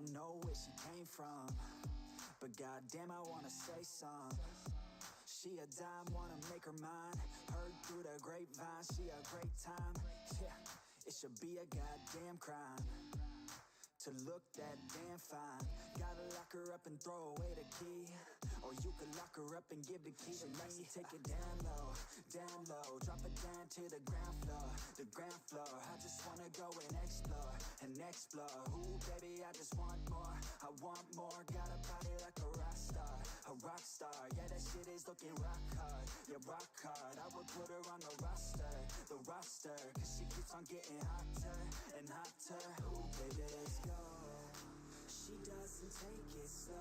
don't know where she came from, but goddamn I wanna say some. She a dime, wanna make her mine. Heard through the grapevine, she a great time. Yeah, it should be a goddamn crime to look that damn fine. Gotta lock her up and throw away the key, or you can lock her up and give the key to me. Take it down low, drop it down to the ground floor, the ground floor. I just wanna go and explore, ooh baby I just want more, I want more. Got a body like a rock star, yeah that shit is looking rock hard, yeah rock hard. I would put her on the roster, cause she keeps on getting hotter and hotter. Ooh baby let's go. She doesn't take it slow,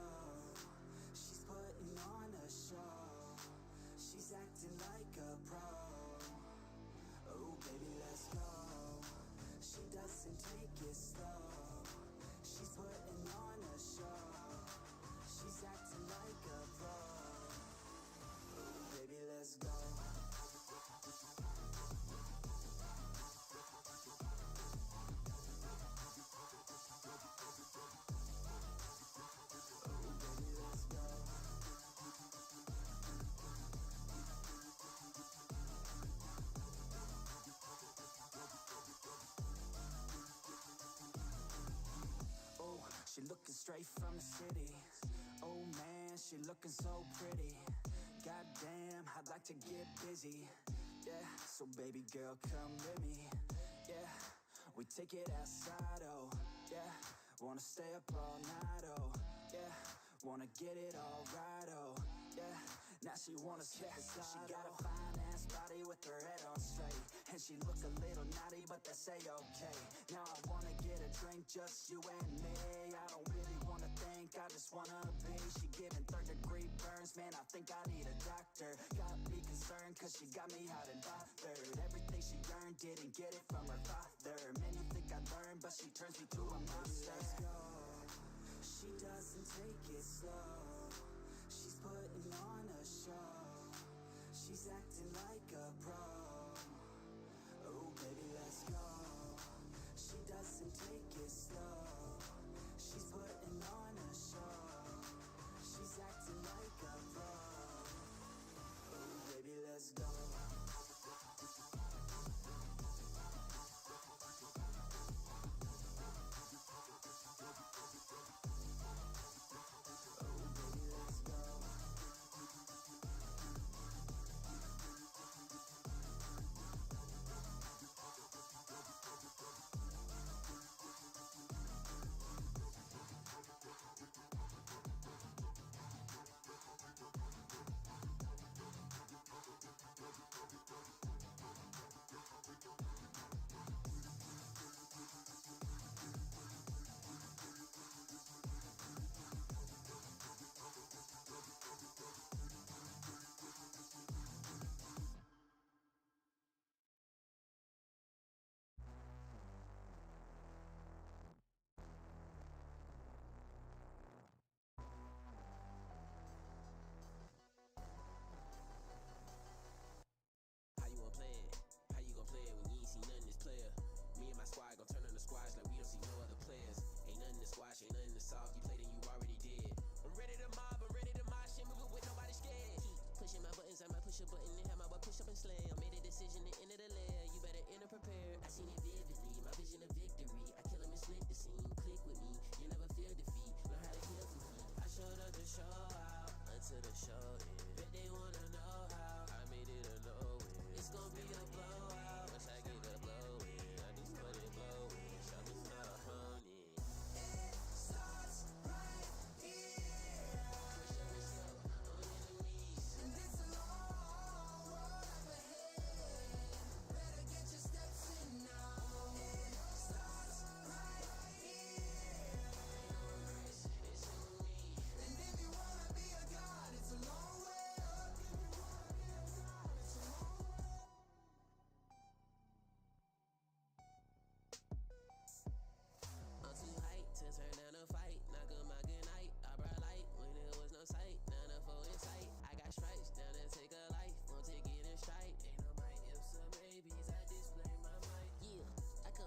she's putting on a show, she's acting like a pro. Oh baby let's go. She doesn't take it slow, she's putting on a show, she's acting like a pro. Oh baby let's go. She looking straight from the city. Oh man, she looking so pretty. Goddamn, I'd like to get busy. Yeah, so baby girl, come with me. Yeah, we take it outside, oh. Yeah, wanna stay up all night, oh. Yeah, wanna get it all right, oh. Yeah, now she wanna skip aside. She got a fine ass body with her head on straight, and she look a little naughty, but that's a-okay. Now I wanna get a drink, just you and me. I don't really wanna think, I just wanna be. She giving 3rd-degree burns, man, I think I need a doctor. Got me concerned, cause she got me hot and bothered. Everything she earned, didn't get it from her father. Man, you think I learned, but she turns me to a monster. Let's go. She doesn't take it slow, she's putting on a show, she's acting like a pro. Oh baby let's go. She doesn't take it slow, she's putting on a show, she's acting like a pro. Oh baby let's go.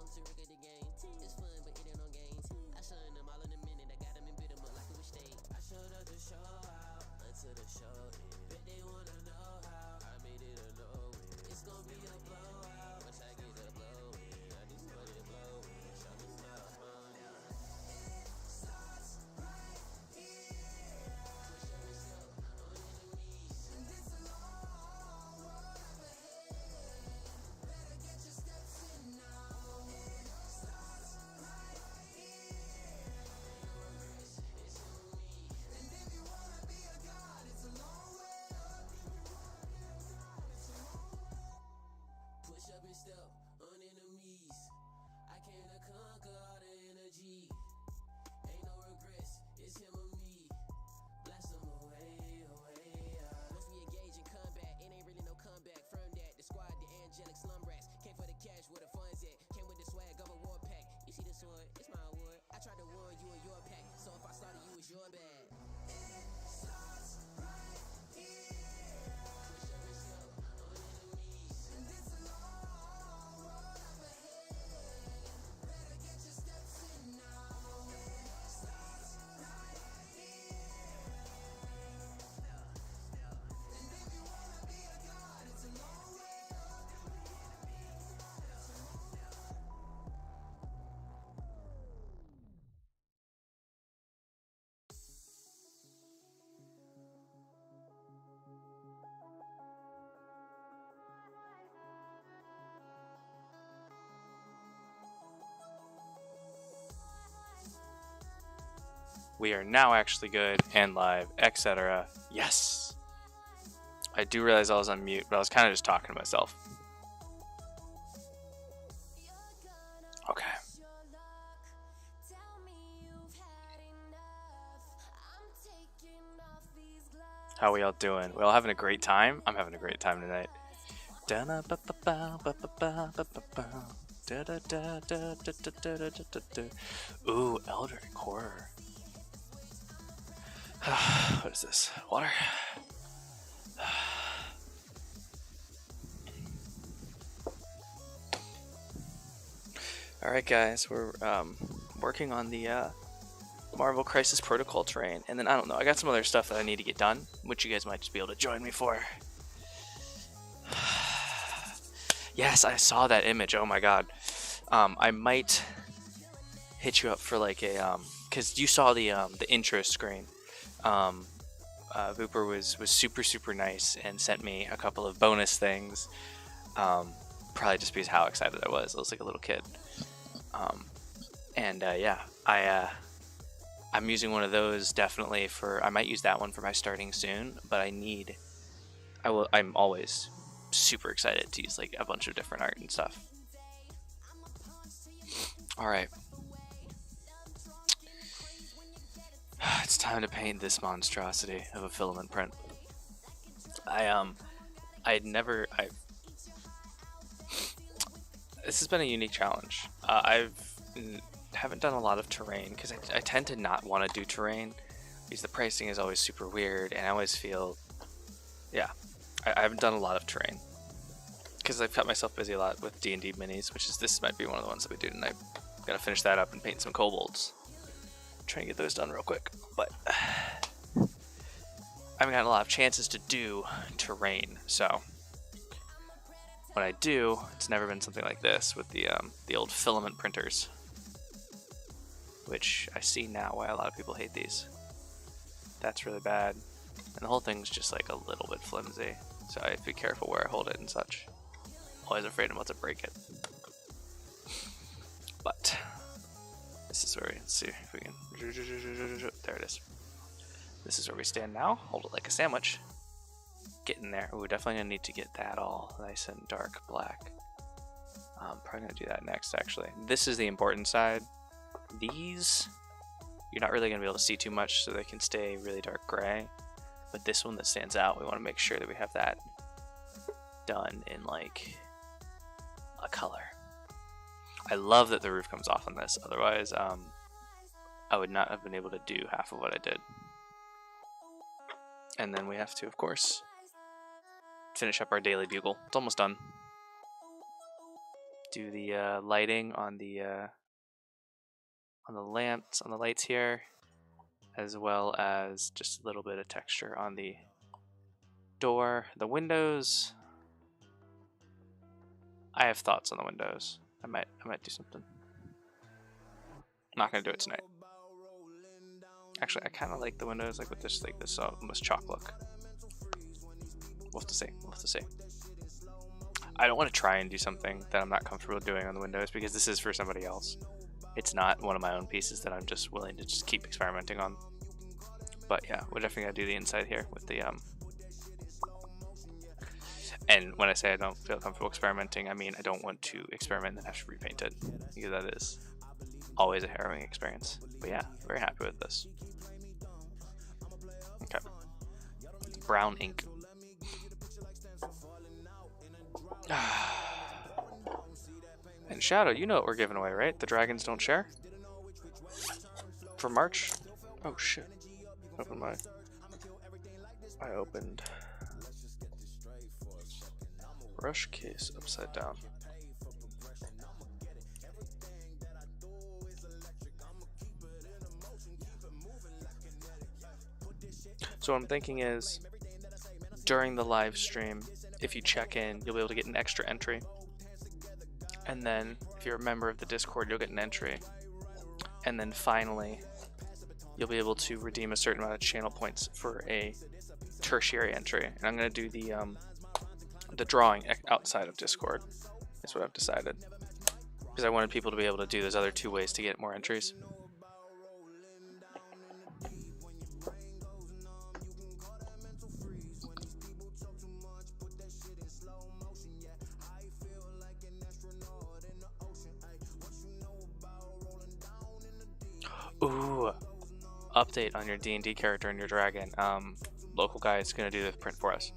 to record the game. It's fun, but it ain't no games. I shine them all in a minute. I We are now actually good and live, etc. Yes! I do realize I was on mute, but I was kind of just talking to myself. Okay. How are we all doing? We all having a great time? I'm having a great time tonight. Ooh, Eldritch Horror. What is this? Water? Alright guys, we're working on the Marvel Crisis Protocol terrain, and then I don't know, I got some other stuff that I need to get done, which you guys might just be able to join me for. Yes, I saw that image, oh my god. I might hit you up for like a, cause you saw the intro screen. Vooper was super nice and sent me a couple of bonus things. Probably just because how excited I was like a little kid. Yeah, I'm using one of those definitely for, I might use that one for my starting soon, but I'm always super excited to use like a bunch of different art and stuff. Alright. It's time to paint this monstrosity of a filament print. This has been a unique challenge. Haven't done a lot of terrain because I tend to not want to do terrain because the pricing is always super weird, and I always feel, yeah, I haven't done a lot of terrain because I've kept myself busy a lot with D&D minis, which is, this might be one of the ones that we do tonight. Gotta finish that up and paint some kobolds. Trying to get those done real quick, but I haven't gotten a lot of chances to do terrain, so when I do, it's never been something like this with the old filament printers, which I see now why a lot of people hate these. That's really bad, and the whole thing's just like a little bit flimsy, so I have to be careful where I hold it and such. Always afraid I'm about to break it. But this is where, let's see if we can, there it is. This is where we stand now. Hold it like a sandwich. Get in there. We're definitely gonna need to get that all nice and dark black. I'm probably gonna do that next, actually. This is the important side. These, you're not really gonna be able to see too much, so they can stay really dark gray. But this one that stands out, we want to make sure that we have that done in like a color. I love that the roof comes off on this, otherwise I would not have been able to do half of what I did. And then we have to, of course, finish up our daily bugle. It's almost done. Do the lighting on the lamps, on the lights here, as well as just a little bit of texture on the door. The windows, I have thoughts on the windows. I might do something. I'm not gonna do it tonight. Actually, I kind of like the windows, like with this, almost chalk look. We'll have to see. We'll have to see. I don't want to try and do something that I'm not comfortable doing on the windows because this is for somebody else. It's not one of my own pieces that I'm just willing to just keep experimenting on. But yeah, we're definitely gonna do the inside here with the And when I say I don't feel comfortable experimenting, I mean I don't want to experiment and have to repaint it, because that is always a harrowing experience. But yeah, very happy with this. Okay. Brown ink. And Shadow, you know what we're giving away, right? The dragons don't share? For March? Oh shit. Open my. I opened brush case upside down. So what I'm thinking is, during the live stream, if you check in, you'll be able to get an extra entry. And then, if you're a member of the Discord, you'll get an entry. And then finally, you'll be able to redeem a certain amount of channel points for a tertiary entry. And I'm going to do the drawing outside of Discord. That's what I've decided. Because I wanted people to be able to do those other 2 ways to get more entries. Ooh, update on your D&D character and your dragon. Local guy is gonna do the print for us.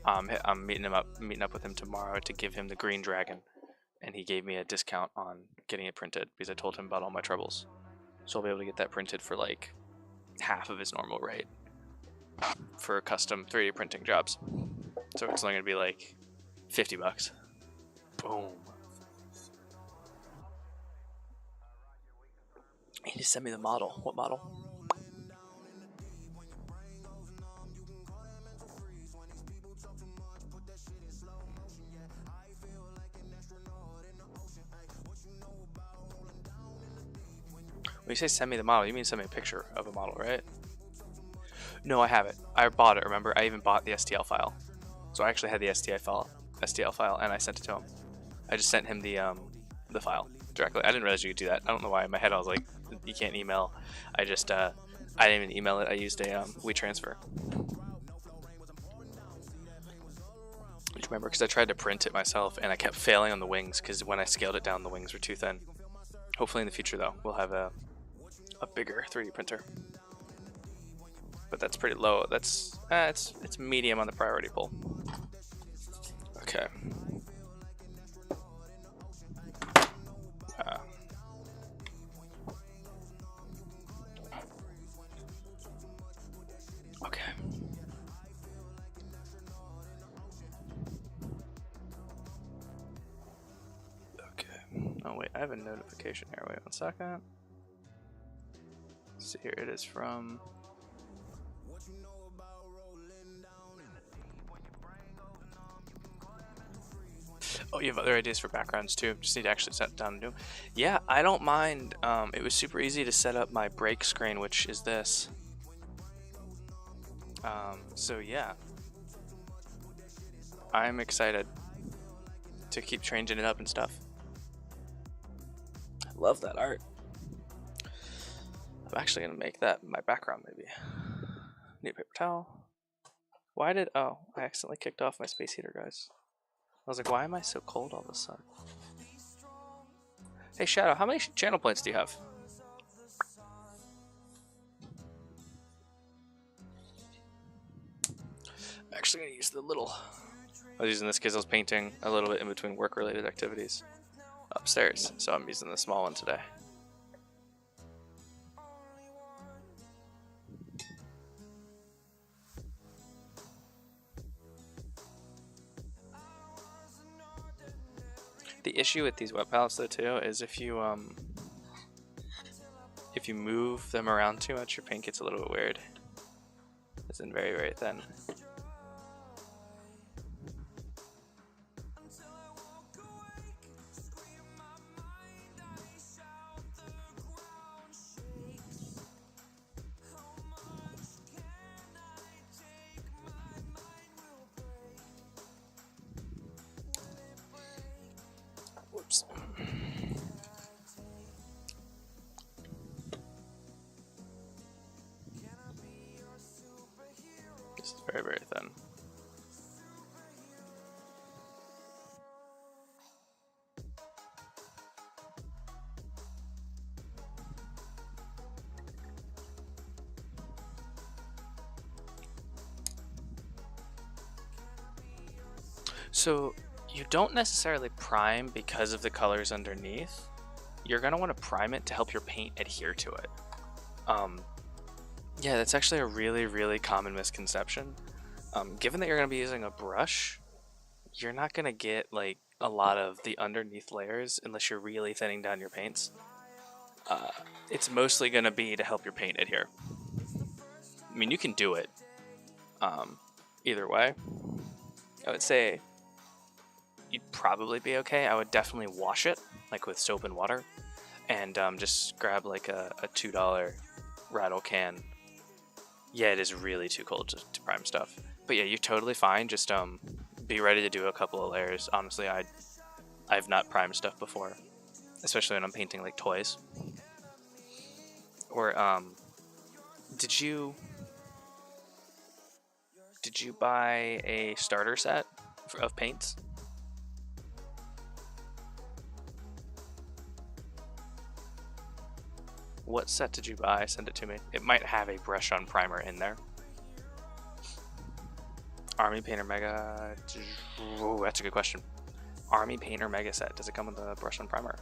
I'm meeting up with him tomorrow to give him the green dragon, and he gave me a discount on getting it printed because I told him about all my troubles. So I'll be able to get that printed for like half of his normal rate for custom 3D printing jobs. So it's only gonna be like $50. Boom. You need to send me the model. What model? When you say send me the model, you mean send me a picture of a model, right? No, I have it. I bought it, remember? I even bought the STL file. So I actually had the STL file, and I sent it to him. I just sent him the file directly. I didn't realize you could do that. I don't know why. In my head, I was like, you can't email. I didn't even email it. I used a WeTransfer. Remember, because I tried to print it myself and I kept failing on the wings because when I scaled it down, the wings were too thin. Hopefully in the future, though, we'll have a bigger 3D printer. But that's pretty low. That's it's medium on the priority pool. Okay. Okay. Oh wait, I have a notification here. Wait 1 second. Let's see here. It is from. Oh, you have other ideas for backgrounds too. Just need to actually set it down and do. Yeah, I don't mind. It was super easy to set up my break screen, which is this. So yeah, I'm excited to keep changing it up and stuff. I love that art. I'm actually gonna make that my background maybe. New paper towel. Why did, oh, I accidentally kicked off my space heater, guys. I was like, why am I so cold all of a sudden? Hey Shadow, how many channel points do you have? I'm actually gonna use the little. I was using this because I was painting a little bit in between work-related activities upstairs, so I'm using the small one today. The issue with these wet palettes though too is if you move them around too much, your paint gets a little bit weird. It's in very, very thin. Whoops. This is very, very thin. So you don't necessarily prime because of the colors underneath. You're going to want to prime it to help your paint adhere to it. Yeah, that's actually a really, really common misconception. Given that you're going to be using a brush, you're not going to get like a lot of the underneath layers unless you're really thinning down your paints. It's mostly going to be to help your paint adhere. I mean, you can do it either way. I would say you'd probably be okay. I would definitely wash it like with soap and water, and just grab like a $2 rattle can. Yeah, it is really too cold to prime stuff, but yeah, you're totally fine. Just be ready to do a couple of layers. Honestly, I've not primed stuff before, especially when I'm painting like toys. Or did you buy a starter set of paints? What set did you buy? Send it to me. It might have a brush on primer in there. Army Painter Mega. Ooh, that's a good question. Army Painter Mega set. Does it come with a brush on primer?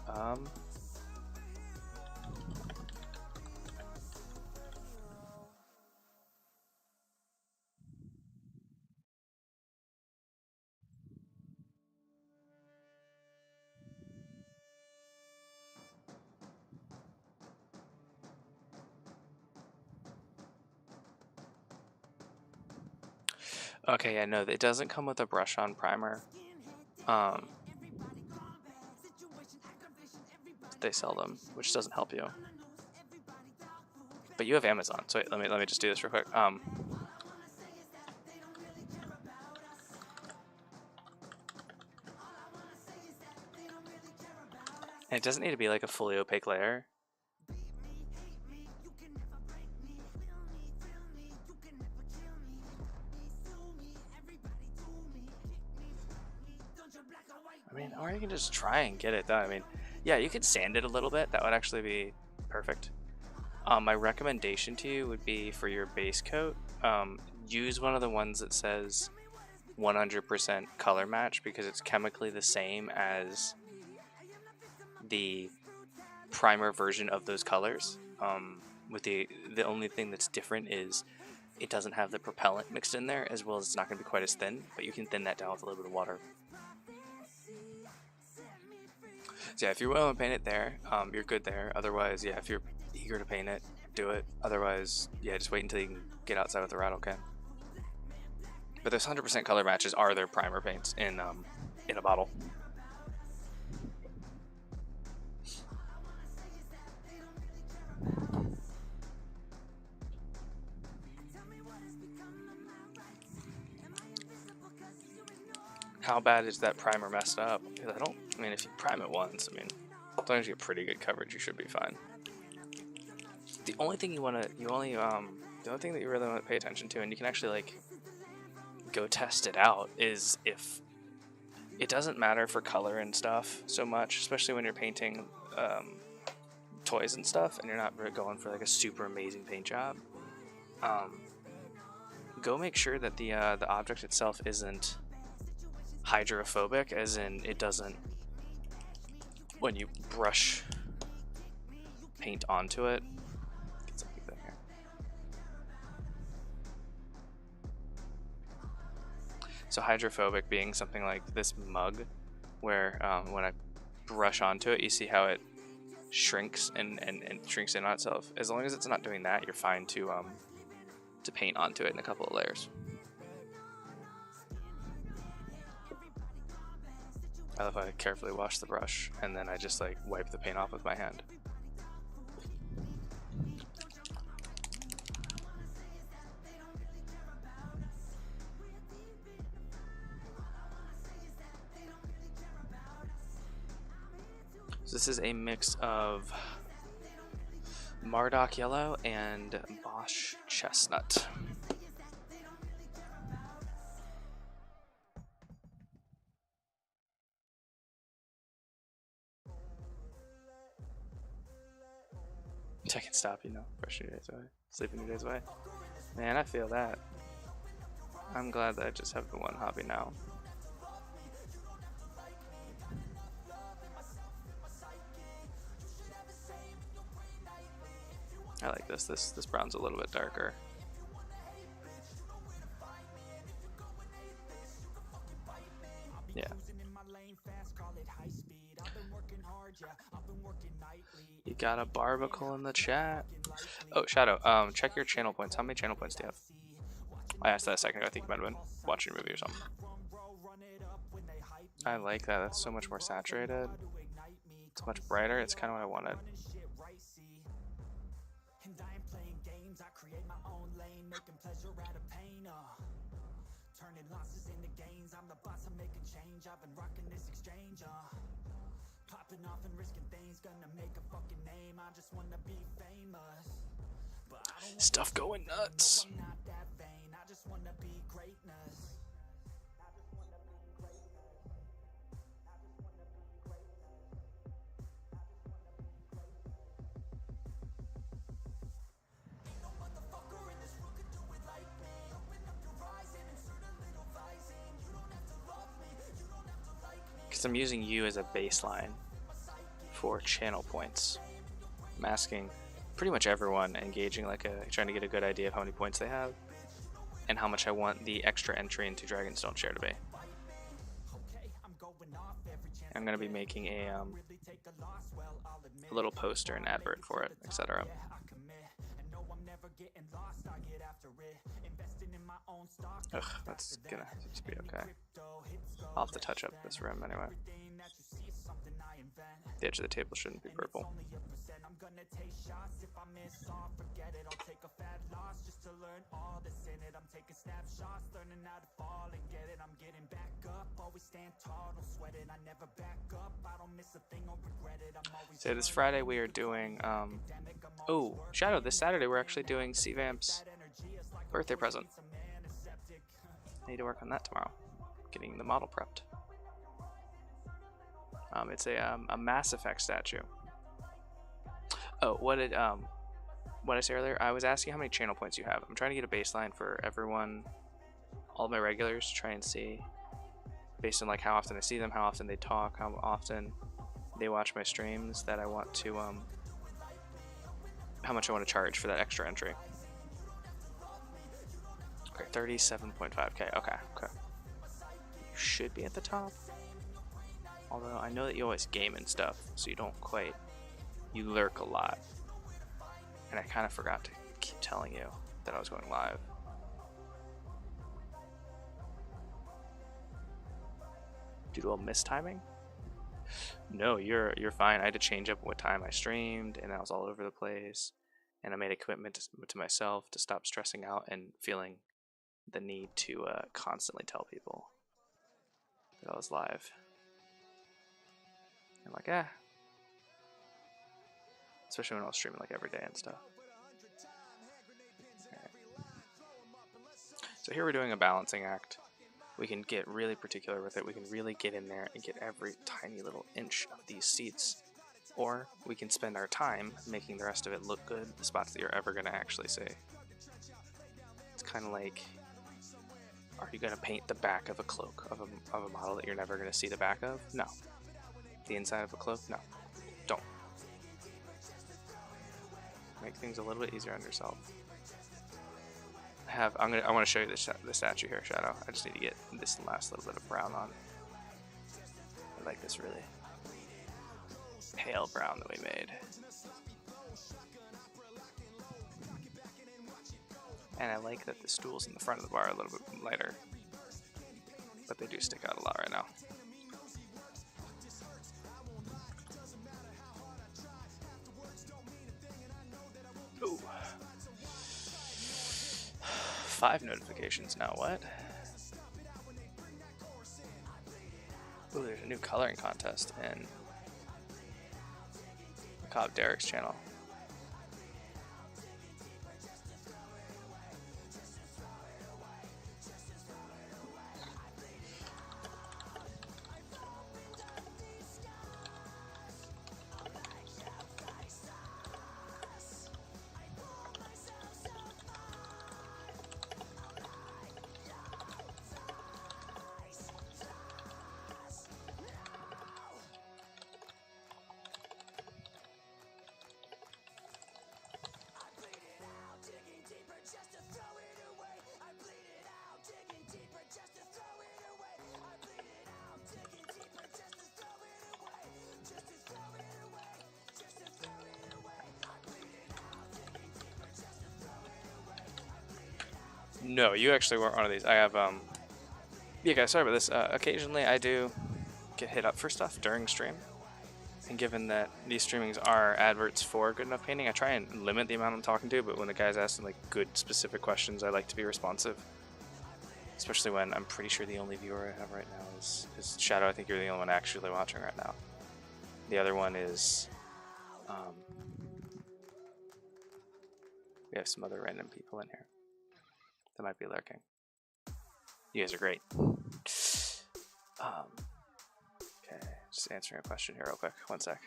Okay, yeah, no, it doesn't come with a brush on primer. They sell them, which doesn't help you. But you have Amazon, so wait, let me just do this real quick. And it doesn't need to be like a fully opaque layer. I mean, or you can just try and get it done. I mean, yeah, you could sand it a little bit. That would actually be perfect. My recommendation to you would be for your base coat, use one of the ones that says 100% color match, because it's chemically the same as the primer version of those colors. With the only thing that's different is it doesn't have the propellant mixed in there, as well as it's not going to be quite as thin, but you can thin that down with a little bit of water. So yeah, if you're willing to paint it there, you're good there. Otherwise, yeah, if you're eager to paint it, do it. Otherwise, yeah, just wait until you can get outside with the rattle can. But those 100% color matches are their primer paints in a bottle. How bad is that primer messed up? Because I mean, if you prime it once, I mean, as long as you get pretty good coverage, you should be fine. The only thing the only thing that you really want to pay attention to, and you can actually like go test it out, is if it doesn't matter for color and stuff so much, especially when you're painting toys and stuff, and you're not really going for like a super amazing paint job. Go make sure that the object itself isn't hydrophobic, as in it doesn't, when you brush paint onto it, get something there. So hydrophobic being something like this mug, where when I brush onto it, you see how it shrinks and shrinks in on itself. As long as it's not doing that, you're fine to paint onto it in a couple of layers. I love how I carefully wash the brush and then I just like wipe the paint off with my hand. So this is a mix of Mardock Yellow and Bosch Chestnut. I can stop, brushing your days away, sleeping your days away. Man, I feel that. I'm glad that I just have the one hobby now. I like this. This brown's a little bit darker. Yeah. You got a barbacle in the chat. Oh, Shadow, check your channel points. How many channel points do you have? I asked that a second ago. I think you might have been watching a movie or something. I like that. That's so much more saturated. It's much brighter. It's kind of what I wanted. Stuff going nuts. Because I'm using you as a baseline for channel points. I'm asking pretty much everyone engaging, like trying to get a good idea of how many points they have and how much I want the extra entry into Dragonstone Share to be. I'm going to be making a little poster and advert for it, etc. Ugh, that's gonna just be okay. I'll have to touch up this rim anyway. The edge of the table shouldn't be purple. So this Friday we are doing, oh, Shadow, this Saturday we're actually doing C-Vamp's birthday present. I need to work on that tomorrow. Getting the model prepped. It's a Mass Effect statue. Oh, what I said earlier? I was asking how many channel points you have. I'm trying to get a baseline for everyone, all of my regulars, to try and see, based on like how often I see them, how often they talk, how often they watch my streams, that I want to how much I want to charge for that extra entry. Okay, 37.5k. Okay. You should be at the top. Although I know that you always game and stuff, so you don't quite, you lurk a lot. And I kind of forgot to keep telling you that I was going live. Due to a mistiming? No, you're fine. I had to change up what time I streamed, and I was all over the place. And I made a commitment to myself to stop stressing out and feeling the need to constantly tell people that I was live. I'm like, especially when I was streaming like every day and stuff. Right. So here we're doing a balancing act. We can get really particular with it. We can really get in there and get every tiny little inch of these seats. Or we can spend our time making the rest of it look good, the spots that you're ever going to actually see. It's kind of like, are you going to paint the back of a cloak of a model that you're never going to see the back of? No. The inside of a cloak? No. Don't. Make things a little bit easier on yourself. I want to show you the statue here, Shadow. I just need to get this last little bit of brown on. I like this really pale brown that we made. And I like that the stools in the front of the bar are a little bit lighter, but they do stick out a lot right now. Ooh. 5 notifications now, what? Ooh, there's a new coloring contest in Cobb Derek's channel. No, you actually weren't one of these. I have yeah, guys, sorry about this. Occasionally I do get hit up for stuff during stream. And given that these streamings are adverts for Good Enough Painting, I try and limit the amount I'm talking to, but when the guys ask like good specific questions, I like to be responsive. Especially when I'm pretty sure the only viewer I have right now is Shadow. I think you're the only one actually watching right now. The other one is we have some other random people in here that might be lurking. You guys are great. Okay, just answering a question here real quick. One sec.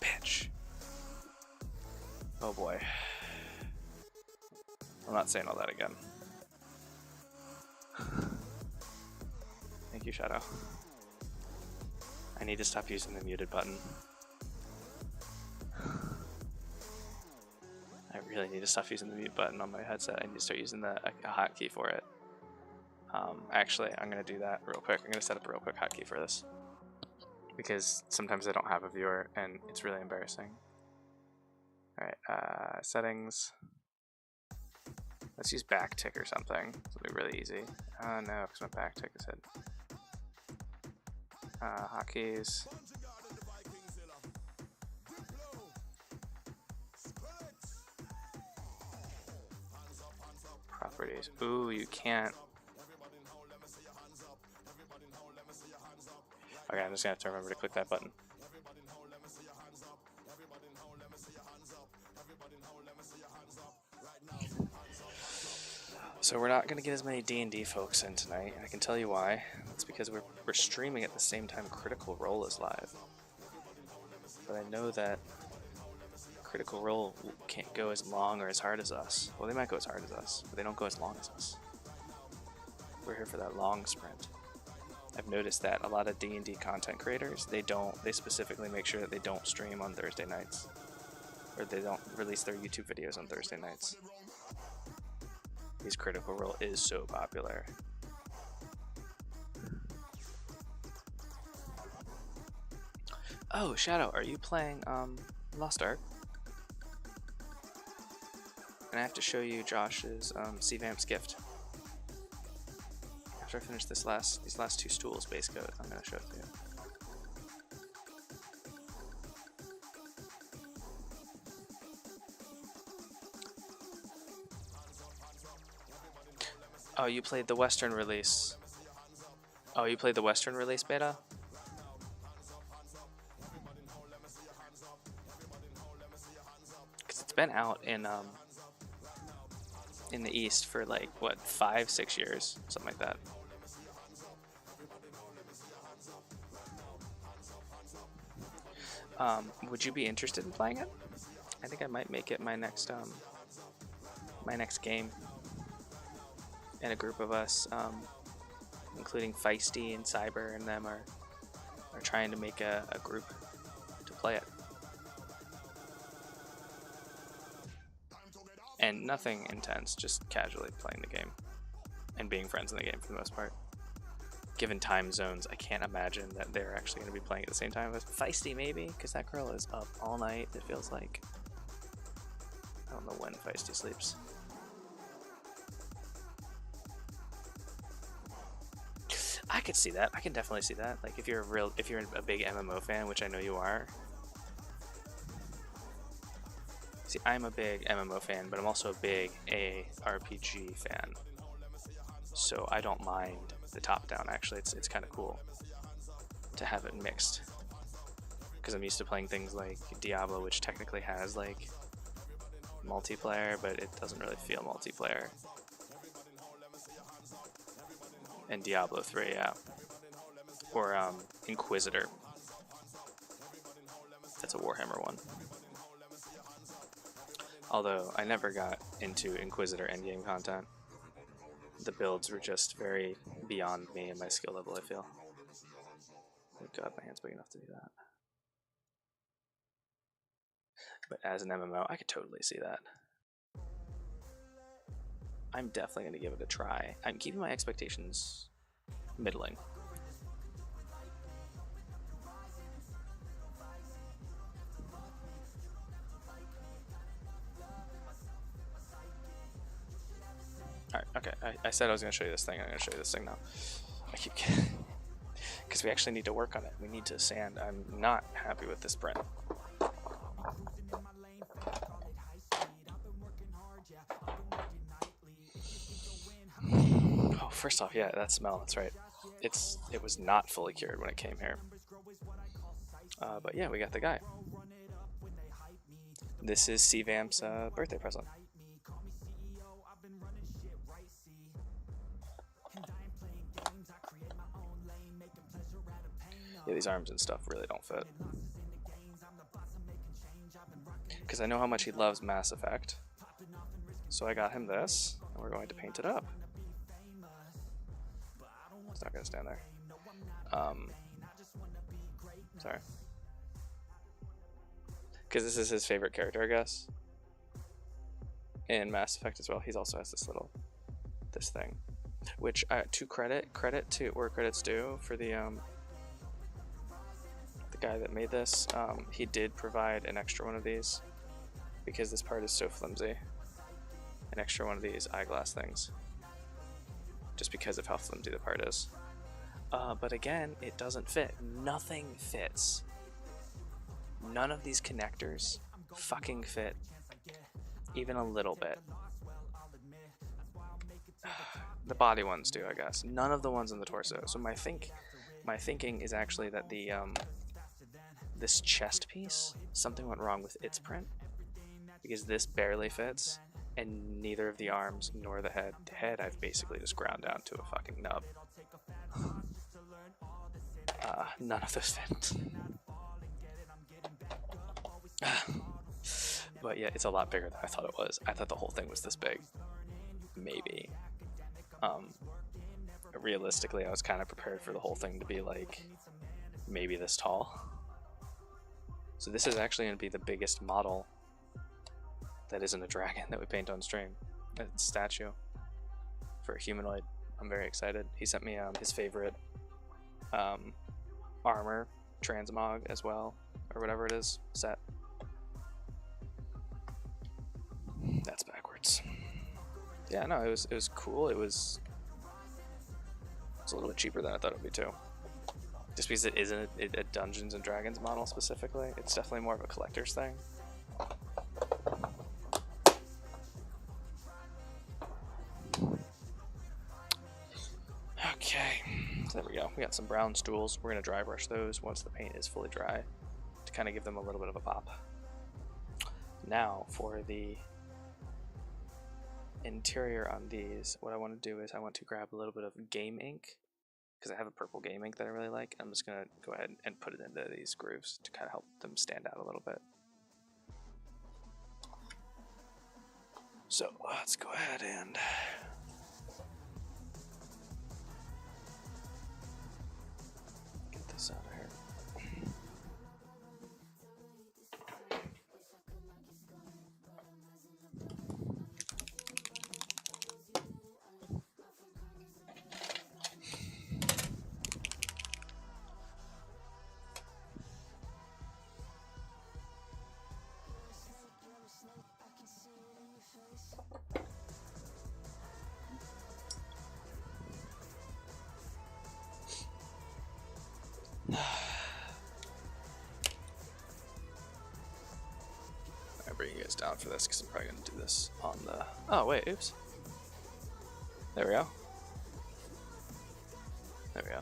bitch. Oh boy. I'm not saying all that again. Thank you, Shadow. I need to stop using the muted button. I really need to stop using the mute button on my headset. I need to start using a hotkey for it. Actually, I'm going to do that real quick. I'm going to set up a real quick hotkey for this. Because sometimes I don't have a viewer and it's really embarrassing. Alright, settings. Let's use backtick or something. It'll be really easy. No, because my backtick is hidden. Hotkeys. Properties. Ooh, you can't. Okay, I'm just gonna have to remember to click that button. So we're not gonna get as many D&D folks in tonight. I can tell you why. That's because we're streaming at the same time Critical Role is live. But I know that Critical Role can't go as long or as hard as us. Well, they might go as hard as us, but they don't go as long as us. We're here for that long sprint. I've noticed that a lot of D&D content creators, they specifically make sure that they don't stream on Thursday nights. Or they don't release their YouTube videos on Thursday nights. Because Critical Role is so popular. Oh, Shadow, are you playing Lost Ark? And I have to show you Josh's CVAMP's gift. After I finish these last two stools base coat, I'm gonna show it to you. Oh, you played the Western release. Oh, you played the Western release beta? Because it's been out in the East for like, what, 5-6 years? Something like that. Would you be interested in playing it? I think I might make it my next game. And a group of us, including Feisty and Cyber and them, are trying to make a group to play it. And nothing intense, just casually playing the game and being friends in the game for the most part. Given time zones, I can't imagine that they're actually going to be playing at the same time as Feisty, maybe, because that girl is up all night, it feels like. I don't know when Feisty sleeps. I could see that. I can definitely see that. Like if you're a big MMO fan, which I know you are. See, I'm a big MMO fan, but I'm also a big ARPG fan. So I don't mind the top-down. Actually, it's kind of cool to have it mixed. Because I'm used to playing things like Diablo, which technically has like multiplayer, but it doesn't really feel multiplayer. And Diablo 3, yeah. Or Inquisitor. That's a Warhammer one. Although I never got into Inquisitor endgame content. The builds were just very beyond me and my skill level, I feel. Oh god, my hand's big enough to do that. But as an MMO, I could totally see that. I'm definitely going to give it a try. I'm keeping my expectations middling. Alright, okay. I said I was going to show you this thing. I'm going to show you this thing now. I keep kidding. Because we actually need to work on it. We need to sand. I'm not happy with this print. Oh, first off, yeah, that smell, that's right. It was not fully cured when it came here. But yeah, we got the guy. This is CVAMP's birthday present. Yeah, these arms and stuff really don't fit. because I know how much he loves Mass Effect. So I got him this, and we're going to paint it up. It's not going to stand there. Sorry. Because this is his favorite character, I guess. In Mass Effect as well, he also has this thing. Which, to credit to where credit's due for the guy that made this, he did provide an extra one of these because this part is so flimsy. An extra one of these eyeglass things, just because of how flimsy the part is. But again, it doesn't fit. Nothing fits. None of these connectors fucking fit even a little bit. The body ones do, I guess. None of the ones in the torso. So my thinking is actually that the this chest piece, something went wrong with its print, because this barely fits, and neither of the arms nor the head. The head I've basically just ground down to a fucking nub. None of this fit. But yeah, it's a lot bigger than I thought it was. I thought the whole thing was this big. Maybe. Realistically, I was kind of prepared for the whole thing to be like maybe this tall. So this is actually going to be the biggest model that isn't a dragon that we paint on stream. It's a statue for a humanoid. I'm very excited. He sent me his favorite armor transmog as well, or whatever it is, set. That's backwards. Yeah, no, it was cool. It's a little bit cheaper than I thought it would be too. Just because it isn't a Dungeons and Dragons model specifically, it's definitely more of a collector's thing. Okay, so there we go. We got some brown stools. We're gonna dry brush those once the paint is fully dry to kind of give them a little bit of a pop. Now for the interior on these, what I want to do is I want to grab a little bit of game ink, because I have a purple game ink that I really like. I'm just gonna go ahead and put it into these grooves to kind of help them stand out a little bit. So let's go ahead and get this out of here. I bring you guys down for this because I'm probably going to do this on the... Oh, wait, oops. There we go. There we go.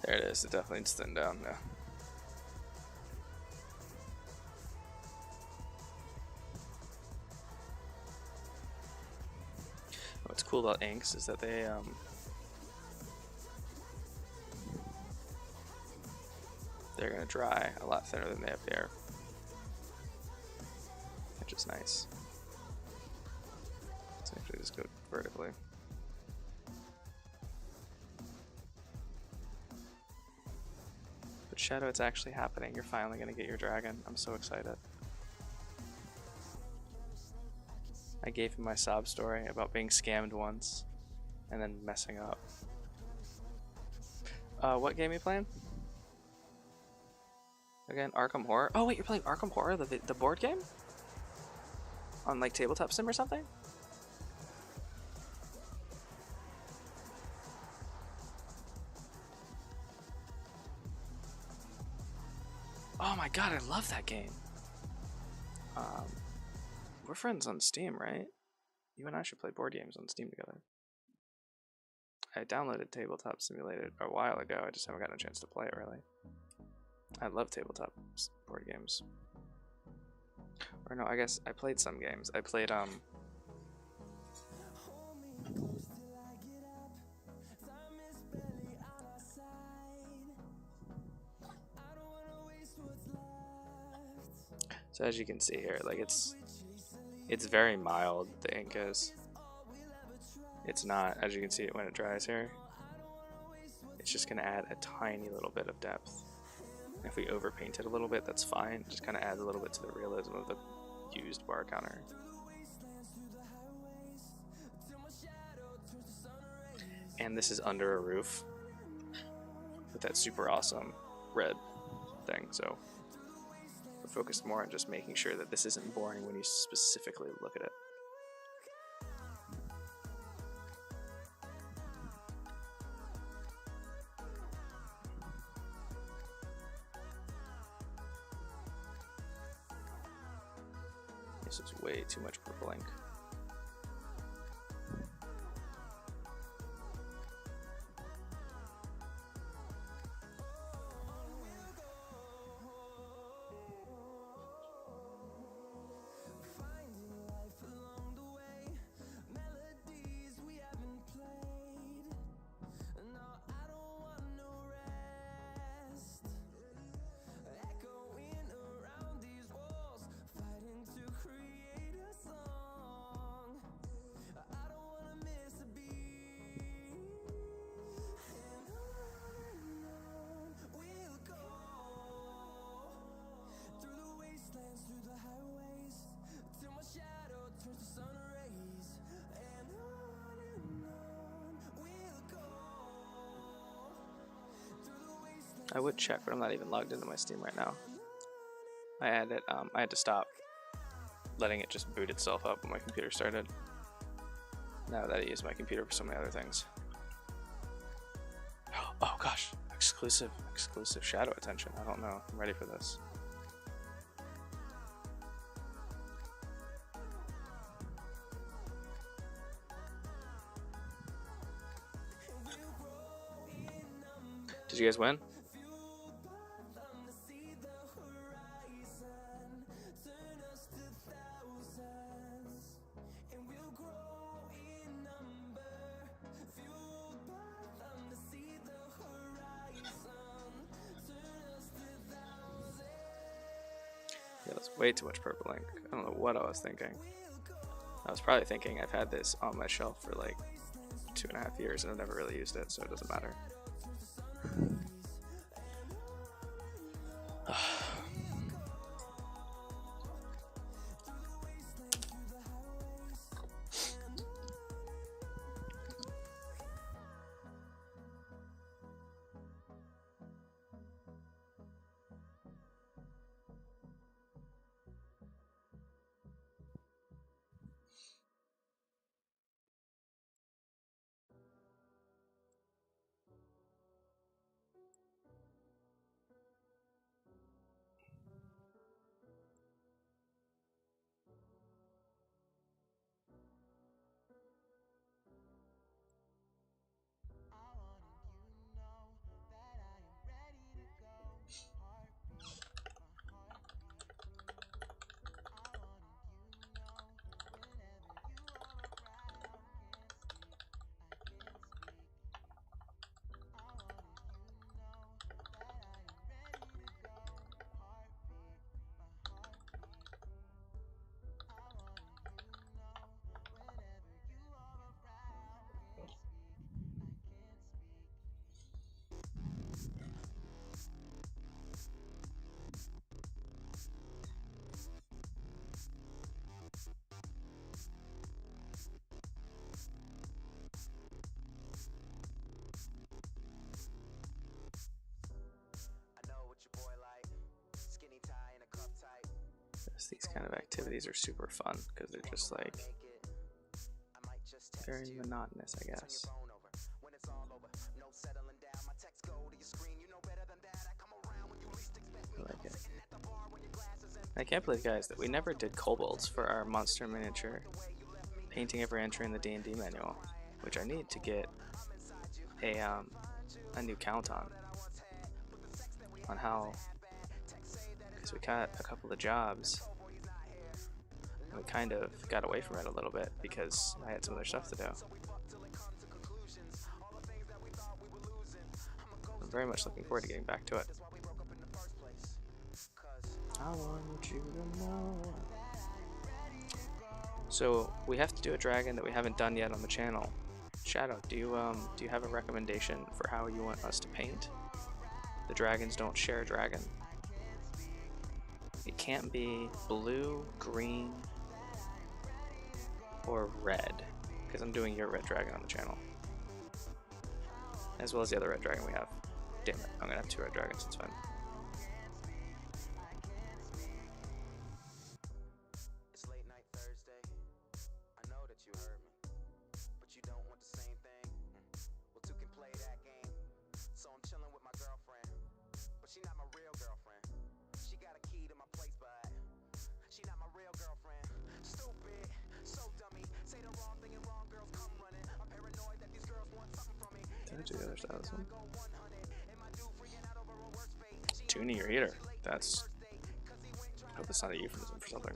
There it is. It definitely needs to thin down now. What's cool about inks is that they're gonna dry a lot thinner than they appear, which is nice. Let's actually just go vertically. But Shadow, it's actually happening. You're finally gonna get your dragon. I'm so excited. I gave him my sob story about being scammed once and then messing up. What game are you playing? Again, Arkham Horror? Oh wait, you're playing Arkham Horror, the board game? On like Tabletop Sim or something? Oh my god, I love that game. We're friends on Steam, right? You and I should play board games on Steam together. I downloaded Tabletop Simulator a while ago. I just haven't gotten a chance to play it really. I love tabletop board games. Or no, I guess I played some games. I played so as you can see here, like it's very mild, the ink is. It's not, as you can see it when it dries here, it's just gonna add a tiny little bit of depth. If we overpaint it a little bit, that's fine. Just kind of adds a little bit to the realism of the used bar counter. And this is under a roof with that super awesome red thing, so we're focused more on just making sure that this isn't boring when you specifically look at it. This is way too much purple ink. I would check, but I'm not even logged into my Steam right now. I had to stop letting it just boot itself up when my computer started. Now that I use my computer for so many other things. Oh gosh, exclusive shadow attention. I don't know. I'm ready for this. Did you guys win? Yeah, that's way too much purple ink. I don't know what I was thinking. I was probably thinking I've had this on my shelf for like 2.5 years and I've never really used it, so it doesn't matter. These kind of activities are super fun because they're just like very monotonous, I guess. I like it. I can't believe, guys, that we never did kobolds for our monster miniature painting every entry in the D&D manual, which I need to get a new count on how, because we got a couple of jobs and we kind of got away from it a little bit because I had some other stuff to do. I'm very much looking forward to getting back to it. I want you to know. So we have to do a dragon that we haven't done yet on the channel. Shadow, do you have a recommendation for how you want us to paint the Dragons Don't Share dragon? It can't be blue, green, or red, because I'm doing your red dragon on the channel, as well as the other red dragon we have. Damn it, I'm gonna have 2 red dragons, it's fine. It's late night Thursday. I know that you heard me, but you don't want the same thing. Well, two can play that game. So I'm chilling with my girlfriend, but she not my real girlfriend. She got a key to my place, but she not my real girlfriend. Stupid, so dummy. Say the wrong thing and wrong girls come running. I'm paranoid that these girls want something from me. Did I do the other side of this one? Tuning your heater. That's. I hope it's not a euphemism for something.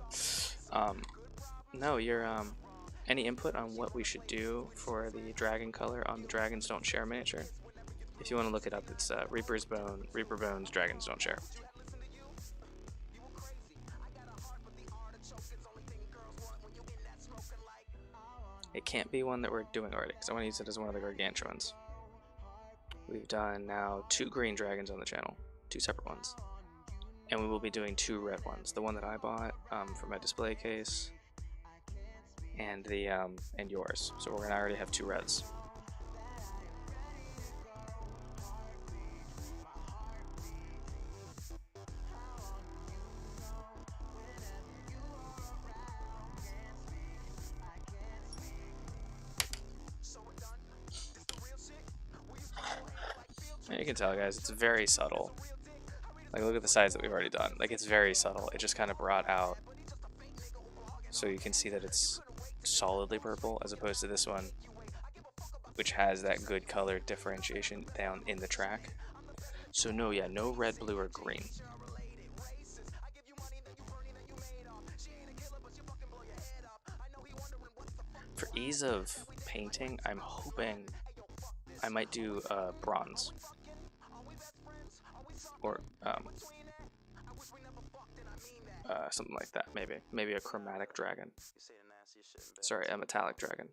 No, your any input on what we should do for the dragon color on the Dragons Don't Share miniature? If you want to look it up, it's Reaper Bones Dragons Don't Share. It can't be one that we're doing already, because I want to use it as one of the gargantuans. We've done now 2 green dragons on the channel, 2 separate ones. And we will be doing 2 red ones. The one that I bought for my display case, and yours. So we're gonna already have 2 reds. And you can tell, guys, it's very subtle. Like, look at the sides that we've already done. Like, it's very subtle. It just kind of brought out, so you can see that it's solidly purple, as opposed to this one, which has that good color differentiation down in the track. So no, yeah, no red, blue, or green. For ease of painting, I'm hoping I might do bronze. Or something like that, maybe a chromatic dragon. Sorry, a metallic dragon.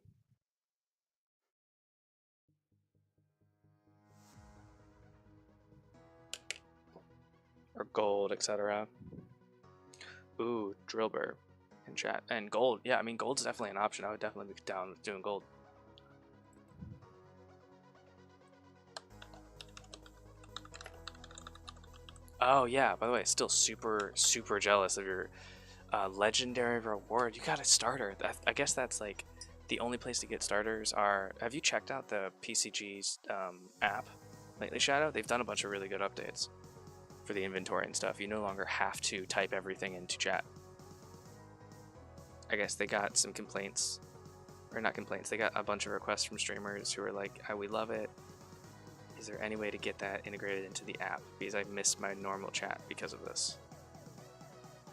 Or gold, etc. Ooh, Drillbur in chat. And gold, yeah, I mean gold's definitely an option. I would definitely be down with doing gold. Oh yeah, by the way, still super jealous of your legendary reward. You got a starter. I guess that's like the only place to get starters are... Have you checked out the PCG's app lately, Shadow? They've done a bunch of really good updates for the inventory and stuff. You no longer have to type everything into chat. I guess they got some complaints, or not complaints, they got a bunch of requests from streamers who are like, we love it. Is there any way to get that integrated into the app? Because I missed my normal chat because of this.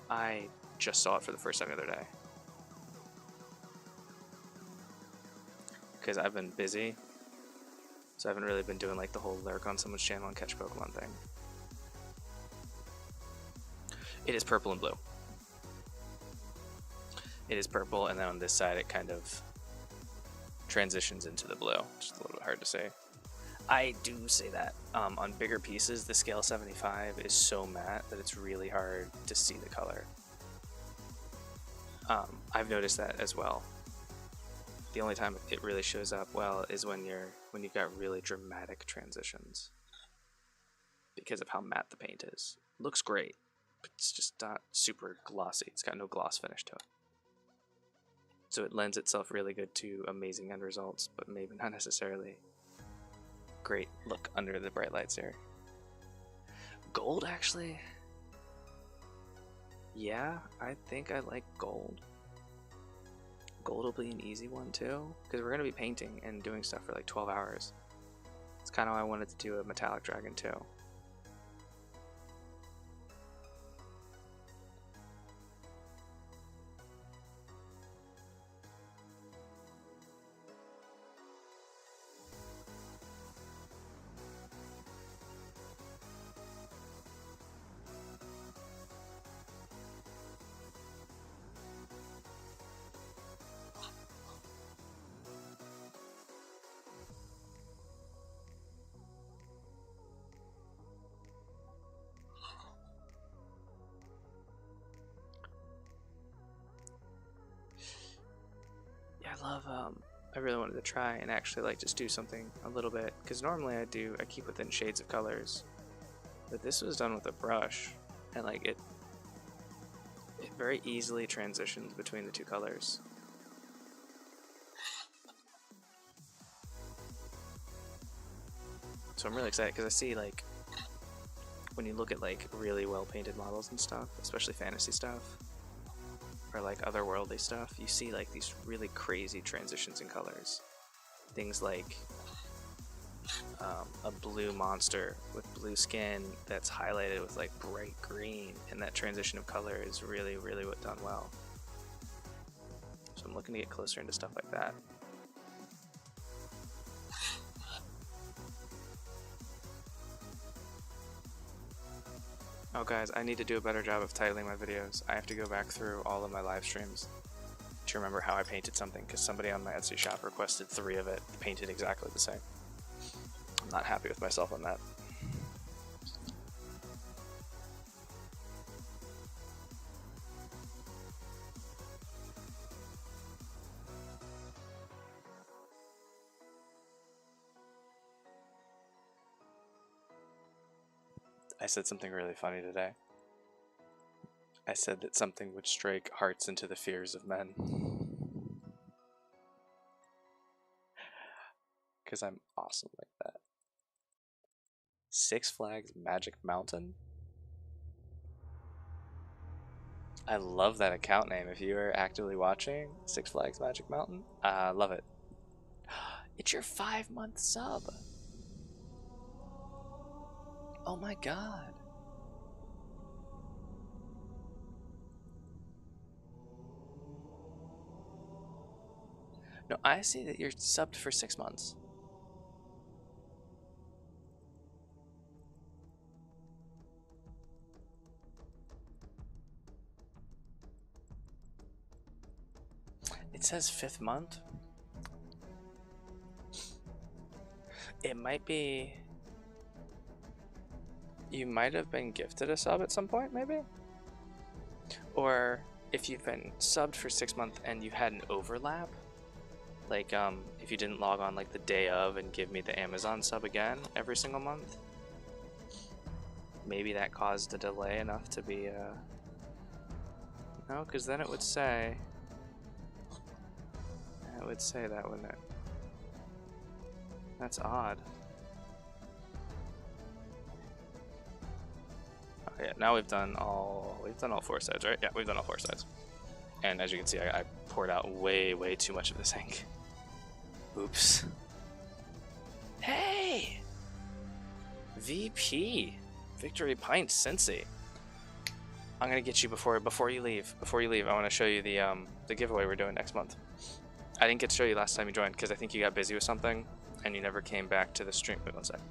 I just saw it for the first time the other day. Because I've been busy, so I haven't really been doing like the whole lurk on someone's channel and catch Pokemon thing. It is purple and blue. It is purple, and then on this side it kind of transitions into the blue. Just a little bit hard to say. I do say that. On bigger pieces, the scale 75 is so matte that it's really hard to see the color. I've noticed that as well. The only time it really shows up well is when you've got really dramatic transitions, because of how matte the paint is. It looks great, but it's just not super glossy. It's got no gloss finish to it. So it lends itself really good to amazing end results, but maybe not necessarily great look under the bright lights here. Gold, actually? Yeah, I think I like gold. gold will be an easy one too, because we're going to be painting and doing stuff for like 12 hours. It's kind of why I wanted to do a metallic dragon too. I really wanted to try and actually like just do something a little bit, because normally I keep within shades of colors, but this was done with a brush, and like it very easily transitions between the two colors. So I'm really excited because I see, like, when you look at like really well painted models and stuff, especially fantasy stuff or like otherworldly stuff, you see like these really crazy transitions in colors. Things like a blue monster with blue skin that's highlighted with like bright green, and that transition of color is really, really done well. So I'm looking to get closer into stuff like that. Oh guys, I need to do a better job of titling my videos. I have to go back through all of my live streams to remember how I painted something, because somebody on my Etsy shop requested 3 of it painted exactly the same. I'm not happy with myself on that. I said something really funny today. I said that something would strike hearts into the fears of men. Because I'm awesome like that. Six Flags Magic Mountain? I love that account name. If you are actively watching Six Flags Magic Mountain, I love it. It's your 5-month sub. Oh my god. No, I see that you're subbed for 6 months. It says 5th month. It might be... You might have been gifted a sub at some point, maybe? Or if you've been subbed for 6 months and you had an overlap, like if you didn't log on like the day of and give me the Amazon sub again every single month, maybe that caused a delay enough to be no, because then it would say that, wouldn't it? That's odd. Oh yeah, now we've done all 4 sides, right? Yeah, we've done all 4 sides. And as you can see, I poured out way too much of this ink. Oops. Hey! VP! Victory Pint Cincy. I'm gonna get you before you leave. Before you leave, I want to show you the giveaway we're doing next month. I didn't get to show you last time you joined because I think you got busy with something and you never came back to the stream. Wait one sec.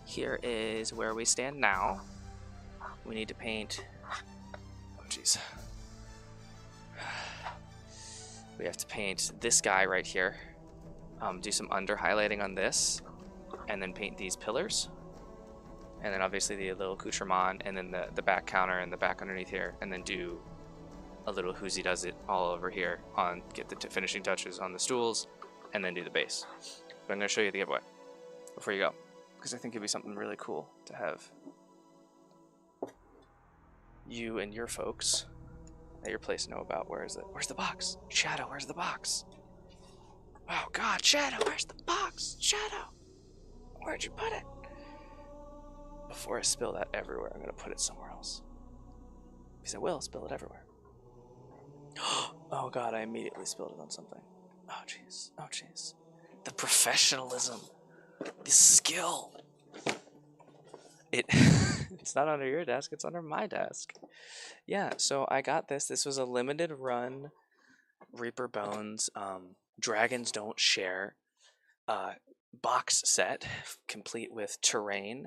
Here is where we stand now. We need to paint. Oh jeez. We have to paint this guy right here. Do some under highlighting on this, and then paint these pillars, and then obviously the little accoutrement, and then the back counter and the back underneath here, and then do a little who's he does it all over here on get the finishing touches on the stools, and then do the base. But I'm going to show you the giveaway before you go, because I think it'd be something really cool to have you and your folks at your place know about. Where's the box? Shadow, where's the box? Oh god, Shadow, where's the box? Shadow, where'd you put it? Before I spill that everywhere, I'm gonna put it somewhere else. Because I will spill it everywhere. Oh god, I immediately spilled it on something. Oh jeez. Oh jeez. The professionalism. The skill. It's not under your desk, it's under my desk. Yeah, so I got this. This was a limited run Reaper Bones Dragons Don't Share box set, complete with terrain.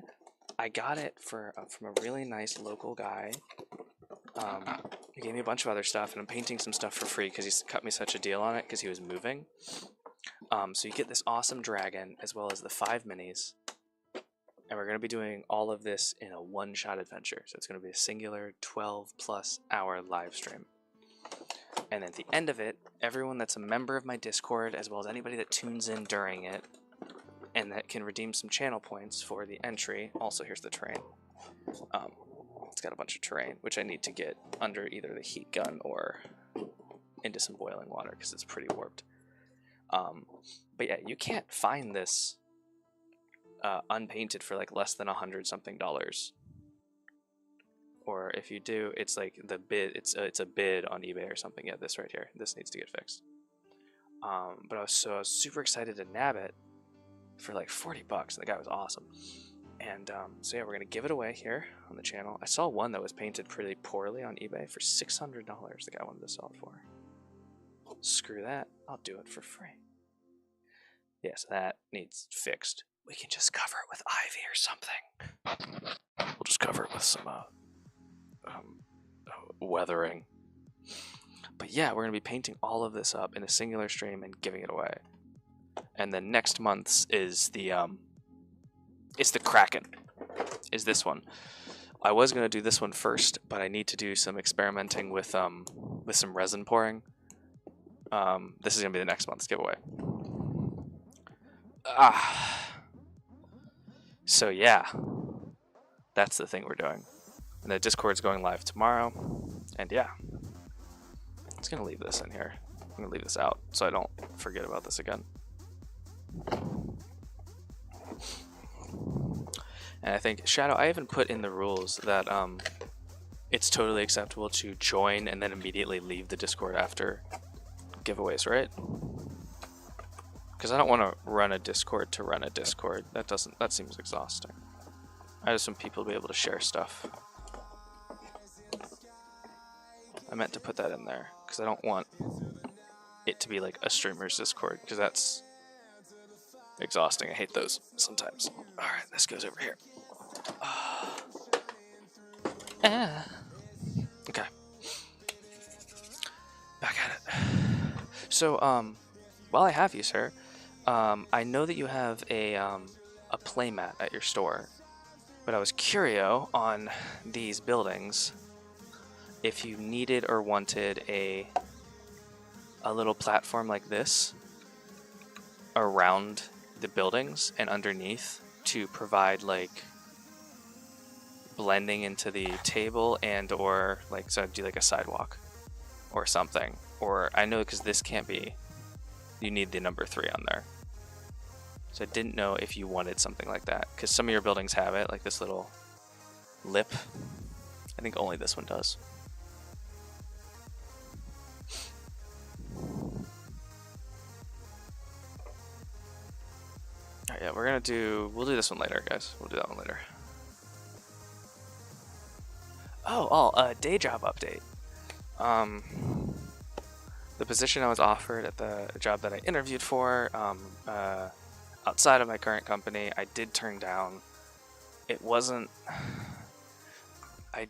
I got it from a really nice local guy. He gave me a bunch of other stuff, and I'm painting some stuff for free because he's cut me such a deal on it because he was moving. So you get this awesome dragon as well as the 5 minis. And we're going to be doing all of this in a one-shot adventure. So it's going to be a singular 12-plus hour live stream. And at the end of it, everyone that's a member of my Discord, as well as anybody that tunes in during it, and that can redeem some channel points for the entry. Also, here's the terrain. It's got a bunch of terrain, which I need to get under either the heat gun or into some boiling water because it's pretty warped. But yeah, you can't find this unpainted for like less than $100-something. Or if you do, it's like the bid. It's a bid on eBay or something. Yeah, this right here. This needs to get fixed. But I was super excited to nab it for like $40. The guy was awesome. And so yeah, we're gonna give it away here on the channel. I saw one that was painted pretty poorly on eBay for $600. The guy wanted to sell it for. Screw that. I'll do it for free. Yes, that needs fixed. We can just cover it with ivy or something. We'll just cover it with some weathering. But yeah, we're gonna be painting all of this up in a singular stream and giving it away. And then next month's is the it's the Kraken. Is this one? I was gonna do this one first, but I need to do some experimenting with some resin pouring. This is gonna be the next month's giveaway. So yeah, that's the thing we're doing. And the Discord's going live tomorrow. And yeah, I'm just gonna leave this in here. I'm gonna leave this out so I don't forget about this again. And I think Shadow, I even put in the rules that it's totally acceptable to join and then immediately leave the Discord after giveaways, right? Because I don't want to run a Discord to run a Discord. That seems exhausting. I just want people to be able to share stuff. I meant to put that in there because I don't want it to be like a streamer's Discord because that's exhausting. I hate those sometimes. Alright, this goes over here. Okay. Back at it. So, while I have you, sir, I know that you have a playmat at your store, but I was curious on these buildings if you needed or wanted a little platform like this around the buildings and underneath to provide like blending into the table and or like so do like a sidewalk or something. Or I know because this can't be, you need the number 3 on there. So I didn't know if you wanted something like that because some of your buildings have it, like this little lip. I think only this one does. Alright, yeah, we'll do this one later, guys. We'll do that one later. Day job update. The position I was offered at the job that I interviewed for, outside of my current company, I did turn down. It wasn't... I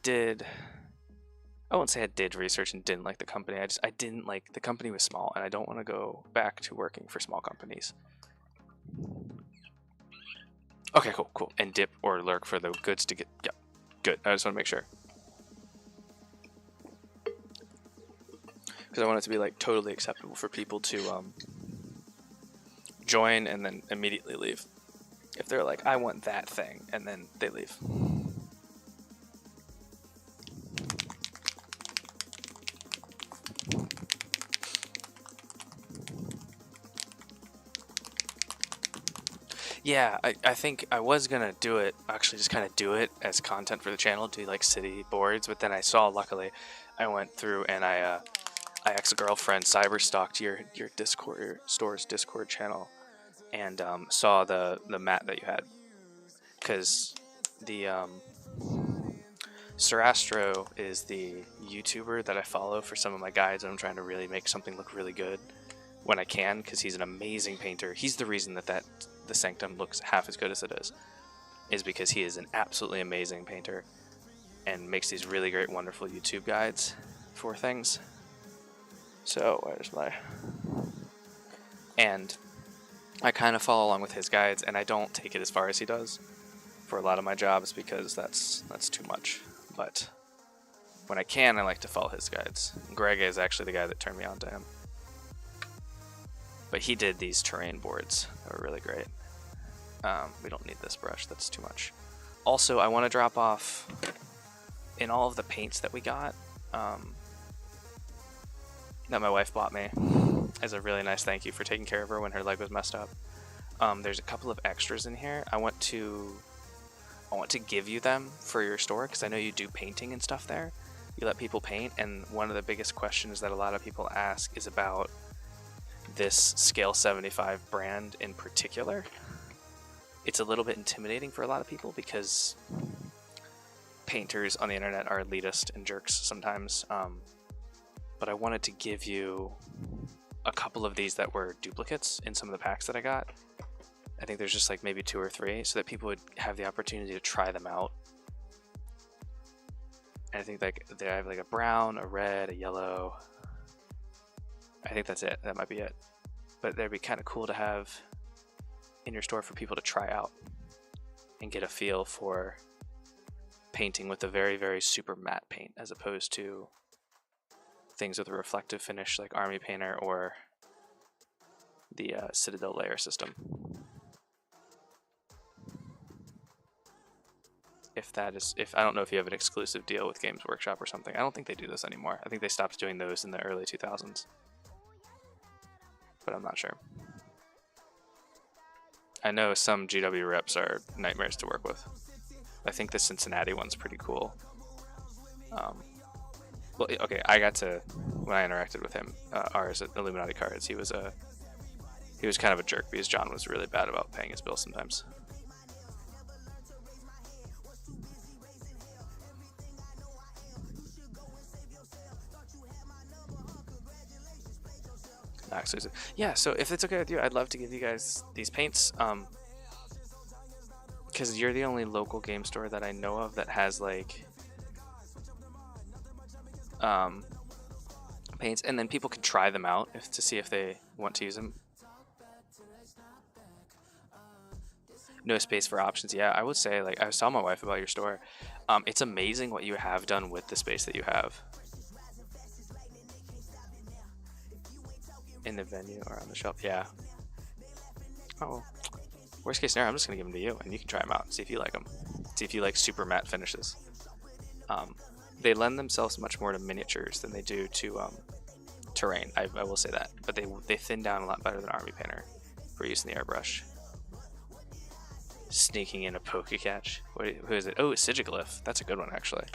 won't say I did research and didn't like the company. I didn't like... The company was small, and I don't want to go back to working for small companies. Okay, cool. And dip or lurk for the goods to get... Yeah, good. I just want to make sure. Because I want it to be like totally acceptable for people to join and then immediately leave. If they're like, I want that thing, and then they leave. Yeah, I think I was gonna do it, actually just kind of do it as content for the channel, do like city boards, but then I saw, luckily, I went through and I ex-girlfriend cyberstalked your Discord, your store's Discord channel, and saw the mat that you had, because the Sarastro is the YouTuber that I follow for some of my guides, and I'm trying to really make something look really good when I can, because he's an amazing painter. He's the reason that the Sanctum looks half as good as it is because he is an absolutely amazing painter and makes these really great, wonderful YouTube guides for things. So where's my... And I kind of follow along with his guides, and I don't take it as far as he does for a lot of my jobs, because that's too much. But when I can, I like to follow his guides. Greg is actually the guy that turned me on to him. But he did these terrain boards that were really great. We don't need this brush, that's too much. Also, I want to drop off in all of the paints that we got, that my wife bought me as a really nice thank you for taking care of her when her leg was messed up. There's a couple of extras in here. I want to give you them for your store, because I know you do painting and stuff there. You let people paint, and one of the biggest questions that a lot of people ask is about this Scale 75 brand in particular. It's a little bit intimidating for a lot of people because painters on the internet are elitist and jerks sometimes. But I wanted to give you a couple of these that were duplicates in some of the packs that I got. I think there's just like maybe 2 or 3, so that people would have the opportunity to try them out. And I think like they have like a brown, a red, a yellow. I think that's it. That might be it. But that'd be kind of cool to have in your store for people to try out and get a feel for painting with a very, very super matte paint, as opposed to things with a reflective finish like Army Painter or the Citadel layer system. If I don't know if you have an exclusive deal with Games Workshop or something. I don't think they do this anymore. I think they stopped doing those in the early 2000s. But I'm not sure. I know some GW reps are nightmares to work with. I think the Cincinnati one's pretty cool. Well, okay, I got to, when I interacted with him, ours at Illuminati Cards, he was kind of a jerk because John was really bad about paying his bills sometimes. Exclusive. Yeah, so if it's okay with you, I'd love to give you guys these paints, because you're the only local game store that I know of that has like paints, and then people can try them out to see if they want to use them. No space for options. Yeah, I would say, like, I was telling my wife about your store. It's amazing what you have done with the space that you have. In the venue or on the shelf, yeah. Oh, worst case scenario, I'm just gonna give them to you, and you can try them out and see if you like them. See if you like super matte finishes. They lend themselves much more to miniatures than they do to terrain. I will say that, but they thin down a lot better than Army Painter for using the airbrush. Sneaking in a Pokecatch. Who is it? Oh, it's Sigiglyph. That's a good one, actually.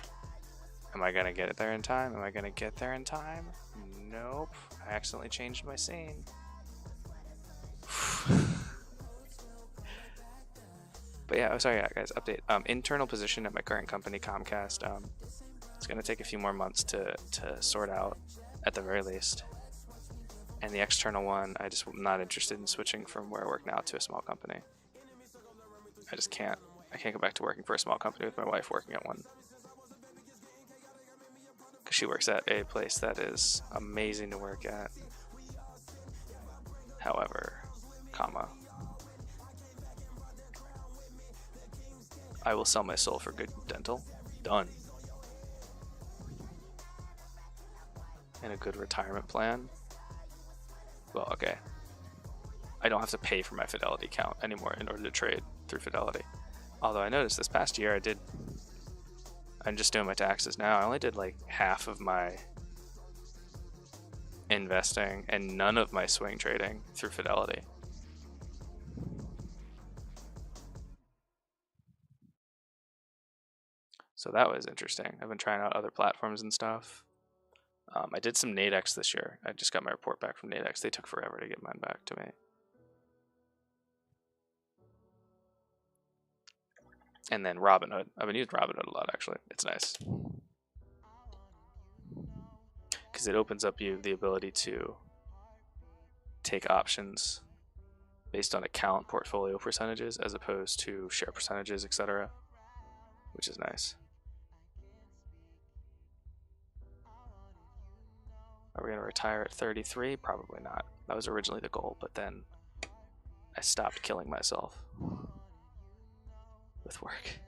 Am I gonna get it there in time? Am I gonna get there in time? Nope. I accidentally changed my scene. But yeah, sorry, yeah, guys, update. Internal position at my current company, Comcast. It's gonna take a few more months to sort out, at the very least. And the external one, I just am not interested in switching from where I work now to a small company. I just can't. I can't go back to working for a small company with my wife working at one. Because she works at a place that is amazing to work at. However, I will sell my soul for good dental. Done. And a good retirement plan. Well, okay. I don't have to pay for my Fidelity account anymore in order to trade through Fidelity. Although I noticed this past year I'm just doing my taxes now. I only did like half of my investing and none of my swing trading through Fidelity. So that was interesting. I've been trying out other platforms and stuff. I did some Nadex this year. I just got my report back from Nadex. They took forever to get mine back to me. And then Robinhood. I've been using Robinhood a lot, actually. It's nice. Because it opens up you the ability to take options based on account portfolio percentages as opposed to share percentages, etc., which is nice. Are we going to retire at 33? Probably not. That was originally the goal, but then I stopped killing myself with work.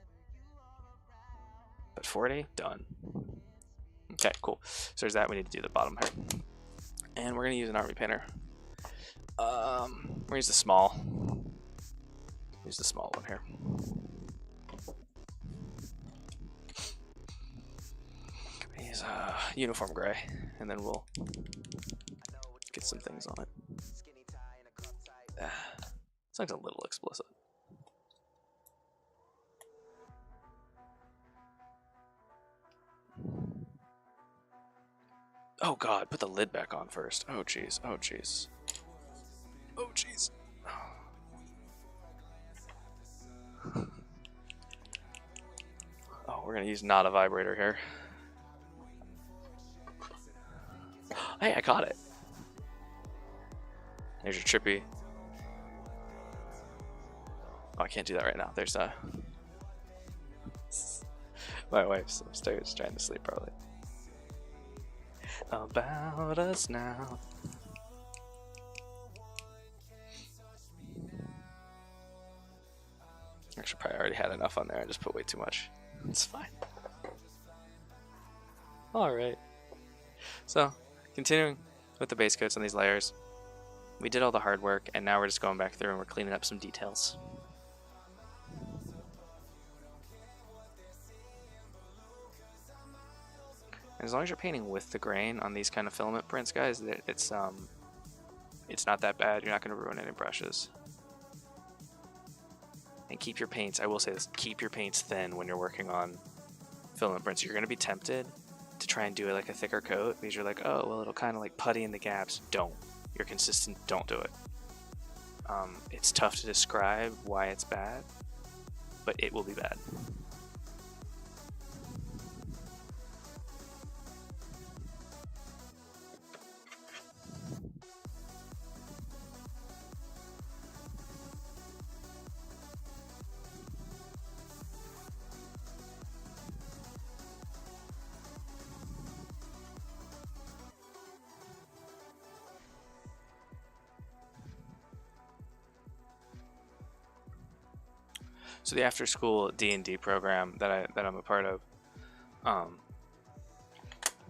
But 40? Done. Okay, cool. So there's that. We need to do the bottom here. And we're going to use an army painter. We're going to use the small. Use the small one here. Use uniform gray, and then we'll get some things on it. Sounds a little explicit. Oh god, put the lid back on first. Oh jeez, oh jeez. Oh jeez. Oh, we're gonna use not a vibrator here. Hey, I caught it. There's your trippy. Oh, I can't do that right now. There's my wife's upstairs trying to sleep probably. About us now. Actually, probably already had enough on there. I just put way too much. It's fine. Alright. So, continuing with the base coats on these layers. We did all the hard work, and now we're just going back through and we're cleaning up some details. And as long as you're painting with the grain on these kind of filament prints, guys, it's not that bad. You're not going to ruin any brushes. And keep your paints, I will say this, keep your paints thin when you're working on filament prints. You're going to be tempted to try and do it like a thicker coat because you're like, oh, well, it'll kind of like putty in the gaps. Don't. You're consistent, don't do it. It's tough to describe why it's bad, but it will be bad. So the after school D&D program that I'm a part of,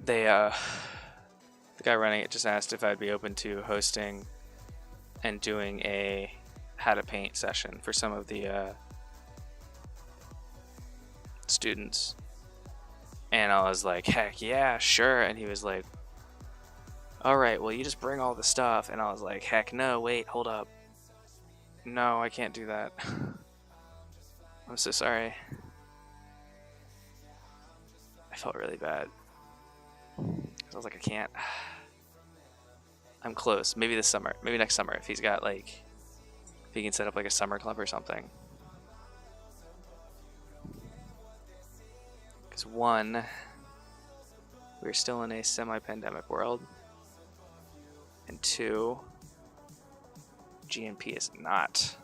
the guy running it just asked if I'd be open to hosting and doing a how to paint session for some of the students. And I was like, heck yeah, sure. And he was like, all right, well, you just bring all the stuff. And I was like, heck no, wait, hold up. No, I can't do that. I'm so sorry. I felt really bad. I was like, I can't. I'm close. Maybe this summer. Maybe next summer. If he's got like, if he can set up like a summer club or something. Because one, we're still in a semi-pandemic world. And two, GNP is not.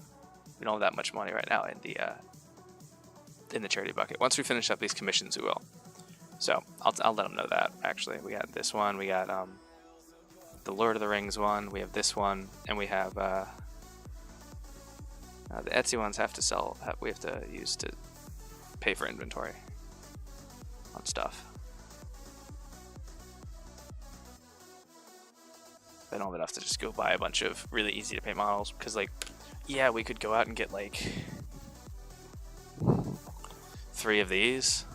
We don't have that much money right now in the charity bucket. Once we finish up these commissions, we will. So I'll let them know that. Actually, we got this one. We got the Lord of the Rings one. We have this one, and we have the Etsy ones. Have to sell. We have to use to pay for inventory on stuff. I don't have enough to just go buy a bunch of really easy to paint models because, like, yeah, we could go out and get like 3 of these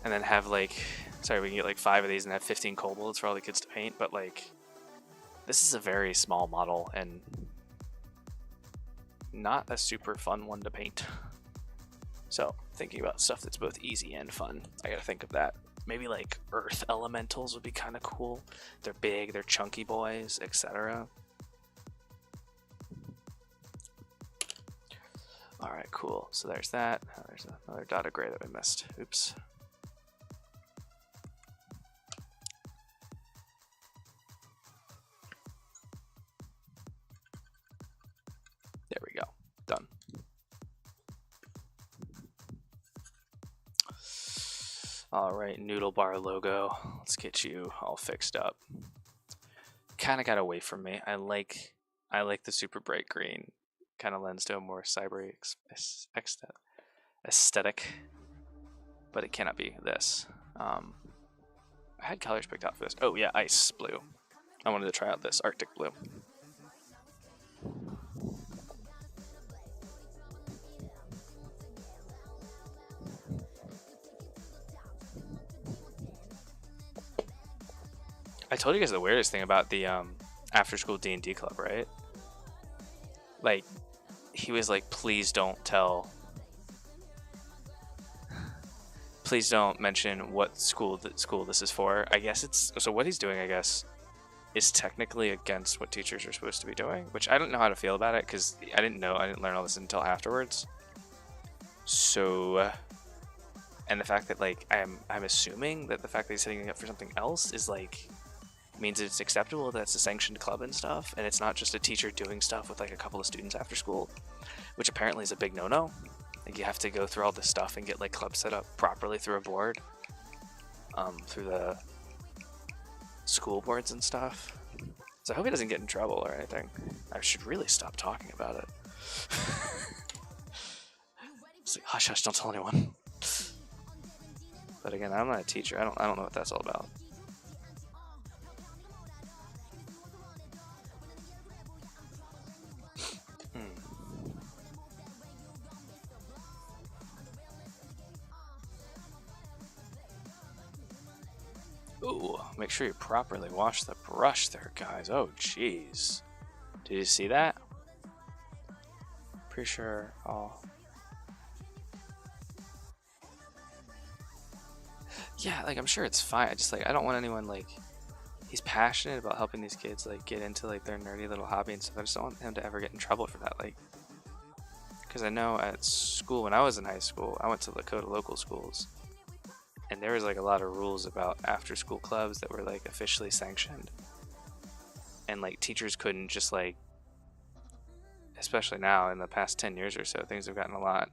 and then have like, sorry, we can get like 5 of these and have 15 kobolds for all the kids to paint, but like this is a very small model and not a super fun one to paint. So thinking about stuff that's both easy and fun. I gotta think of that. Maybe like earth elementals would be kind of cool. They're big, they're chunky boys, etc. Alright, cool. So there's that. Oh, there's another dot of gray that we missed. Oops. There we go. Done. Alright, noodle bar logo. Let's get you all fixed up. Kind of got away from me. I like the super bright green. Kind of lends to a more cybery aesthetic, but it cannot be this. I had colors picked out for this. Oh yeah, ice blue. I wanted to try out this Arctic blue. I told you guys the weirdest thing about the after school D&D club, right? Like, he was like, please don't mention what school this is for. I guess it's, so what he's doing, I guess, is technically against what teachers are supposed to be doing, which I don't know how to feel about it, because I didn't learn all this until afterwards. So, and the fact that, like, I'm assuming that the fact that he's setting it up for something else is, like, means it's acceptable, that it's a sanctioned club and stuff, and it's not just a teacher doing stuff with like a couple of students after school, which apparently is a big no-no. Like, you have to go through all this stuff and get like clubs set up properly through a board, through the school boards and stuff. So I hope he doesn't get in trouble or anything. I should really stop talking about it. It's like, hush hush, don't tell anyone. But again, I'm not a teacher. I don't know what that's all about. Ooh, make sure you properly wash the brush there, guys. Oh, jeez. Did you see that? Pretty sure all... Yeah, like, I'm sure it's fine. I just, like, I don't want anyone, like... He's passionate about helping these kids, like, get into, like, their nerdy little hobby and stuff. I just don't want him to ever get in trouble for that, like... Because I know at school, when I was in high school, I went to Lakota local schools. And there was like a lot of rules about after school clubs that were like officially sanctioned. And like teachers couldn't just like, especially now in the past 10 years or so, things have gotten a lot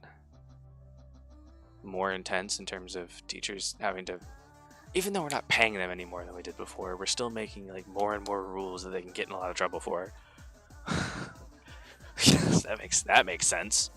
more intense in terms of teachers having to, even though we're not paying them any more than we did before, we're still making like more and more rules that they can get in a lot of trouble for. Yes, that makes sense.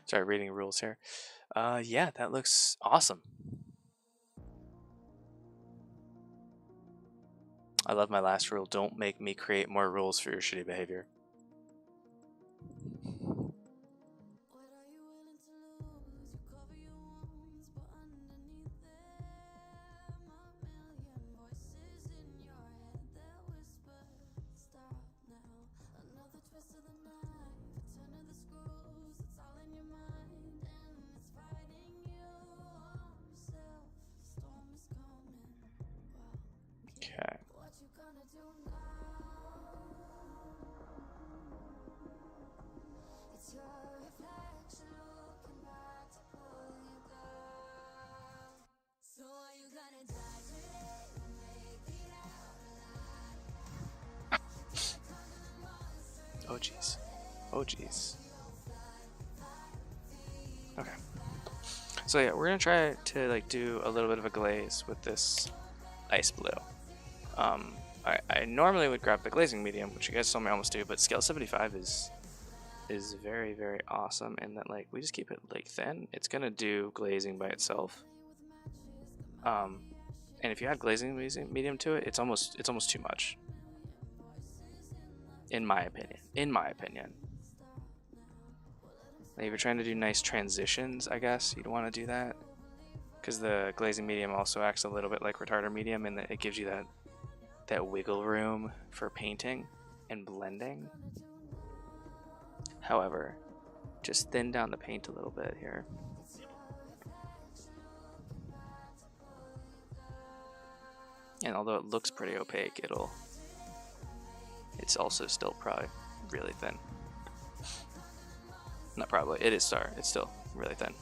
Sorry, reading rules here. Yeah, that looks awesome. I love my last rule. Don't make me create more rules for your shitty behavior. Okay. Oh jeez. Oh jeez. Okay. So yeah, we're gonna try to like do a little bit of a glaze with this ice blue. I normally would grab the glazing medium, which you guys saw me almost do, but scale 75 is very, very awesome in that like we just keep it like thin. It's gonna do glazing by itself. And if you add glazing medium to it, it's almost too much. In my opinion. Like if you're trying to do nice transitions, I guess you'd want to do that, because the glazing medium also acts a little bit like retarder medium, and it gives you that wiggle room for painting and blending. However, just thin down the paint a little bit here. And although it looks pretty opaque, it's also still probably really thin. Not probably, it is it's still really thin.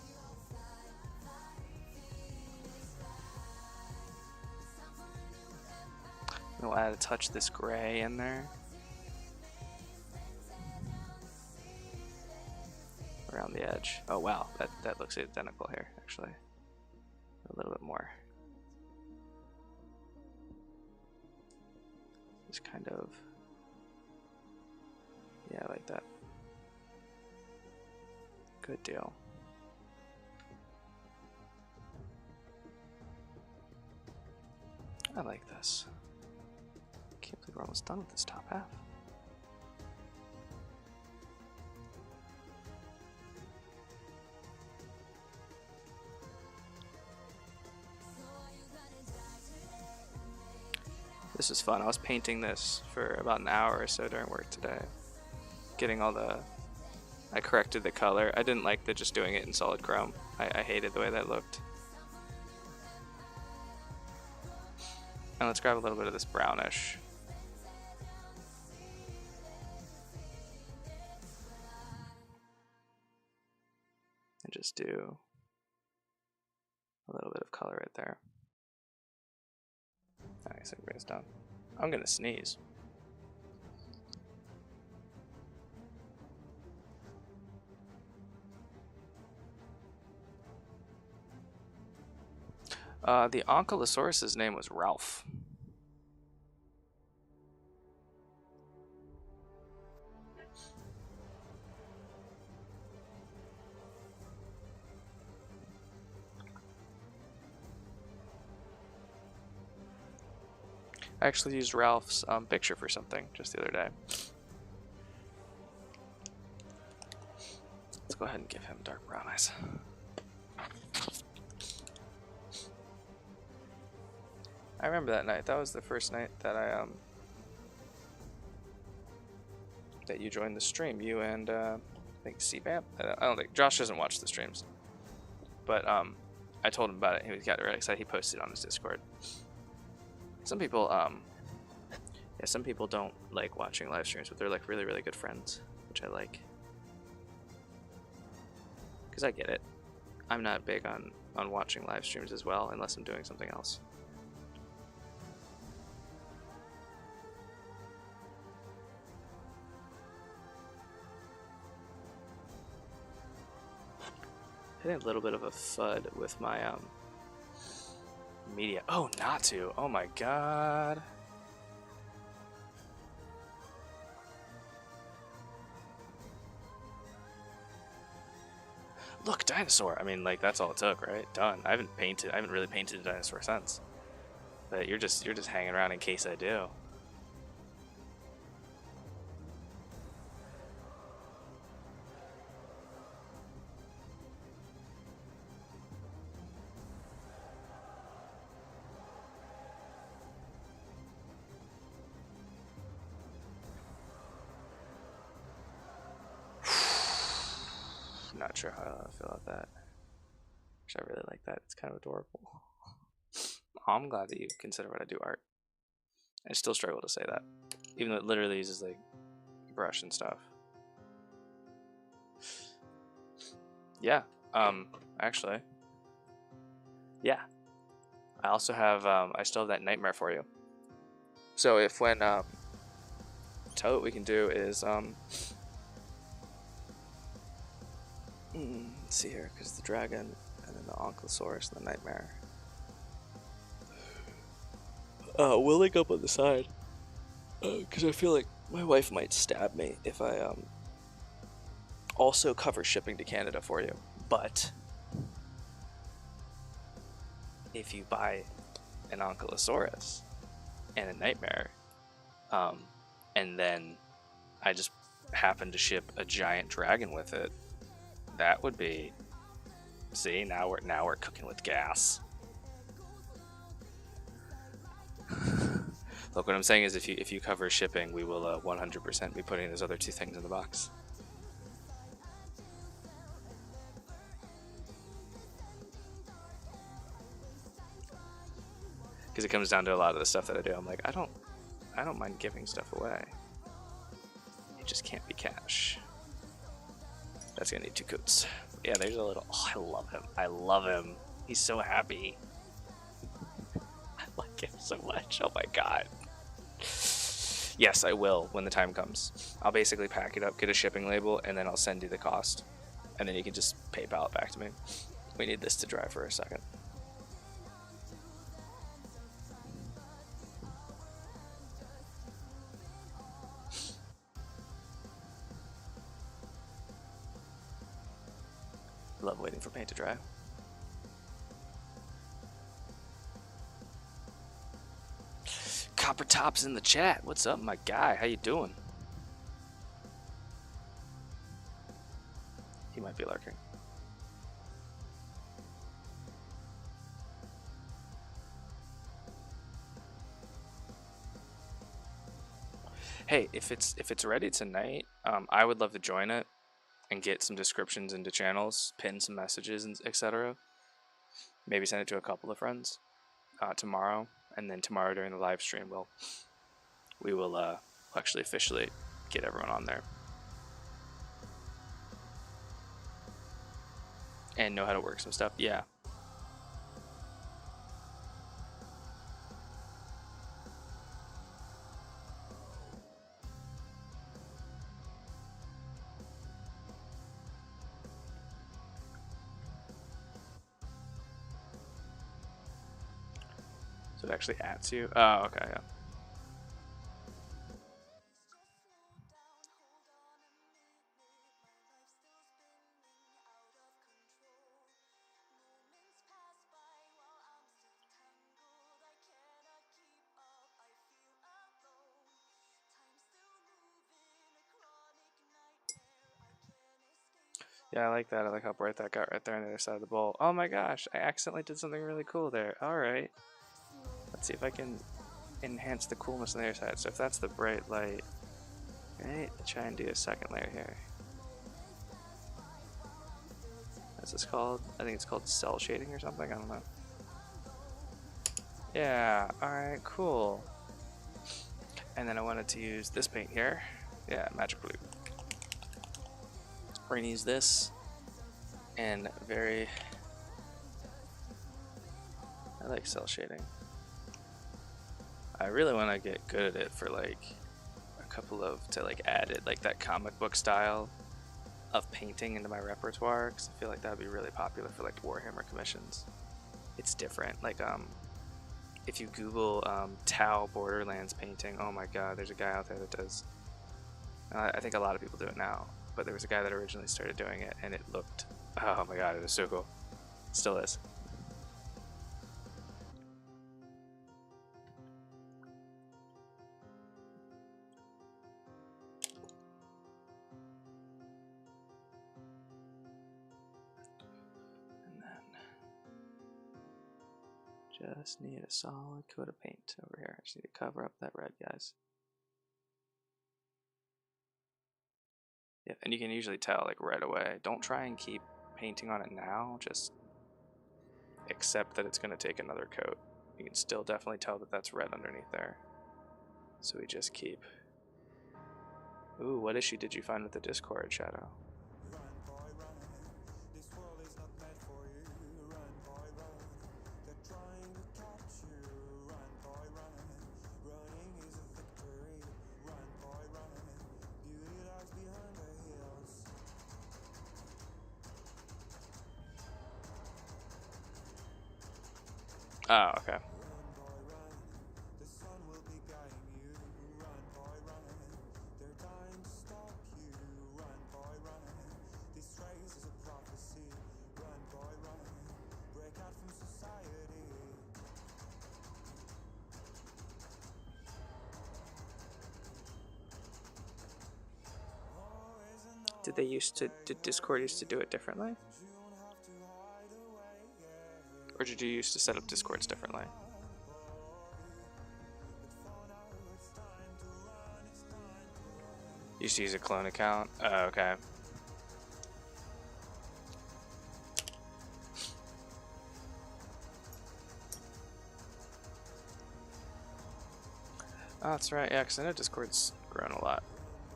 We'll add a touch of this gray in there. Around the edge. Oh wow, that looks identical here, actually. A little bit more. Just kind of, yeah, I like that. Good deal. I like this. Can't believe we're almost done with this top half. This is fun. I was painting this for about an hour or so during work today. Getting all I corrected the color. I didn't like just doing it in solid chrome. I hated the way that looked. And let's grab a little bit of this brownish. And just do a little bit of color right there. I guess it brings down. I'm gonna sneeze. The Ankylosaurus's name was Ralph. I actually used Ralph's picture for something just the other day. Let's go ahead and give him dark brown eyes. I remember that night. That was the first night that that you joined the stream. You and I think CBAM. I don't think Josh doesn't watch the streams, but I told him about it. He got really excited. He posted it on his Discord. Some people, yeah, some people don't like watching live streams, but they're like really, really good friends, which I like. Because I get it. I'm not big on watching live streams as well, unless I'm doing something else. Hitting a little bit of a FUD with my media. Oh, not to. Oh my god. Look, dinosaur. I mean, like, that's all it took, right? Done. I haven't really painted a dinosaur since. But you're just hanging around in case I do. Not sure how I feel about that. Which I really like that. It's kind of adorable. I'm glad that you consider what I do art. I still struggle to say that, even though it literally uses like brush and stuff. Yeah. Actually. Yeah. I also have. I still have that nightmare for you. So if when what we can do is let's see here, because the dragon and then the Ankylosaurus and the nightmare. We'll link up on the side, because I feel like my wife might stab me if I also cover shipping to Canada for you. But if you buy an Ankylosaurus and a Nightmare, and then I just happen to ship a giant dragon with it, that would be... See, now we're cooking with gas. Look, what I'm saying is if you cover shipping, we will 100% be putting those other two things in the box. Because it comes down to a lot of the stuff that I do. I'm like, I don't mind giving stuff away. It just can't be cash. That's gonna need 2 coats. Yeah, there's a little... Oh, I love him. I love him. He's so happy. I like him so much. Oh my god. Yes, I will when the time comes. I'll basically pack it up, get a shipping label, and then I'll send you the cost. And then you can just PayPal it back to me. We need this to dry for a second. Love waiting for paint to dry. Copper Top's in the chat. What's up, my guy? How you doing? He might be lurking. Hey, if it's ready tonight, I would love to join it and get some descriptions into channels, pin some messages, and etc. Maybe send it to a couple of friends tomorrow, and then tomorrow during the live stream, we will actually officially get everyone on there and know how to work some stuff. Yeah. So it actually adds you. Oh, okay, yeah. Yeah, I like that. I like how bright that got right there on the other side of the bowl. Oh my gosh, I accidentally did something really cool there. Alright. Let's see if I can enhance the coolness on the other side. So if that's the bright light, right, let's try and do a second layer here. What's this called? I think it's called cell shading or something. I don't know. Yeah, alright, cool. And then I wanted to use this paint here. Yeah, Magic Blue. We're gonna use this, and I like cell shading. I really want to get good at it for like to add it, like that comic book style of painting into my repertoire, because I feel like that would be really popular for like Warhammer commissions. It's different. Like if you Google Tau Borderlands painting, oh my god, there's a guy out there that does. I think a lot of people do it now, but there was a guy that originally started doing it, and it looked, oh my god, it was so cool. It still is. And then just need a solid coat of paint over here. I just need to cover up that red, guys. Yeah, and you can usually tell like right away. Don't try and keep painting on it now, just accept that it's going to take another coat. You can still definitely tell that that's red underneath there. So we just keep... Ooh, what issue did you find with the Discord, Shadow? Oh, okay. Did Discord used to do it differently? Or did you used to set up Discords differently? Used to use a clone account? Oh, okay. Oh, that's right. Yeah, because I know Discord's grown a lot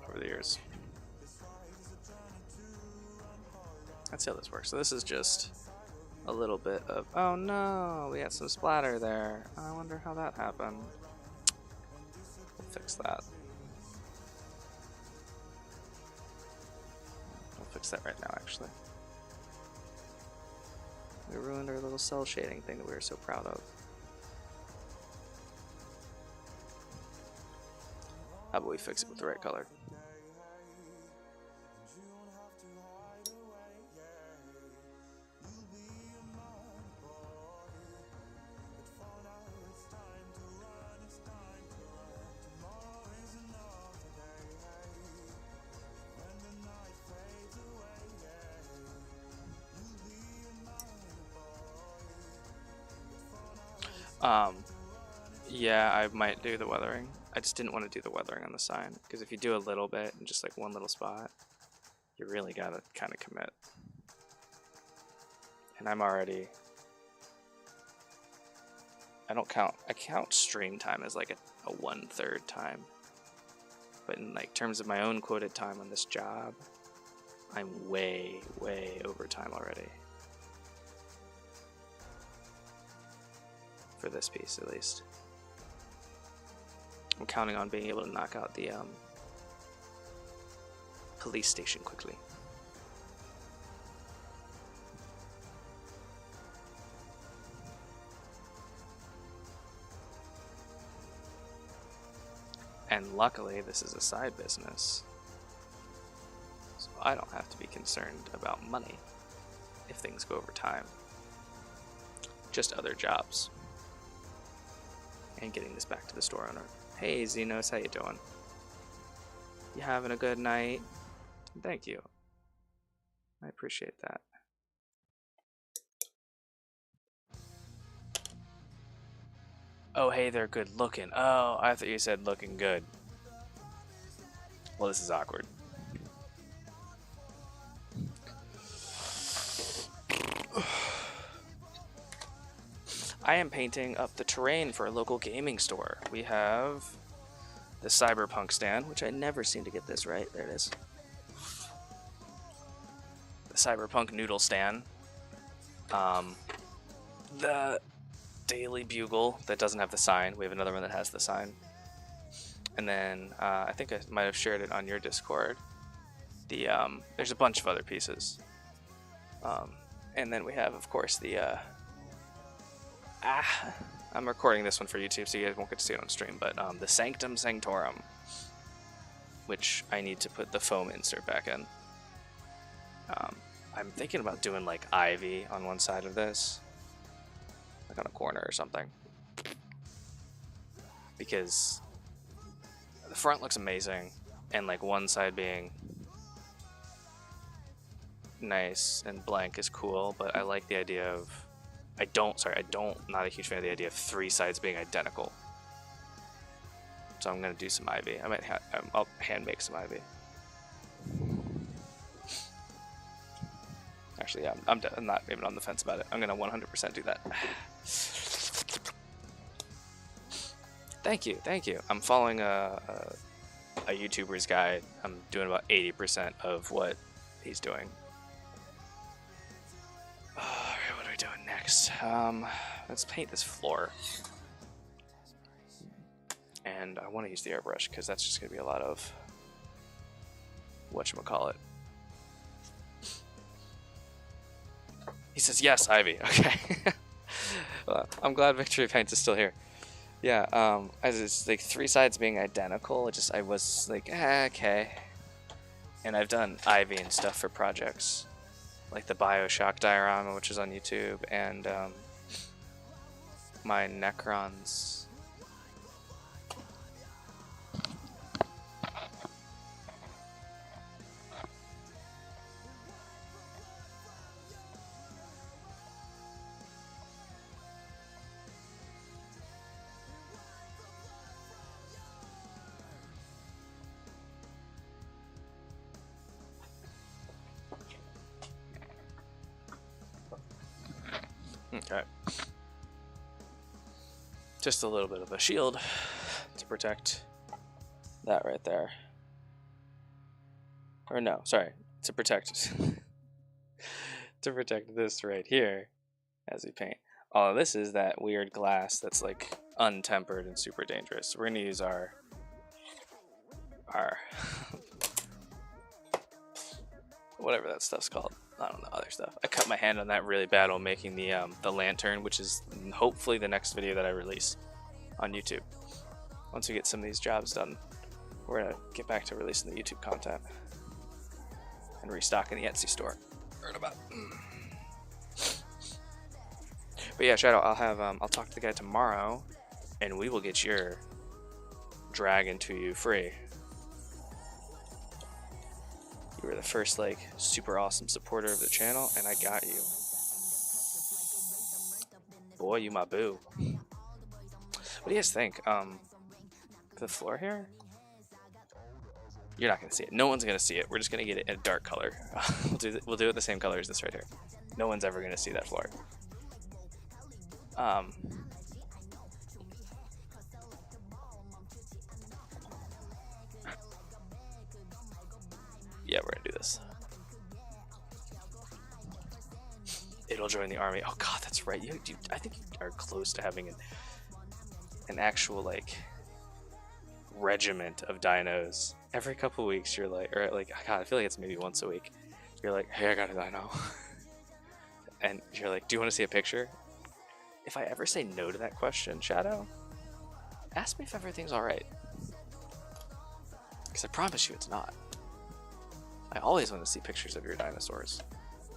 over the years. Let's see how this works. So this is just a little bit of... Oh no! We had some splatter there. I wonder how that happened. We'll fix that. We'll fix that right now, actually. We ruined our little cell shading thing that we were so proud of. How about we fix it with the right color? Yeah, I might do the weathering. I just didn't want to do the weathering on the sign, because if you do a little bit in just like one little spot, you really gotta kind of commit. And I'm already... I count stream time as like a 1/3 time. But in like terms of my own quoted time on this job, I'm way, way over time already. For this piece, at least. I'm counting on being able to knock out the police station quickly. And luckily, this is a side business, so I don't have to be concerned about money if things go over time. Just other jobs. And getting this back to the store owner. Hey Xenos, how you doing? You having a good night? Thank you. I appreciate that. Oh hey, they're good looking. Oh, I thought you said looking good. Well, this is awkward. I am painting up the terrain for a local gaming store. We have the Cyberpunk stand, which I never seem to get this right. There it is. The Cyberpunk noodle stand. The Daily Bugle that doesn't have the sign. We have another one that has the sign. And then I think I might have shared it on your Discord. There's a bunch of other pieces. And then we have, of course, the... I'm recording this one for YouTube, so you guys won't get to see it on stream, but the Sanctum Sanctorum, which I need to put the foam insert back in. I'm thinking about doing like ivy on one side of this, like on a corner or something, because the front looks amazing, and like one side being nice and blank is cool, but I like the idea of not a huge fan of the idea of three sides being identical. So I'm gonna do some ivy. I'll hand make some ivy. Actually, yeah, I'm not even on the fence about it. I'm gonna 100% do that. Thank you. I'm following a YouTuber's guide. I'm doing about 80% of what he's doing. Alright, what are we doing next? Let's paint this floor. And I want to use the airbrush because that's just going to be a lot of whatchamacallit. He says yes, Ivy. Okay. Well, I'm glad Victory Paints is still here. Yeah, as it's like three sides being identical, I was like, okay. And I've done Ivy and stuff for projects, like the Bioshock diorama, which is on YouTube, and my Necrons. Okay. Just a little bit of a shield to protect that right there. Or no, sorry, to protect to protect this right here as we paint. All of this is that weird glass that's like untempered and super dangerous. We're gonna use our whatever that stuff's called. I don't know, other stuff. I cut my hand on that really bad while making the lantern, which is hopefully the next video that I release on YouTube. Once we get some of these jobs done, we're gonna get back to releasing the YouTube content and restocking the Etsy store. Heard about. But yeah, Shadow, I'll talk to the guy tomorrow, and we will get your dragon to you free. You were the first like super awesome supporter of the channel, and I got you. Boy, you my boo. What do you guys think? The floor here? You're not gonna see it. No one's gonna see it. We're just gonna get it in a dark color. We'll do it the same color as this right here. No one's ever gonna see that floor. Yeah, we're gonna do this. It'll join the army. Oh god, that's right. You I think you are close to having an actual like regiment of dinos. Every couple weeks you're like, or like, god, I feel like it's maybe once a week. You're like, hey, I got a dino. And you're like, do you want to see a picture? If I ever say no to that question, Shadow, ask me if everything's alright. Because I promise you it's not. I always want to see pictures of your dinosaurs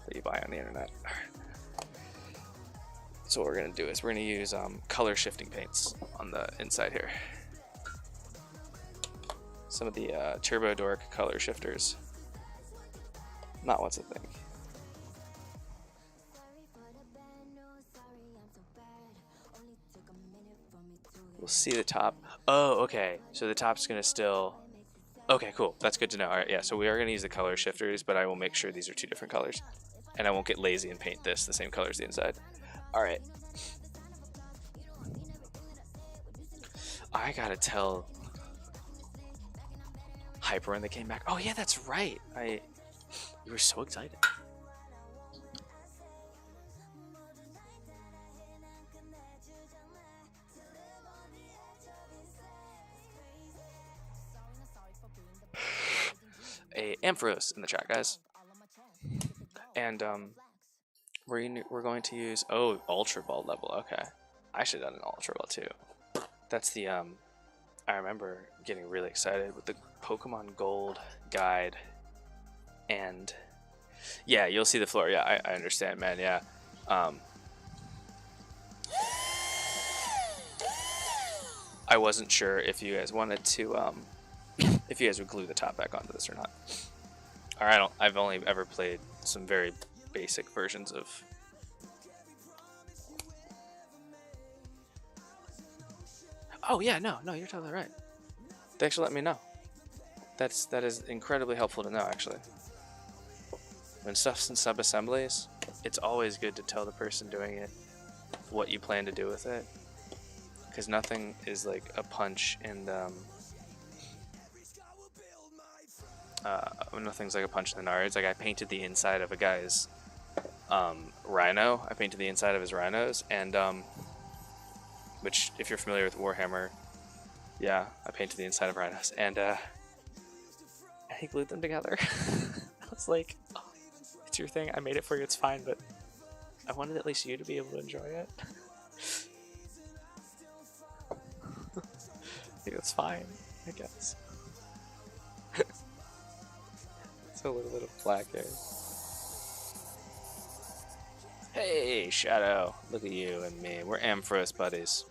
that you buy on the internet. So what we're going to do is we're going to use color shifting paints on the inside here. Some of the Turbo Dork color shifters. Not what's a thing. We'll see the top. Oh, okay. So the top's going to still... Okay, cool. That's good to know. All right, yeah, so we are going to use the color shifters, but I will make sure these are two different colors. And I won't get lazy and paint this the same color as the inside. All right. I got to tell Hyper when they came back. Oh, yeah, that's right. You were so excited. A Ampharos in the chat, guys. And we're going to use Ultra Ball level. Okay, I should have done an Ultra Ball too. That's the I remember getting really excited with the Pokemon Gold guide, and yeah, you'll see the floor. Yeah, I understand, man. Yeah. I wasn't sure if you guys wanted to if you guys would glue the top back onto this or not. I've only ever played some very basic versions of. Oh yeah, no, you're totally right. Thanks for letting me know. That is incredibly helpful to know, actually. When stuff's in sub-assemblies, it's always good to tell the person doing it what you plan to do with it, because nothing is like a punch in the nothing's like a punch in the nards. Like I painted the inside of a guy's rhino. I painted the inside of his rhinos, and which, if you're familiar with Warhammer, yeah, I painted the inside of rhinos, and he glued them together. I was like, oh, it's your thing. I made it for you. It's fine, but I wanted at least you to be able to enjoy it. I think that's fine, I guess. It's a little bit of black hair. Hey, Shadow. Look at you and me. We're Ampharos buddies.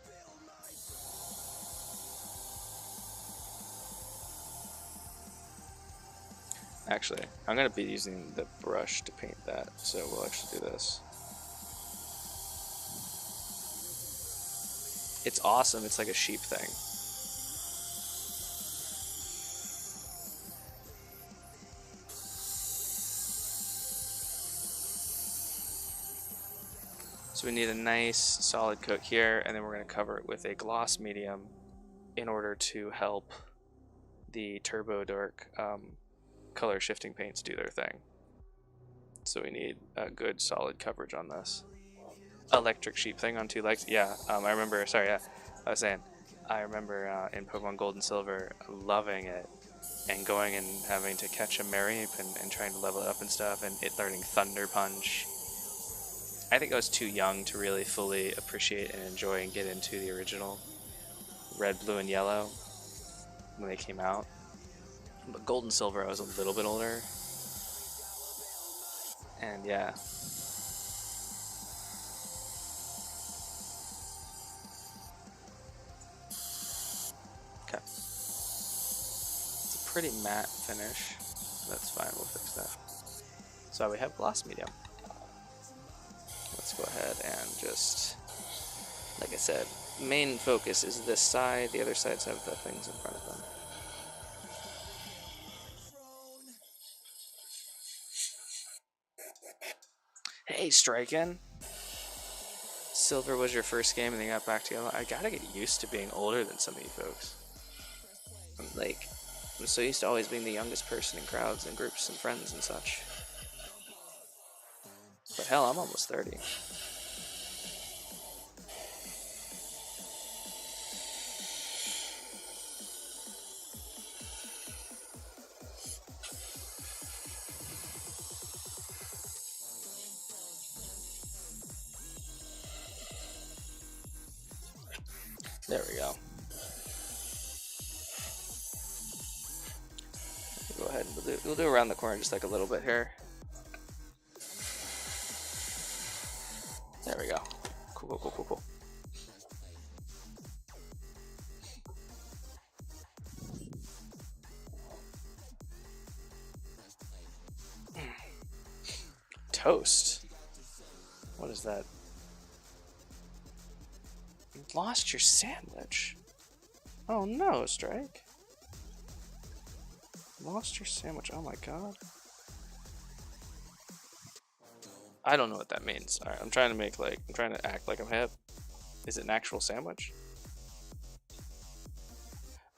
Actually, I'm going to be using the brush to paint that, so we'll actually do this. It's awesome. It's like a sheep thing. So we need a nice solid coat here, and then we're going to cover it with a gloss medium in order to help the Turbo Dark color shifting paints do their thing. So we need a good solid coverage on this. Electric sheep thing on 2 legs. Yeah, I remember, sorry, yeah, I was saying, I remember in Pokemon Gold and Silver loving it and going and having to catch a Mareep and trying to level it up and stuff, and it learning Thunder Punch. I think I was too young to really fully appreciate and enjoy and get into the original Red, Blue, and Yellow when they came out. But Gold and Silver, I was a little bit older. And yeah. Okay. It's a pretty matte finish. That's fine, we'll fix that. So we have gloss medium. Let's go ahead and just, like I said, main focus is this side. The other sides have the things in front of them. Hey, Striken! Silver was your first game and then got back to Yellow. I gotta get used to being older than some of you folks. I'm so used to always being the youngest person in crowds and groups and friends and such. But hell, I'm almost 30. There we go. Go ahead and we'll do around the corner just like a little bit here. There we go. Cool, cool, cool, cool, cool. Toast. What is that? You lost your sandwich. Oh no, Strike. Lost your sandwich. Oh my god. I don't know what that means. Alright, I'm trying to act like I'm hip. Is it an actual sandwich?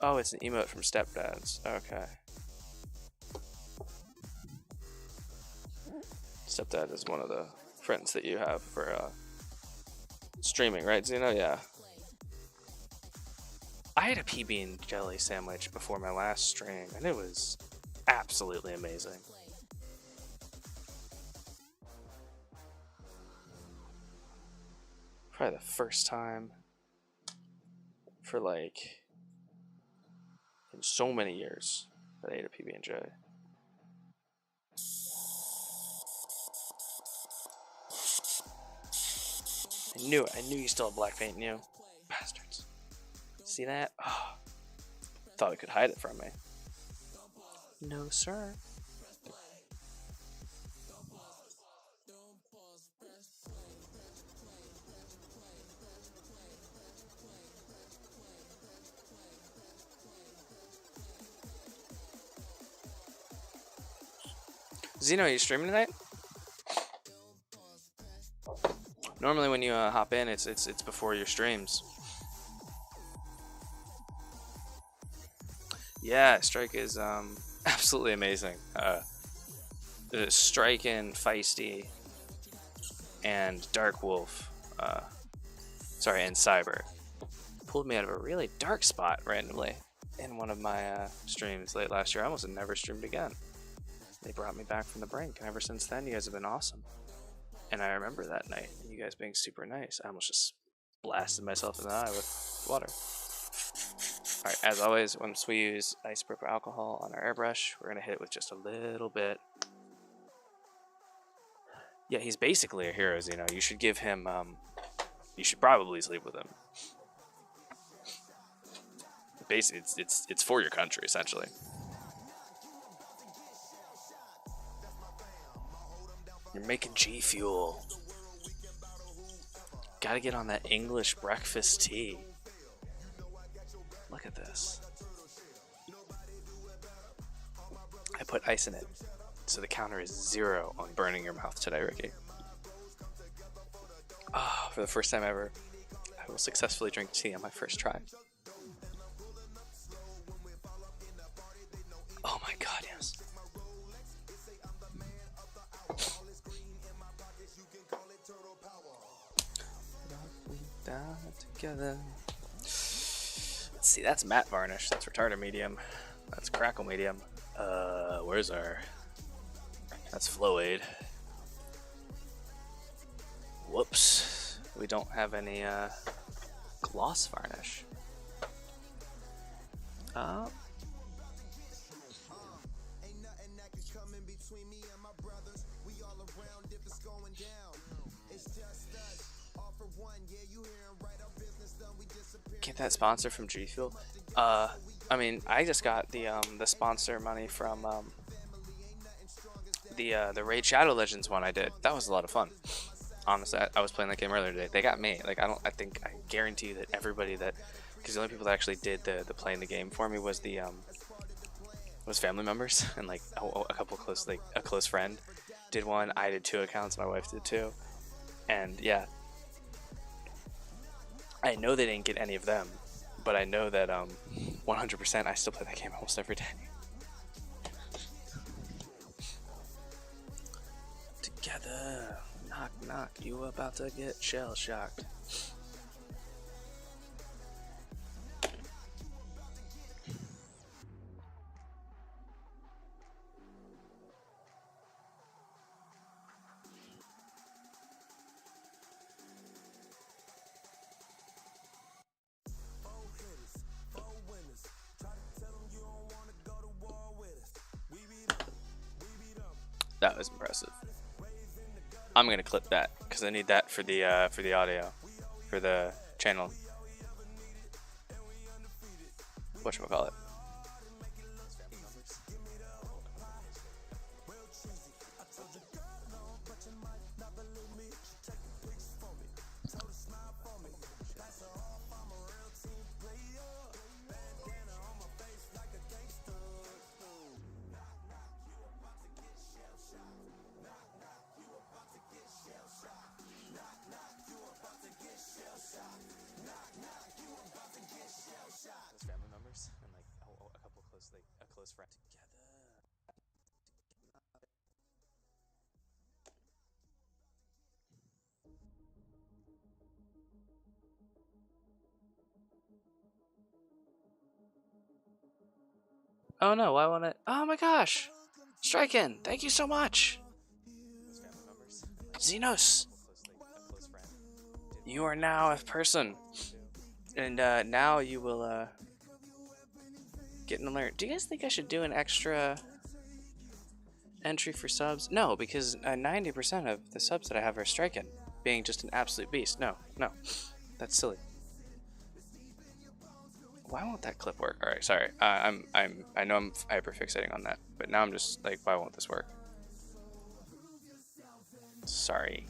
Oh, it's an emote from Stepdads. Okay. Stepdad is one of the friends that you have for streaming, right, Zeno? Yeah. I had a PB and jelly sandwich before my last stream, and it was absolutely amazing. Probably the first time for like in so many years that I ate a PB and J. I knew you still had black paint in you, bastards. See that? Oh, thought I could hide it from me. No, sir. Zeno, are you streaming tonight? Normally when you hop in, it's before your streams. Yeah, Strike is absolutely amazing. Striking, Feisty, and Dark Wolf. And Cyber pulled me out of a really dark spot randomly in one of my streams late last year. I almost never streamed again. They brought me back from the brink, and ever since then, you guys have been awesome. And I remember that night, and you guys being super nice. I almost just blasted myself in the eye with water. Alright, as always, once we use isopropyl alcohol on our airbrush, we're going to hit it with just a little bit. Yeah, he's basically a hero, Zeno. You should give him, you should probably sleep with him. Basically, it's for your country, essentially. You're making G Fuel. Gotta get on that English breakfast tea. Look at this. I put ice in it, so the counter is 0 on burning your mouth today, Ricky. Oh. For the first time ever, I will successfully drink tea on my first try. Oh my god, yes. Down together. Let's see, that's matte varnish. That's retarder medium. That's crackle medium. Where's our... That's flow aid. Whoops. We don't have any, gloss varnish. Get that sponsor from G Fuel. I mean, I just got the sponsor money from the Raid Shadow Legends one I did. That was a lot of fun. Honestly, I was playing that game earlier today. They got me. Like, I guarantee you that everybody that, because the only people that actually did the playing the game for me was was family members and like a couple close, like a close friend did one. I did 2 accounts. My wife did 2, and yeah. I know they didn't get any of them, but I know that 100% I still play that game almost every day. Together, knock knock, you about to get shell shocked. That was impressive. I'm gonna clip that because I need that for the audio, for the channel. Whatchamacallit? Family members and like a couple close, like a close friend together. Oh no, why won't it? Oh my gosh! Striken, thank you so much! Xenos! You are now a person. And now you will get an alert. Do you guys think I should do an extra entry for subs? No, because 90% of the subs that I have are striking, being just an absolute beast. No, that's silly. Why won't that clip work? All right, sorry. I know I'm hyperfixating on that, but now I'm just like, why won't this work? Sorry.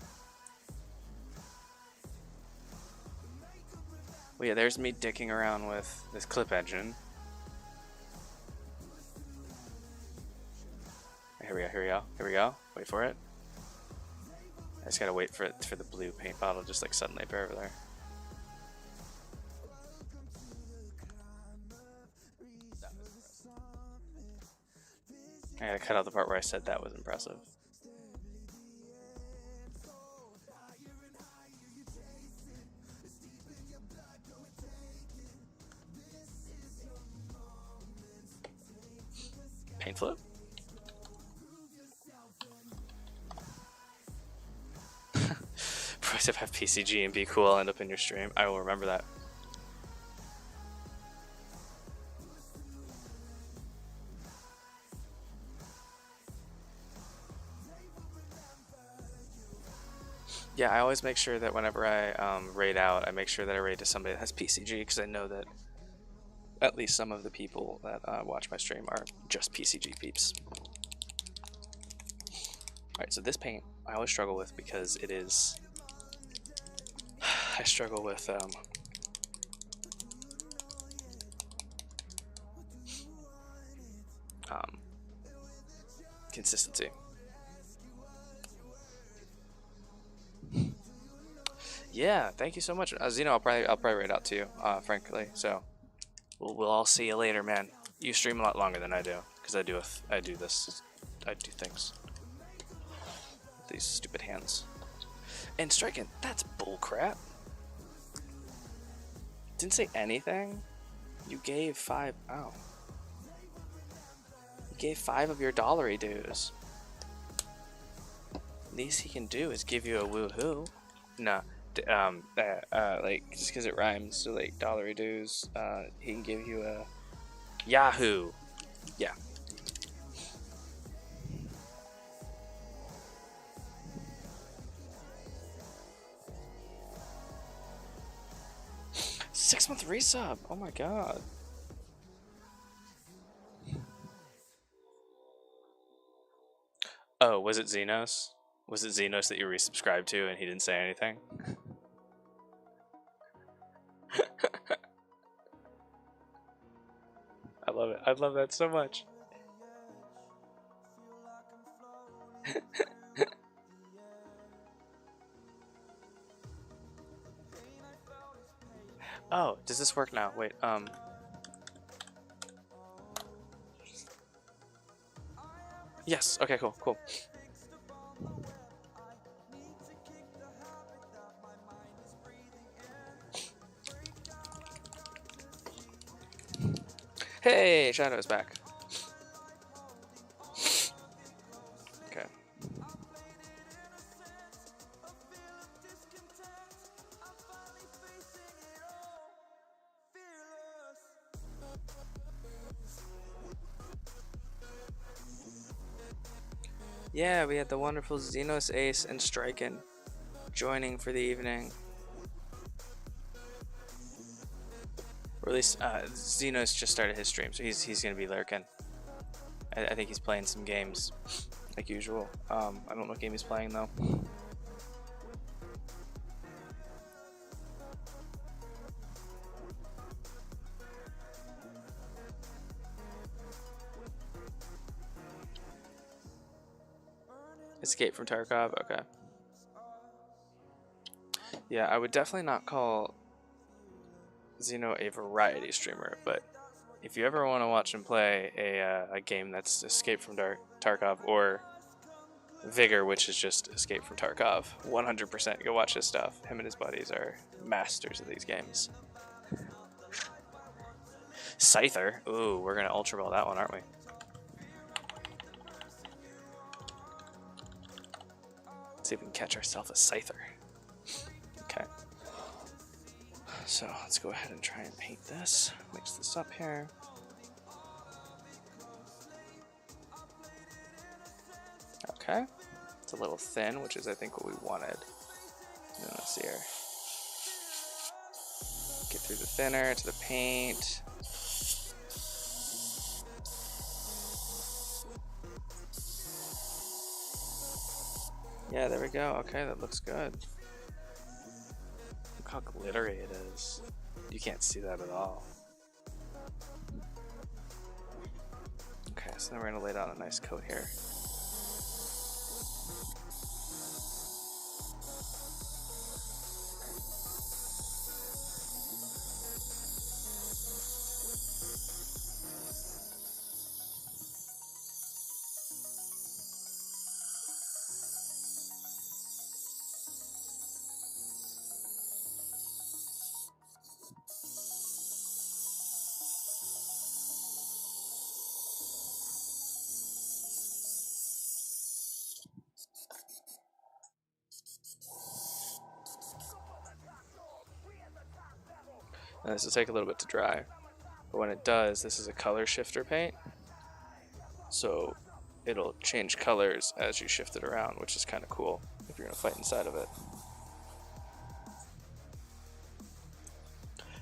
Well, yeah, there's me dicking around with this clip engine. Here we go. Wait for it. I just gotta wait for the blue paint bottle just like suddenly appear over there. I gotta cut out the part where I said that was impressive. Paint flip? Proactive have PCG and be cool, I'll end up in your stream. I will remember that. Yeah, I always make sure that whenever I raid out, I make sure that I raid to somebody that has PCG, because I know that at least some of the people that watch my stream are just PCG peeps. Alright, so this paint I always struggle with because it is... I struggle with consistency. Yeah, thank you so much. Zeno, I'll probably write out to you, frankly. So we'll all see you later, man. You stream a lot longer than I do, because I do things. These stupid hands. And striking, that's bullcrap. Didn't say anything. You gave 5. Oh. You gave 5 of your dollary dues. Least he can do is give you a woohoo. Nah. Like just because it rhymes, so like dollary dues, he can give you a Yahoo. Yeah. Six-month resub. Oh my god. Oh, was it Xenos? Was it Xenos that you resubscribed to and he didn't say anything? I love it. I love that so much. Oh, does this work now? Wait, yes, okay, cool. Hey, Shadow's back. Okay. Yeah, we had the wonderful Xenos Ace and Striken joining for the evening. Or at least Xenos just started his stream, so he's gonna be lurking. I think he's playing some games like usual. I don't know what game he's playing though. Escape from Tarkov, okay. Yeah, I would definitely not call Xeno a variety streamer, but if you ever want to watch him play a game that's Escape from Tarkov, or Vigor, which is just Escape from Tarkov, 100% go watch his stuff. Him and his buddies are masters of these games. Scyther, ooh, we're gonna Ultra Ball that one, aren't we? Let's see if we can catch ourselves a Scyther. Okay. So let's go ahead and try and paint this. Mix this up here. Okay. It's a little thin, which is I think what we wanted. And let's see here. Get through the thinner to the paint. Yeah, there we go. Okay, that looks good. Look how glittery it is. You can't see that at all. Okay, so then we're going to lay down a nice coat here. And this will take a little bit to dry, but when it does, this is a color shifter paint, so it'll change colors as you shift it around, which is kind of cool if you're going to fight inside of it.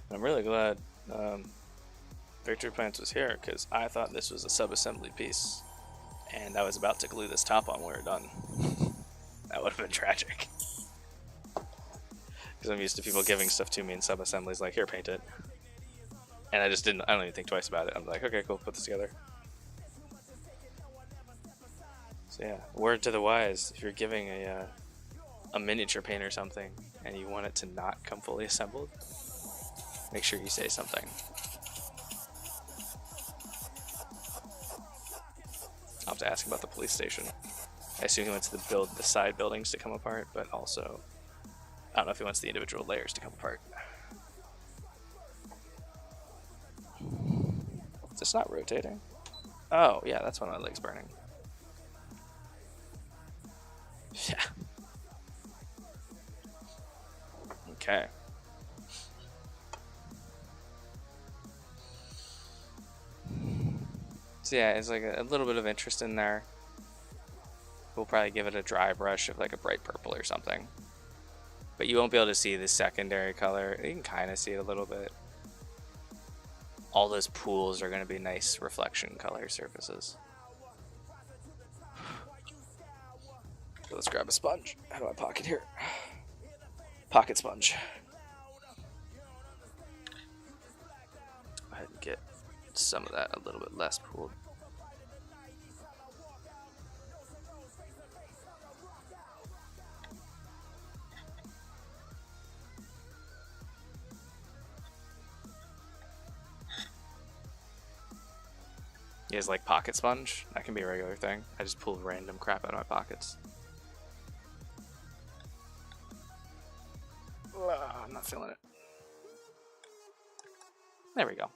And I'm really glad Victory Plants was here, because I thought this was a sub-assembly piece, and I was about to glue this top on when we were done. That would have been tragic. Because I'm used to people giving stuff to me in sub-assemblies, like, here, paint it. And I don't even think twice about it. I'm like, okay, cool, put this together. So yeah, word to the wise, if you're giving a miniature paint or something, and you want it to not come fully assembled, make sure you say something. I'll have to ask about the police station. I assume he wants the side buildings to come apart, but also I don't know if he wants the individual layers to come apart. Is this not rotating? Oh yeah, that's why my leg's burning. Yeah. Okay. So yeah, it's like a little bit of interest in there. We'll probably give it a dry brush of like a bright purple or something. But you won't be able to see the secondary color. You can kind of see it a little bit. All those pools are going to be nice reflection color surfaces. So let's grab a sponge out of my pocket here. Pocket sponge. Go ahead and get some of that a little bit less pooled. You guys like pocket sponge? That can be a regular thing. I just pull random crap out of my pockets. I'm not feeling it. There we go.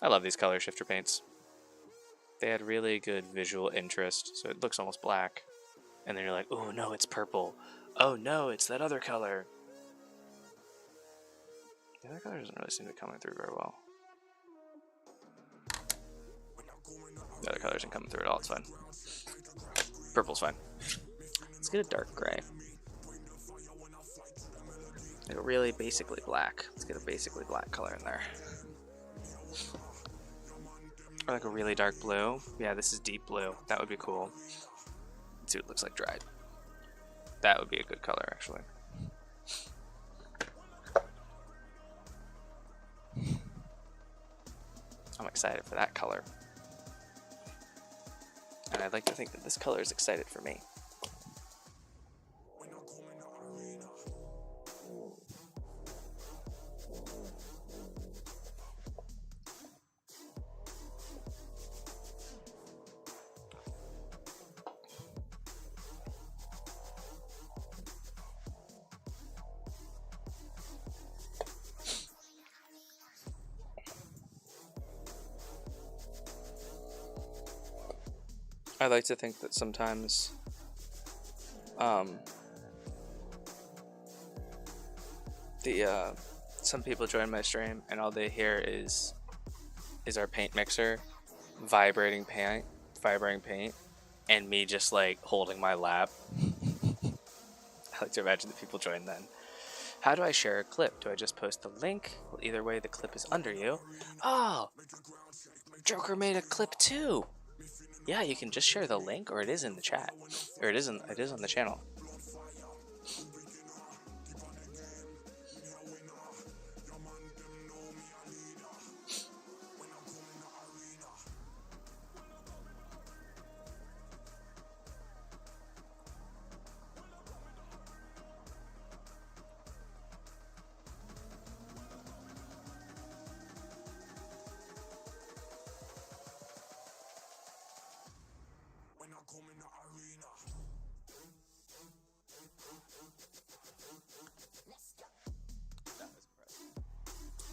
I love these color shifter paints. They had really good visual interest, so it looks almost black. And then you're like, oh no, it's purple. Oh no, it's that other color. The other color doesn't really seem to be coming through very well. The other color isn't coming through at all, it's fine. Purple's fine. Let's get a dark gray. Like a really basically black. Let's get a basically black color in there. Or like a really dark blue. Yeah, this is deep blue. That would be cool. Let's see what it looks like dried. That would be a good color, actually. I'm excited for that color. And I'd like to think that this color is excited for me. I like to think that sometimes some people join my stream and all they hear is our paint mixer vibrating paint, and me just like holding my lap. I like to imagine that people join then. How do I share a clip? Do I just post the link? Well, either way, the clip is under you. Oh, Joker made a clip too. Yeah, you can just share the link, or it is in the chat, or it is on the channel.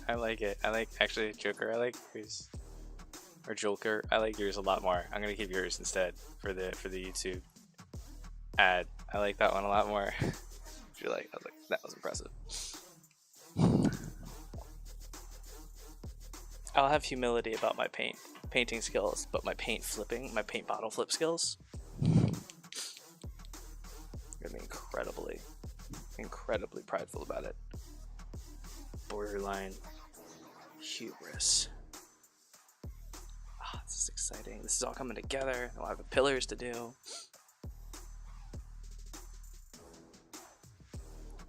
I like it. I like, actually, Joker, I like yours. Or Joker, I like yours a lot more. I'm gonna keep yours instead for the YouTube ad. I like that one a lot more. I was like, that was impressive. I'll have humility about my painting skills, but my paint bottle flip skills, I'm gonna be incredibly prideful about it. Borderline hubris. Oh, this is exciting. This is all coming together. I'll have the pillars to do.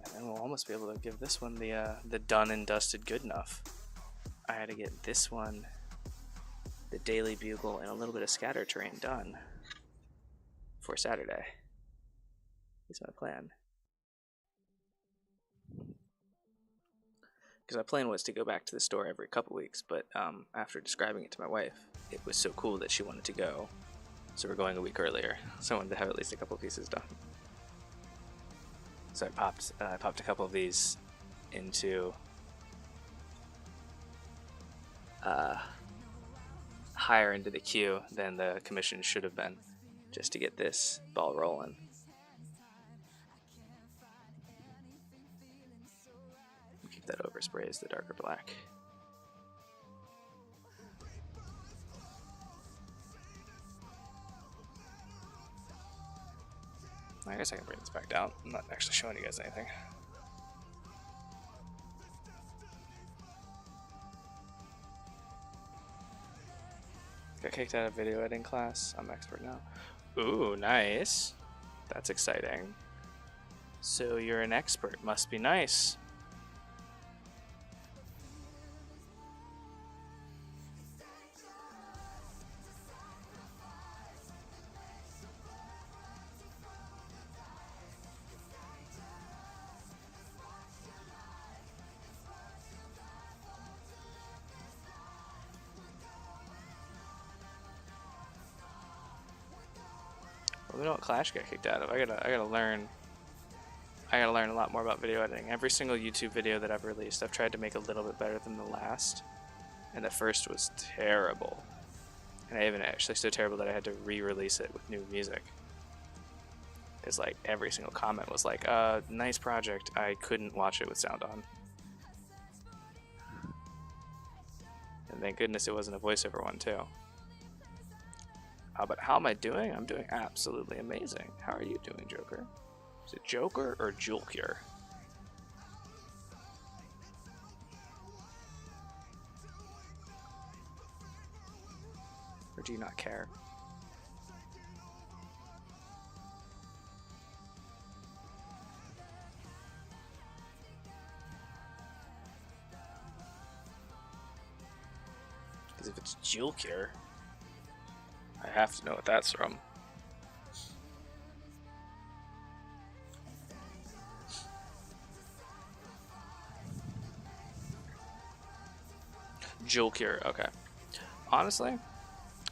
And then we'll almost be able to give this one the done and dusted good enough. I had to get this one, the Daily Bugle, and a little bit of Scatter Terrain done for Saturday. That's my plan. because my plan was to go back to the store every couple weeks, but after describing it to my wife, it was so cool that she wanted to go, so we're going a week earlier. So I wanted to have at least a couple pieces done. So I popped a couple of these into higher into the queue than the commission should have been, just to get this ball rolling. Keep that overspray as the darker black. I guess I can bring this back down. I'm not actually showing you guys anything. Got kicked out of video editing class. I'm expert now. Ooh, nice. That's exciting. So you're an expert. Must be nice. Well, we know what Clash got kicked out of. I gotta learn a lot more about video editing. Every single YouTube video that I've released, I've tried to make a little bit better than the last, and the first was terrible. And I even actually so terrible that I had to re-release it with new music. It's like every single comment was like, nice project. I couldn't watch it with sound on. And thank goodness it wasn't a voiceover one too. But how am I doing? I'm doing absolutely amazing. How are you doing, Joker? Is it Joker or Julcure? Or do you not care? Because if it's Julcure, I have to know what that's from. Julcure, okay. Honestly,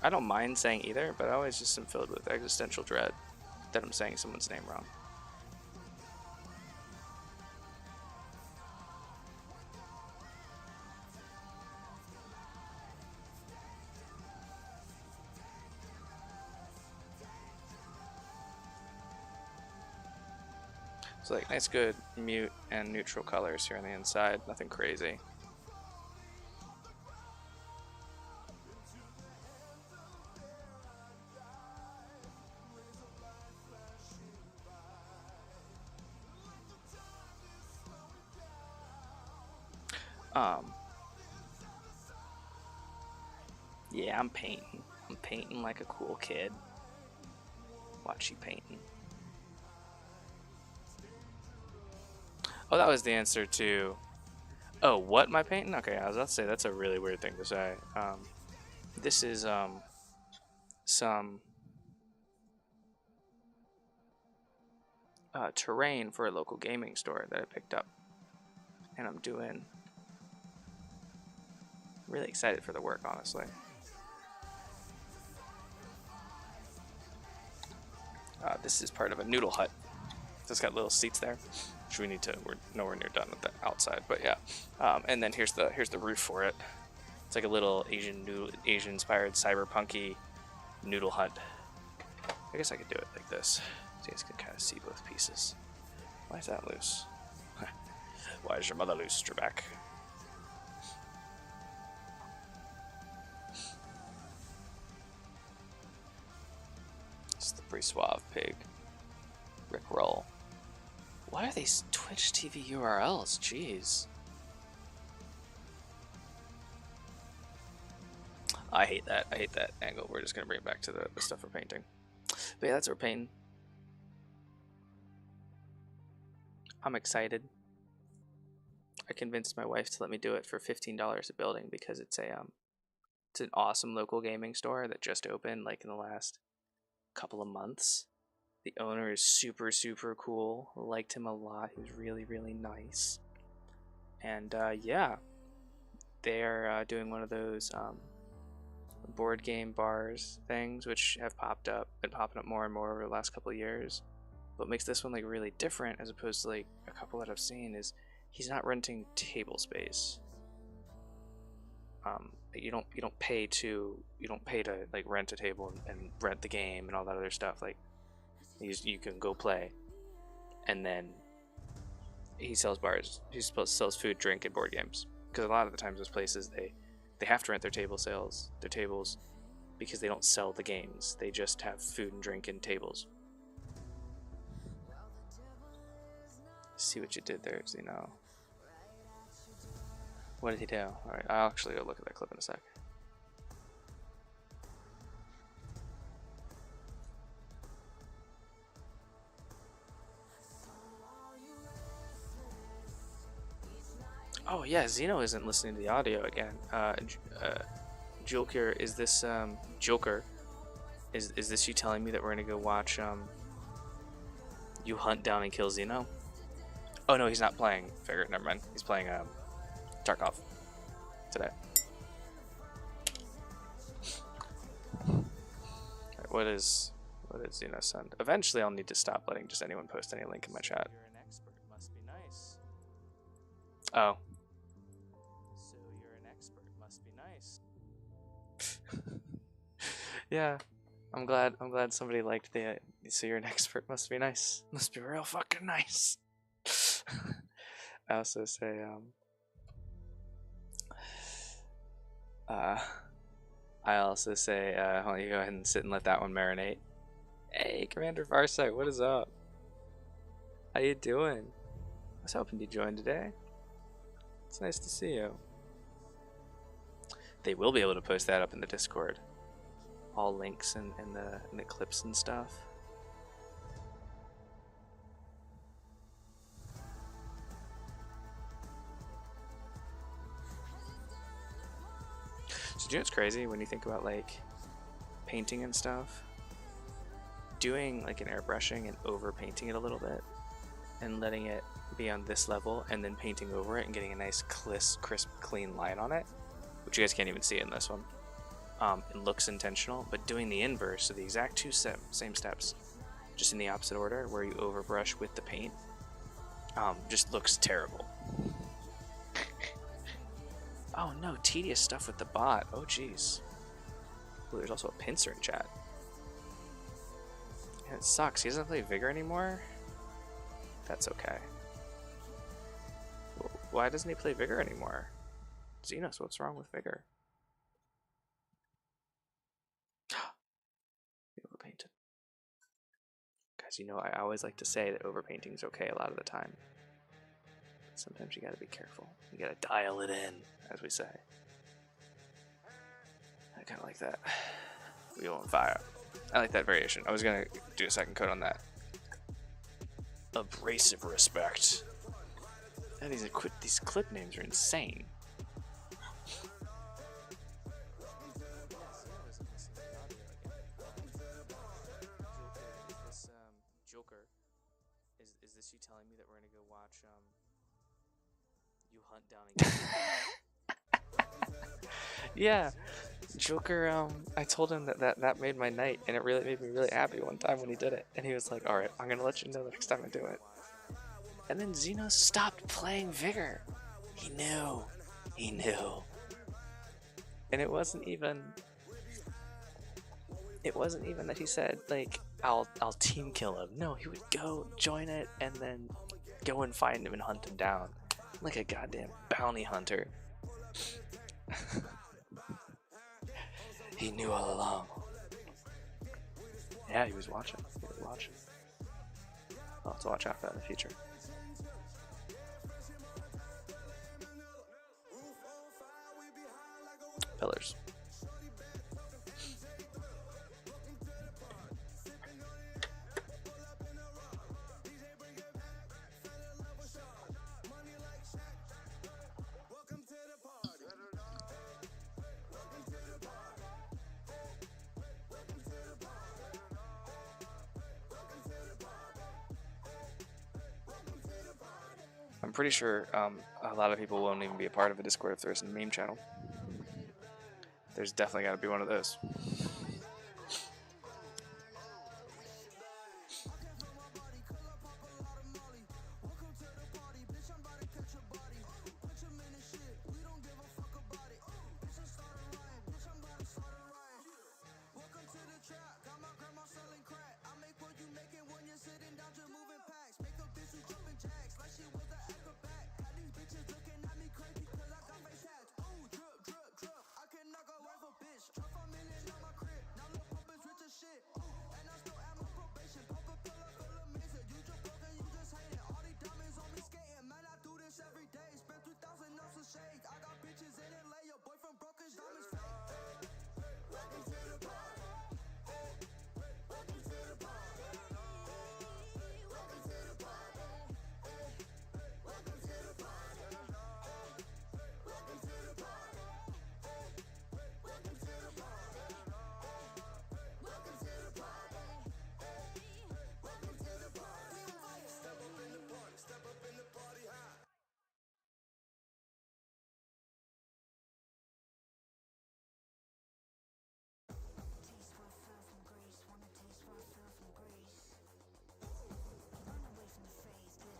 I don't mind saying either, but I always just am filled with existential dread that I'm saying someone's name wrong. So like nice good mute and neutral colors here on the inside, nothing crazy. Yeah, I'm painting. I'm painting like a cool kid. Watch you painting. Oh, that was the answer to... Oh, what am I painting? Okay, I was about to say, that's a really weird thing to say. This is, some... terrain for a local gaming store that I picked up. And I'm doing... really excited for the work, honestly. This is part of a noodle hut. It's got little seats there, which we need to. We're nowhere near done with the outside, but yeah. And then here's the roof for it. It's like a little Asian-inspired cyberpunky noodle hut. I guess I could do it like this, so you guys can kind of see both pieces. Why is that loose? Why is your mother loose, Trebek? It's the pretty suave pig. Rickroll. Why are these Twitch TV URLs? Jeez. I hate that. I hate that angle. We're just going to bring it back to the stuff we're painting. But yeah, that's what we're painting. I'm excited. I convinced my wife to let me do it for $15 a building because it's an awesome local gaming store that just opened like in the last couple of months. The owner is super, super cool. Liked him a lot. He was really, really nice. And yeah, they're doing one of those board game bars things, which have been popping up more and more over the last couple of years. What makes this one like really different as opposed to like a couple that I've seen is he's not renting table space. You don't pay to like rent a table and rent the game and all that other stuff. Like you can go play, and then he sells sells food, drink, and board games. Because a lot of the times those places they have to rent their tables because they don't sell the games. They just have food and drink and tables. See what you did there, Zeno. What did he do? Alright, I'll actually go look at that clip in a sec. Oh yeah, Zeno isn't listening to the audio again. Joker, is this Joker? Is this you telling me that we're gonna go watch you hunt down and kill Zeno? Oh no, he's not playing Figure. Never mind. He's playing Tarkov today. Right, what is Zeno send? Eventually, I'll need to stop letting just anyone post any link in my chat. You're an expert. Must be nice. Oh. So you're an expert. Must be nice. Yeah, I'm glad somebody liked the. So you're an expert. Must be nice. Must be real fucking nice. I also say why don't you go ahead and sit and let that one marinate. Hey, Commander Farsight, what is up? How you doing? I was hoping you'd join today. It's nice to see you. They will be able to post that up in the Discord. All links and the clips and stuff. So do you know what's crazy when you think about like painting and stuff? Doing like an airbrushing and over painting it a little bit and letting it be on this level and then painting over it and getting a nice crisp clean line on it, which you guys can't even see in this one. It looks intentional, but doing the inverse, so the exact same steps, just in the opposite order where you overbrush with the paint, just looks terrible. Oh no, tedious stuff with the bot. Oh jeez. Ooh, there's also a pincer in chat. And it sucks. He doesn't play Vigor anymore? That's okay. Why doesn't he play Vigor anymore? Xenos, what's wrong with Vigor? He overpainted. Guys, you know, I always like to say that overpainting is okay a lot of the time. Sometimes you gotta be careful. You gotta dial it in, as we say. I kinda like that. Wheel on fire. I like that variation. I was gonna do a second coat on that. Abrasive respect. And these clip names are insane. Joker, is this you telling me that we're gonna go watch you hunt down and yeah, Joker, I told him that made my night, and it really made me really happy one time when he did it, and he was like, alright, I'm gonna let you know the next time I do it. And then Xeno stopped playing Vigor. He knew. And it wasn't even that he said, like, I'll team kill him. No, he would go join it and then go and find him and hunt him down. Like a goddamn bounty hunter. He knew all along. Yeah, he was watching. I'll have to watch out for that in the future. Pillars. I'm pretty sure a lot of people won't even be a part of a Discord if there's a meme channel. There's definitely got to be one of those.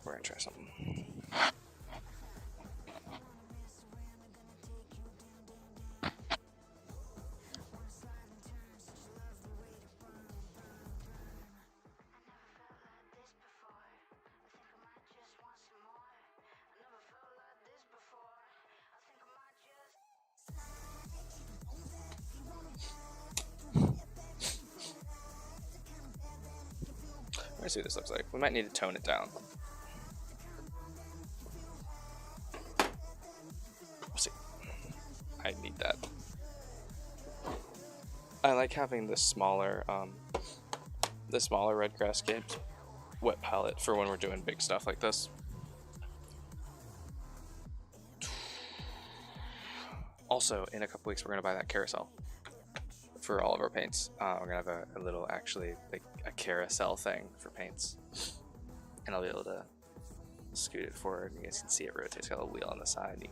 We're gonna try something. Let's see what this looks like. We might need to tone it down. We'll see. I need that. I like having the smaller Red Grass Games wet palette for when we're doing big stuff like this. Also, in a couple weeks, we're gonna buy that carousel for all of our paints. We're gonna have a little, actually, like a carousel thing for paints, and I'll be able to scoot it forward. And you guys can see it rotate. It's got a wheel on the side. You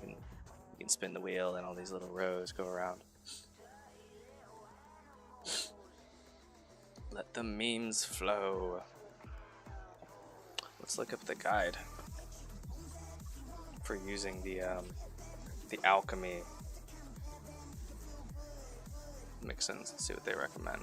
can spin the wheel, and all these little rows go around. Let the memes flow. Let's look up the guide for using the alchemy mix-ins and see what they recommend.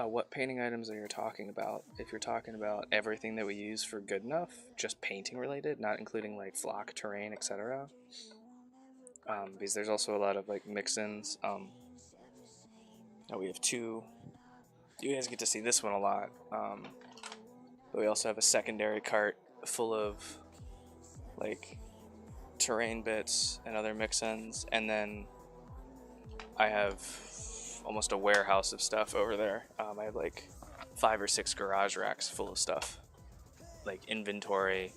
What painting items are you talking about? If you're talking about everything that we use for Good Enough, just painting related, not including like flock, terrain, etc. Because there's also a lot of like mix-ins. We have two. You guys get to see this one a lot. But we also have a secondary cart full of like terrain bits and other mix-ins, and then I have almost a warehouse of stuff over there. I have like 5 or 6 garage racks full of stuff, like inventory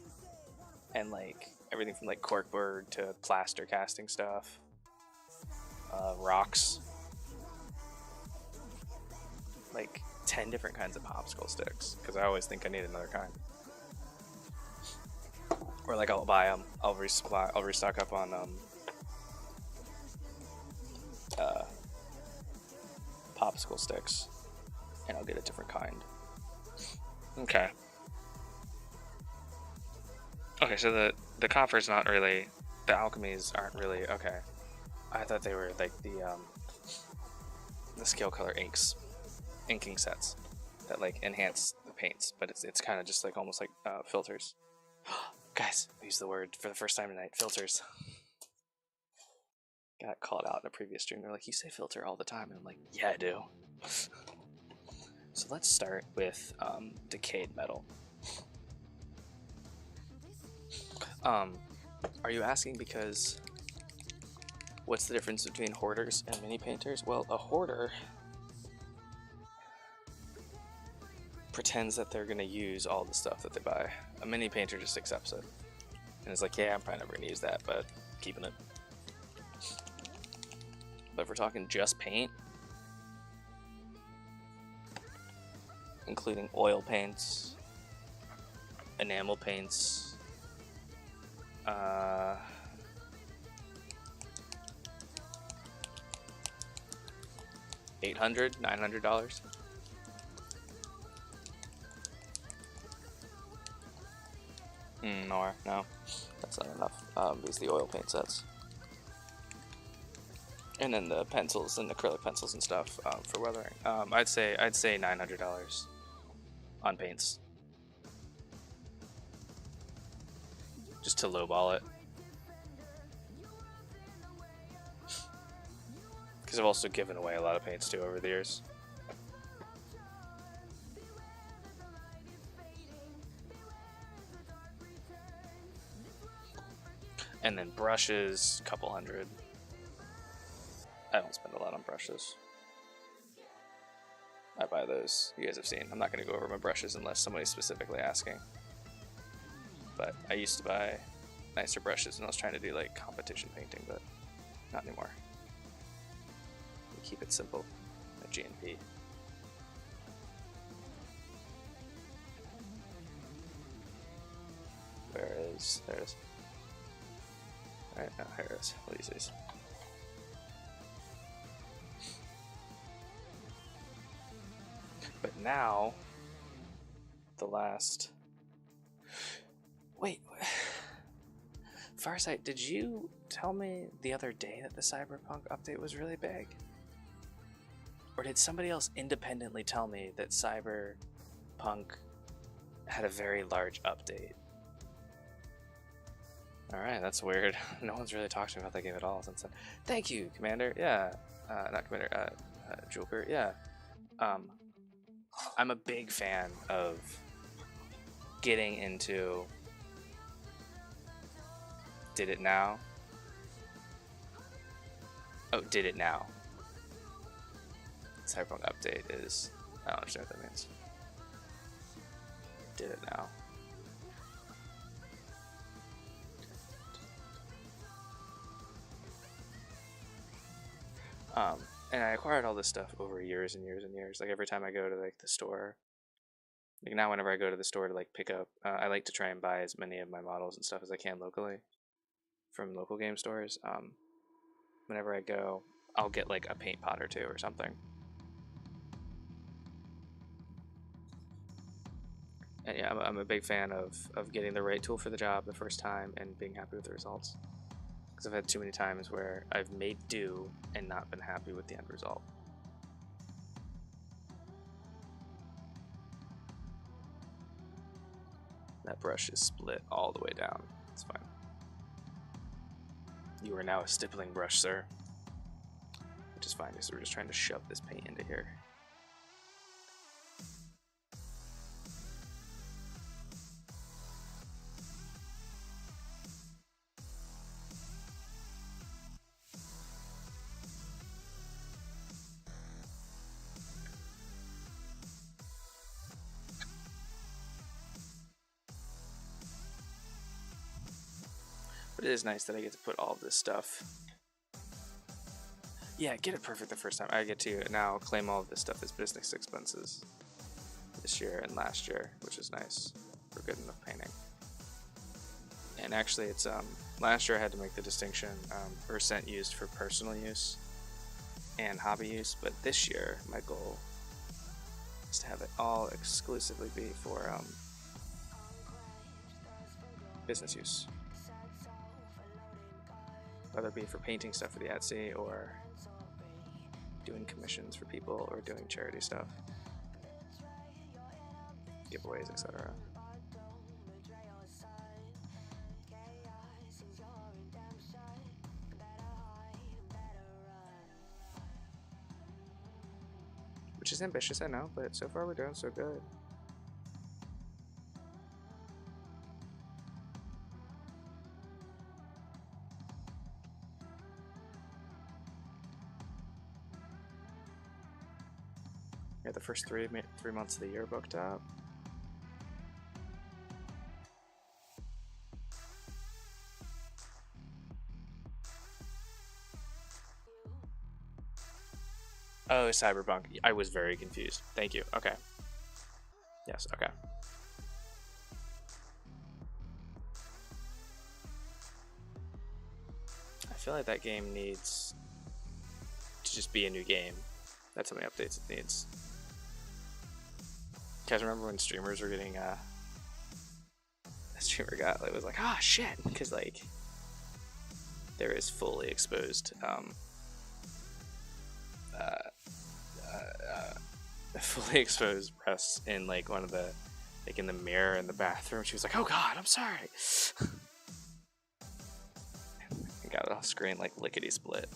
and like everything from like corkboard to plaster casting stuff, rocks, like 10 different kinds of popsicle sticks, because I always think I need another kind. Or like I'll buy them, I'll restock up on popsicle sticks, and I'll get a different kind. Okay. Okay, so the copper's not really, the alchemies aren't really, okay. I thought they were like the scale color inking sets that like enhance the paints, but it's kind of just like almost like filters. Guys, I used the word for the first time tonight, filters. Got called out in a previous stream. They're like, you say filter all the time, and I'm like, yeah, I do. So let's start with decayed metal. Are you asking because What's the difference between hoarders and mini painters? Well, a hoarder pretends that they're going to use all the stuff that they buy. A mini painter just accepts it. And it's like, yeah, I'm probably never going to use that, but keeping it. But if we're talking just paint, including oil paints, enamel paints, $800, $900. No, that's not enough. Because the oil paint sets, and then the pencils and acrylic pencils and stuff for weathering. I'd say $900 on paints, just to lowball it. Because I've also given away a lot of paints too over the years. And then brushes, a couple hundred. I don't spend a lot on brushes. I buy those. You guys have seen. I'm not going to go over my brushes unless somebody's specifically asking. But I used to buy nicer brushes when I was trying to do like competition painting, but not anymore. We keep it simple at GNP. There it is. Alright, now here it is. We'll use these. But now, the last... Wait. Farsight, did you tell me the other day that the Cyberpunk update was really big? Or did somebody else independently tell me that Cyberpunk had a very large update? Alright, that's weird. No one's really talked to me about that game at all since then. Thank you, Commander. Yeah. Not Commander, Joker. Yeah. I'm a big fan of getting into Did It Now? Oh, Did It Now. Cyberpunk update is... I don't understand what that means. Did It Now. And I acquired all this stuff over years and years and years. Like every time I go to like the store, like now whenever I go to the store to like pick up, I like to try and buy as many of my models and stuff as I can locally from local game stores. Whenever I go, I'll get like a paint pot or two or something. And yeah, I'm a big fan of getting the right tool for the job the first time and being happy with the results. Because I've had too many times where I've made do and not been happy with the end result. That brush is split all the way down. It's fine. You are now a stippling brush, sir. Which is fine, because we're just trying to shove this paint into here. But it is nice that I get to put all of this stuff. Yeah, get it perfect the first time. I get to now claim all of this stuff as business expenses this year and last year, which is nice for good enough painting. And actually, it's last year I had to make the distinction percent used for personal use and hobby use, but this year my goal is to have it all exclusively be for business use. Whether it be for painting stuff for the Etsy or doing commissions for people or doing charity stuff, giveaways, etc. Which is ambitious, I know, but so far we're doing so good. the first 3 months of the year booked up. Oh, Cyberpunk. I was very confused. Thank you. Okay. Yes, okay. I feel like that game needs to just be a new game. That's how many updates it needs. You guys remember when streamers were getting a streamer got like was like, ah, shit, because like there is fully exposed fully exposed breasts in like one of the like in the mirror in the bathroom. She was like, oh god, I'm sorry. And got it off screen like lickety split.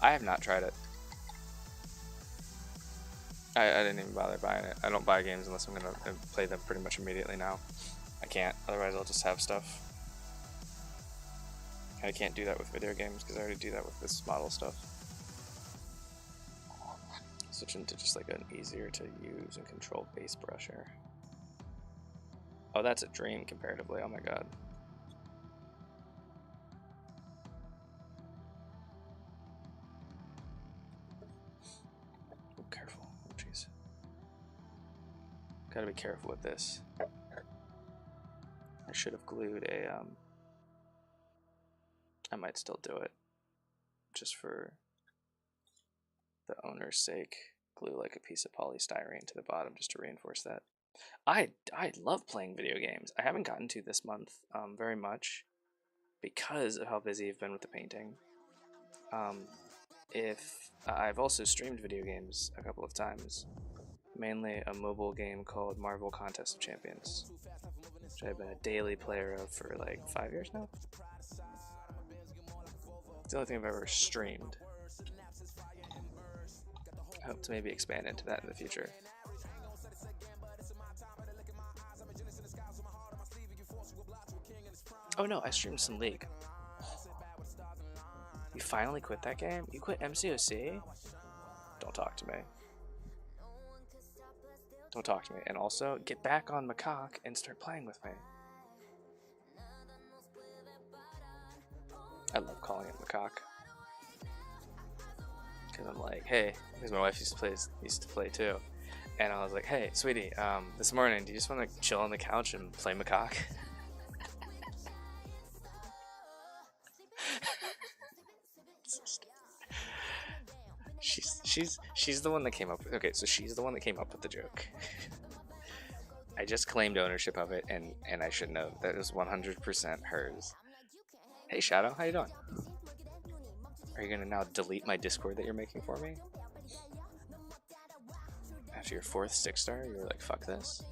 I have not tried it. I didn't even bother buying it. I don't buy games unless I'm going to play them pretty much immediately now. I can't, otherwise I'll just have stuff. I can't do that with video games because I already do that with this model stuff. Switch into just like an easier to use and control base brusher. Oh, that's a dream comparatively, oh my god. Careful, oh jeez. Gotta be careful with this. I should have glued a, I might still do it. Just for the owner's sake. Glue like a piece of polystyrene to the bottom just to reinforce that. I love playing video games. I haven't gotten to this month very much because of how busy I've been with the painting. I've also streamed video games a couple of times, mainly a mobile game called Marvel Contest of Champions, which I've been a daily player of for like 5 years now. It's the only thing I've ever streamed. I hope to maybe expand into that in the future. Oh no, I streamed some League. You finally quit that game? You quit MCOC? Don't talk to me. Don't talk to me. And also, get back on Macaque and start playing with me. I love calling it Macaque. Because I'm like, hey, because my wife used to play too. And I was like, hey, sweetie, this morning, do you just want to chill on the couch and play Macaque? She's the one that came up with, okay, so she's the one that came up with the joke. I just claimed ownership of it, and I should know that it was 100% hers. Hey Shadow, how you doing? Are you gonna now delete my Discord that you're making for me? After your 4th 6-star, you were like, fuck this.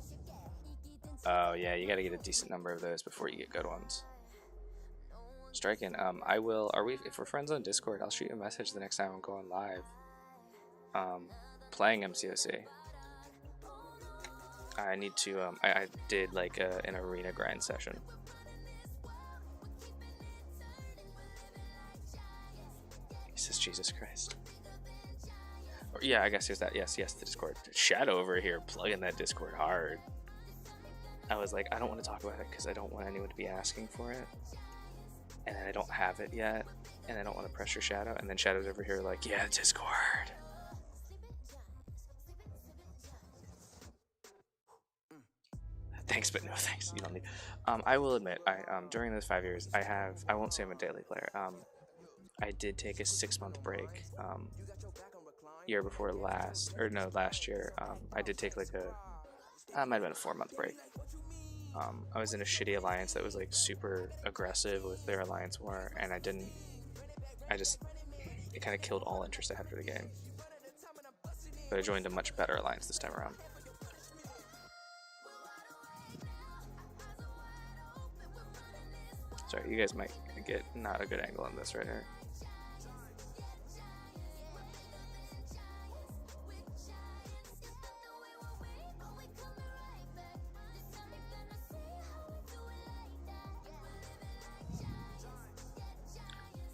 Oh yeah, you gotta get a decent number of those before you get good ones. Striking, I will, if we're friends on Discord, I'll shoot you a message the next time I'm going live. Playing MCOC. I need to, I did like an arena grind session. He says, Jesus Christ. Or, yeah, I guess here's that. Yes, the Discord. Shadow over here plugging that Discord hard. I was like, I don't want to talk about it because I don't want anyone to be asking for it. And then I don't have it yet. And I don't want to pressure Shadow. And then Shadow's over here like, yeah, Discord. Thanks, but no thanks. You don't need. I will admit, during those 5 years, I won't say I'm a daily player. I did take a 6-month break. Year before last, or no, last year. I did take like it might have been a 4-month break. I was in a shitty alliance that was like super aggressive with their alliance war, and it kind of killed all interest I had for the game. But I joined a much better alliance this time around. Sorry, you guys might get not a good angle on this right here.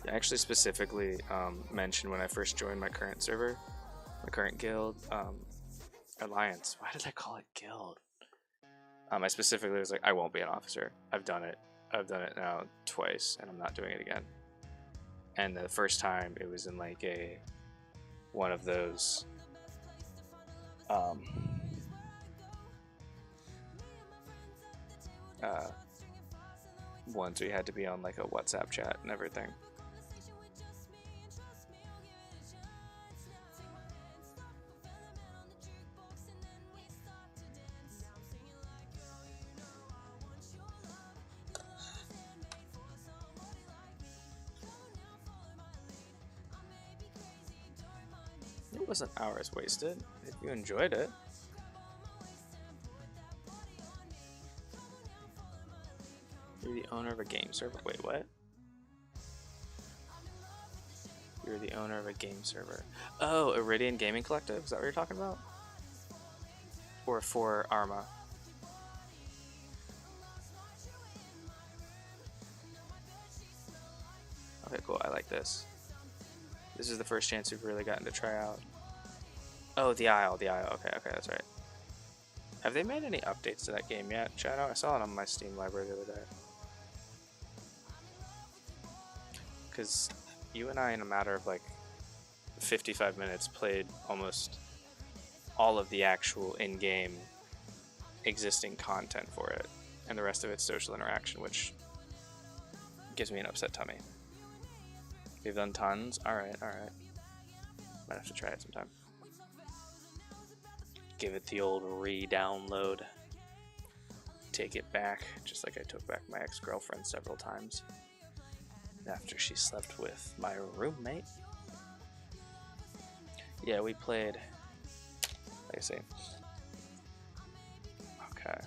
I actually specifically mentioned when I first joined my current server, my current guild, alliance. Why did I call it guild? I specifically was like, I won't be an officer. I've done it. I've done it now twice, and I'm not doing it again. And the first time, it was in like one of those ones we had to be on like a WhatsApp chat and everything. It wasn't hours wasted if you enjoyed it. You're the owner of a game server. Wait, what? You're the owner of a game server. Oh, Iridian Gaming Collective? Is that what you're talking about? Or for Arma? Okay, cool. I like this. This is the first chance we've really gotten to try out. Oh, the Isle. Okay, that's right. Have they made any updates to that game yet, Shadow? I saw it on my Steam library the other day. Because you and I, in a matter of like 55 minutes, played almost all of the actual in-game existing content for it, and the rest of it's social interaction, which gives me an upset tummy. We've done tons. Alright. Might have to try it sometime. Give it the old re-download. Take it back, just like I took back my ex-girlfriend several times after she slept with my roommate. Yeah, we played. Like I say. Okay.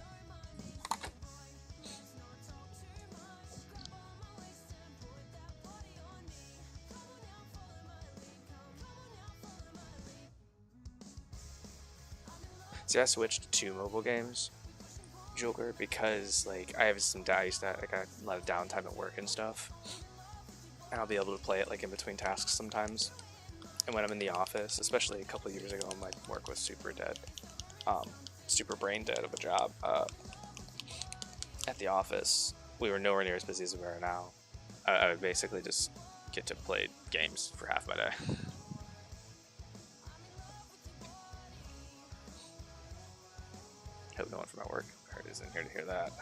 See, I switched to mobile games, Joker, because like I have some I used to like I got a lot of downtime at work and stuff, and I'll be able to play it like in between tasks sometimes. And when I'm in the office, especially a couple of years ago, my work was super dead, super brain dead of a job. At the office, we were nowhere near as busy as we are now. I would basically just get to play games for half my day. Hope no one from my work isn't here to hear that.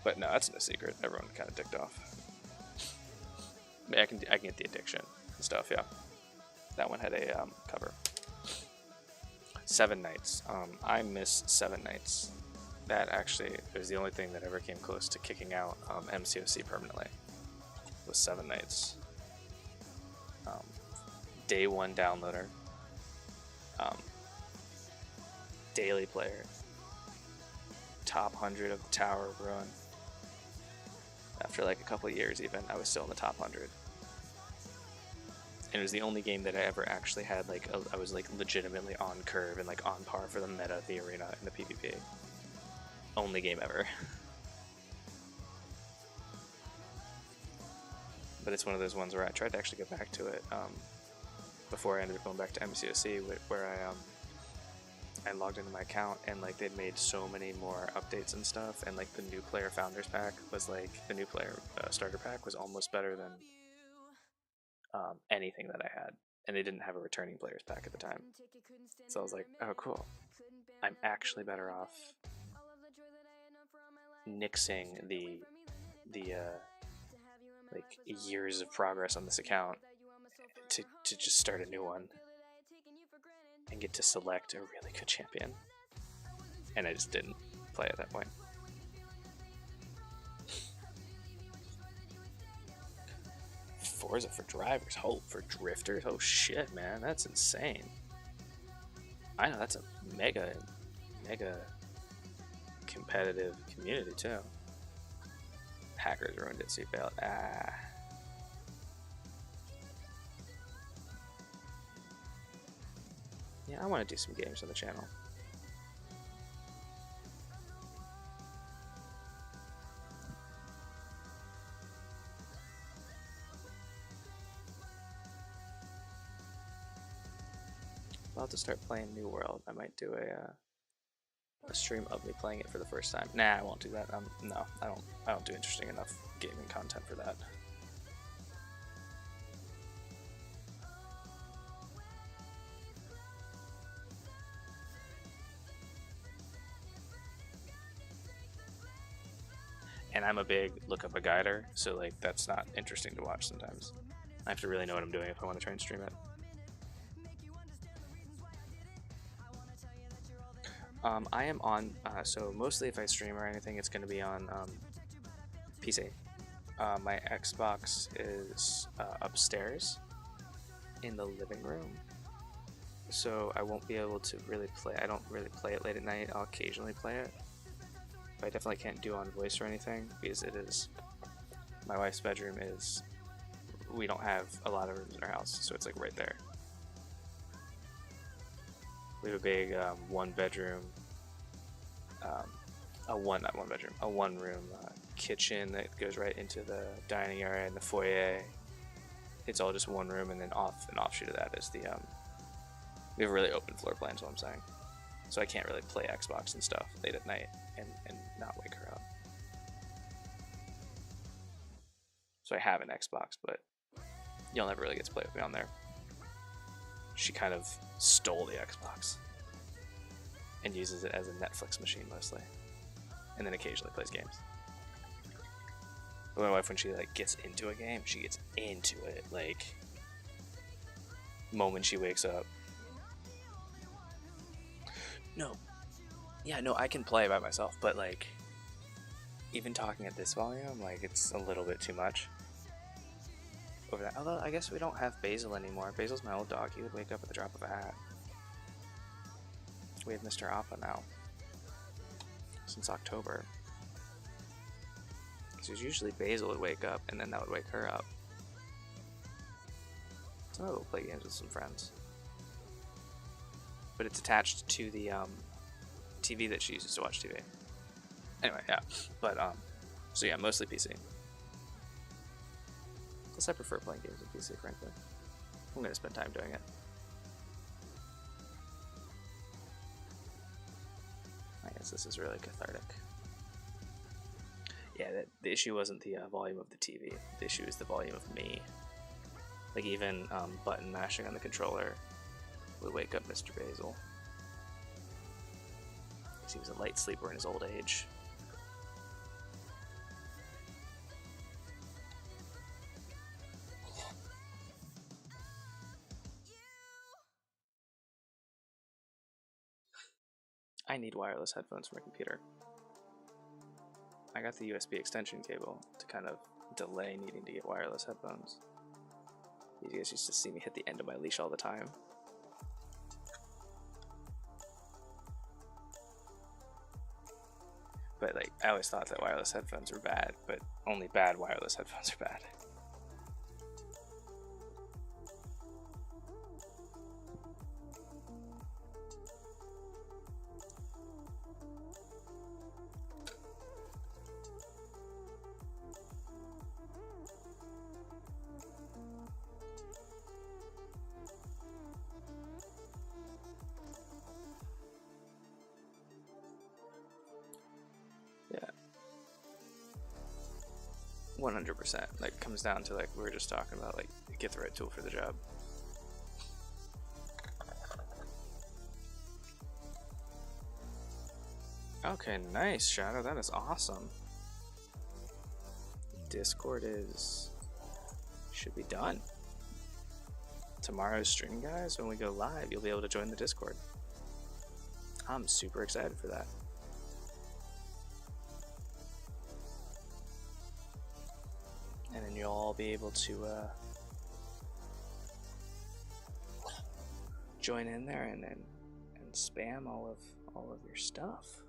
But no, that's no secret. Everyone kind of dicked off. I mean, I can get the addiction and stuff. Yeah, that one had a cover. 7 Nights. I miss 7 Nights. That actually was the only thing that ever came close to kicking out MCOC permanently. Was 7 Nights. Day 1 downloader. Daily player. Top 100 of the Tower of Ruin. After like a couple of years even, I was still in the top 100. And it was the only game that I ever actually had like, I was like legitimately on curve and like on par for the meta of the arena and the PvP. Only game ever. But it's one of those ones where I tried to actually get back to it before I ended up going back to MCOC, where I logged into my account and like they'd made so many more updates and stuff, and like the new player founders pack was like the new player starter pack was almost better than anything that I had, and they didn't have a returning players pack at the time. So I was like, oh cool, I'm actually better off nixing the like years of progress on this account to just start a new one and get to select a really good champion. And I just didn't play at that point. Forza for drivers, Hope for drifters. Oh shit, man, that's insane. I know that's a mega competitive community too. Hackers ruined it, seatbelt. Yeah, I want to do some games on the channel. I'll have to start playing New World. I might do a stream of me playing it for the first time. Nah, I won't do that. No, I don't do interesting enough gaming content for that. And I'm a big look up a guider, so like that's not interesting to watch sometimes. I have to really know what I'm doing if I want to try and stream it. I am on, so mostly if I stream or anything, it's going to be on PC. My Xbox is upstairs in the living room, so I won't be able to really play. I don't really play it late at night. I'll occasionally play it. I definitely can't do on voice or anything because it is, my wife's bedroom is, we don't have a lot of rooms in our house, so it's like right there. We have a big one room kitchen that goes right into the dining area and the foyer. It's all just one room, and then an offshoot of that is the we have a really open floor plan, is what I'm saying. So I can't really play Xbox and stuff late at night and not wake her up. So I have an Xbox, but you'll never really get to play with me on there. She kind of stole the Xbox and uses it as a Netflix machine mostly, and then occasionally plays games. But my wife, when she like gets into a game, she gets into it. Like, moment she wakes up. No. Yeah, no, I can play by myself, but like, even talking at this volume, like, it's a little bit too much. Over that. Although, I guess we don't have Basil anymore. Basil's my old dog. He would wake up at the drop of a hat. We have Mr. Appa now. Since October. Because usually Basil would wake up, and then that would wake her up. So we'll play games with some friends. But it's attached to the TV that she uses to watch TV. Anyway, yeah. But, so yeah, mostly PC. Plus I prefer playing games on PC, frankly. I'm going to spend time doing it. I guess this is really cathartic. Yeah, the issue wasn't the volume of the TV. The issue is the volume of me. Like, even button mashing on the controller would wake up Mr. Basil. Because he was a light sleeper in his old age. I need wireless headphones for my computer. I got the USB extension cable to kind of delay needing to get wireless headphones. You guys used to see me hit the end of my leash all the time. But like, I always thought that wireless headphones were bad, but only bad wireless headphones are bad. Yeah. 100%. Like, comes down to, like, we were just talking about, like, get the right tool for the job. Okay, nice, Shadow. That is awesome. Discord should be done. Tomorrow's stream, guys, when we go live, you'll be able to join the Discord. I'm super excited for that. And then you'll all be able to join in there and spam all of your stuff.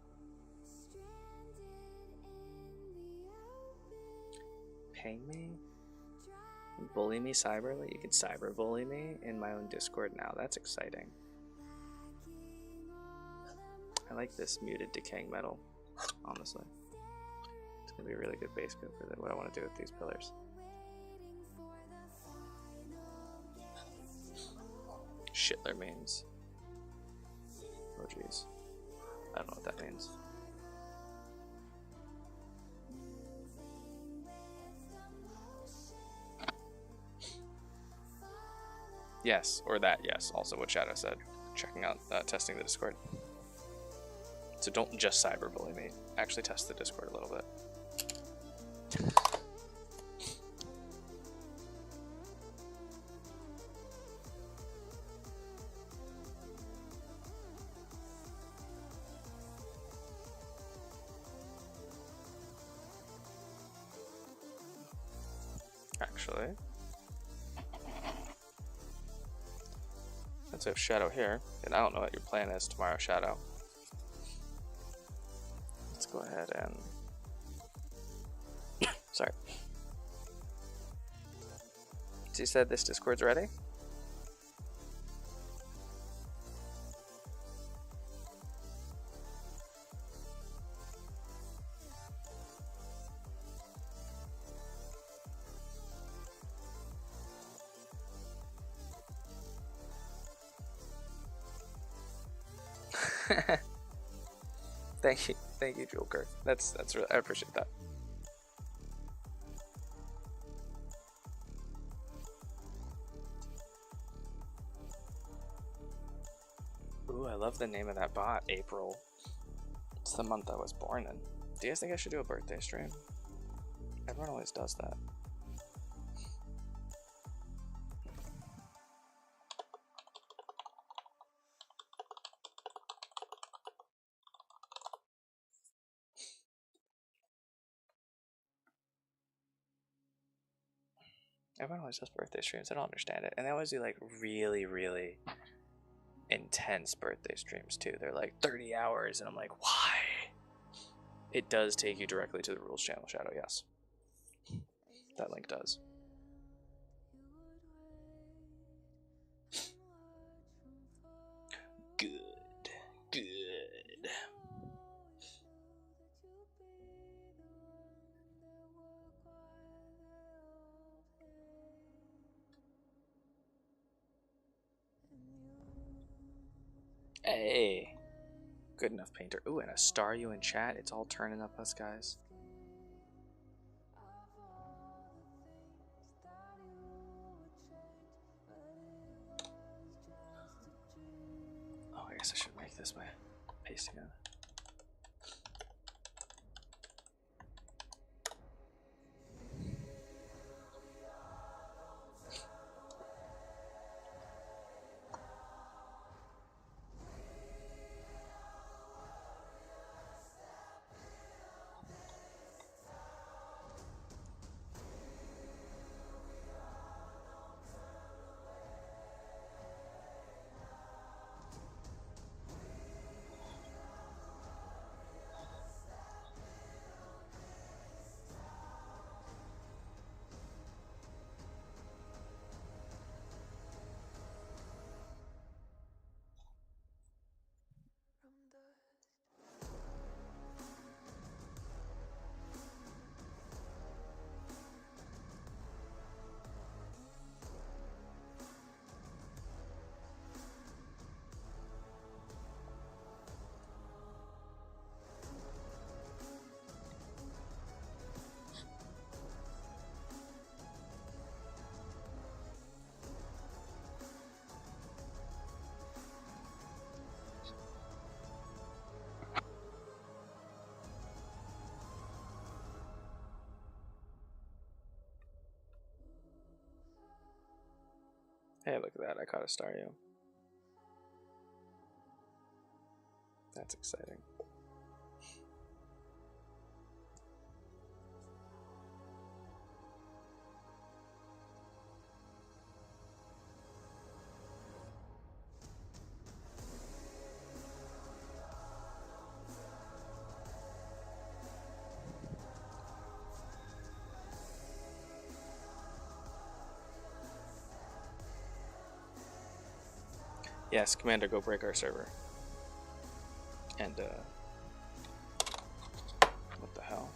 Ping me, bully me cyberly. You can cyber bully me in my own Discord now. That's exciting. I like this muted decaying metal, honestly. It's gonna be a really good base coat for what I want to do with these pillars. Shitler memes. Oh jeez. I don't know what that means. Yes, or that, yes. Also what Shadow said. Checking out, testing the Discord. So don't just cyberbully me. Actually test the Discord a little bit. Actually, since we have Shadow here, and I don't know what your plan is tomorrow, Shadow. Let's go ahead and sorry. So you said this Discord's ready? Thank you, Joker. That's really, I appreciate that. Ooh, I love the name of that bot, April. It's the month I was born in. Do you guys think I should do a birthday stream? Everyone always does that. Everyone always does birthday streams. I don't understand it. And they always do like really, really intense birthday streams too. They're like 30 hours and I'm like, why? It does take you directly to the rules channel, Shadow, yes. That link does. Good. Hey. Good enough, Painter. Ooh, and a star you in chat. It's all turning up us, guys. Oh, I guess I should make this my pasting on. Hey, look at that. I caught a star you. That's exciting. Yes, Commander, go break our server. And, what the hell?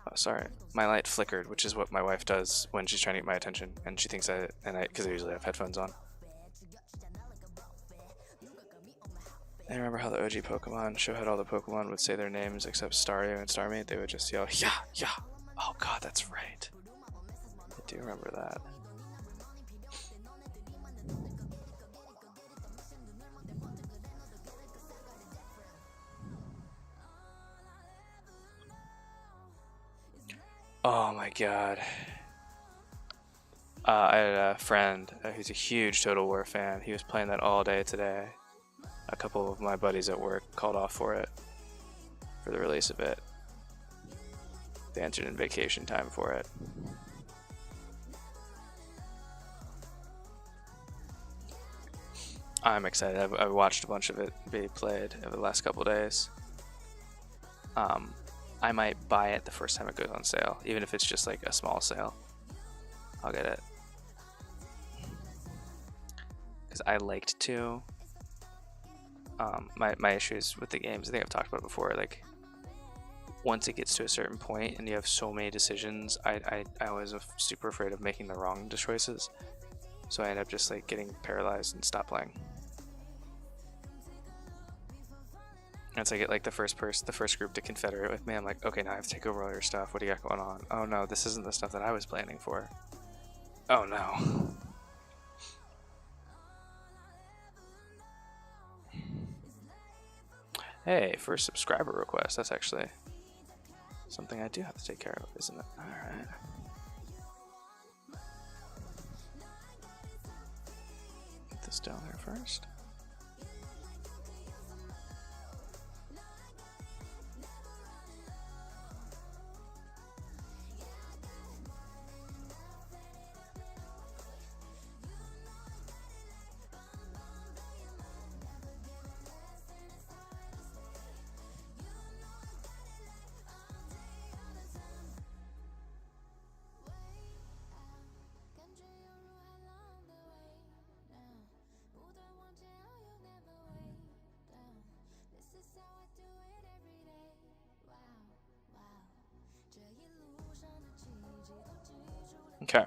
Oh, sorry. My light flickered, which is what my wife does when she's trying to get my attention, and she thinks because I usually have headphones on. I remember how the OG Pokemon show had all the Pokemon would say their names except Staryu and Starmie. They would just yell, yeah, yeah. Oh god, that's right. I do remember that. Oh my god. I had a friend who's a huge Total War fan. He was playing that all day today. A couple of my buddies at work called off for the release of it. They entered in vacation time for it. I'm excited. I've watched a bunch of it be played over the last couple days. I might buy it the first time it goes on sale, even if it's just like a small sale. I'll get it. Because I liked to. My issues with the games, I think I've talked about it before, like once it gets to a certain point and you have so many decisions, I was super afraid of making the wrong choices. So I end up just like getting paralyzed and stop playing. Once I get like the first group to confederate with me, I'm like, okay, now I have to take over all your stuff. What do you got going on? Oh no, this isn't the stuff that I was planning for. Oh no. Hey, first subscriber request. That's actually something I do have to take care of, isn't it? Alright. Get this down there first. Okay.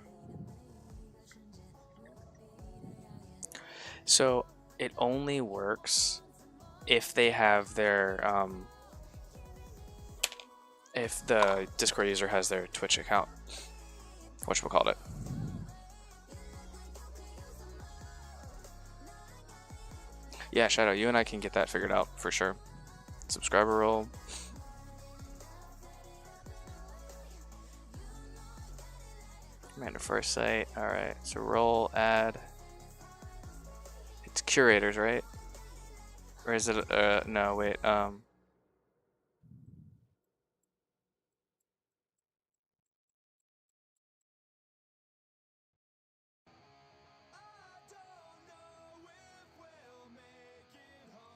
So it only works if they have their if the Discord user has their Twitch account. Whatchamacallit. Yeah, Shadow, you and I can get that figured out for sure. Subscriber role. Commander Foresight. Alright, so role, add. It's curators, right? Or is it, no, wait,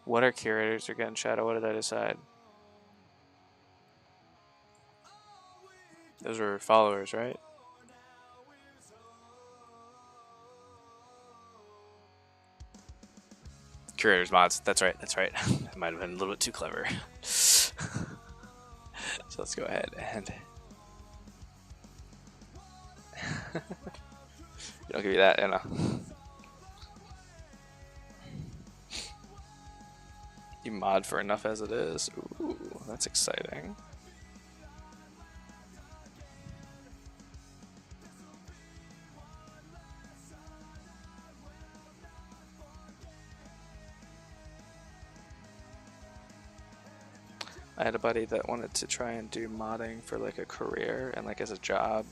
what are curators again, Shadow? What did I decide? Those are followers, right? Curators mods. That's right. That's right. I might have been a little bit too clever. So let's go ahead and I'll give you that, Anna. You mod for enough as it is. Ooh, that's exciting. I had a buddy that wanted to try and do modding for like a career and like as a job,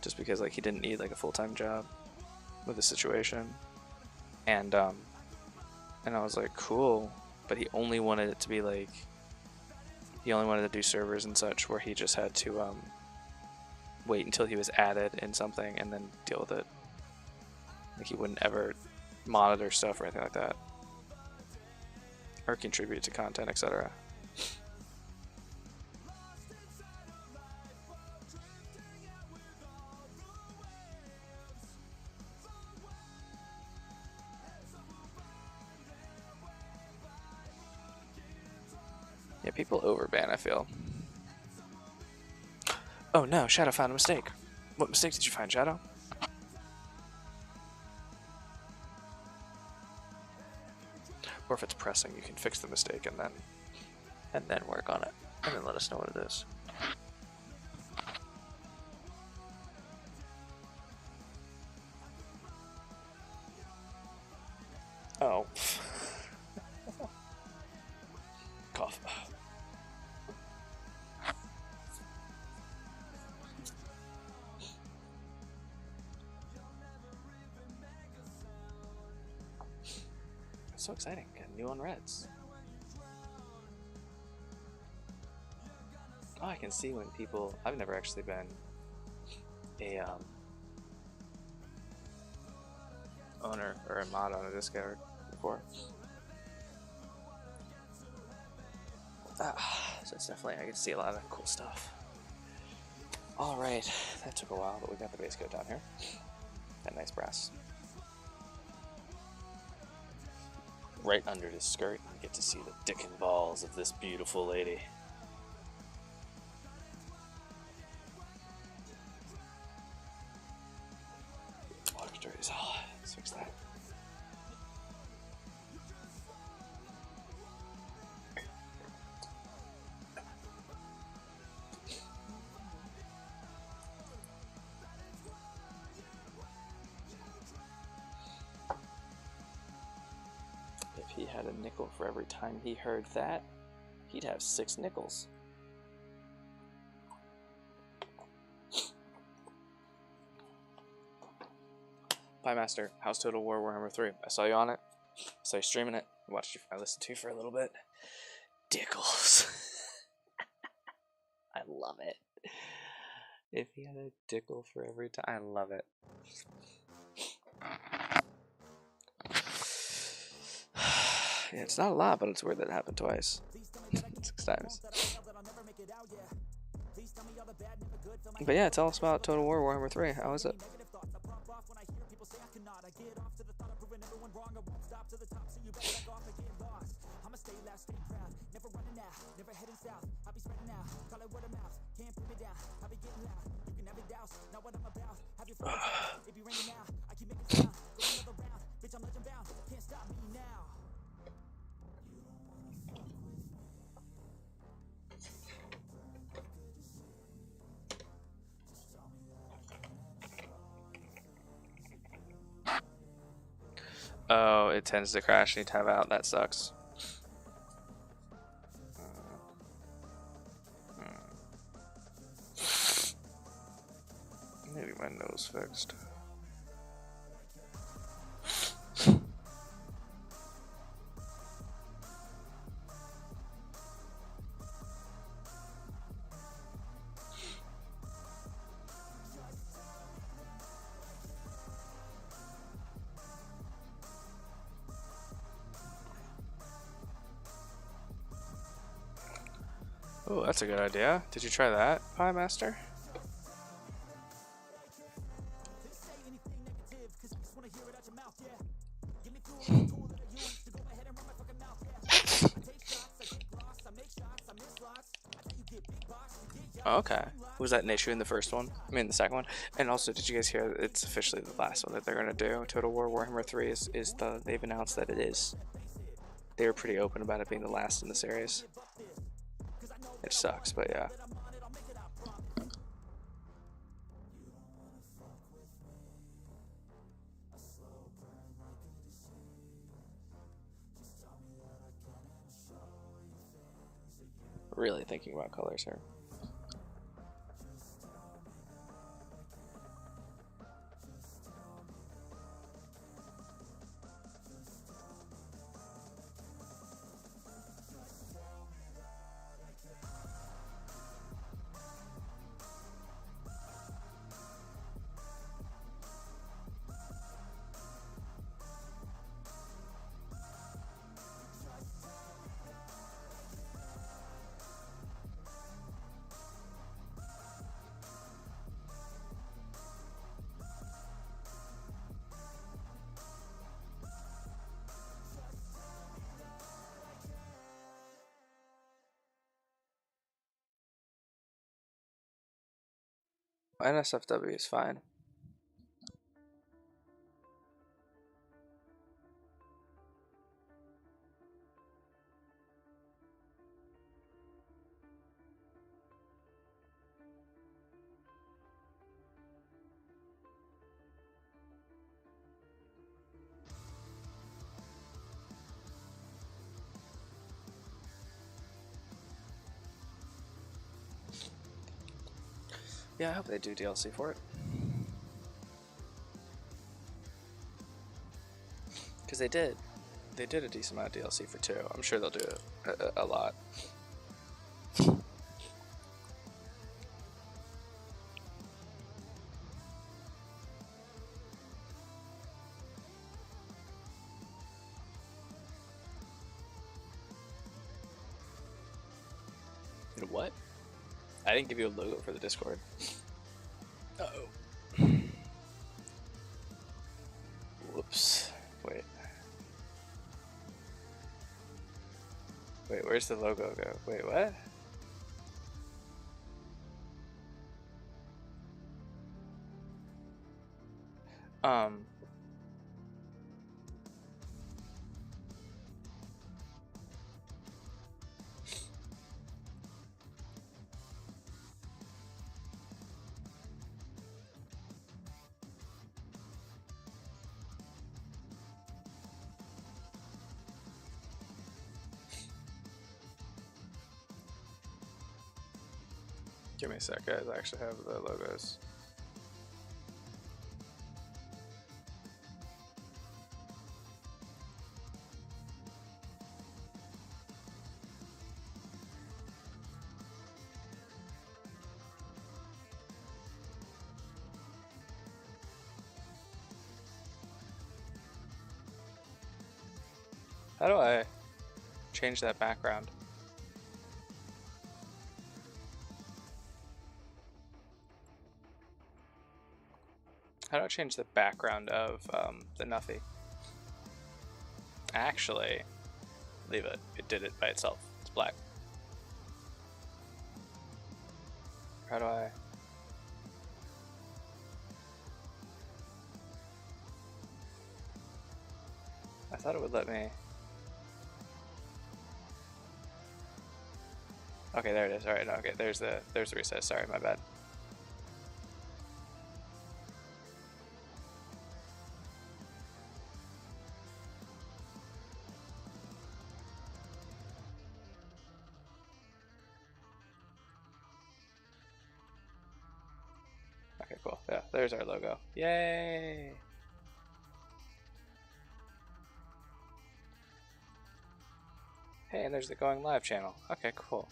just because like he didn't need like a full-time job with the situation, and I was like, cool, but he only wanted it to be like, he only wanted to do servers and such where he just had to wait until he was added in something and then deal with it. Like he wouldn't ever monitor stuff or anything like that, or contribute to content, etc. Yeah, people overban, I feel. Oh no, Shadow found a mistake. What mistake did you find, Shadow? Or if it's pressing, you can fix the mistake and then work on it. And then let us know what it is. Oh. Cough. It's so exciting. Got new on Reds. Oh, I can see when people... I've never actually been a owner or a mod on a Discord before. So it's definitely, I can see a lot of cool stuff. Alright, that took a while, but we got the base coat down here. That nice brass. Right under his skirt, you get to see the dick and balls of this beautiful lady. Water's dirty as hell. Let's fix that. If he had a nickel for every time he heard that, he'd have 6 nickels. Pie Master, how's Total War Warhammer 3? I saw you on it. I saw you streaming it. I listened to you for a little bit. Dickles. I love it. If he had a dickle for every time, I love it. Yeah, it's not a lot, but it's weird that it happened twice. 6 times. But yeah, tell us about Total War Warhammer 3. How is it? Oh, it tends to crash anytime out. That sucks. Maybe my nose fixed. Oh, that's a good idea. Did you try that, Pie Master? Oh, okay. Was that an issue in the first one? I mean, the second one? And also, did you guys hear that it's officially the last one that they're gonna do? Total War Warhammer 3 they've announced that it is. They were pretty open about it being the last in the series. It sucks, but yeah. Really thinking about colors here. NSFW is fine. Yeah, I hope they do DLC for it. Because they did. They did a decent amount of DLC for 2. I'm sure they'll do a lot. What? I didn't give you a logo for the Discord. Uh-oh. Whoops. Wait. Wait, where's the logo go? Wait, what? Give me a sec, guys. I actually have the logos. How do I change that background? How do I change the background of the Nuffy? Actually, leave it. It did it by itself. It's black. How do I... I thought it would let me... Okay, there it is. Alright, no, okay, there's the recess. Sorry, my bad. Okay, cool. Yeah, there's our logo. Yay! Hey, and there's the Going Live channel. Okay, cool.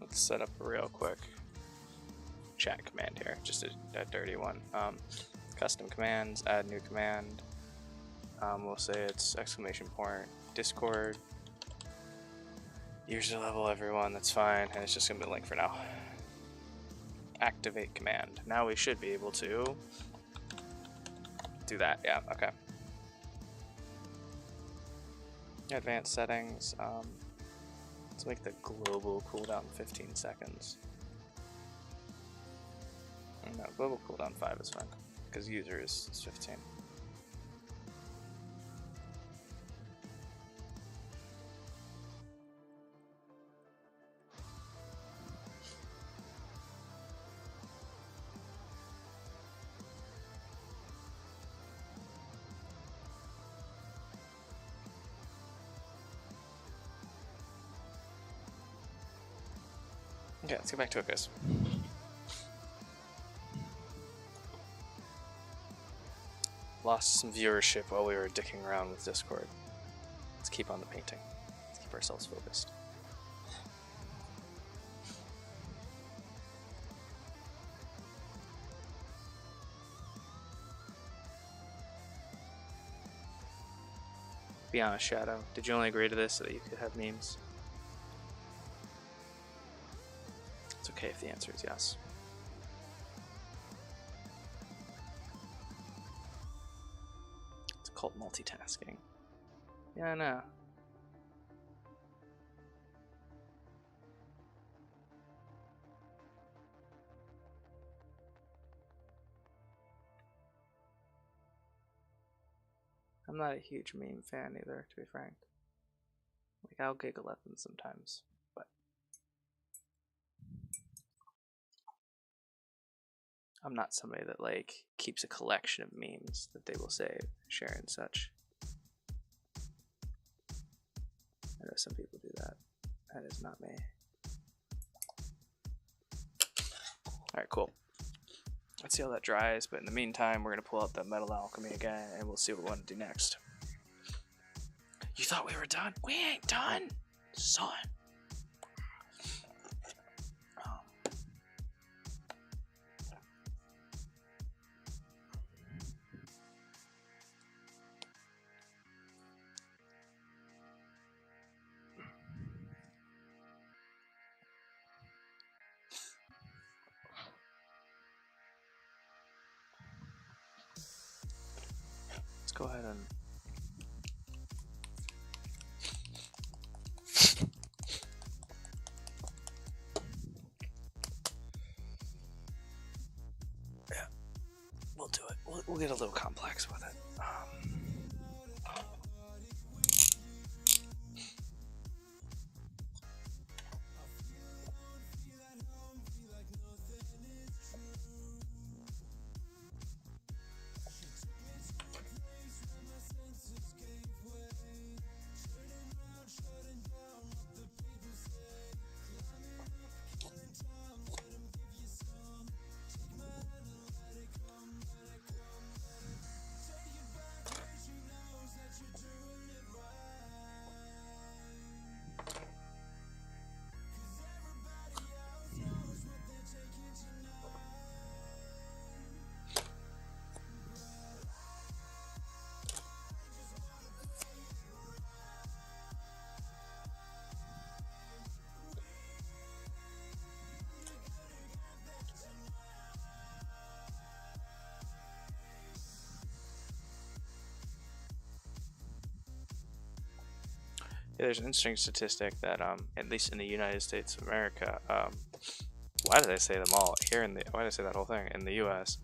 Let's set up a real quick chat command here, just a dirty one. Custom commands, add new command. We'll say it's !Discord. User level everyone, that's fine, and it's just gonna be a link for now. Activate command. Now we should be able to do that. Yeah, okay. Advanced settings. Let's make the global cooldown 15 seconds. No, global cooldown 5 is fine, because user is 15. Okay, let's get back to it, guys. Lost some viewership while we were dicking around with Discord. Let's keep on the painting. Let's keep ourselves focused. Be honest, Shadow. Did you only agree to this so that you could have memes? It's okay if the answer is yes. It's called multitasking. Yeah, I know. I'm not a huge meme fan either, to be frank. Like, I'll giggle at them sometimes, but I'm not somebody that like keeps a collection of memes that they will save, share, and such. I know some people do that. That is not me. Alright, cool. Let's see how that dries, but in the meantime, we're going to pull out the Metal Alchemy again, and we'll see what we want to do next. You thought we were done? We ain't done, son. Let's go ahead and we'll do it. We'll get a little complex with it. Yeah, there's an interesting statistic that at least in the United States of America, why did I say them all here in the? Why did I say that whole thing in the U.S.?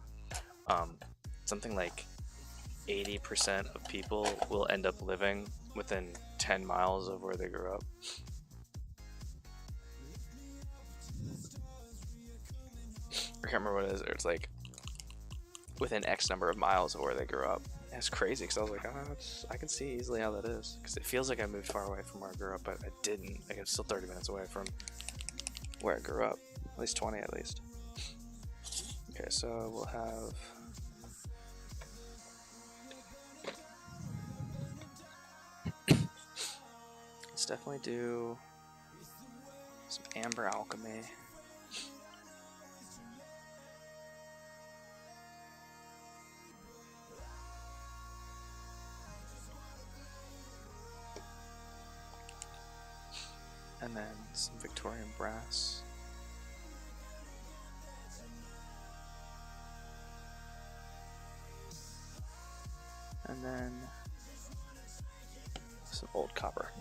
Something like 80% of people will end up living within 10 miles of where they grew up. I can't remember what it is. It's like within X number of miles of where they grew up. It's crazy because I was like, I can see easily how that is. Because it feels like I moved far away from where I grew up, but I didn't. Like, I'm still 30 minutes away from where I grew up. At least 20 at least. Okay, so we'll have... Let's definitely do some Amber Alchemy. And then some Victorian brass. And then some old copper.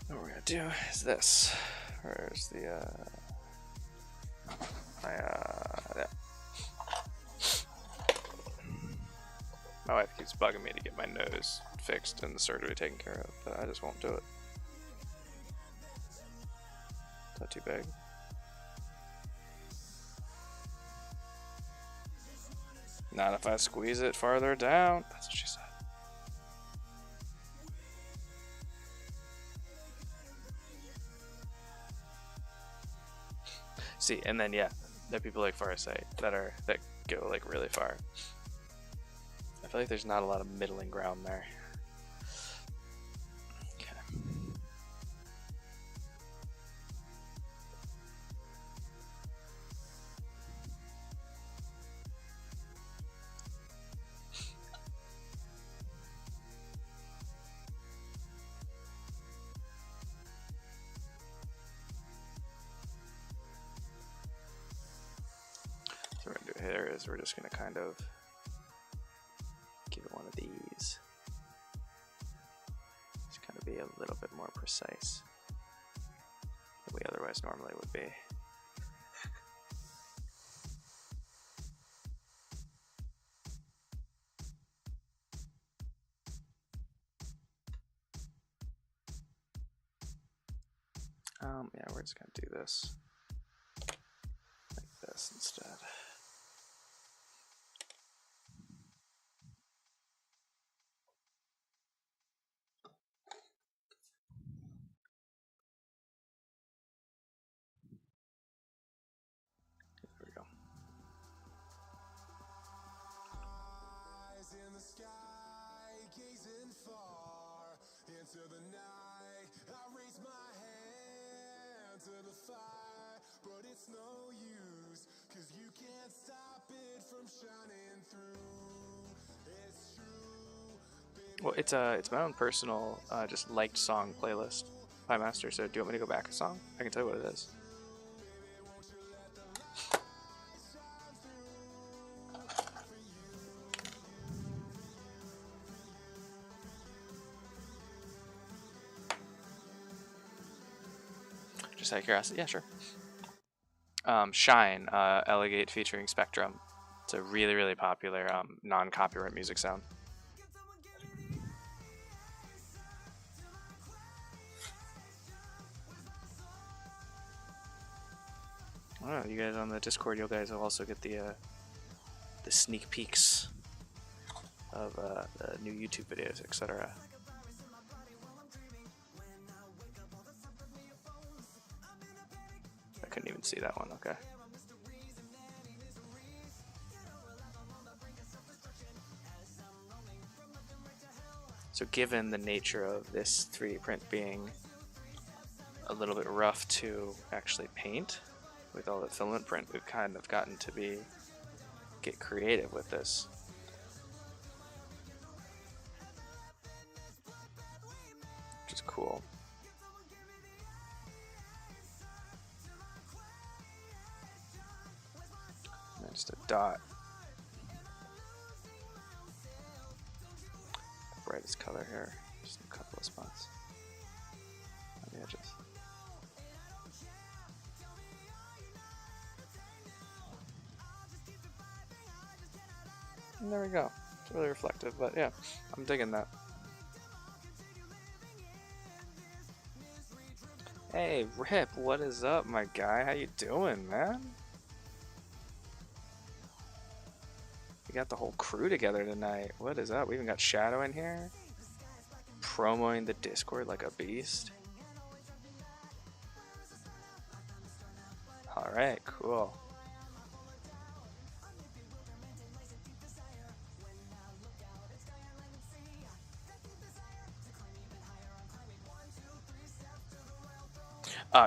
What we're gonna do is this. Where's the yeah. My wife keeps bugging me to get my nose fixed and the surgery taken care of, but I just won't do it. Is that too big? Not if I squeeze it farther down. That's what she said. See, and then yeah, there are people like Farsight that go like really far. feel like there's not a lot of middling ground there. Okay. So what we're gonna do here is we're just gonna kind of give it one of these. Just kind of be a little bit more precise than we otherwise normally would be. Yeah, we're just gonna do this like this instead. There we go. Eyes in the sky, gazing far into the night. I raise my hand to the fire, but it's no use, 'cause you can't stop it from shining through. It's true. Well, it's my own personal just liked song playlist by Master. So do you want me to go back a song? I can tell you what it is. Just out of curiosity, yeah, sure. Shine, Elegate featuring Spectrum. It's a really, really popular non-copyright music sound. I don't know, you guys on the Discord, you guys will also get the sneak peeks of the new YouTube videos, etc. I couldn't even see that one, okay. So given the nature of this 3D print being a little bit rough to actually paint with all the filament print, we've kind of gotten to get creative with this. Which is cool. And then just a dot. Brightest color here, just in a couple of spots on the edges. And there we go. It's really reflective, but yeah, I'm digging that. Hey, Rip, what is up, my guy? How you doing, man? We got the whole crew together tonight. What is up? We even got Shadow in here. Promoing the Discord like a beast. Alright, cool.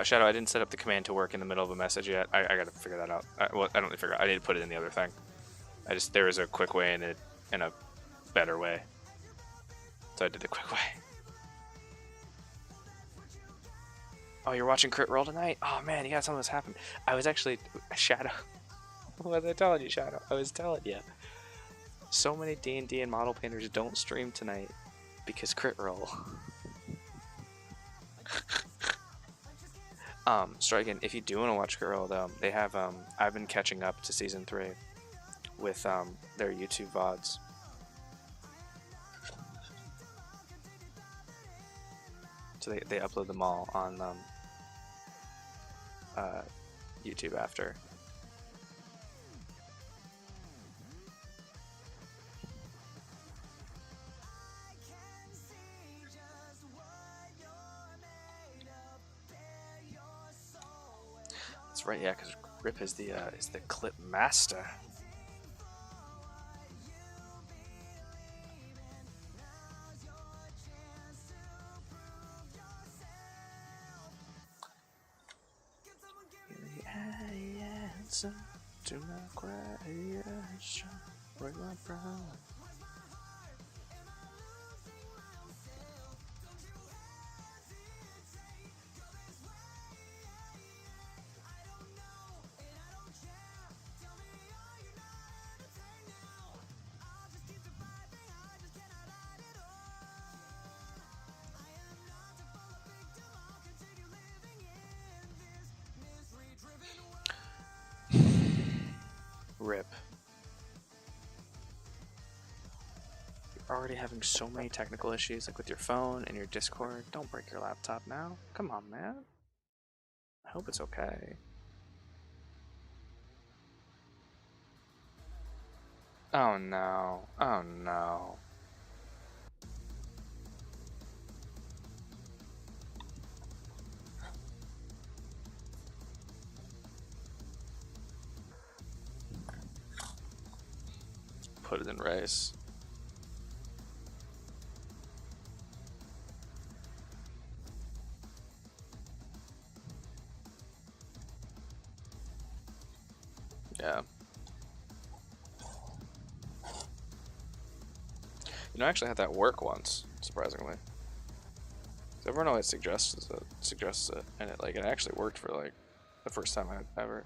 Shadow, I didn't set up the command to work in the middle of a message yet. I gotta figure that out. Well, I don't need to figure out. I need to put it in the other thing. There is a quick way and a better way. So I did the quick way. Oh, you're watching Crit Roll tonight? Oh man, you got something that's happened. I was actually Shadow. What was I telling you, Shadow? I was telling you. So many D&D and model painters don't stream tonight because Crit Roll. Striken, if you do want to watch Crit Roll though, they have I've been catching up to season 3 with their YouTube VODs. So they upload them all on YouTube after. That's right, yeah, because Rip is the clip master. listen to my creation. Break my pride. Rip. You're already having so many technical issues, like with your phone and your Discord. Don't break your laptop now. Come on, man. I hope it's okay. Oh no. Oh no. Put it in rice. Yeah. You know, I actually had that work once, surprisingly. Everyone always suggests it, and it actually worked for like the first time I ever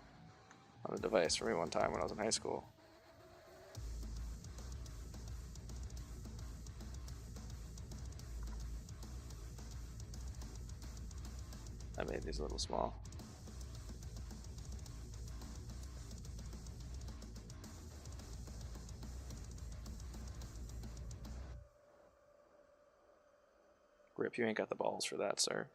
on the device for me one time when I was in high school. I made these a little small. Rip, you ain't got the balls for that, sir.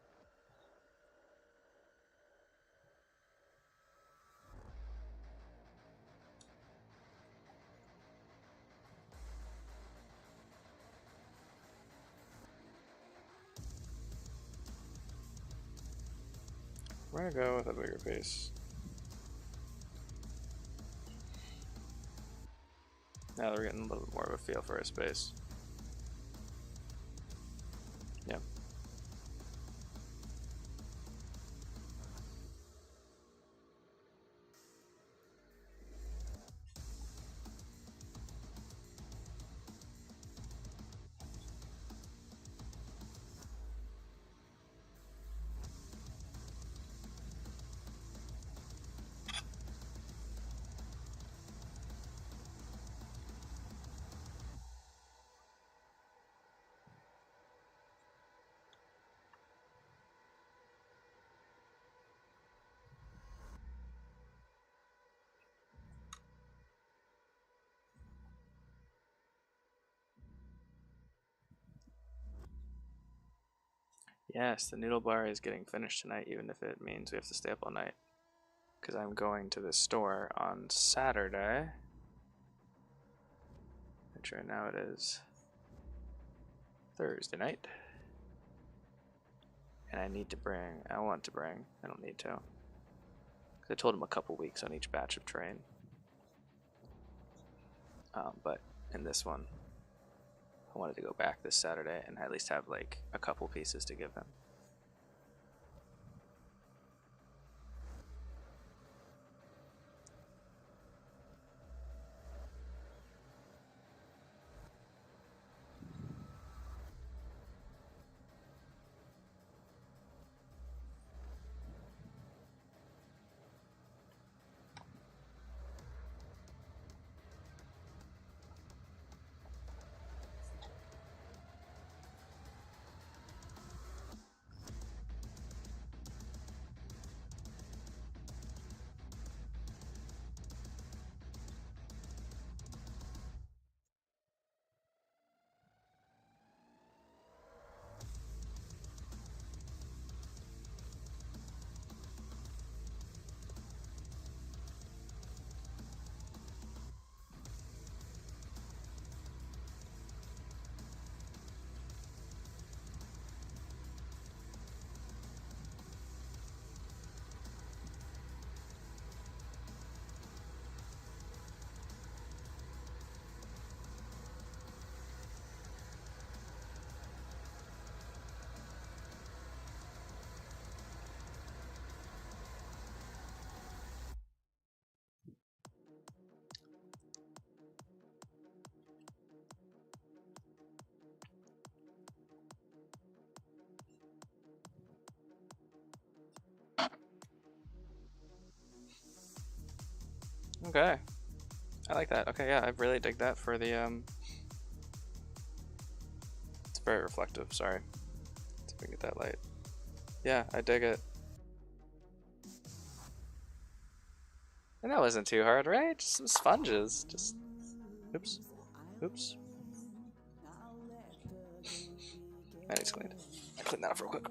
We're gonna go with a bigger piece. Now that we're getting a little bit more of a feel for our space. Yep. Yes, the noodle bar is getting finished tonight, even if it means we have to stay up all night. Because I'm going to the store on Saturday. Which right now it is Thursday night. And I want to bring, I don't need to. Because I told him a couple weeks on each batch of train. But in this one, I wanted to go back this Saturday and at least have like a couple pieces to give him. Okay. I like that. Okay, yeah, I really dig that for the it's very reflective, sorry. Let's see if we can get that light. Yeah, I dig it. And that wasn't too hard, right? Just some sponges. Just oops. Oops. I need to clean it. I'll clean that up real quick.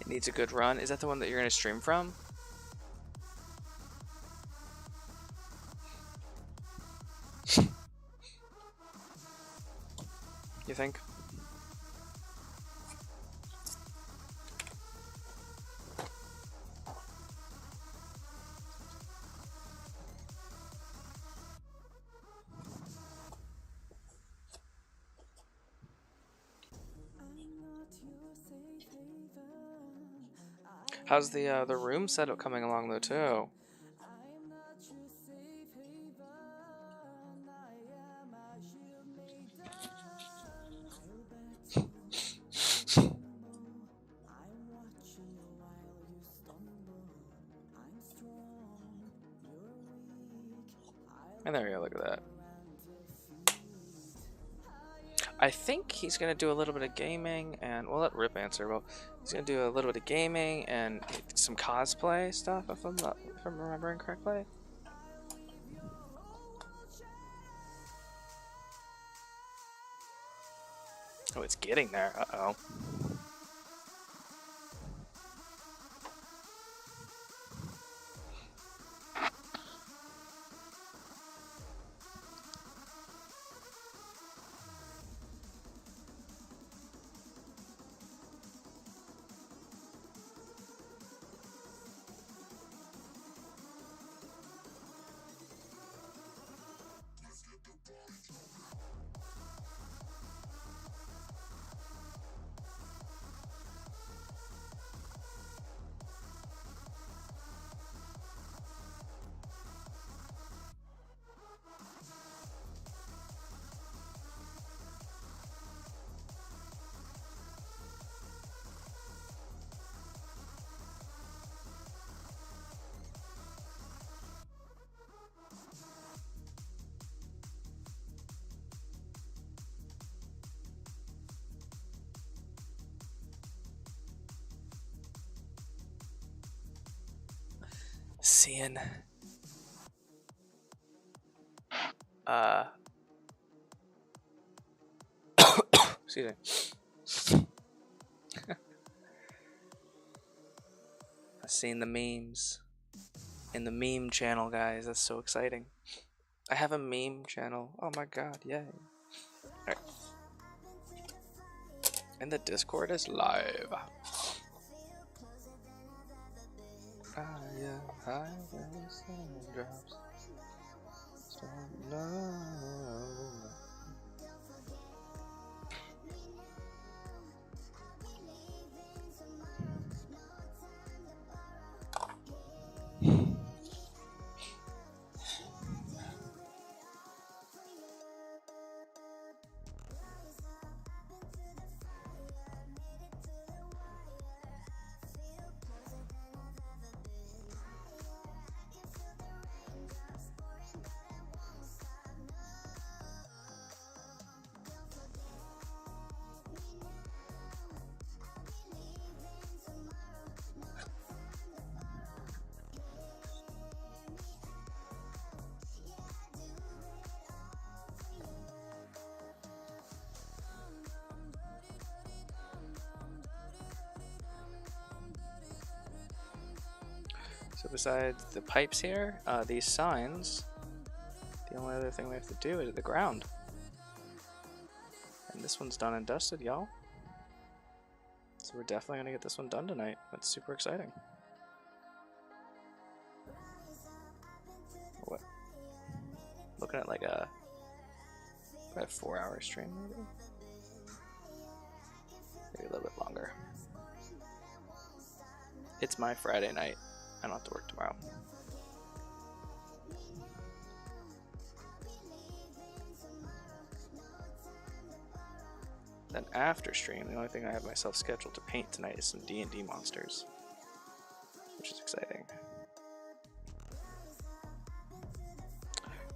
It needs a good run. Is that the one that you're going to stream from? You think? How's the room setup coming along though too? And there you go, look at that. I think he's gonna do a little bit of gaming, and we'll let Rip answer. Well, he's gonna do a little bit of gaming and some cosplay stuff, if I'm remembering correctly. Oh, it's getting there. Uh-oh. Seeing excuse me. I've seen the memes in the meme channel, guys. That's so exciting. I have a meme channel. Oh my god, yay. Alright. And the Discord is live. High when the sun drops. Stop now. besides the pipes here, these signs, the only other thing we have to do is the ground. And this one's done and dusted, y'all. So we're definitely going to get this one done tonight. That's super exciting. What? Looking at like a 4-hour stream, maybe? Maybe a little bit longer. It's my Friday night. I don't have to work tomorrow. Then after stream, the only thing I have myself scheduled to paint tonight is some D&D monsters, which is exciting.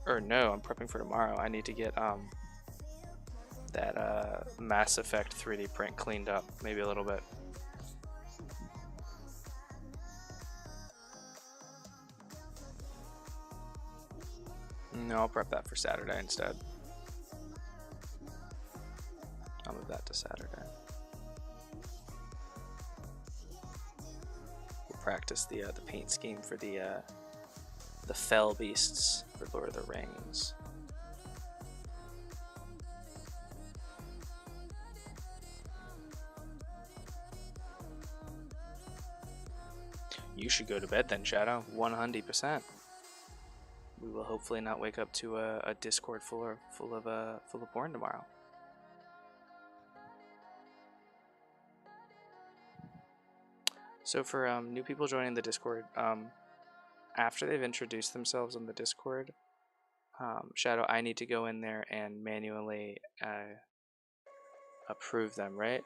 Or no, I'm prepping for tomorrow. I need to get that Mass Effect 3D print cleaned up, maybe a little bit. No, I'll prep that for Saturday instead. I'll move that to Saturday. We'll practice the paint scheme for the Fell Beasts for Lord of the Rings. You should go to bed then, Shadow. 100%. We will hopefully not wake up to a Discord full of porn tomorrow. So for new people joining the Discord, after they've introduced themselves on the Discord, Shadow, I need to go in there and manually approve them, right?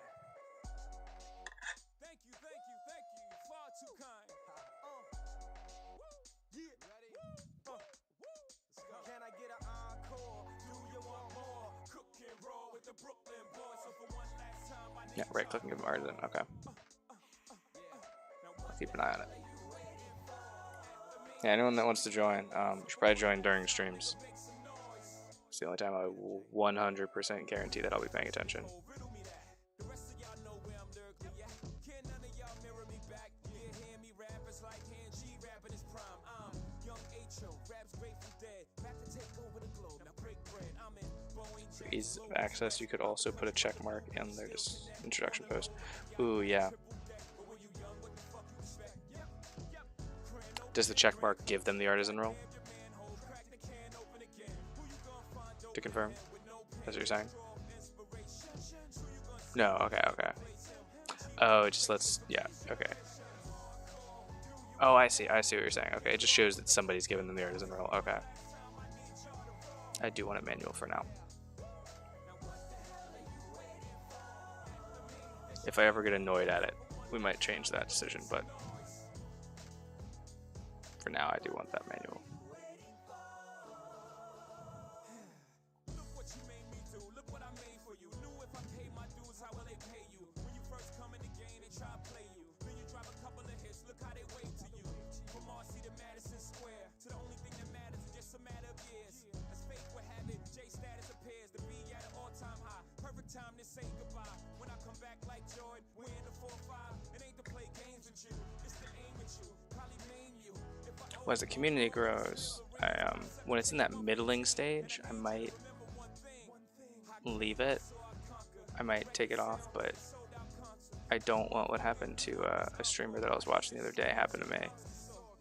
Thank you. Far too kind. Yeah. Can I get an encore? Do you want more? Cook and roll with the Brooklyn boys. So for one last time, I need Yeah, right click and give them artisan. Okay. I'll keep an eye on it. Yeah, anyone that wants to join, should probably join during streams. It's the only time I will 100% guarantee that I'll be paying attention. For ease of access, you could also put a check mark in their introduction post. Ooh, yeah. Does the check mark give them the artisan role? To confirm? That's what you're saying? No, okay. Oh, it just lets, yeah, okay. Oh, I see what you're saying. Okay, it just shows that somebody's given them the artisan role. Okay. I do want it manual for now. If I ever get annoyed at it, we might change that decision, but for now, I do want that manual. Time to say goodbye. When I come back like Jordan, we're in the 4-5. It ain't to play games with you, it's to aim at you, probably maim you. Well, as the community grows, when it's in that middling stage, I might leave it. I might take it off, but I don't want what happened to a streamer that I was watching the other day happen to me,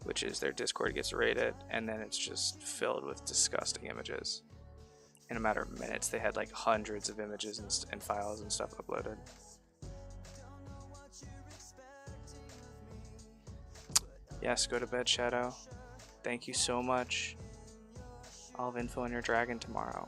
which is their Discord gets raided, and then it's just filled with disgusting images. In a matter of minutes, they had like hundreds of images and files and stuff uploaded. Yes, go to bed, Shadow. Thank you so much. I'll have info on your dragon tomorrow.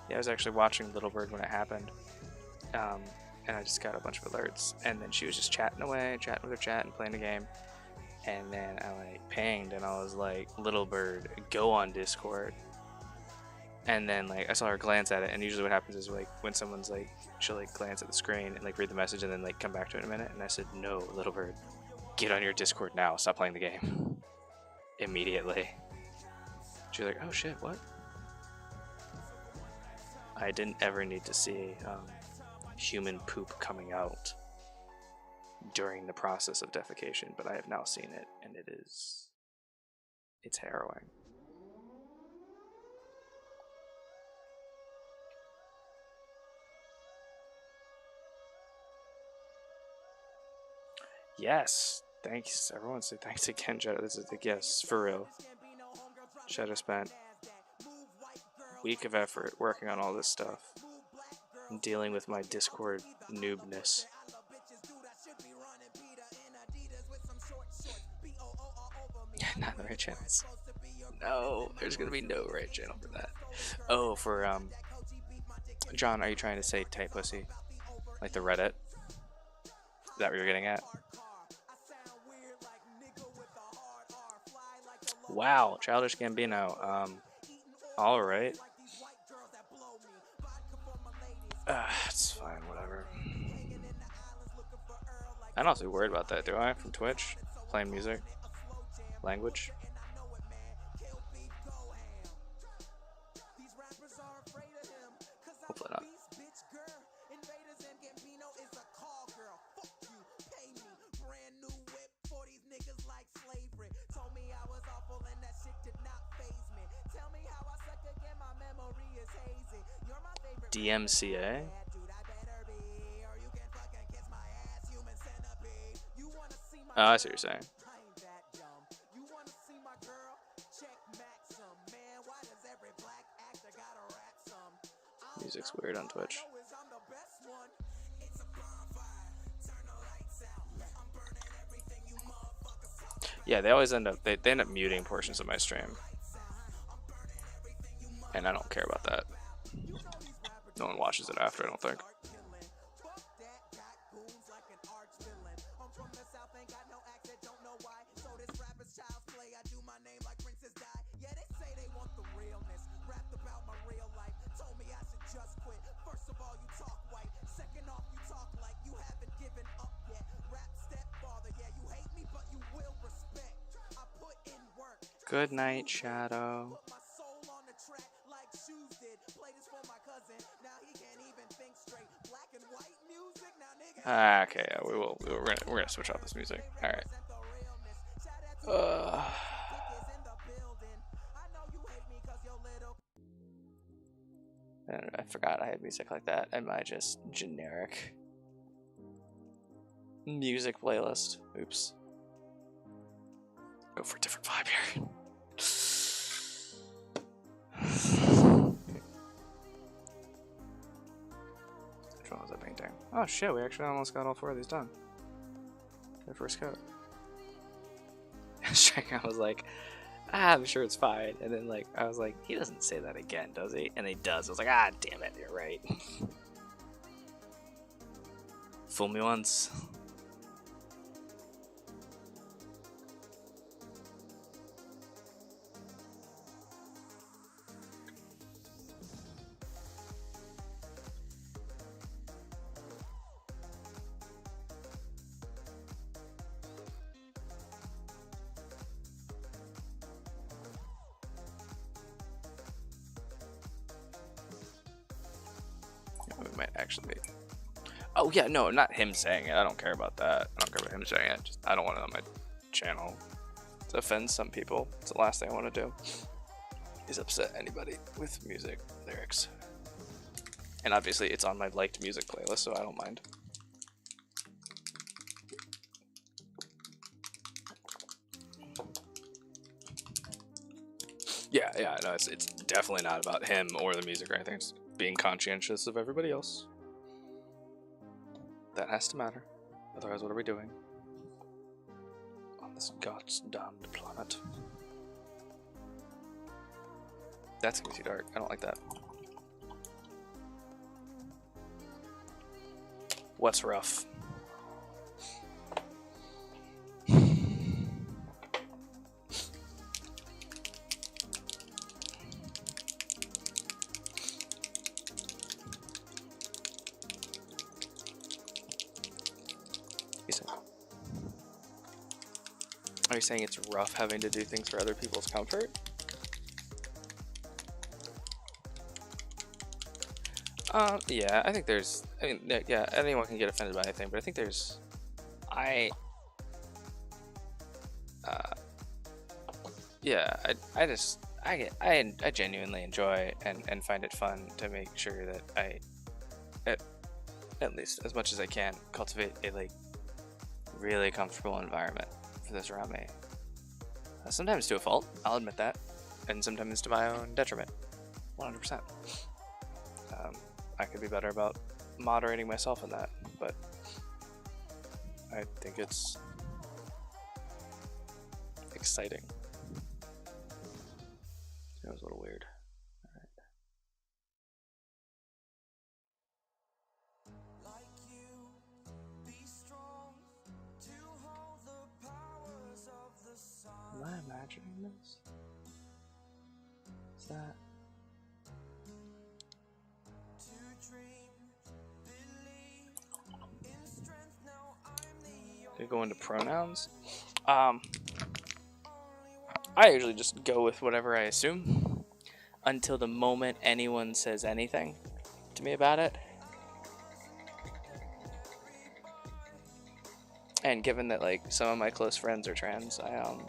Yeah, I was actually watching Little Bird when it happened, and I just got a bunch of alerts, and then she was just chatting away, chatting with her chat and playing a game, and then I like pinged, and I was like, Little Bird, go on Discord, And then like I saw her glance at it, and usually what happens is like when someone's like she'll like glance at the screen and like read the message and then like come back to it in a minute. And I said, "No, little bird, get on your Discord now. Stop playing the game immediately." She's like, "Oh shit, what?" I didn't ever need to see human poop coming out during the process of defecation, but I have now seen it, and it's harrowing. Yes, thanks everyone. Say thanks again, Shadow. This is the yes for real. Shadow spent a week of effort working on all this stuff and dealing with my Discord noobness. Not the right channels. No, there's gonna be no right channel for that. Oh, for John, are you trying to say tight pussy, like the Reddit? Is that what you're getting at? Wow, Childish Gambino. All right. It's fine, whatever. I don't have to be worried about that, do I? From Twitch, playing music, language. Hopefully not. DMCA? Oh, I see what you're saying. Music's weird on Twitch. Yeah, they always end up they end up muting portions of my stream. And I don't care about that. No one watches it after, I don't think. Good night, Shadow. Okay, yeah, we're gonna switch off this music. All right. I forgot I had music like that in my just generic music playlist. Oops. Go for a different vibe here. Which one was I painting? Oh shit, we actually almost got all 4 of these done. The first coat. I was like, I'm sure it's fine. And then like I was like, he doesn't say that again, does he? And he does. I was like, damn it, you're right. Fool me once. It might actually be. Oh yeah, no, not him saying it. I don't care about that. I don't care about him saying it. Just, I don't want it on my channel to offend some people. It's the last thing I want to do is upset anybody with music lyrics. And obviously it's on my liked music playlist, so I don't mind. Yeah, no, it's definitely not about him or the music or anything. It's being conscientious of everybody else. That has to matter. Otherwise, what are we doing on this goddamned planet? That's gonna be too dark. I don't like that. What's rough? Are you saying it's rough having to do things for other people's comfort? Yeah, I think there's, I mean, yeah, anyone can get offended by anything, but I think there's, yeah, I genuinely enjoy and find it fun to make sure that I, at least as much as I can, cultivate a like really comfortable environment for those around me. Sometimes to a fault, I'll admit that, and sometimes to my own detriment, 100%. I could be better about moderating myself in that, but I think it's exciting. That was a little weird. Alright. Am I imagining this? Is that? Gonna go into pronouns. I usually just go with whatever I assume until the moment anyone says anything to me about it. And given that like some of my close friends are trans, I'm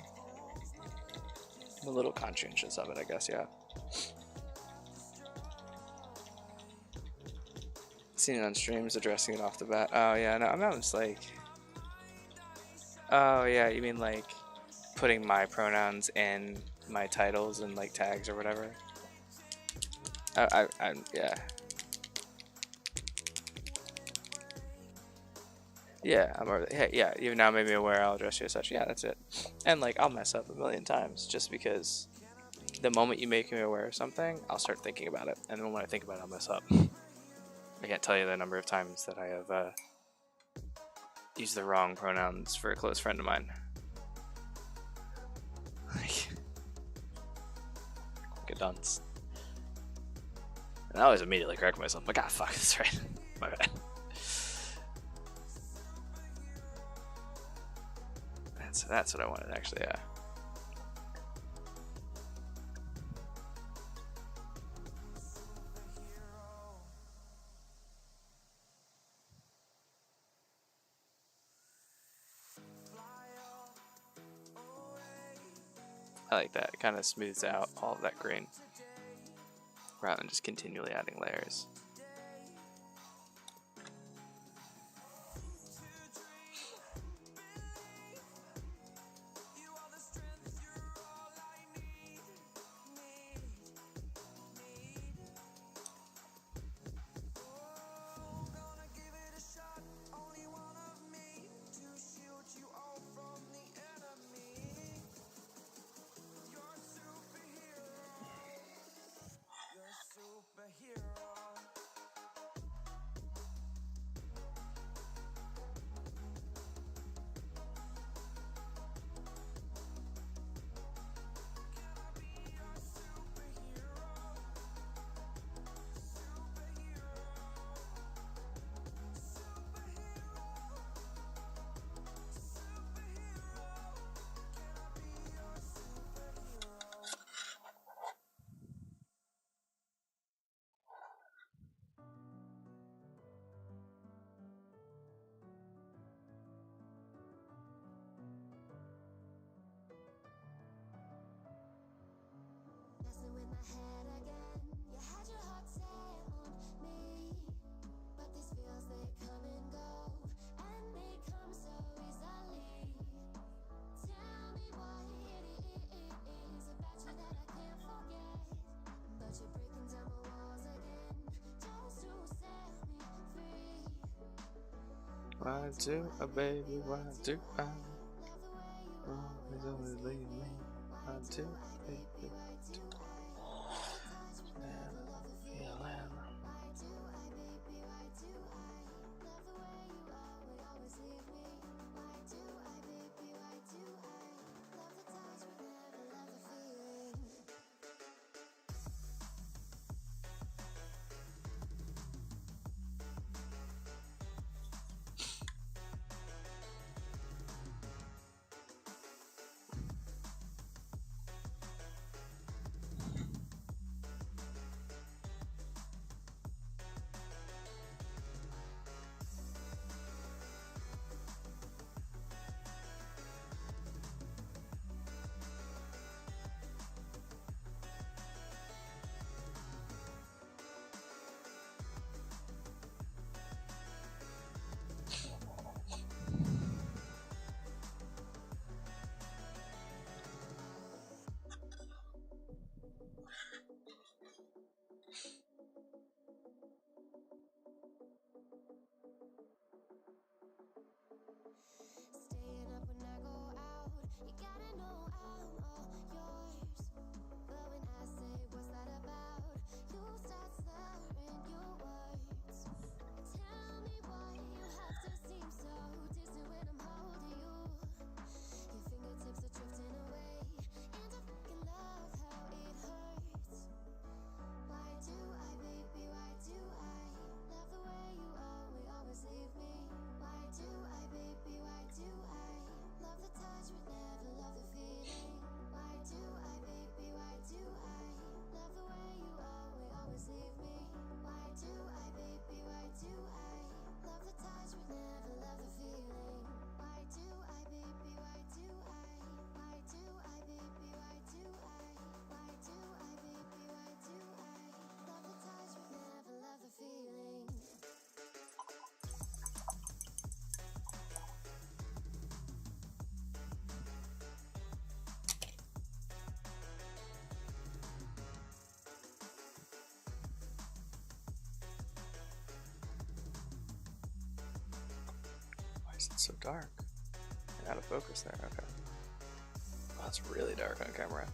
a little conscientious of it, I guess. Yeah. Seen it on streams addressing it off the bat. Oh yeah, no, I'm not just like. Oh yeah, you mean like putting my pronouns in my titles and like tags or whatever? Yeah. Yeah, yeah, you've now made me aware, I'll address you as such. Yeah, that's it. And like, I'll mess up a million times just because the moment you make me aware of something, I'll start thinking about it. And then when I think about it, I'll mess up. I can't tell you the number of times that I have used the wrong pronouns for a close friend of mine. Like a dunce. And I always immediately correct myself. Like, ah, fuck, that's right. My bad. That's what I wanted, actually, yeah. I like that. It kind of smooths out all of that grain rather than just continually adding layers. Why do a baby? Why do I always leave me? Why do a baby? You gotta know I'm all yours. But when I say what's that about, you start slurring your words. Tell me why you have to seem so distant when I'm holding you. Your fingertips are drifting away, and I fucking love how it hurts. Why do I, baby, why do I love the way you always leave me? Why do I, baby, why do I love the touch but never love the feeling? Why do I, baby, why do I love the way you always leave me? Why do I, baby, why do I love the touch but never love the feeling? Why do I, baby, why do I? Why do I, baby, why do I? Why do I, baby, why do I love the touch but never love the feeling? Why is it so dark? Out of focus there, okay. Oh, it's really dark on camera.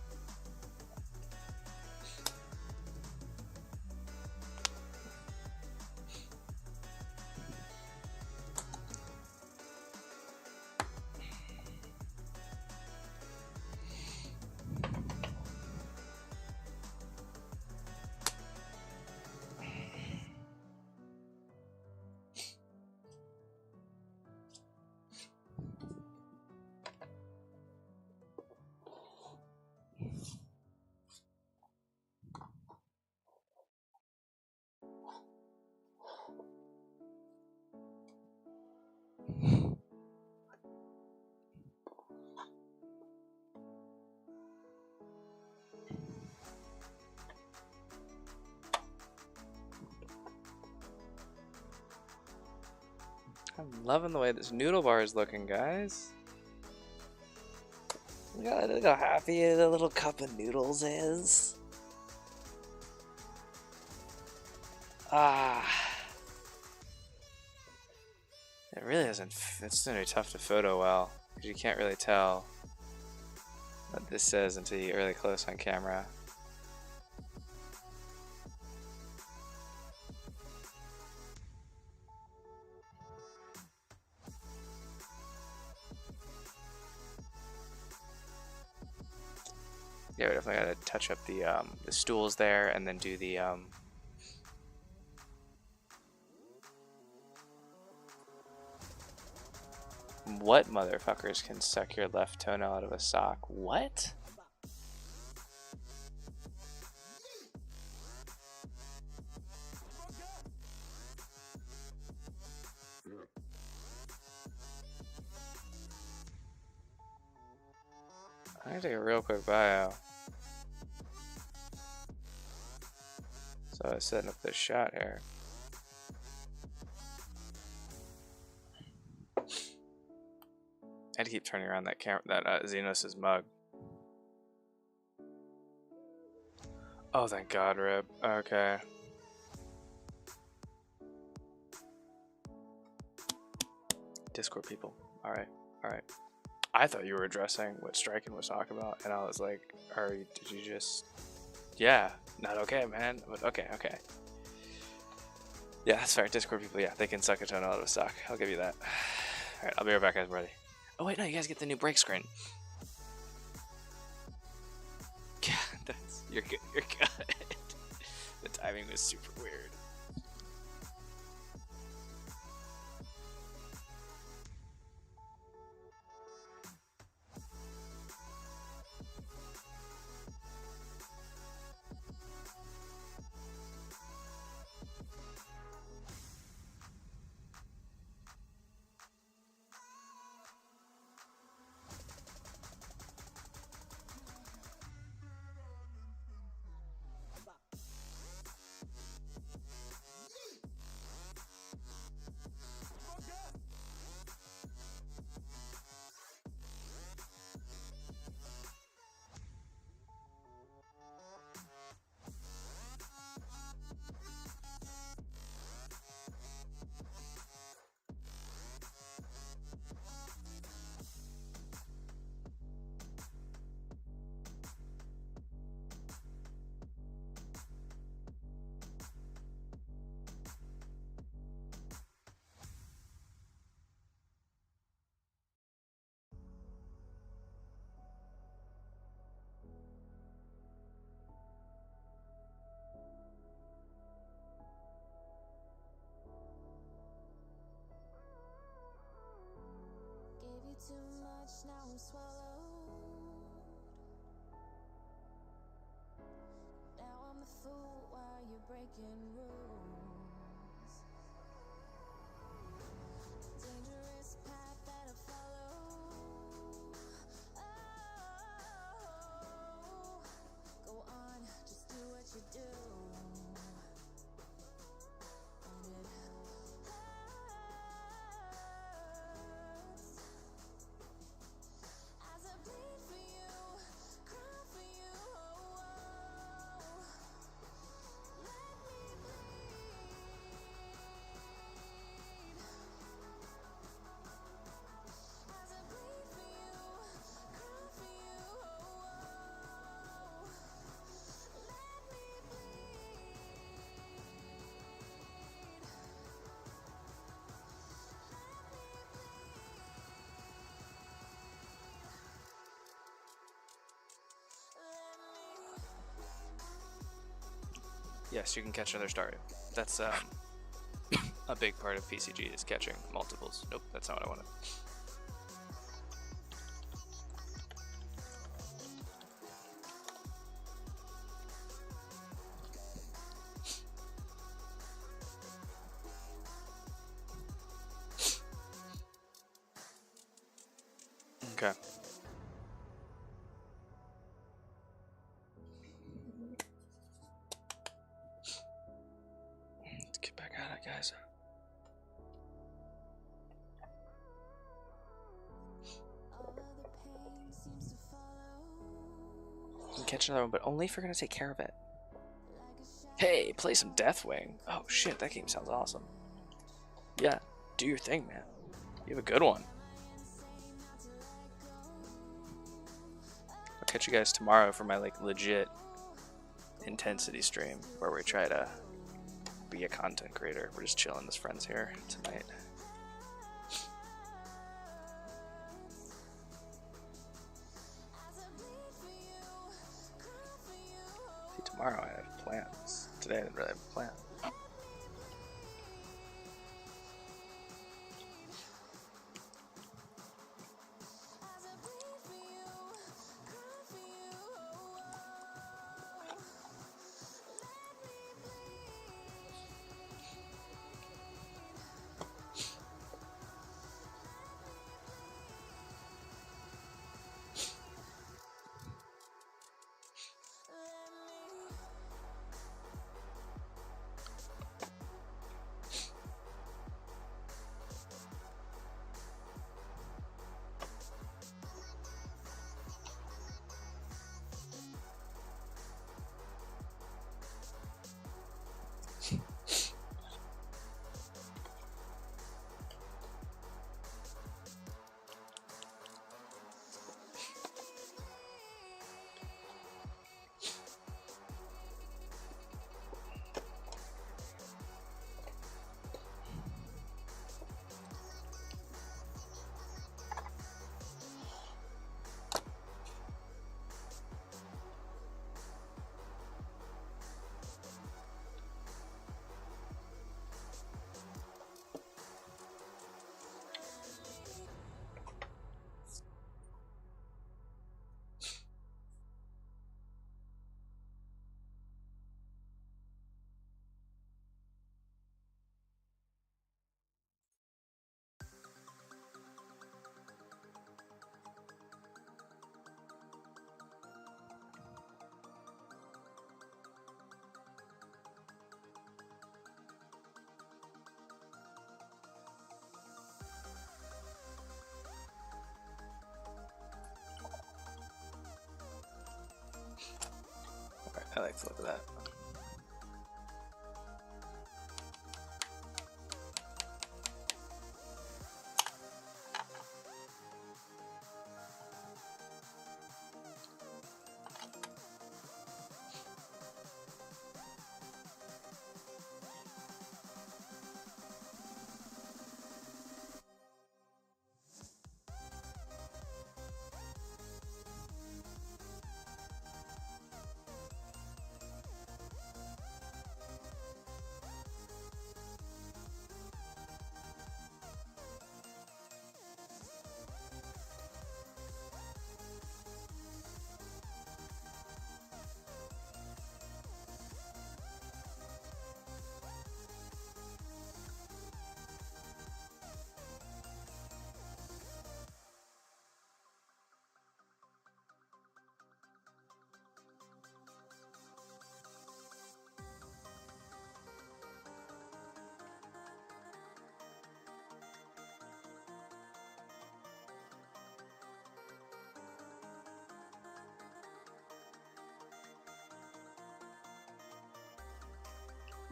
I'm loving the way this noodle bar is looking, guys. Look how happy the little cup of noodles is. Ah. It really isn't. It's going to be tough to photo well, because you can't really tell what this says until you get really close on camera. Yeah, we definitely got to touch up the stools there, and then do the what motherfuckers can suck your left toenail out of a sock? What? I'm gonna take a real quick bio. So I was setting up this shot here. I had to keep turning around that camera, that Xenos' mug. Oh, thank God, Rip. Okay. Discord people. Alright, alright. I thought you were addressing what Striken was talking about, and I was like, did you just... Yeah, not okay, man. But okay. Yeah, that's fair. Discord people, yeah, they can suck a toenail out of a sock. I'll give you that. Alright, I'll be right back, guys. I'm ready. Oh, wait, no, you guys get the new break screen. God, you're good. You're good. The timing was super weird. too much, now I'm swallowed. Now I'm a fool while you're breaking rules. Dangerous path that I follow. Oh, go on, just do what you do. And it hurts as I bleed for you, cry for you. Let me bleed as I bleed for you, cry for you. Let me Yes, you can catch another star. That's a big part of PCG is catching multiples. Nope, that's not what I wanted. Okay. Let's get back at it, guys. all of the pain seems to follow. You can catch another one, but only if you're gonna take care of it. Like a shadow Hey, play some Deathwing. Oh shit, that game sounds awesome. Yeah, do your thing, man. You have a good one. I'll catch you guys tomorrow for my like legit intensity stream where we try to be a content creator. We're just chilling as friends here tonight. See, tomorrow I have plans. Today I didn't really have a plan. Okay, I like the look of that.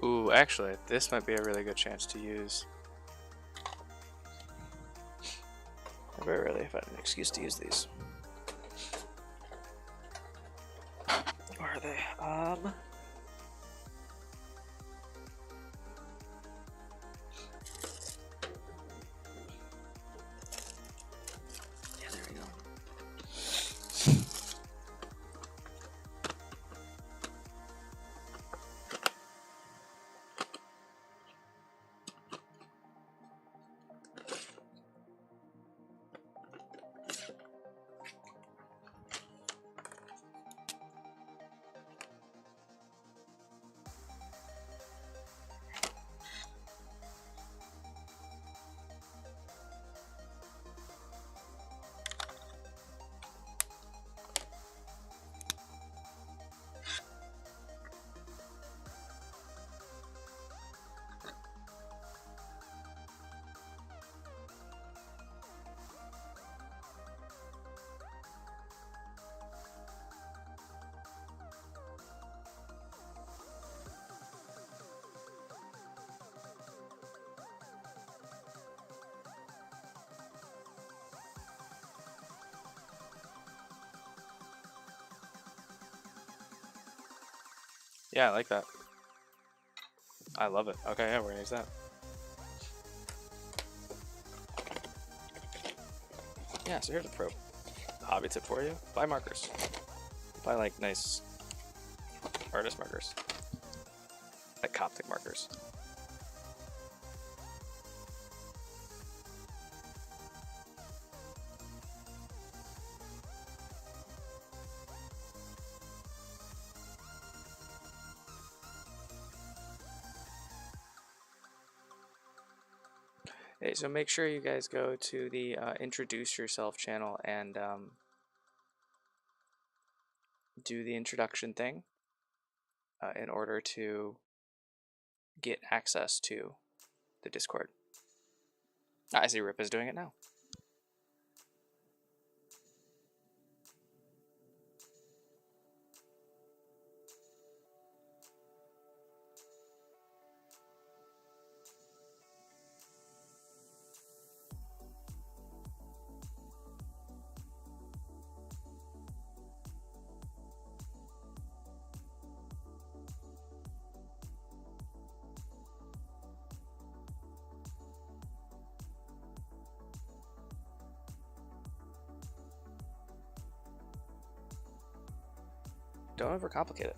Ooh, actually, this might be a really good chance to use. Very rarely if I have an excuse to use these. Where are they? Yeah, there we go. Yeah, I like that. I love it. Okay, yeah, we're gonna use that. Yeah, so here's a pro hobby tip for you. Buy markers. Buy like nice artist markers. Like Coptic markers. Hey, so make sure you guys go to the introduce yourself channel and do the introduction thing in order to get access to the Discord. I see Rip is doing it now. Don't overcomplicate it.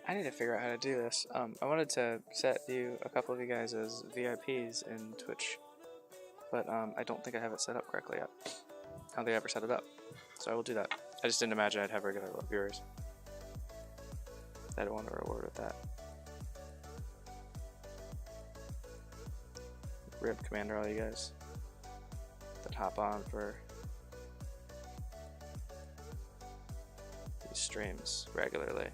I need to figure out how to do this. I wanted to set a couple of you guys as VIPs in Twitch, but I don't think I have it set up correctly yet. I don't think I ever set it up, so I will do that. I just didn't imagine I'd have regular viewers. I don't want to reward with that. Rip Commander, all you guys that hop on for these streams regularly.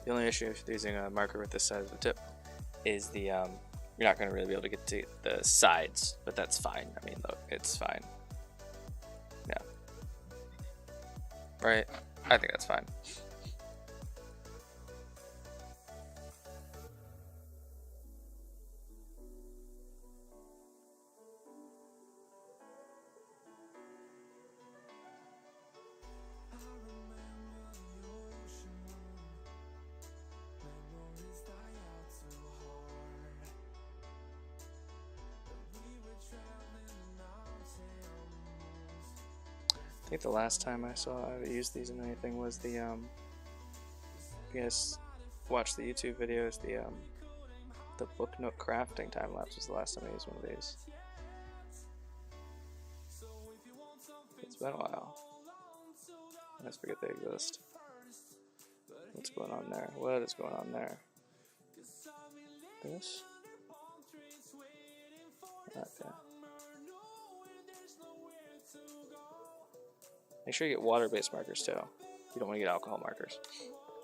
The only issue with using a marker with this size of a tip is the you're not going to really be able to get to the sides, but that's fine. I mean, look, it's fine. Yeah. Right? I think that's fine. I think the last time I saw I used these in anything was the you guys watch the YouTube videos, the book nook crafting time lapse was the last time I used one of these. It's been a while. I always forget they exist. What's going on there? What is going on there? This? Okay. Make sure you get water-based markers too. You don't want to get alcohol markers.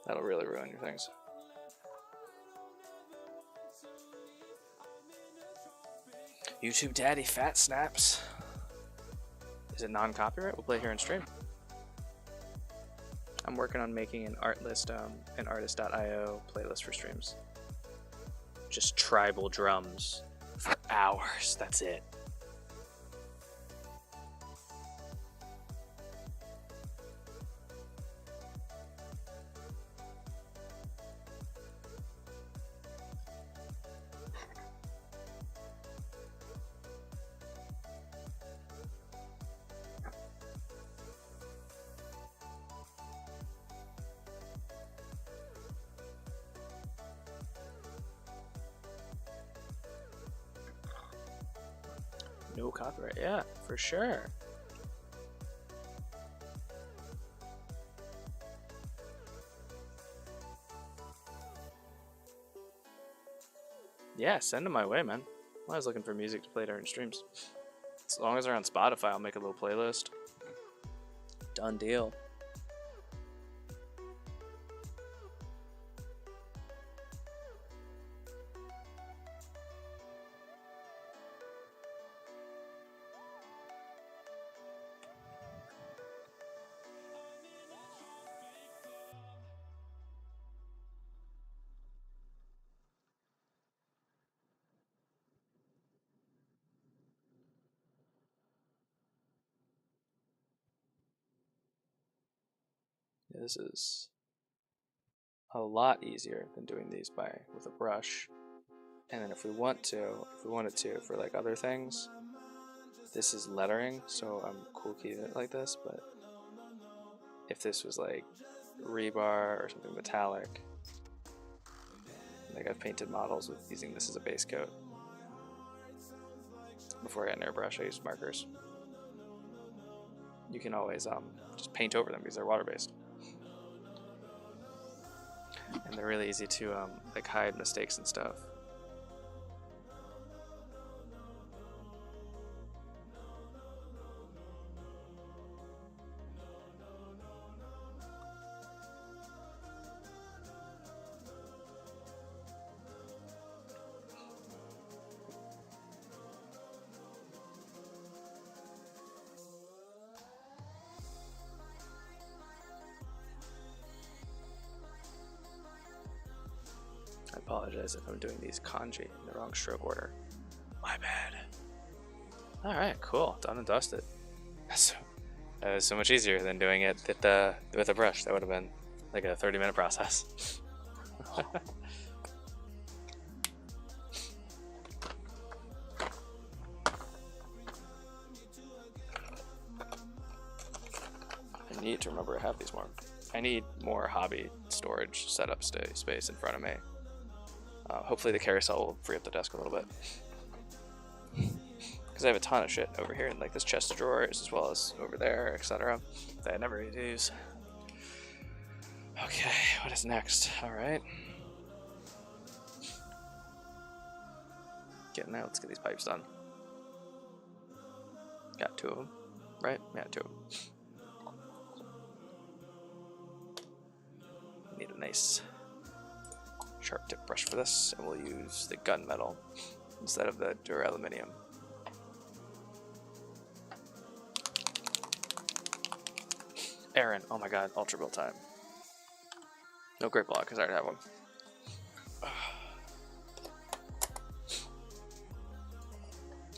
That'll really ruin your things. YouTube Daddy Fat Snaps. Is it non-copyright? We'll play here in stream. I'm working on making an art list, an artist.io playlist for streams. Just tribal drums for hours. That's it. No copyright, yeah, for sure. Yeah, send them my way, man. I was looking for music to play during streams. As long as they're on Spotify, I'll make a little playlist. Done deal. This is a lot easier than doing these with a brush. And then if we wanted to for like other things, this is lettering, so I'm cool keeping it like this, but if this was like rebar or something metallic, like I've painted models with using this as a base coat. Before I had an airbrush, I used markers. You can always just paint over them because they're water-based. And they're really easy to like hide mistakes and stuff. I apologize if I'm doing these kanji in the wrong stroke order. My bad. Alright, cool. Done and dusted. That was so much easier than doing it with a brush. That would have been like a 30-minute process. I need to remember I have these more. I need more hobby storage setup space in front of me. Hopefully the carousel will free up the desk a little bit. Because I have a ton of shit over here in like this chest of drawers as well as over there, etc. that I never use. Okay, what is next? Alright. Getting out, let's get these pipes done. Got 2 of them, right? Yeah, 2 of them. Need a nice sharp tip brush for this, and we'll use the gunmetal instead of the duraluminum. Aaron, oh my god, ultra build time. No great block because I already have one.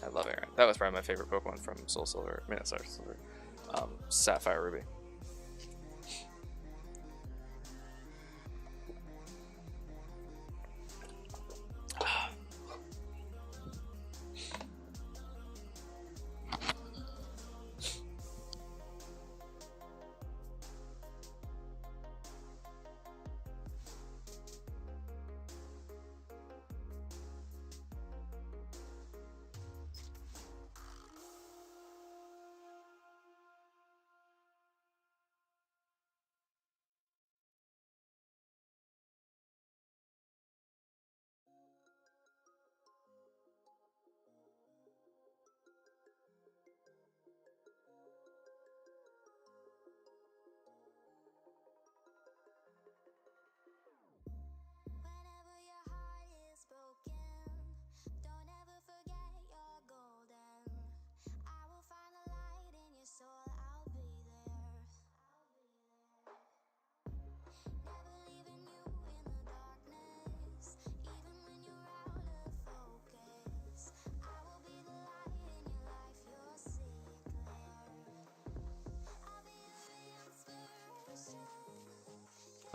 I love Aaron. That was probably my favorite Pokemon from Soul Silver. I mean, sorry, Silver. Sapphire Ruby.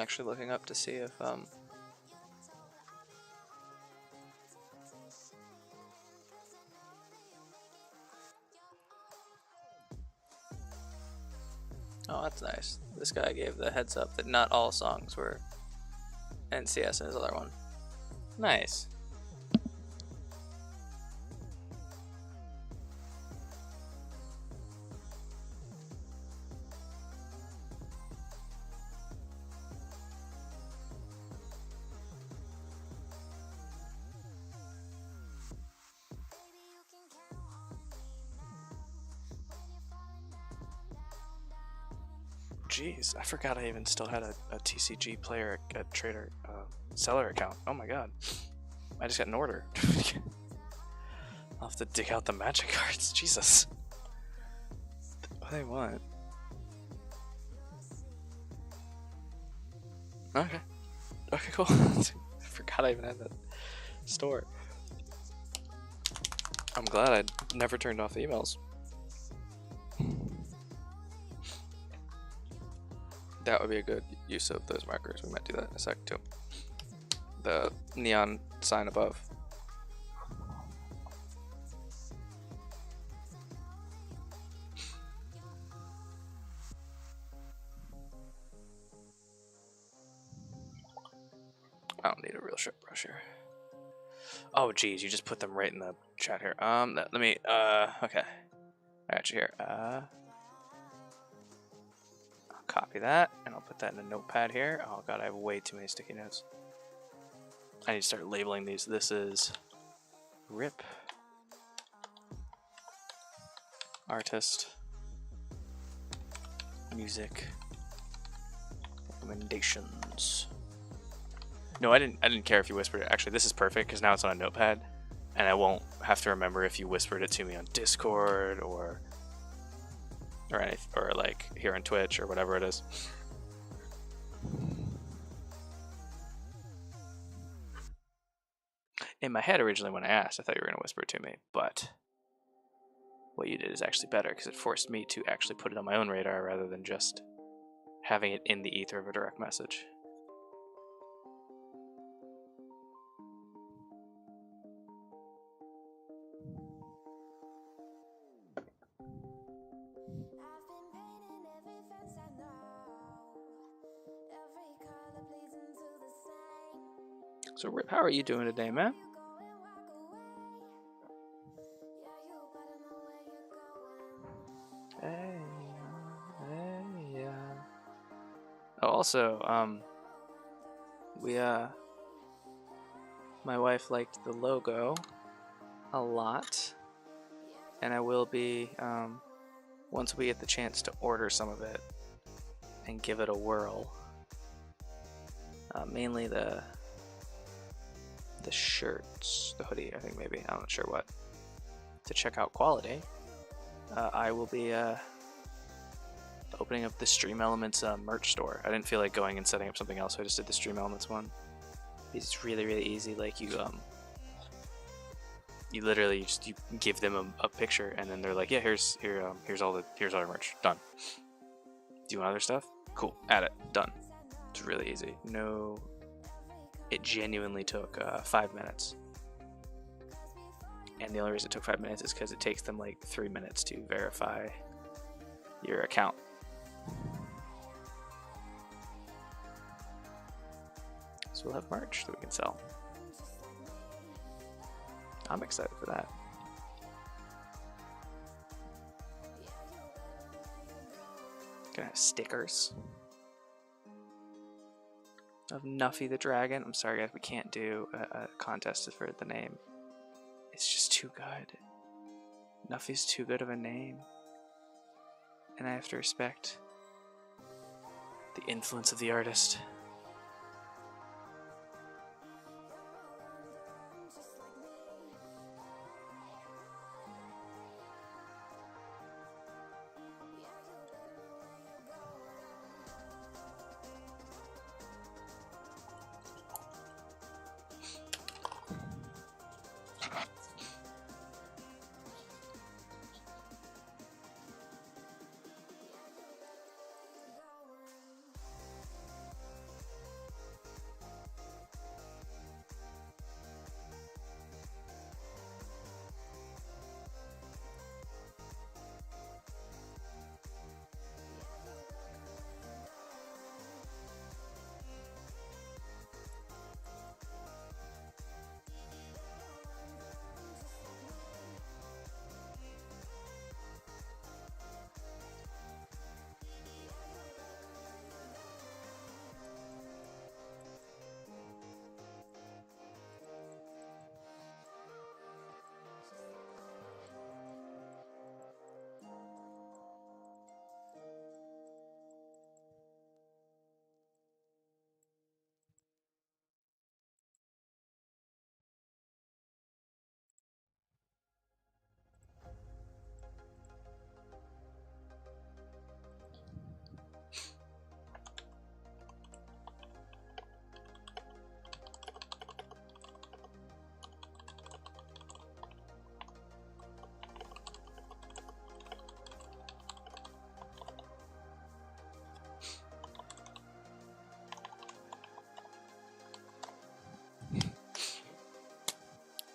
actually looking up to see if oh, that's nice. This guy gave the heads up that not all songs were NCS in his other one. Nice. Jeez, I forgot I even still had a TCG player, a trader, seller account. Oh my god. I just got an order. I'll have to dig out the magic cards. Jesus. What do they want? Okay. Okay, cool. I forgot I even had that store. I'm glad I never turned off the emails. That would be a good use of those markers. We might do that in a sec too. The neon sign above. I don't need a real sharp brush here. Oh geez, you just put them right in the chat here. Let me okay. I got you here. Copy that, and I'll put that in a notepad here. Oh god, I have way too many sticky notes. I need to start labeling these. This is RIP Artist Music Recommendations. No, I didn't care if you whispered it. Actually, this is perfect because now it's on a notepad, and I won't have to remember if you whispered it to me on Discord or like here on Twitch or whatever it is. In my head originally when I asked, I thought you were going to whisper it to me, but what you did is actually better because it forced me to actually put it on my own radar rather than just having it in the ether of a direct message. So Rip, how are you doing today, man? Hey, yeah. Oh, also, my wife liked the logo a lot, and I will be, once we get the chance to order some of it and give it a whirl, mainly the shirts, the hoodie, I think maybe, I'm not sure what, to check out quality. I will be opening up the Stream Elements merch store. I didn't feel like going and setting up something else, so I just did the Stream Elements one. It's really, really easy. Like you literally you give them a picture, and then they're like, yeah, here's all our merch, done. Do you want other stuff? Cool, add it, done. It's really easy. No, it genuinely took 5 minutes. And the only reason it took 5 minutes is because it takes them like 3 minutes to verify your account. So we'll have merch that we can sell. I'm excited for that. Gonna have stickers of Nuffy the Dragon. I'm sorry guys, we can't do a contest for the name. It's just too good. Nuffy's too good of a name. And I have to respect the influence of the artist.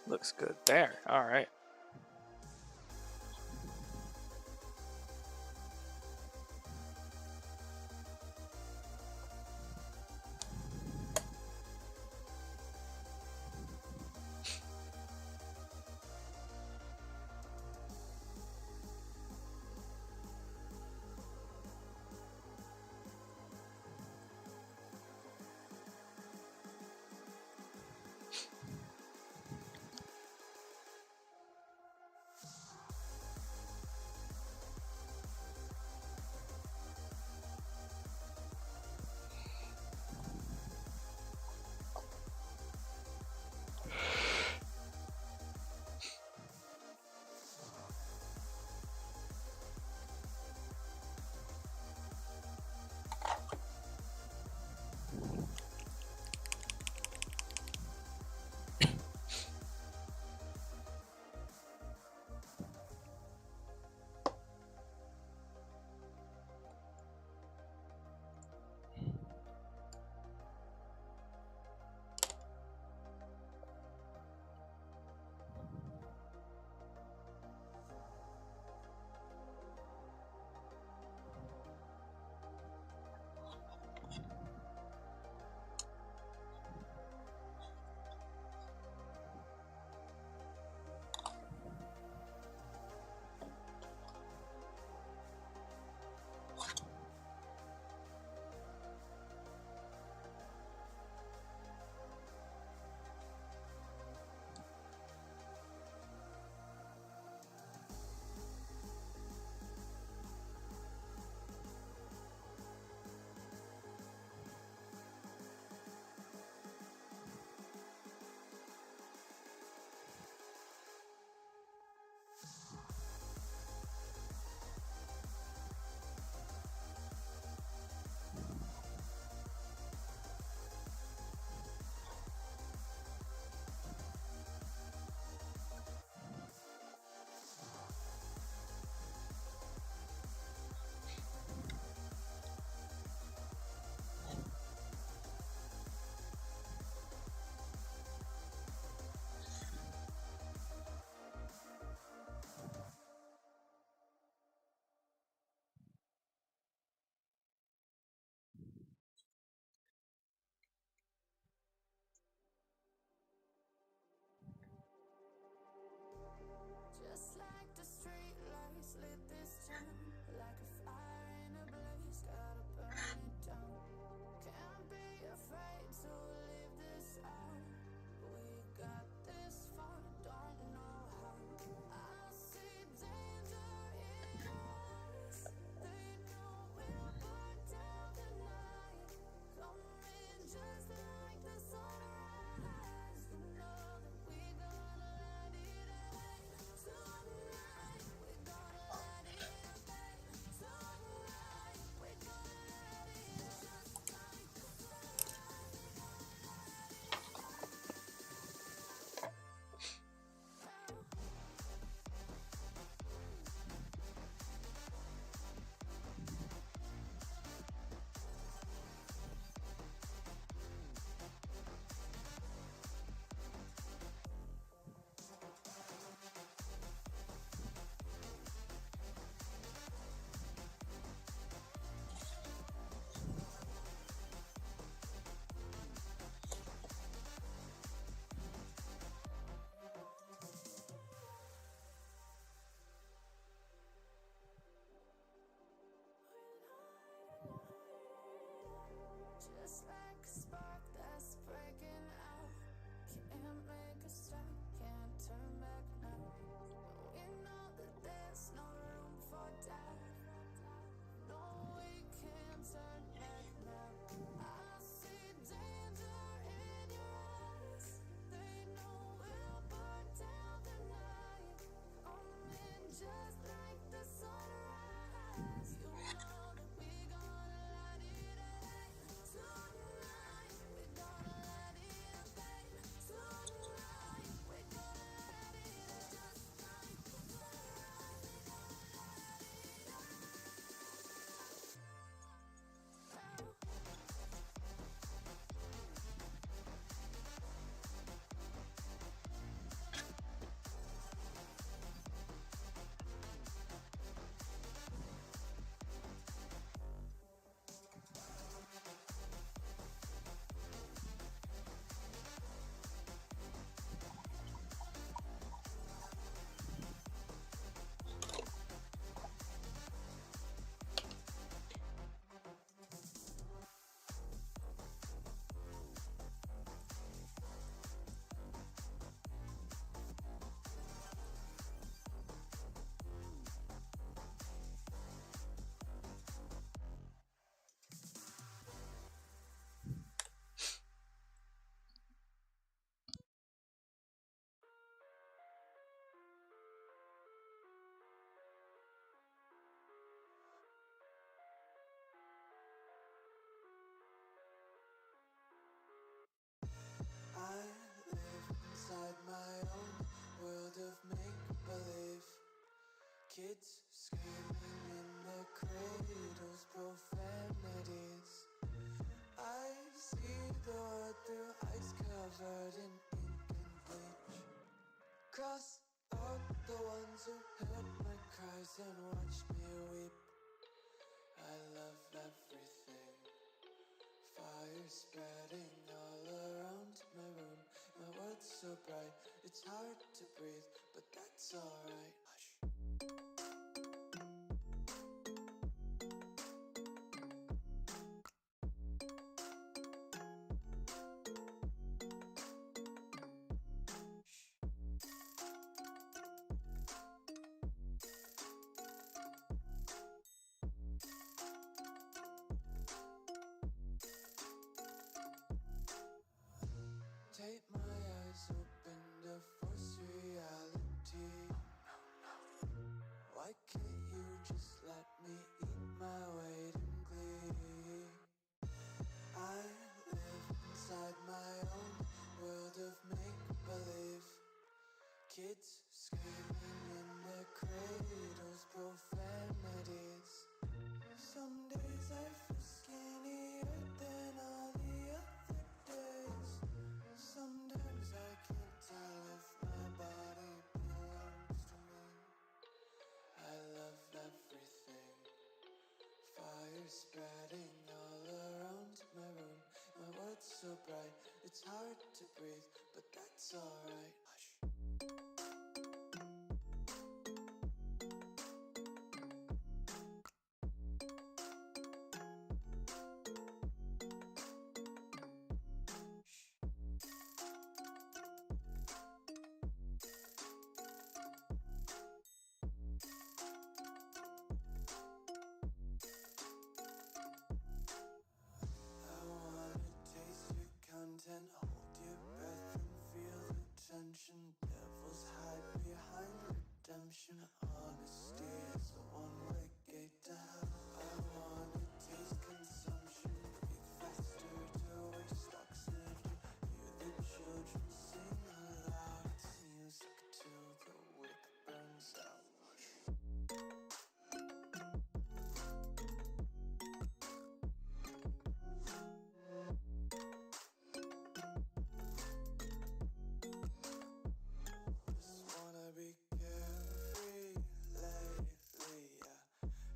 Looks good there. All right. of make-believe. Kids screaming in their cradles, profanities. I see the world through ice covered in ink and bleach. Cross out the ones who heard my cries and watched me weep. I love everything. Fire spreading all around my room. My world's so bright, it's hard to breathe, but that's alright. Hush. Take my eyes open to force reality. Why can't you just let me eat my weight in glee? I live inside my own world of make-believe. Kids screaming in their cradles, profanities. Some days I feel skinnier than all the other days. Sometimes I can't tell if my body belongs to me. I love everything. Fire spreading all around my room. My world's so bright, it's hard to breathe, but that's alright. Hush. I wanna taste your content, hold your breath and feel the tension. Devils hide behind redemption. Honesty is a one-way gate to hell. I wanna taste consumption, breathe faster to waste oxygen. Hear the children sing aloud. It's music till the wick burns out. Just wanna be carefree lately, yeah.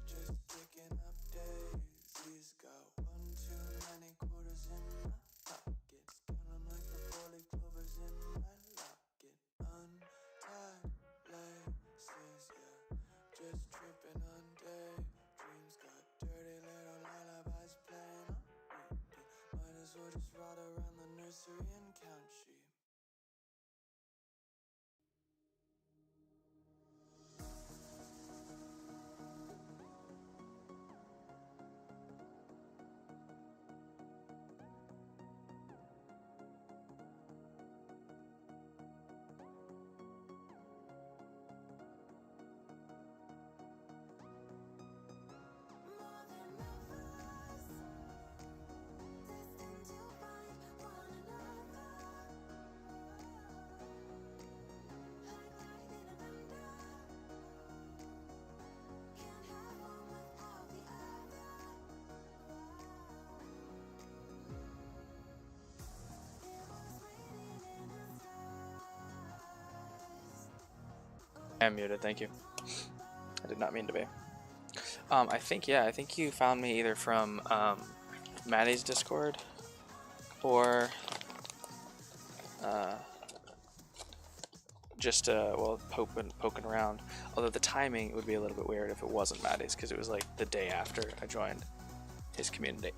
Just kicking up daisies. Got one too many quarters in my pockets. Counting like the four-leaf clovers in my locket. Untied laces, yeah. Just tripping on daydreams. Got dirty little lullabies playing on repeat. Might as well just ride around the nursery and count sheep. More than lovers, destined to find one another. Like lightning and thunder, can't have one without the other. It was written in the stars. I'm muted, thank you. I did not mean to be. I think you found me either from Maddie's Discord or just poking around. Although the timing would be a little bit weird if it wasn't Maddie's, because it was like the day after I joined his community.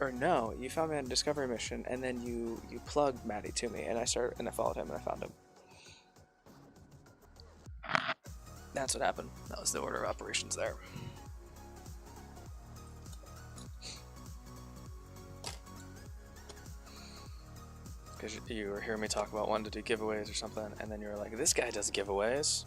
Or no, you found me on a discovery mission, and then you plugged Maddie to me, and I followed him, and I found him. That's what happened. That was the order of operations there. Because you were hearing me talk about wanting to do giveaways or something, and then you were like, this guy does giveaways.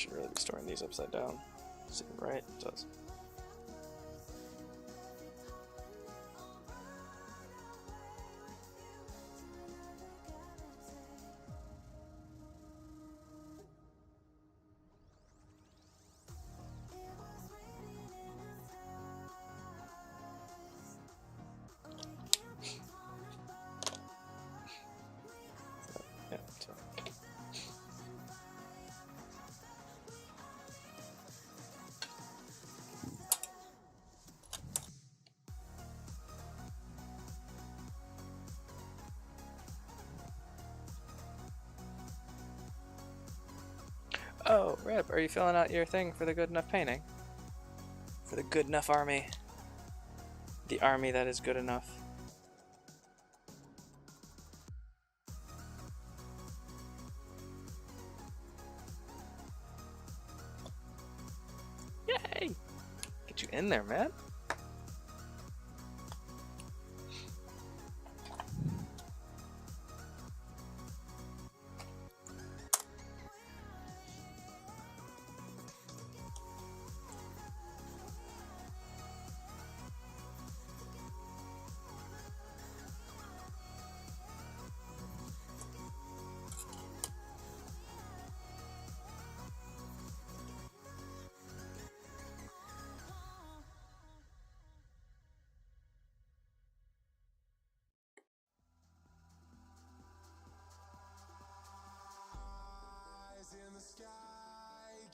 should really be storing these upside down. See, right? It does. Yeah, so. Oh, Rip, are you filling out your thing for the good enough painting? For the good enough army. The army that is good enough. Yay! Get you in there, man. Eyes in the sky,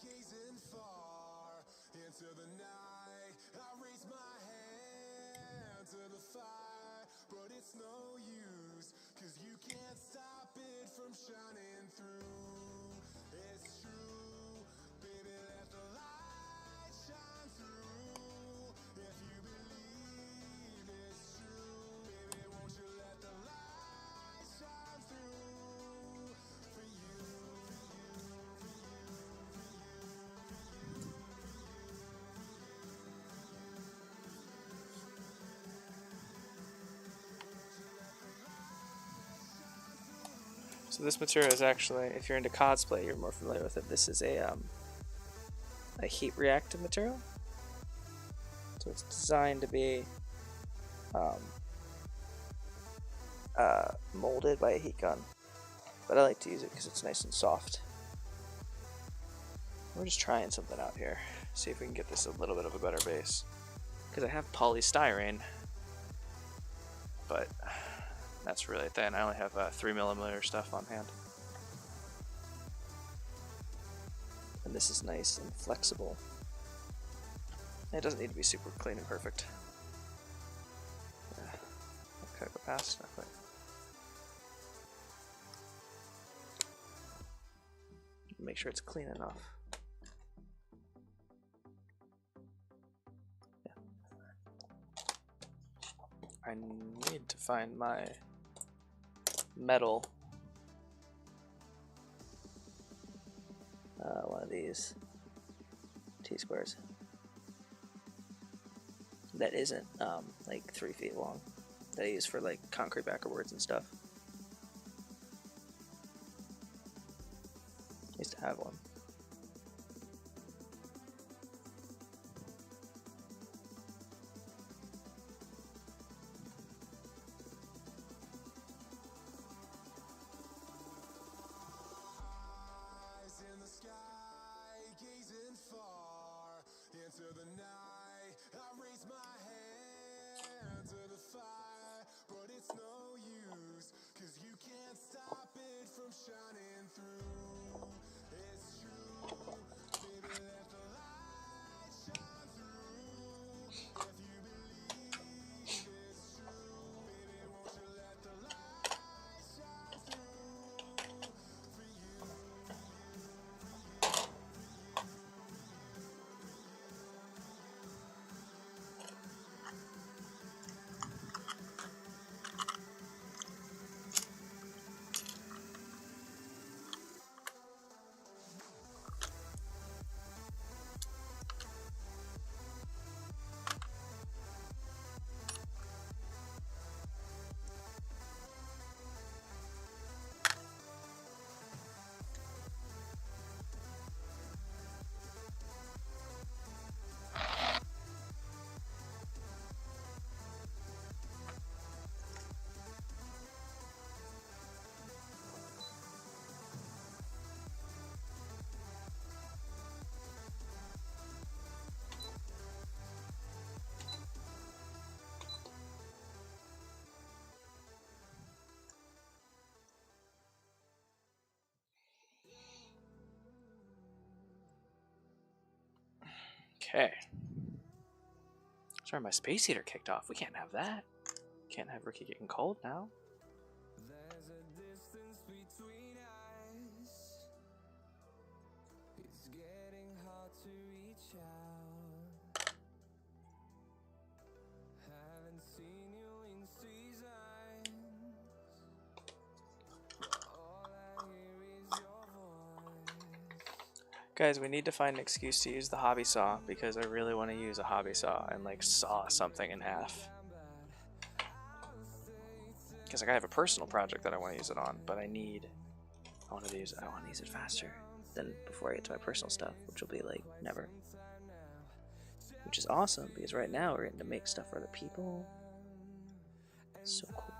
gazing far into the night. I raise my hand to the fire, but it's no use, 'cause you can't stop it from shining through. It's true, baby, let the light shine through. If you believe it's true, baby, won't you let the light shine through for you, for you, for you, for you, for you. So this material is actually, if you're into cosplay, you're more familiar with it. This is a heat reactive material. So it's designed to be molded by a heat gun. But I like to use it because it's nice and soft. We're just trying something out here. See if we can get this a little bit of a better base. Because I have polystyrene, but that's really thin. I only have 3mm stuff on hand. And this is nice and flexible. It doesn't need to be super clean and perfect. Okay, go past, not quite. Make sure it's clean enough. Yeah. I need to find my metal. One of these T-squares that isn't like 3 feet long, that I use for like concrete backerboards and stuff. I used to have one. Eyes in the sky, gazing far into the night. I raise my hand to the fire, but it's no use, 'cause you can't stop it from shining through. It's true, baby, let the light shine through. If you believe it's true, baby, won't you let the light shine through for you. Okay. Sorry, my space heater kicked off. We can't have that. Can't have Ricky getting cold now. There's a distance between us. It's getting hard to reach out. Haven't seen you in seasons. All I hear is your voice. Guys, we need to find an excuse to use the hobby saw because I really want to use a hobby saw and like saw something in half. Because like I have a personal project that I want to use it on, but I want to use it faster than before I get to my personal stuff, which will be like never. Which is awesome because right now we're getting to make stuff for other people. So cool.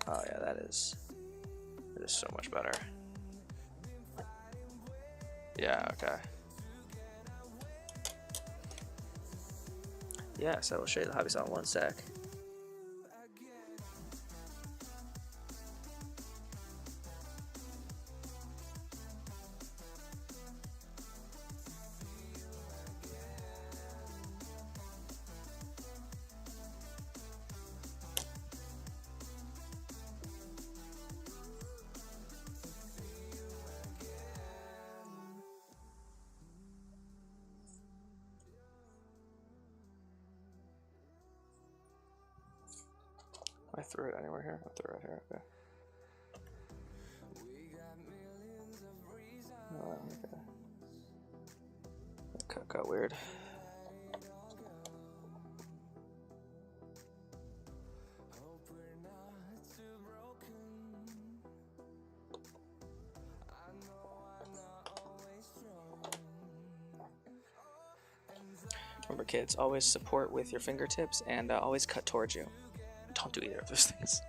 Oh yeah, that is so much better. Yeah, okay. Yes, I will show you the hobby saw in one sec. I threw it anywhere here. I threw it here. Okay. Oh, okay. That cut got weird. Remember, kids, always support with your fingertips and always cut towards you. Don't do either of those things.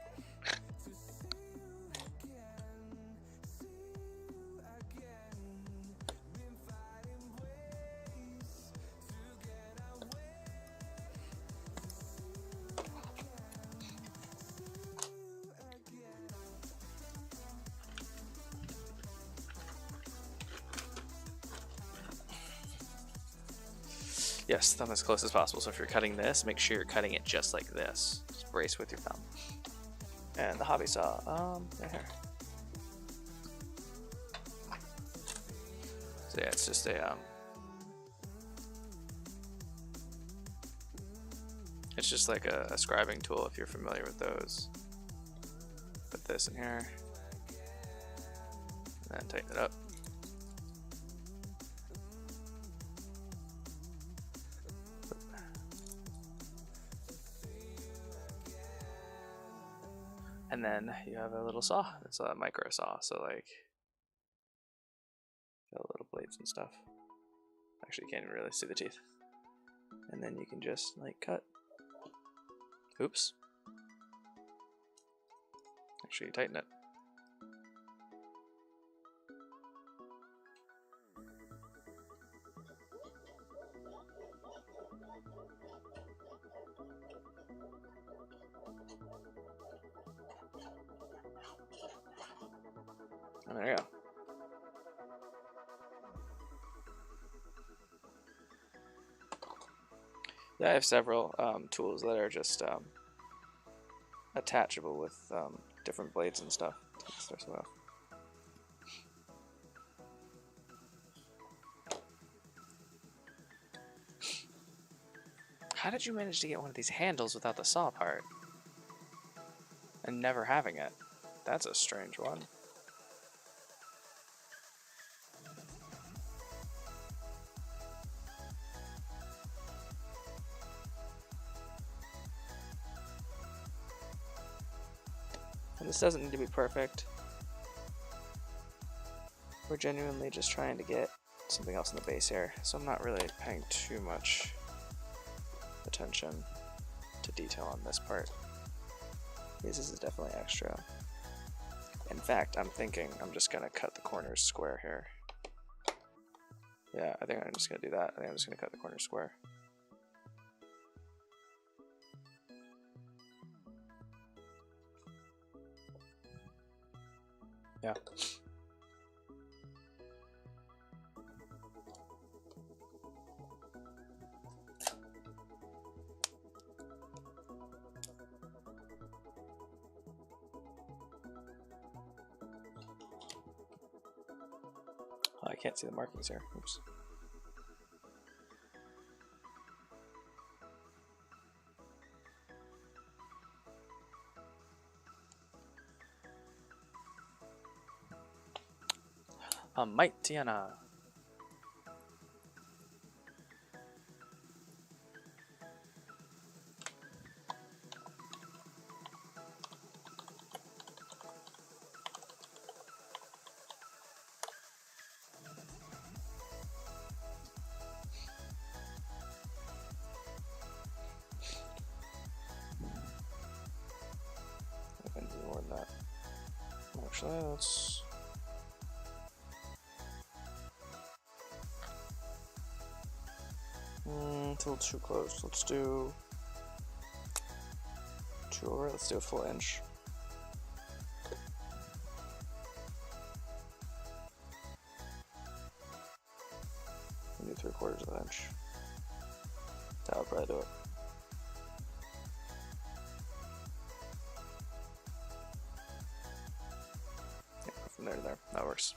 Yes, thumb as close as possible. So if you're cutting this, make sure you're cutting it just like this. Just brace with your thumb. And the hobby saw, there. So yeah, it's just a, it's just like a scribing tool if you're familiar with those. Put this in here, and then tighten it up. And then you have a little saw. It's a micro saw, so like got little blades and stuff. Actually, you can't even really see the teeth. And then you can just like cut. Oops. Make sure you tighten it. And there you go. Yeah, I have several tools that are just attachable with different blades and stuff. Starts off. How did you manage to get one of these handles without the saw part? And never having it? That's a strange one. And this doesn't need to be perfect. We're genuinely just trying to get something else in the base here, so I'm not really paying too much attention to detail on this part. This is definitely extra. In fact, I'm thinking I'm just gonna cut the corners square here. Yeah, I think I'm just gonna do that. I think I'm just gonna cut the corners square. Yeah. Oh, I can't see the markings here. Oops. Might Tiana. I can do more than that. Actually, let's. It's a little too close. Let's do 2 over. Let's do a full inch. Do 3/4 of an inch. That'll probably do it. Yeah, from there to there. That works.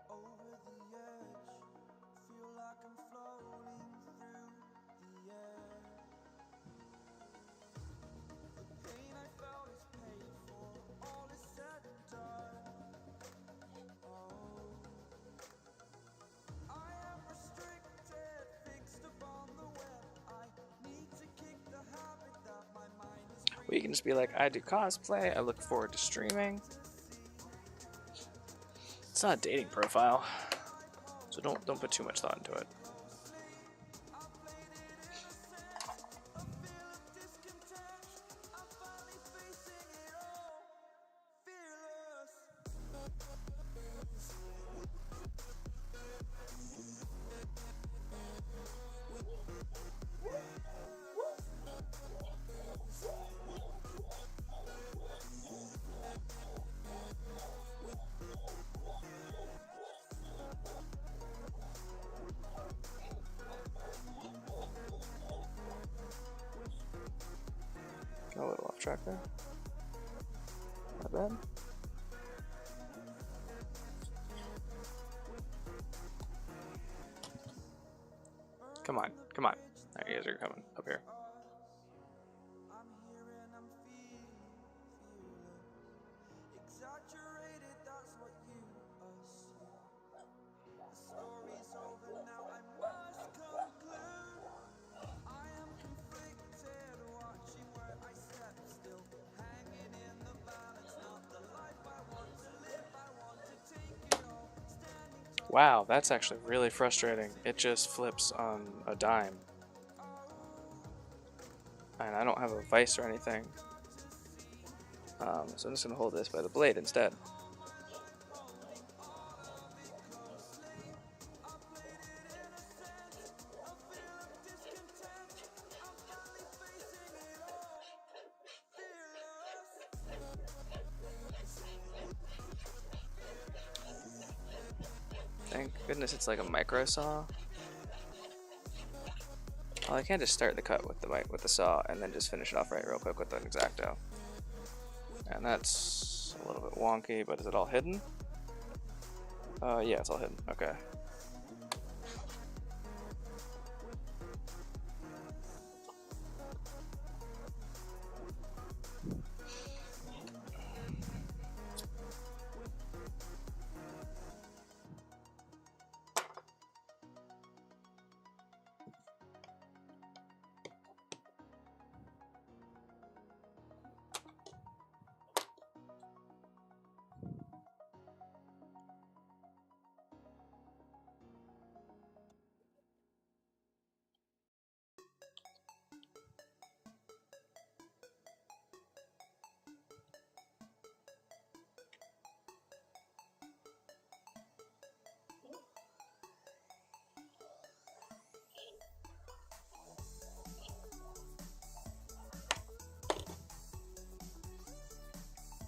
Over the edge, feel like I'm floating through the air. The pain I felt is paid for, all is said and done. Oh, I am restricted, fixed upon the web. I need to kick the habit that my mind is free. Well, you can just be like, I do cosplay. I look forward to streaming. It's not a dating profile, so don't put too much thought into it. Got a little off track there. Not bad. Come on, come on. There you guys are coming up here. I'm here and I'm feeling exaggerated, that's what you assume. The story's over now, I must conclude. I am conflicted, watching where I step still, hanging in the balance, not the life I want to live. I want to take it all, standing tall. Wow, that's actually really frustrating. It just flips on a dime. And I don't have a vise or anything. So I'm just going to hold this by the blade instead. Thank goodness it's like a micro saw. Well, I can't just start the cut with the saw and then just finish it off right real quick with an X-Acto. And that's a little bit wonky, but is it all hidden? Yeah, it's all hidden. Okay.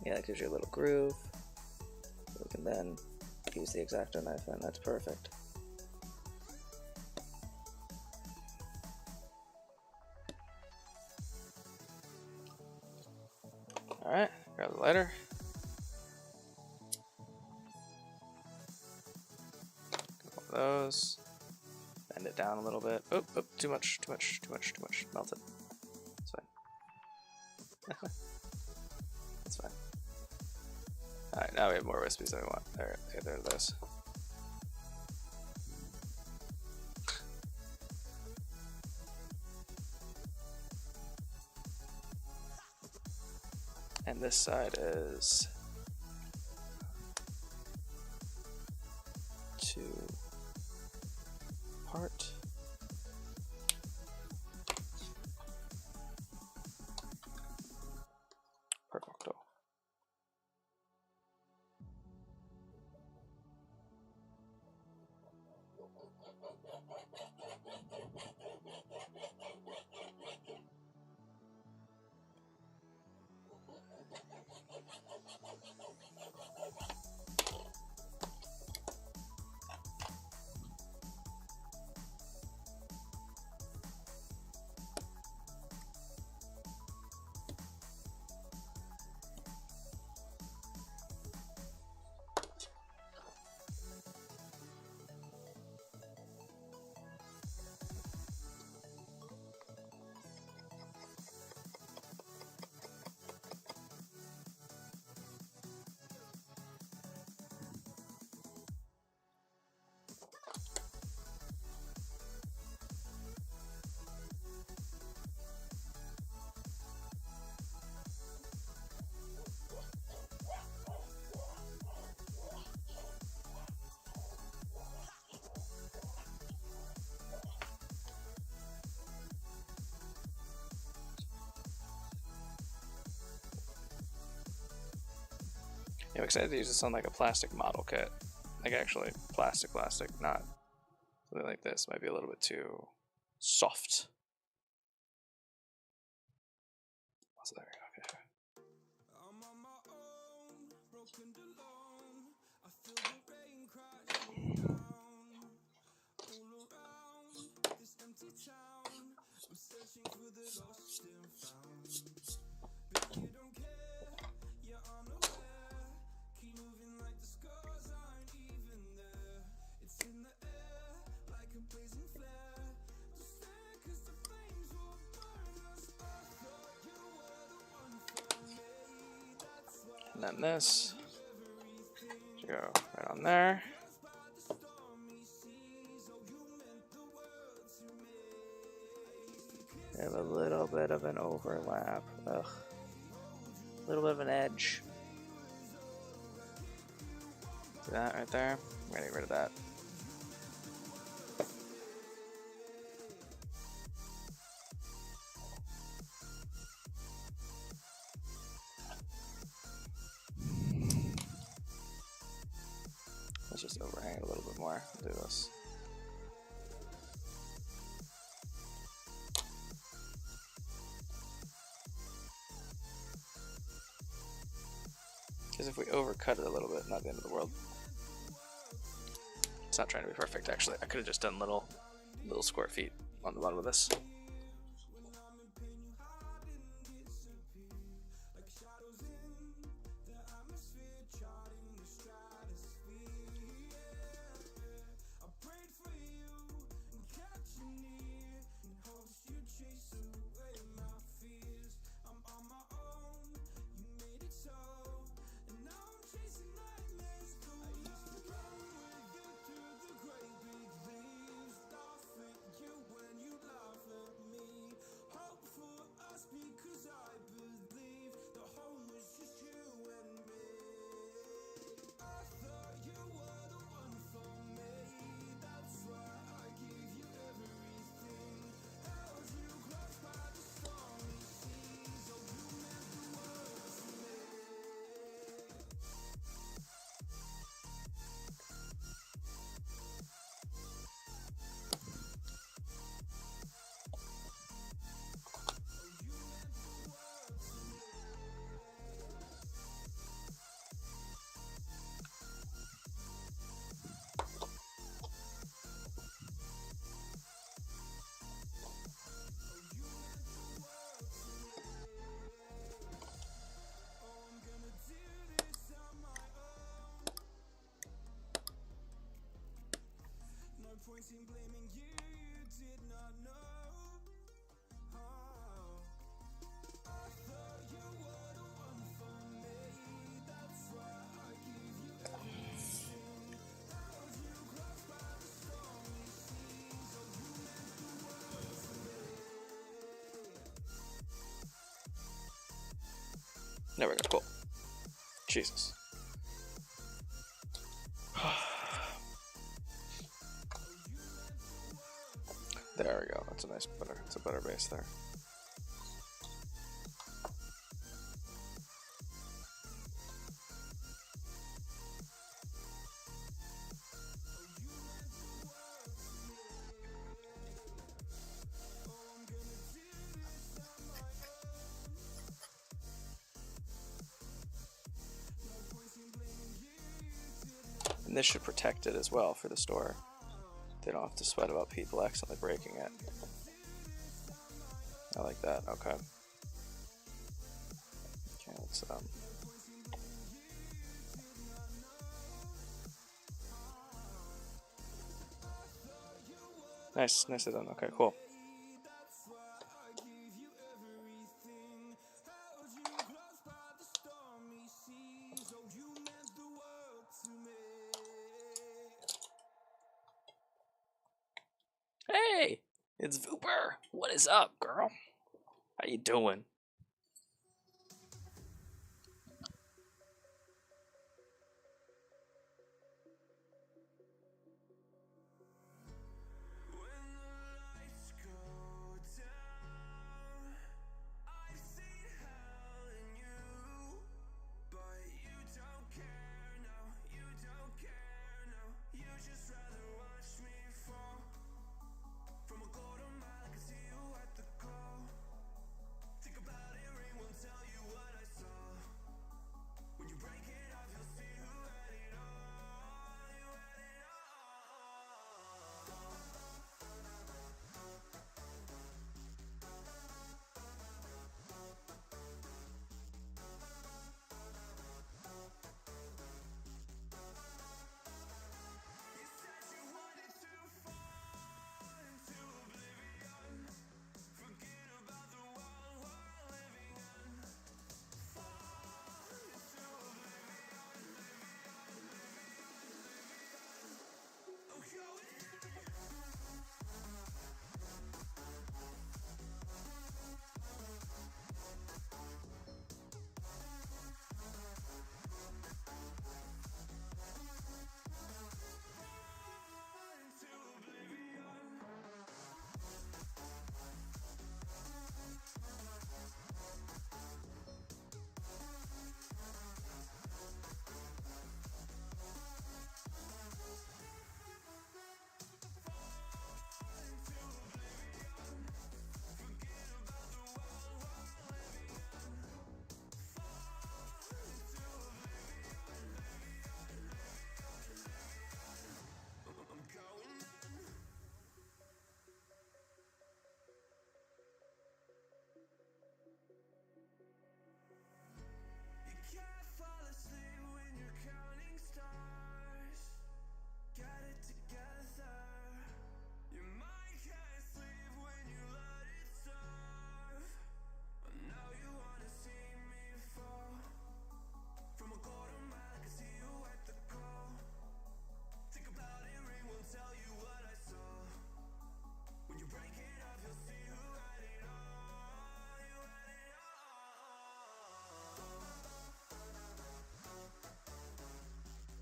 Yeah, that gives you a little groove. We can then use the X-Acto knife, and that's perfect. Alright, grab the lighter. One of those. Bend it down a little bit. Oh, too much. Melt it. It's fine. It's fine. Alright, now we have more recipes than we want. There it is. And this side is 2 part. Perfecto. Yeah, I'm excited to use this on like a plastic model kit. Like actually plastic, not something like this. Might be a little bit too soft. So there we go. Okay. I'm on my own, broken and alone. I feel the rain crashing down all around this empty town. I'm searching for the lost and found, but you don't care. You're unaware. Keep moving like the scars aren't even there. It's in the air like a blazing flare. Just stare 'cause the flames will burn us. I thought you were the one for me. That's why And then this should go right on there. by the stormy seas. Oh, you meant the world to me. We have a little bit of an overlap. Ugh. A little bit of an edge. See that right there? I'm gonna get rid of that. Let's just overhang it a little bit more. Do this. Because if we overcut it a little bit, not the end of the world. It's not trying to be perfect, actually. I could have just done little square feet on the bottom of this. point in blaming you, you did not know. I thought you were the one for me. That's why I give you everything. Held you close by the stormy seas. Oh, you meant the world to me. There we go. Cool. Jesus. There we go. That's a nice better. It's a better bass there. And this should protect it as well for the store. They don't have to sweat about people accidentally breaking it. I like that. Okay. Okay, let's Nice, nicely done. Okay, cool. Hey, it's Vooper. What is up, girl? How you doing?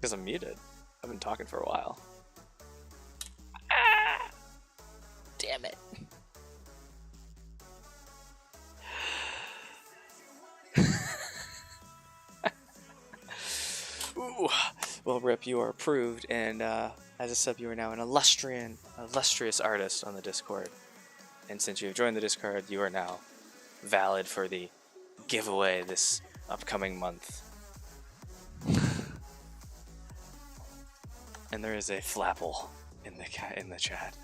Because I'm muted. I've been talking for a while. Ah! Damn it. Ooh. Well, Rip, you are approved, and as a sub, you are now an illustrious artist on the Discord. And since you have joined the Discord, you are now valid for the giveaway this upcoming month. And there is a flapple in the chat.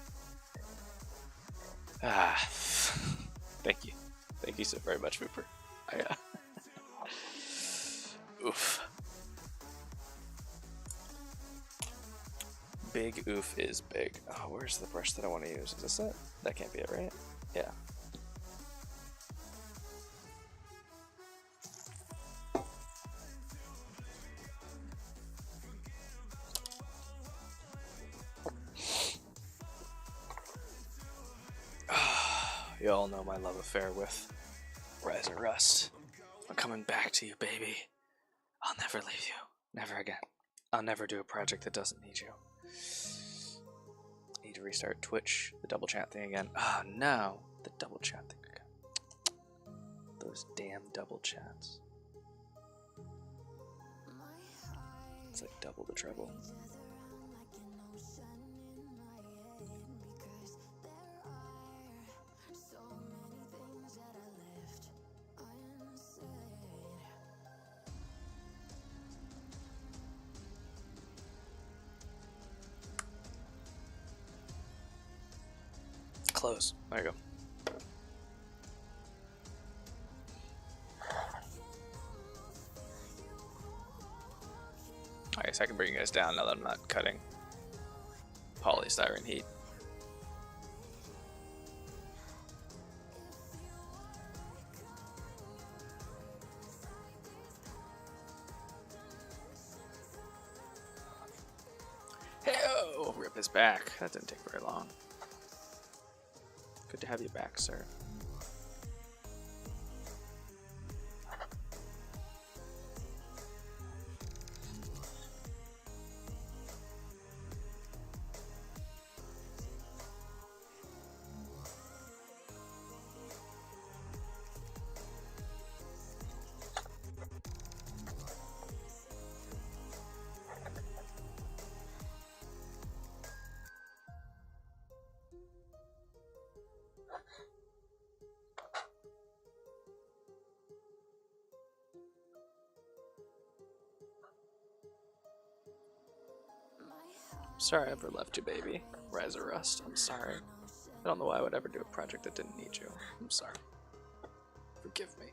Ah, thank you so very much, Vooper. Oof. big oof is big. Oh, where's the brush that I want to use? Is this it? That can't be it, right? Yeah. You all know my love affair with Rise of Rust. I'm coming back to you, baby. I'll never leave you. Never again. I'll never do a project that doesn't need you. Need to restart Twitch, the double chat thing again. Oh no, the double chat thing again. Those damn double chats. It's like double the trouble. Close. There you go. I guess I can bring you guys down now that I'm not cutting polystyrene heat. Hey-oh! Rip is back. That didn't take very long. Good to have you back, sir. Sorry I ever left you, baby. Rise of Rust, I'm sorry. I don't know why I would ever do a project that didn't need you. I'm sorry. Forgive me.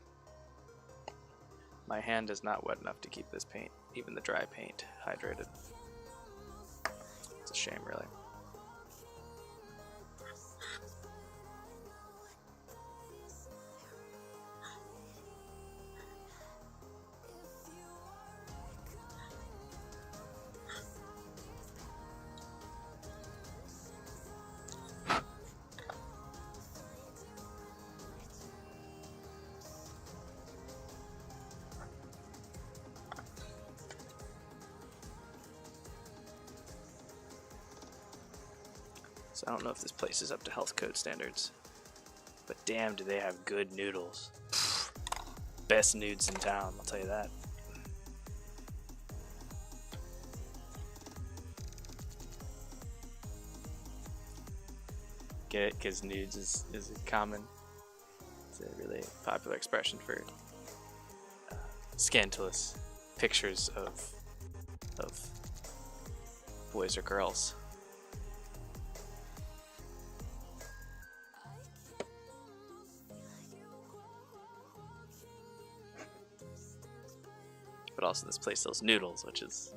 My hand is not wet enough to keep this paint, even the dry paint, hydrated. It's a shame, really. So I don't know if this place is up to health code standards, but damn do they have good noodles. Pfft. Best nudes in town, I'll tell you that. Get it? Because nudes is a common, it's a really popular expression for scandalous pictures of boys or girls. But also this place sells noodles, which is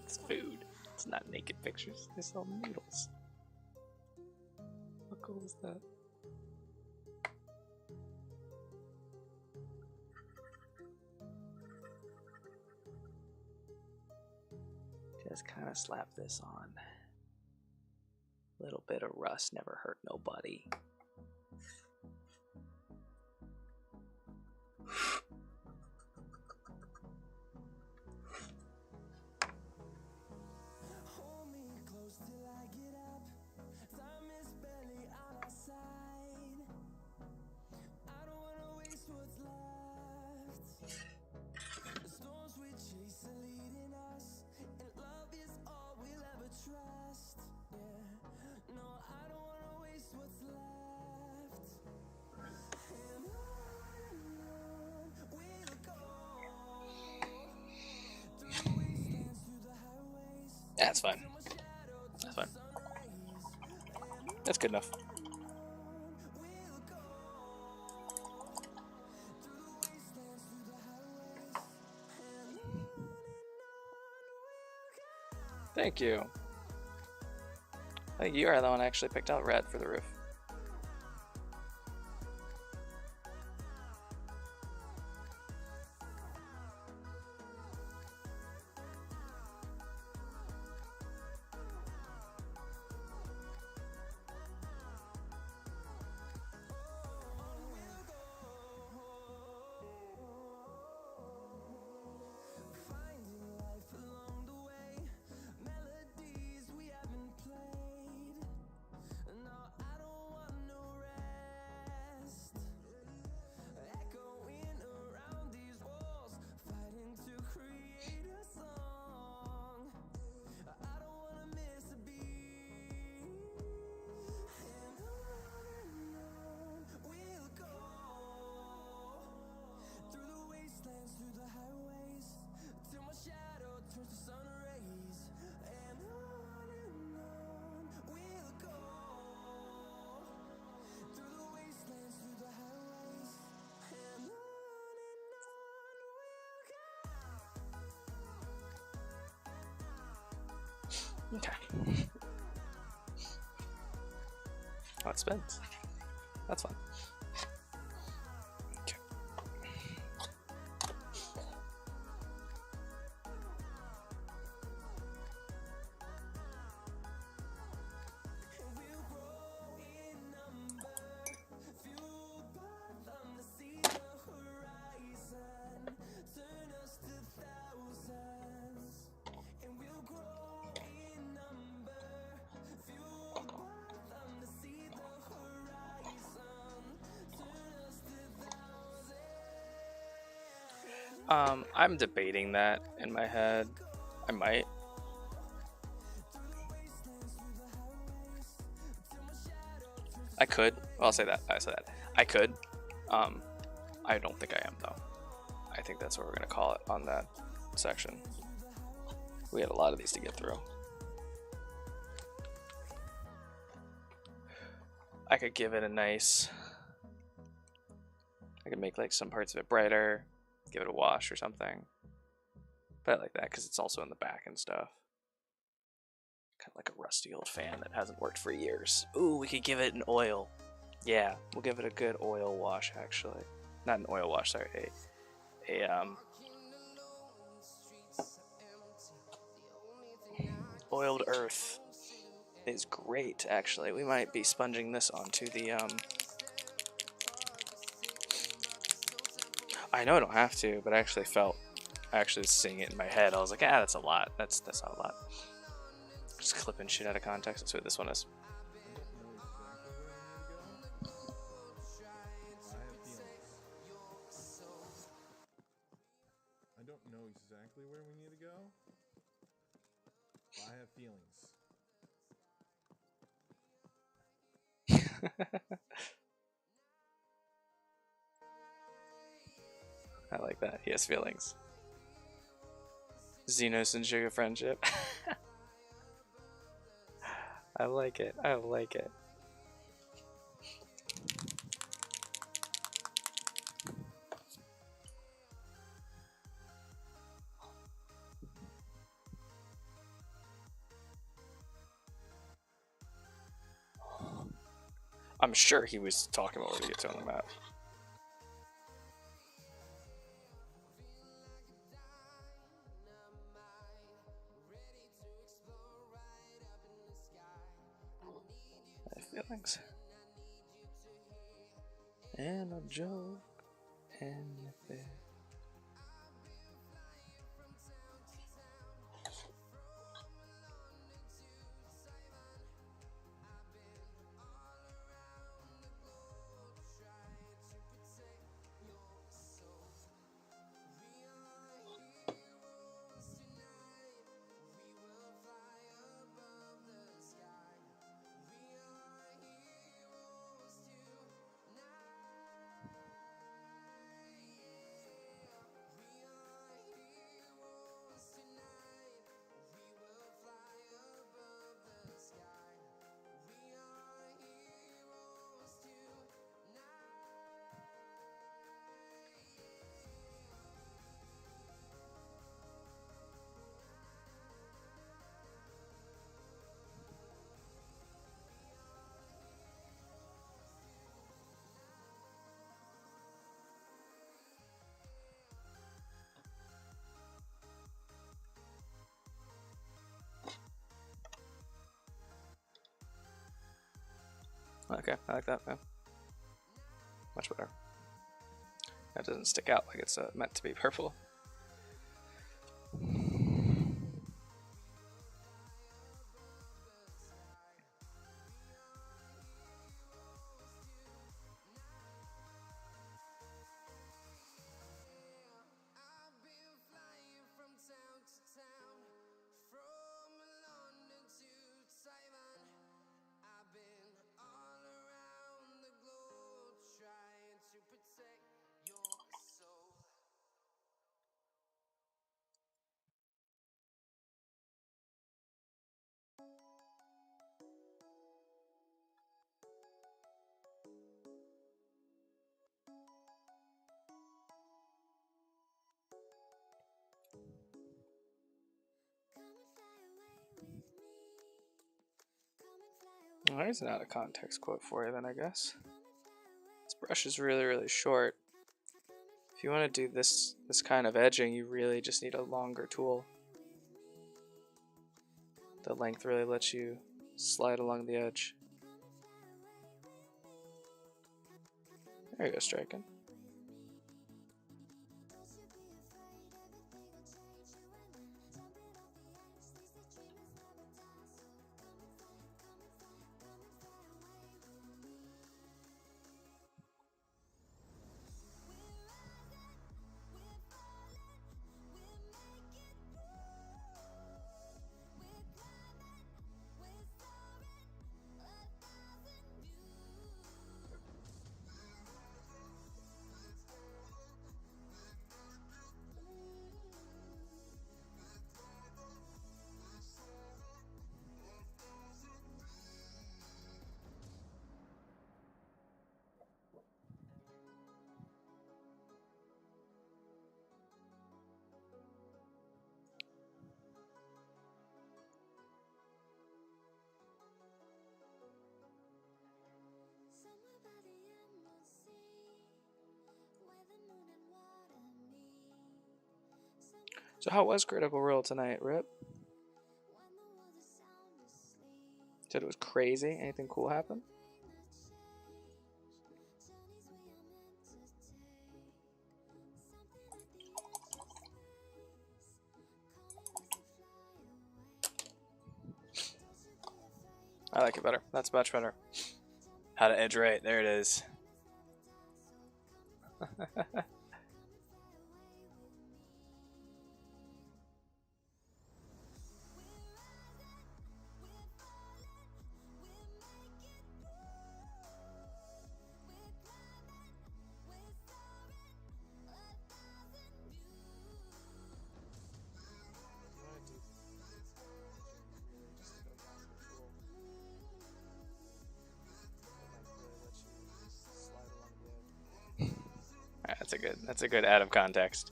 it's food. It's not naked pictures. They sell noodles. How cool is that? Just kind of slap this on. A little bit of rust never hurt nobody. Hold me close till I get up. Time is barely on our side. I don't wanna waste what's left. The storms we chase are leading us, and love is all we'll ever trust. Yeah, no, I don't wanna waste what's left. And on we'll go. Through the wastelands, through the highways. That's fine. That's fine. That's good enough. Thank you. I think you are the one I actually picked out red for the roof. Finding life along the way, melodies we haven't played. No, I don't want no rest. Echoing around these walls, fighting to create a song. I don't wanna miss a beat. And on we'll go, through the wastelands, through the highways, till my shadow turns to sun rays. And on we'll go, through the wastelands, through the highways, and on we'll go. Okay. Oh, it spins. That's fun. Okay. We'll grow in number, fueled by them to see the horizon, turn us to thousands. And we'll grow in number, fueled by them to see the horizon, turn us to thousands. I'm debating that in my head. I might. I could. Well, I'll say that. I say that. I could. I don't think I am though. I think that's what we're gonna call it on that section. We had a lot of these to get through. I could give it a nice. I could make like some parts of it brighter, give it a wash or something. But I like that because it's also in the back and stuff. Kind of like a rusty old fan that hasn't worked for years. Ooh, we could give it an oil. Yeah, we'll give it a good oil wash actually. Not an oil wash, sorry. Oiled earth is great actually. We might be sponging this onto the I know I don't have to, but I actually felt actually seeing it in my head. I was like, that's a lot. That's not a lot. Just clipping shit out of context. That's what this one is. I don't know exactly where we need to go, but I have feelings. I like that. He has feelings. Xenos and Sugar friendship. I like it. I like it. I'm sure he was talking about where to get to on the map. I have feelings. And a joke. And a bit. Okay, I like that. Yeah. Much better. That doesn't stick out like it's meant to be purple. I've been flying from town to town, from London to Taiwan. I've been all around the globe trying to protect your soul. Come and fly away with me. Come and fly away. Well, here's an out of context quote for you then, I guess. Come and fly away. This brush is really, really short. If you want to do this kind of edging, you really just need a longer tool. The length really lets you slide along the edge. There you go, striking. Somewhere by the emerald sea, where the moon and water meet. Somewhere So how was Critical Role tonight, Rip? when the world is sound asleep. Said it was crazy. Anything cool happen? I like it better. That's much better. How to edge right. There it is. That's a good out of context.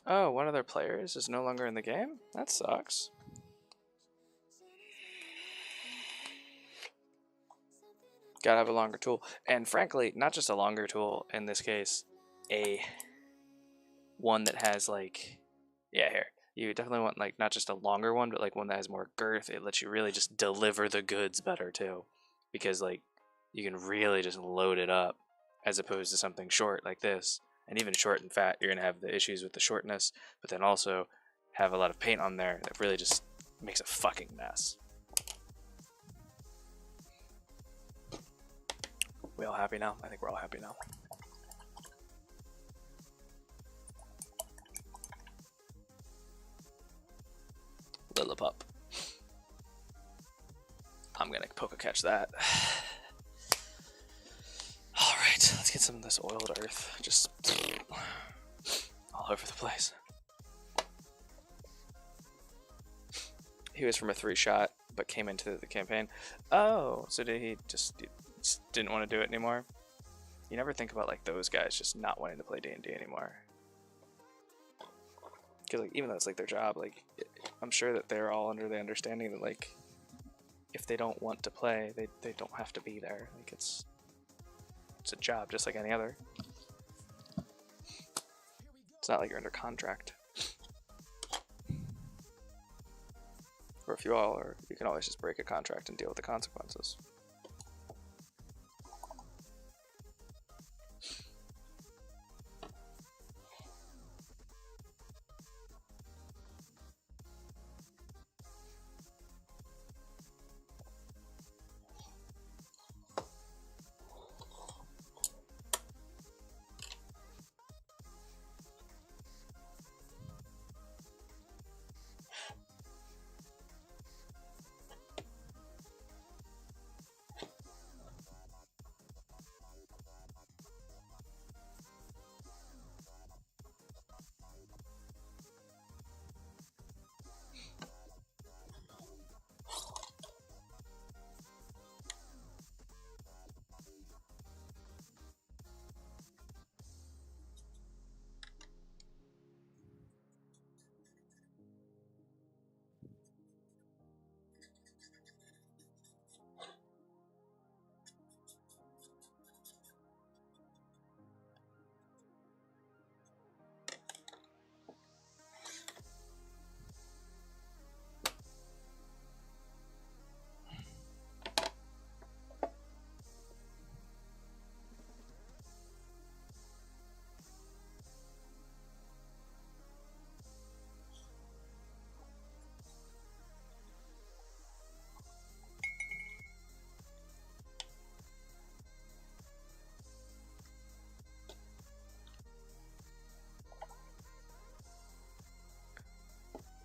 Oh, one of their players is no longer in the game? That sucks. Gotta have a longer tool. And frankly, not just a longer tool in this case, a one that has like, yeah, here. You definitely want like not just a longer one, but like one that has more girth. It lets you really just deliver the goods better too. Because like you can really just load it up as opposed to something short like this. And even short and fat, you're gonna have the issues with the shortness, but then also have a lot of paint on there that really just makes a fucking mess. We all happy now? I think we're all happy now. Lillipup. I'm gonna poke a catch that. Alright, let's get some of this oiled earth. Just all over the place. He was from a 3-shot, but came into the campaign. Oh, so did he just didn't want to do it anymore? You never think about like those guys just not wanting to play D&D anymore. Because like even though it's like their job, like I'm sure that they're all under the understanding that like if they don't want to play, they don't have to be there. Like it's It's a job just like any other. It's not like you're under contract. Or if you are, you can always just break a contract and deal with the consequences.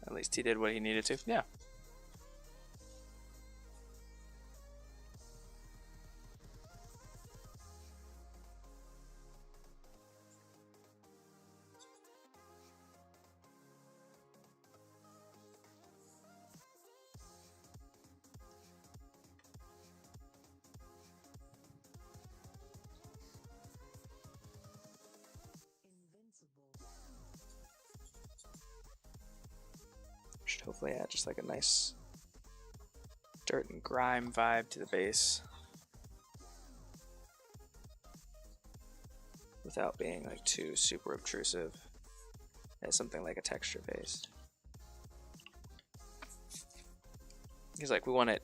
At least he did what he needed to. Yeah. Should hopefully add just like a nice dirt and grime vibe to the base without being like too super obtrusive as something like a texture base. Because like we want it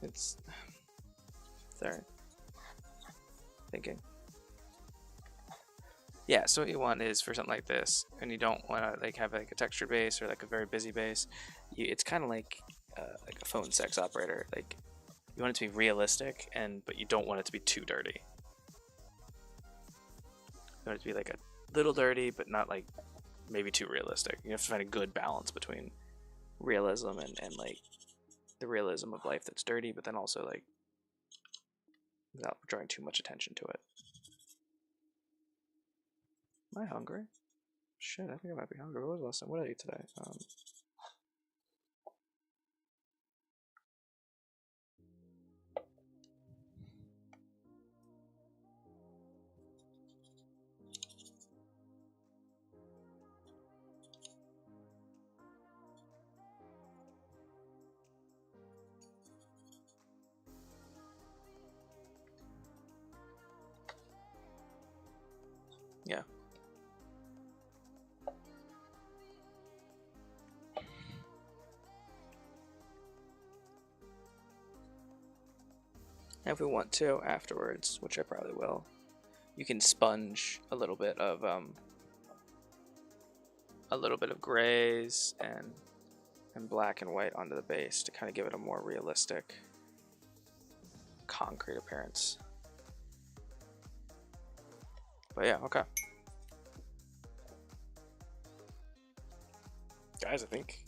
it's there thinking. Yeah, so what you want is for something like this, and you don't want to like have like a texture base or like a very busy base. It's kind of like a phone sex operator. Like you want it to be realistic, but you don't want it to be too dirty. You want it to be like a little dirty, but not like maybe too realistic. You have to find a good balance between realism and like the realism of life that's dirty, but then also like without drawing too much attention to it. Am I hungry? Shit, I think I might be hungry. What was the last time? What did I eat today? Yeah. If we want to afterwards, which I probably will, you can sponge a little bit of grays and black and white onto the base to kind of give it a more realistic, concrete appearance. But yeah, okay. Guys, I think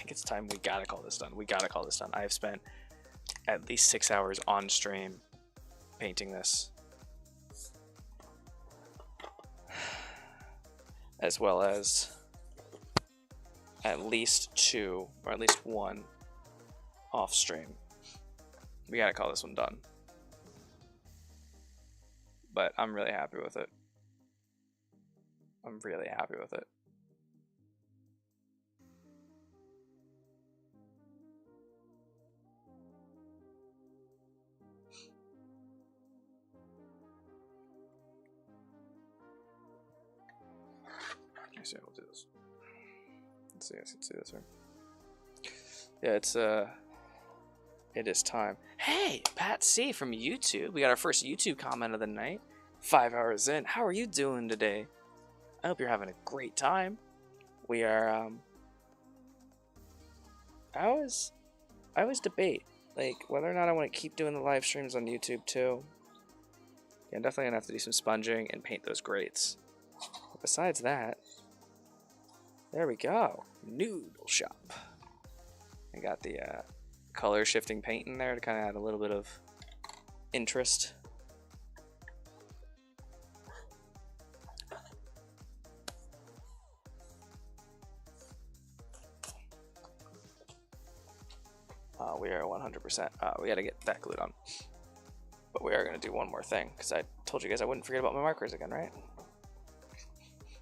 it's time we gotta call this done. We gotta call this done. I have spent at least 6 hours on stream painting this, as well as at least 2 or at least 1 off stream. We gotta call this one done. But I'm really happy with it. I'm really happy with it. see, we'll do this. Let's see, I can see this here. Yeah, it is time. Hey, Pat C from YouTube. We got our first YouTube comment of the night. 5 hours in. How are you doing today? I hope you're having a great time. We are, I always debate, like, whether or not I want to keep doing the live streams on YouTube, too. Yeah, I'm definitely gonna have to do some sponging and paint those grates. But besides that, there we go. Noodle shop. I got the color shifting paint in there to kind of add a little bit of interest. We are 100%. We gotta get that glued on. But we are gonna do one more thing, because I told you guys I wouldn't forget about my markers again, right?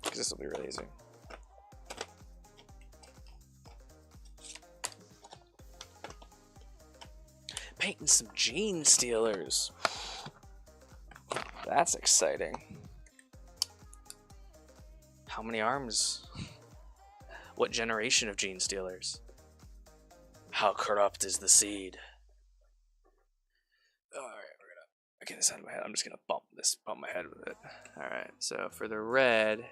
Because this will be really easy. Painting some Gene Stealers. That's exciting. How many arms? What generation of Gene Stealers? How corrupt is the seed? Alright, we're gonna get this out of my head. I'm just gonna bump my head with it. Alright, so for the red.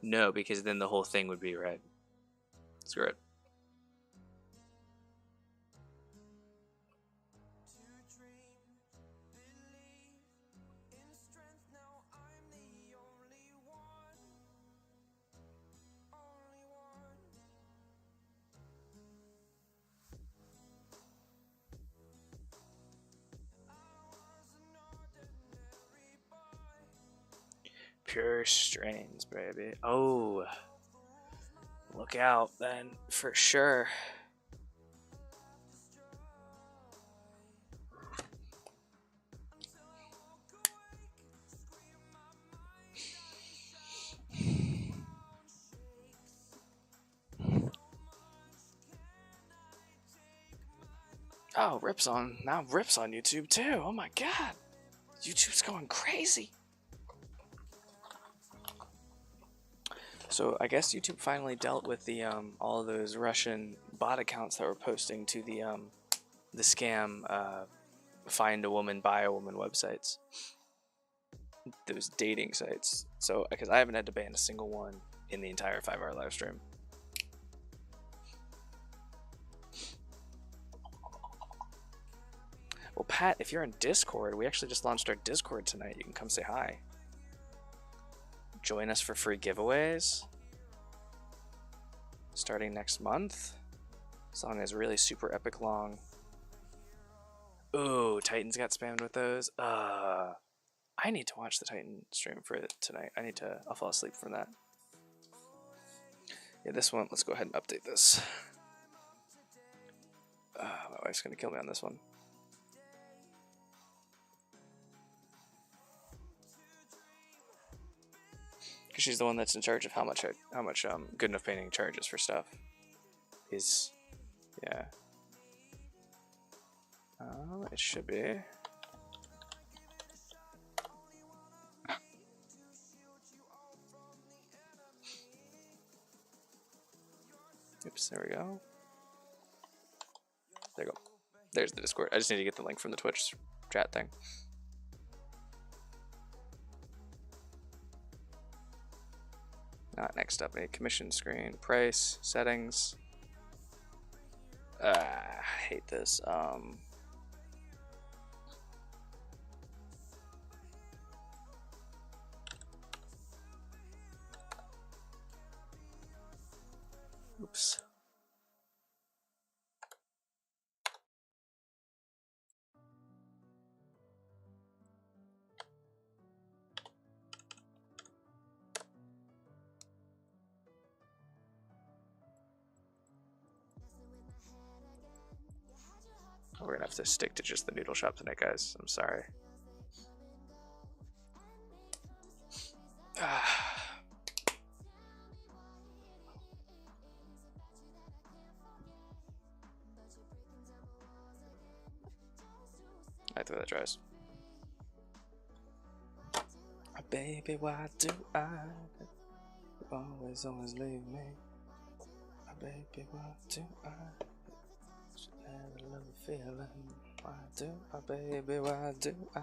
No, because then the whole thing would be red. Screw it. Pure strains, baby. Oh, look out then, for sure. Oh, Rip's on YouTube too. Oh my god, YouTube's going crazy. So I guess YouTube finally dealt with the all of those Russian bot accounts that were posting to the scam find a woman, buy a woman websites, those dating sites. So because I haven't had to ban a single one in the entire 5-hour live stream. Well, Pat, if you're in Discord, we actually just launched our Discord tonight. You can come say hi. Join us for free giveaways starting next month. Song is really super epic long. Ooh, Titans got spammed with those. I need to watch the Titan stream for it tonight. I'll fall asleep from that. Yeah, this one, let's go ahead and update this. My wife's gonna kill me on this one. She's the one that's in charge of how much Good Enough Painting charges for stuff. Yeah. It should be. Oops, there we go. There you go. There's the Discord. I just need to get the link from the Twitch chat thing. Next up, a commission screen, price, settings. I hate this. Oops. We're gonna have to stick to just the noodle shop tonight, guys. I'm sorry. I throw that dries. Baby, why do I always leave me? Baby, why do I never love a feeling? Why do I, baby, why do I?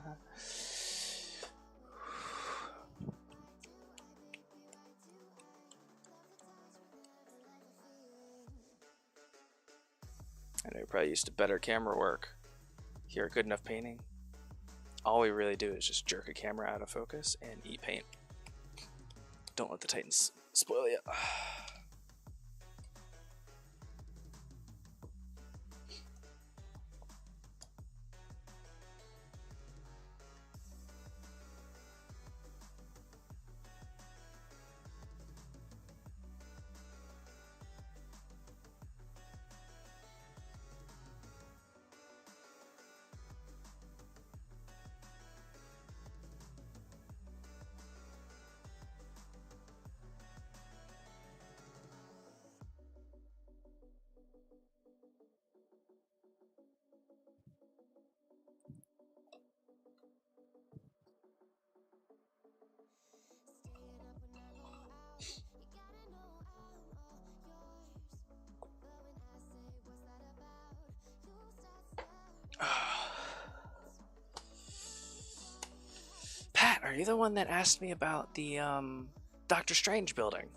I know you're probably used to better camera work. Here at Good Enough Painting, all we really do is just jerk a camera out of focus and eat paint. Don't let the Titans spoil you. Pat, are you the one that asked me about the Doctor Strange building?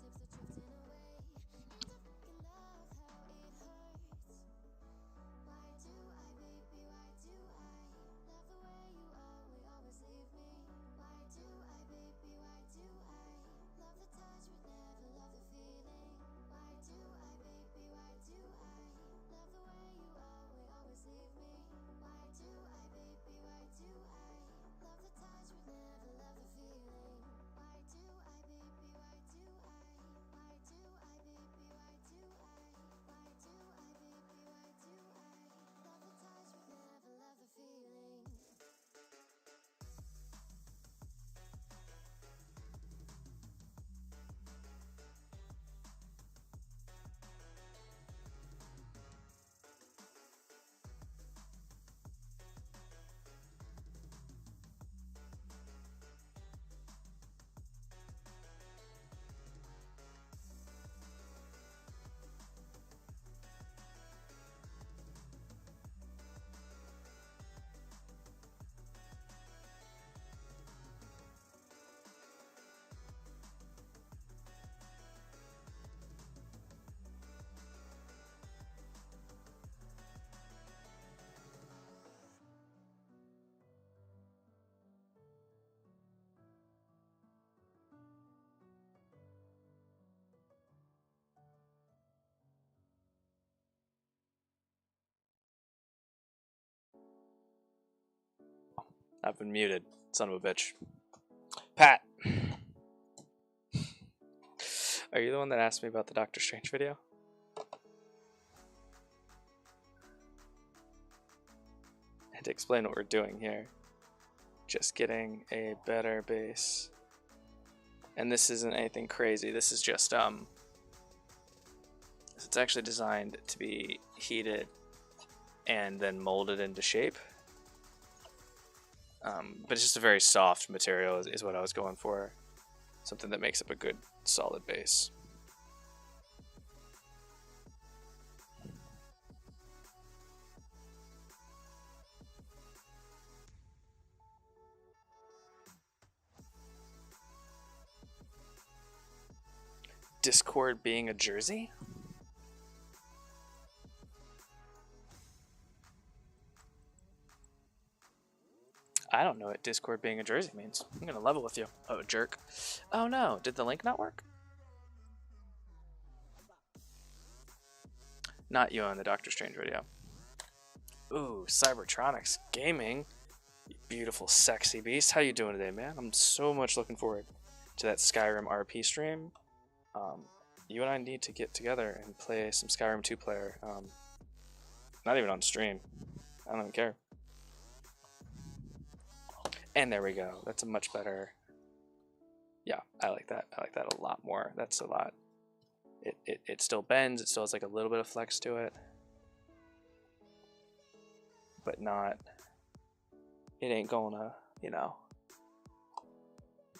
I've been muted, son of a bitch. Pat, are you the one that asked me about the Doctor Strange video? And to explain what we're doing here, just getting a better base. And this isn't anything crazy. This is just it's actually designed to be heated and then molded into shape. But it's just a very soft material is what I was going for. Something that makes up a good solid base. Discord being a jersey? I don't know what Discord being a jersey means. I'm gonna level with you. Oh, jerk. Oh no, did the link not work? Not you on the Doctor Strange video. Ooh, Cybertronics Gaming. You beautiful, sexy beast. How you doing today, man? I'm so much looking forward to that Skyrim RP stream. You and I need to get together and play some Skyrim 2-player. Not even on stream. I don't even care. And there we go. That's a much better. Yeah, I like that. I like that a lot more. That's a lot. It still bends. It still has like a little bit of flex to it, but not. It ain't gonna,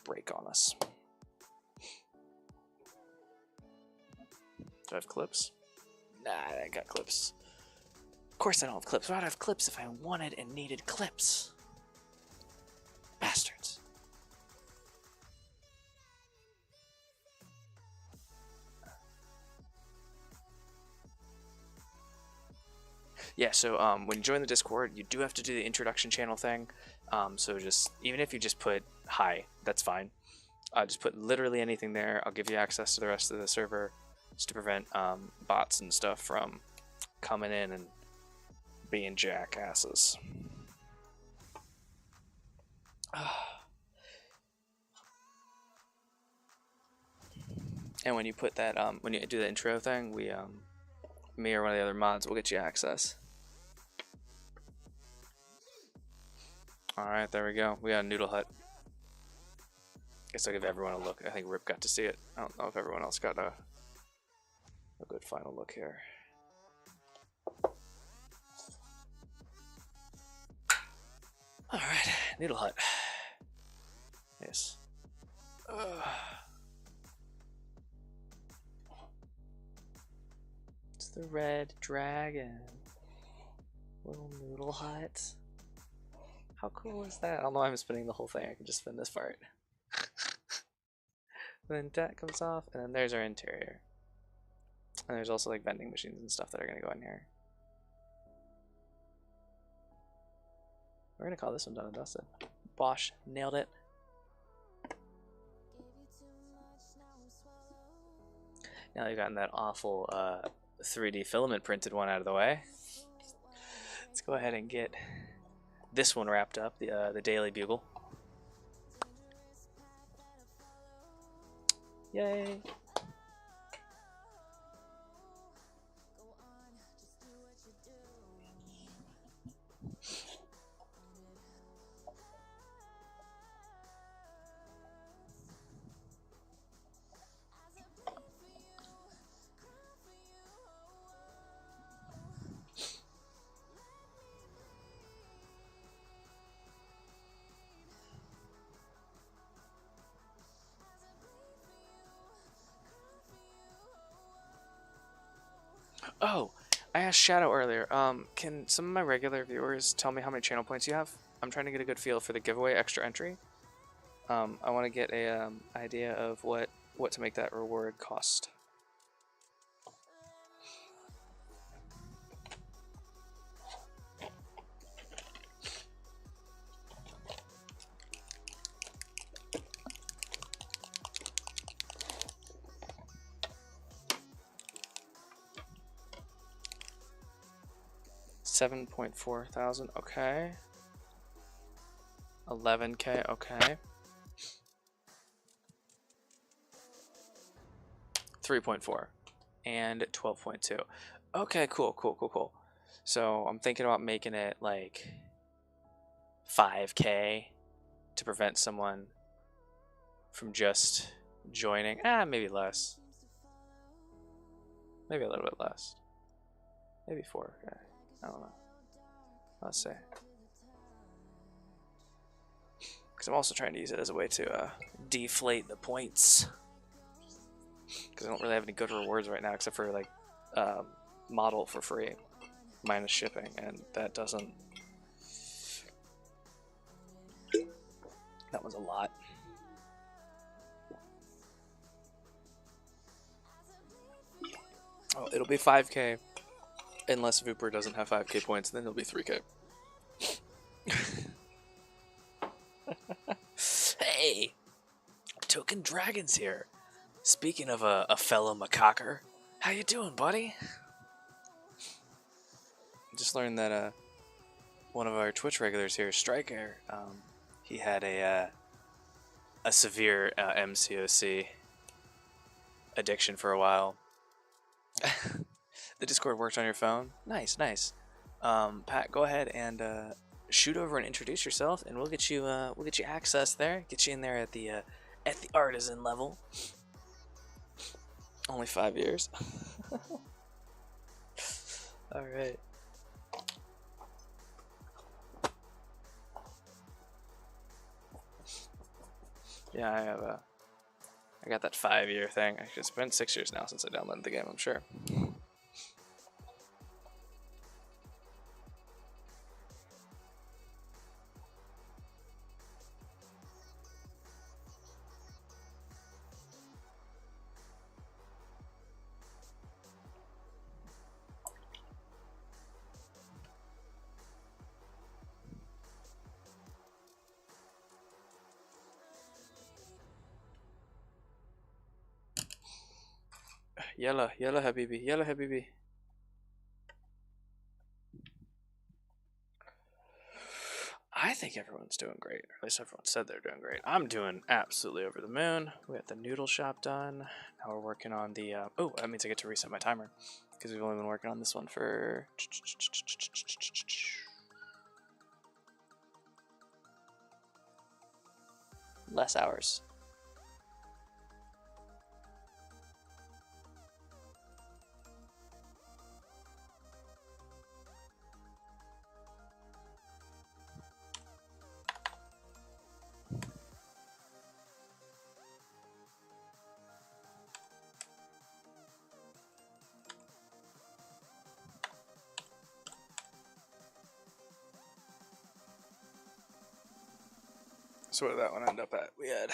break on us. Do I have clips? Nah, I ain't got clips. Of course I don't have clips. Why would I have clips if I wanted and needed clips? Bastards. Yeah, so when you join the Discord, you do have to do the introduction channel thing. So just, even if you just put hi, that's fine. Just put literally anything there. I'll give you access to the rest of the server just to prevent bots and stuff from coming in and being jackasses. And when you put that, when you do the intro thing, we, me or one of the other mods will get you access. Alright, there we go. We got a noodle hut. Guess I'll give everyone a look. I think Rip got to see it. I don't know if everyone else got a good final look here. Alright, noodle hut. Yes. It's the red dragon. Little noodle hut. How cool is that? I don't know why I'm spinning the whole thing. I can just spin this part. Then that comes off, and then there's our interior. And there's also like vending machines and stuff that are gonna go in here. We're gonna call this one done and dusted. Bosh, nailed it. Now you've gotten that awful 3D filament printed one out of the way. Let's go ahead and get this one wrapped up, the Daily Bugle. Yay! Oh, I asked Shadow earlier. Can some of my regular viewers tell me how many channel points you have? I'm trying to get a good feel for the giveaway extra entry. I want to get a idea of what to make that reward cost. $7,400, okay. 11K, okay. 3.4 and 12.2. Okay, cool. So I'm thinking about making it like 5K to prevent someone from just joining. Maybe less. Maybe a little bit less. Maybe 4K. I don't know. Let's say. Because I'm also trying to use it as a way to deflate the points. Because I don't really have any good rewards right now except for like model for free minus shipping, and that doesn't. That was a lot. Oh, it'll be 5K. Unless Vooper doesn't have 5K points, then it'll be 3K. Hey! Token Dragon's here. Speaking of a fellow macaquer, how you doing, buddy? Just learned that one of our Twitch regulars here, Striker, he had a severe MCOC addiction for a while. The Discord works on your phone. Nice. Pat, go ahead and shoot over and introduce yourself, and we'll get you access there. Get you in there at the artisan level. Only 5 years. All right. Yeah, I got that 5-year thing. Actually, it's been 6 years now since I downloaded the game, I'm sure. Yalla, yalla habibi, yalla habibi. I think everyone's doing great. Or at least everyone said they're doing great. I'm doing absolutely over the moon. We got the noodle shop done. Now we're working on the... oh, that means I get to reset my timer. Because we've only been working on this one for... less hours. So what did that one end up at? We had...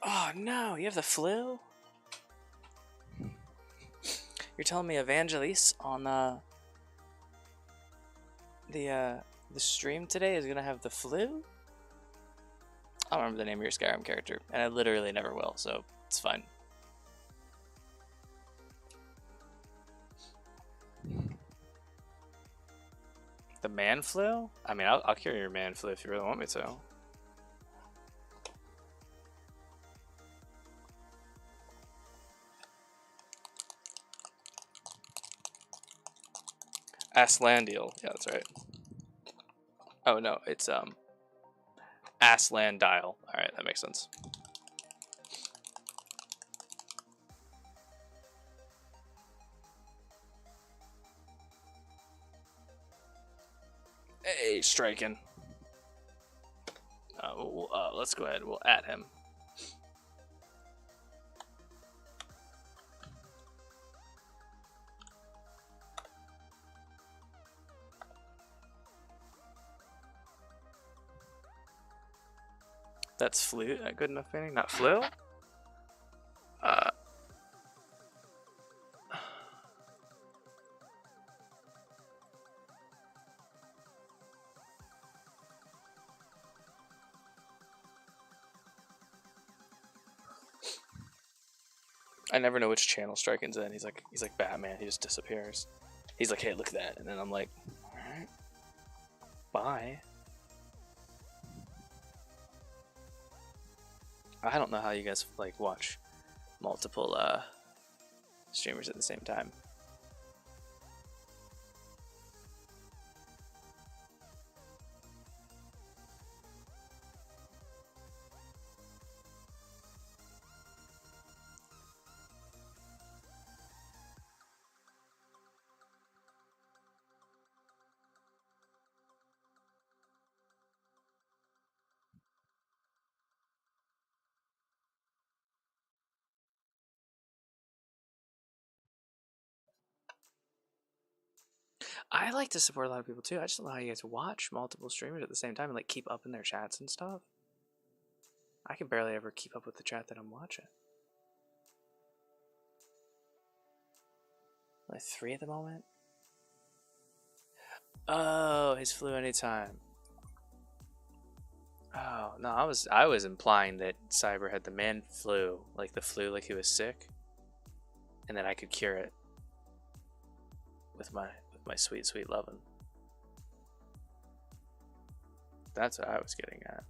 Oh no, you have the flu? You're telling me Evangelise on the stream today is gonna have the flu? I don't remember the name of your Skyrim character, and I literally never will, so it's fine. The man flu? I mean, I'll cure your man flu if you really want me to. Aslandiel. Yeah, that's right. Oh no, it's Aslandial. Alright, that makes sense. Hey, striking. Let's go ahead. We'll add him. That's flu. Good enough painting. Not flu. I never know which channel Striking's in. He's like Batman. He just disappears. He's like, hey, look at that, and then I'm like, all right, bye. I don't know how you guys like watch multiple streamers at the same time. I like to support a lot of people too. I just don't know how you guys watch multiple streamers at the same time and like keep up in their chats and stuff. I can barely ever keep up with the chat that I'm watching. Like 3 at the moment. Oh, his flu anytime. Oh no, I was implying that Cyber had the man flu, like the flu, like he was sick, and that I could cure it with my sweet, sweet lovin'. That's what I was getting at.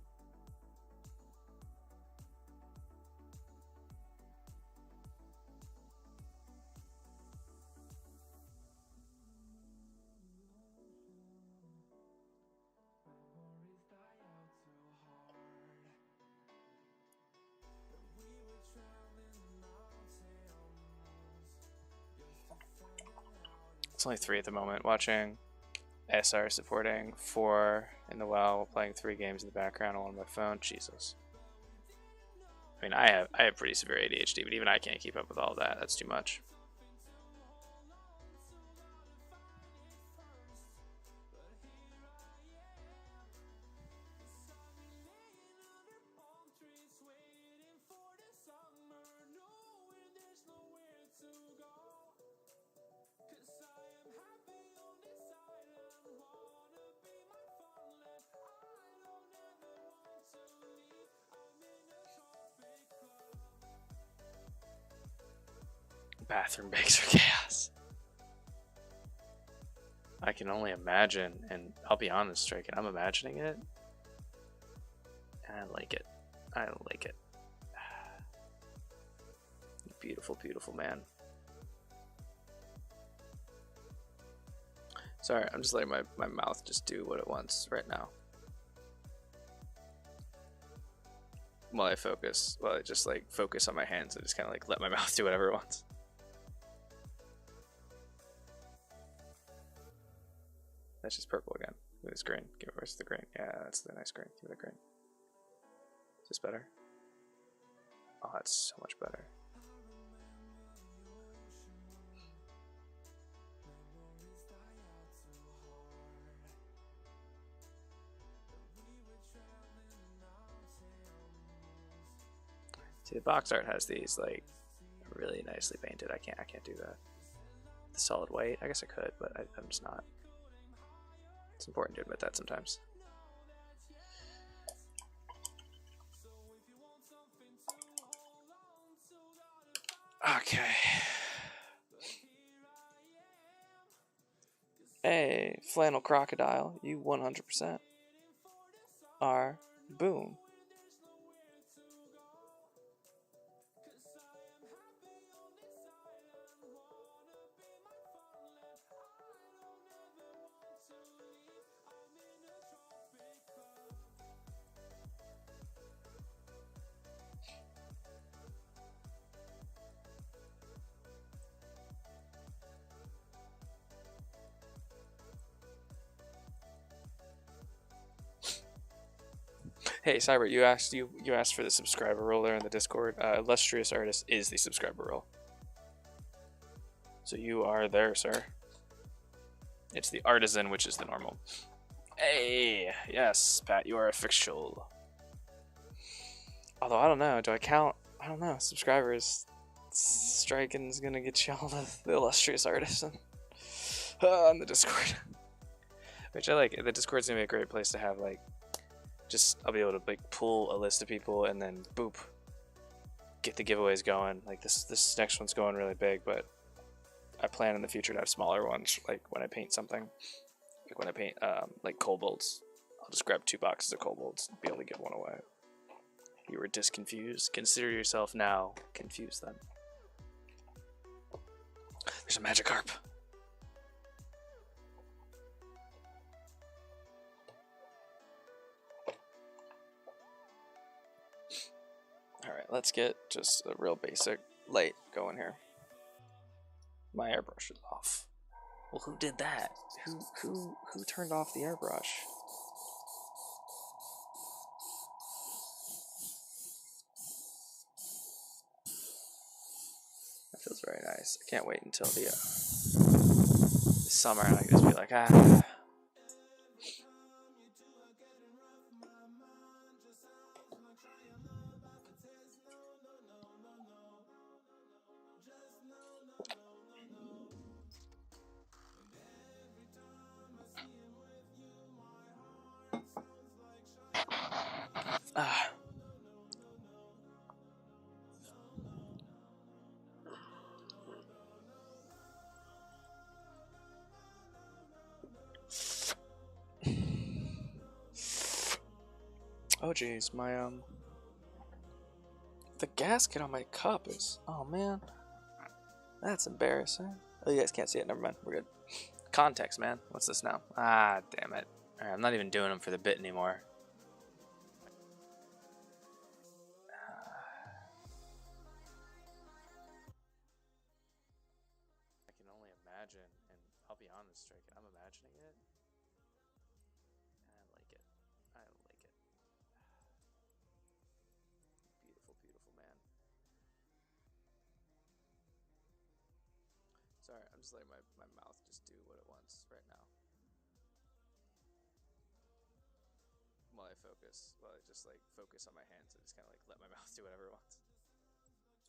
It's only 3 at the moment. Watching SR supporting 4 in the WoW, playing 3 games in the background on my phone. Jesus. I mean, I have pretty severe ADHD, but even I can't keep up with all that. That's too much. Bathroom breaks are chaos. I can only imagine, and I'll be honest, Striken, I'm imagining it, and I like it. I like it. Beautiful, beautiful man. Sorry, I'm just letting my mouth just do what it wants right now. While I just like focus on my hands and just kind of like let my mouth do whatever it wants. That's just purple again. With this green. Give it, where's the green? Yeah, that's the nice green. Give it a green. Is this better? Oh, that's so much better. See, the box art has these like really nicely painted. I can't do that. The solid white, I guess I could, but I'm just not. It's important to admit that sometimes. Okay. Hey, Flannel Crocodile, you 100% are boom. Hey Cyber, you asked for the subscriber role there in the Discord. Illustrious Artist is the subscriber role, so you are there, sir. It's the Artisan, which is the normal. Hey, yes, Pat, you are official. Although I don't know, do I count? I don't know. Subscribers, Striken's gonna get y'all the Illustrious Artisan on the Discord, which I like. The Discord's gonna be a great place to have like. Just I'll be able to like pull a list of people and then boop, get the giveaways going. Like this next one's going really big, but I plan in the future to have smaller ones. Like when I paint something, like when I paint like kobolds, I'll just grab 2 boxes of kobolds and be able to give one away. You were disconfused. Consider yourself now confused. Then there's a Magikarp. Alright, let's get just a real basic light going here. My airbrush is off. Well, who did that? Who turned off the airbrush? That feels very nice. I can't wait until the summer and I can just be like, ah. Oh jeez, my the gasket on my cup is, oh man, that's embarrassing. Oh, you guys can't see it. Never mind. We're good. Context, man. What's this now? Ah, damn it. Alright, I'm not even doing them for the bit anymore. I can only imagine, and I'll be honest, Drake, I'm imagining it, and I like it. I like it. Beautiful, beautiful man. Sorry, I'm just letting my mouth just do what it wants right now. While I just like focus on my hands and just kind of like let my mouth do whatever it wants.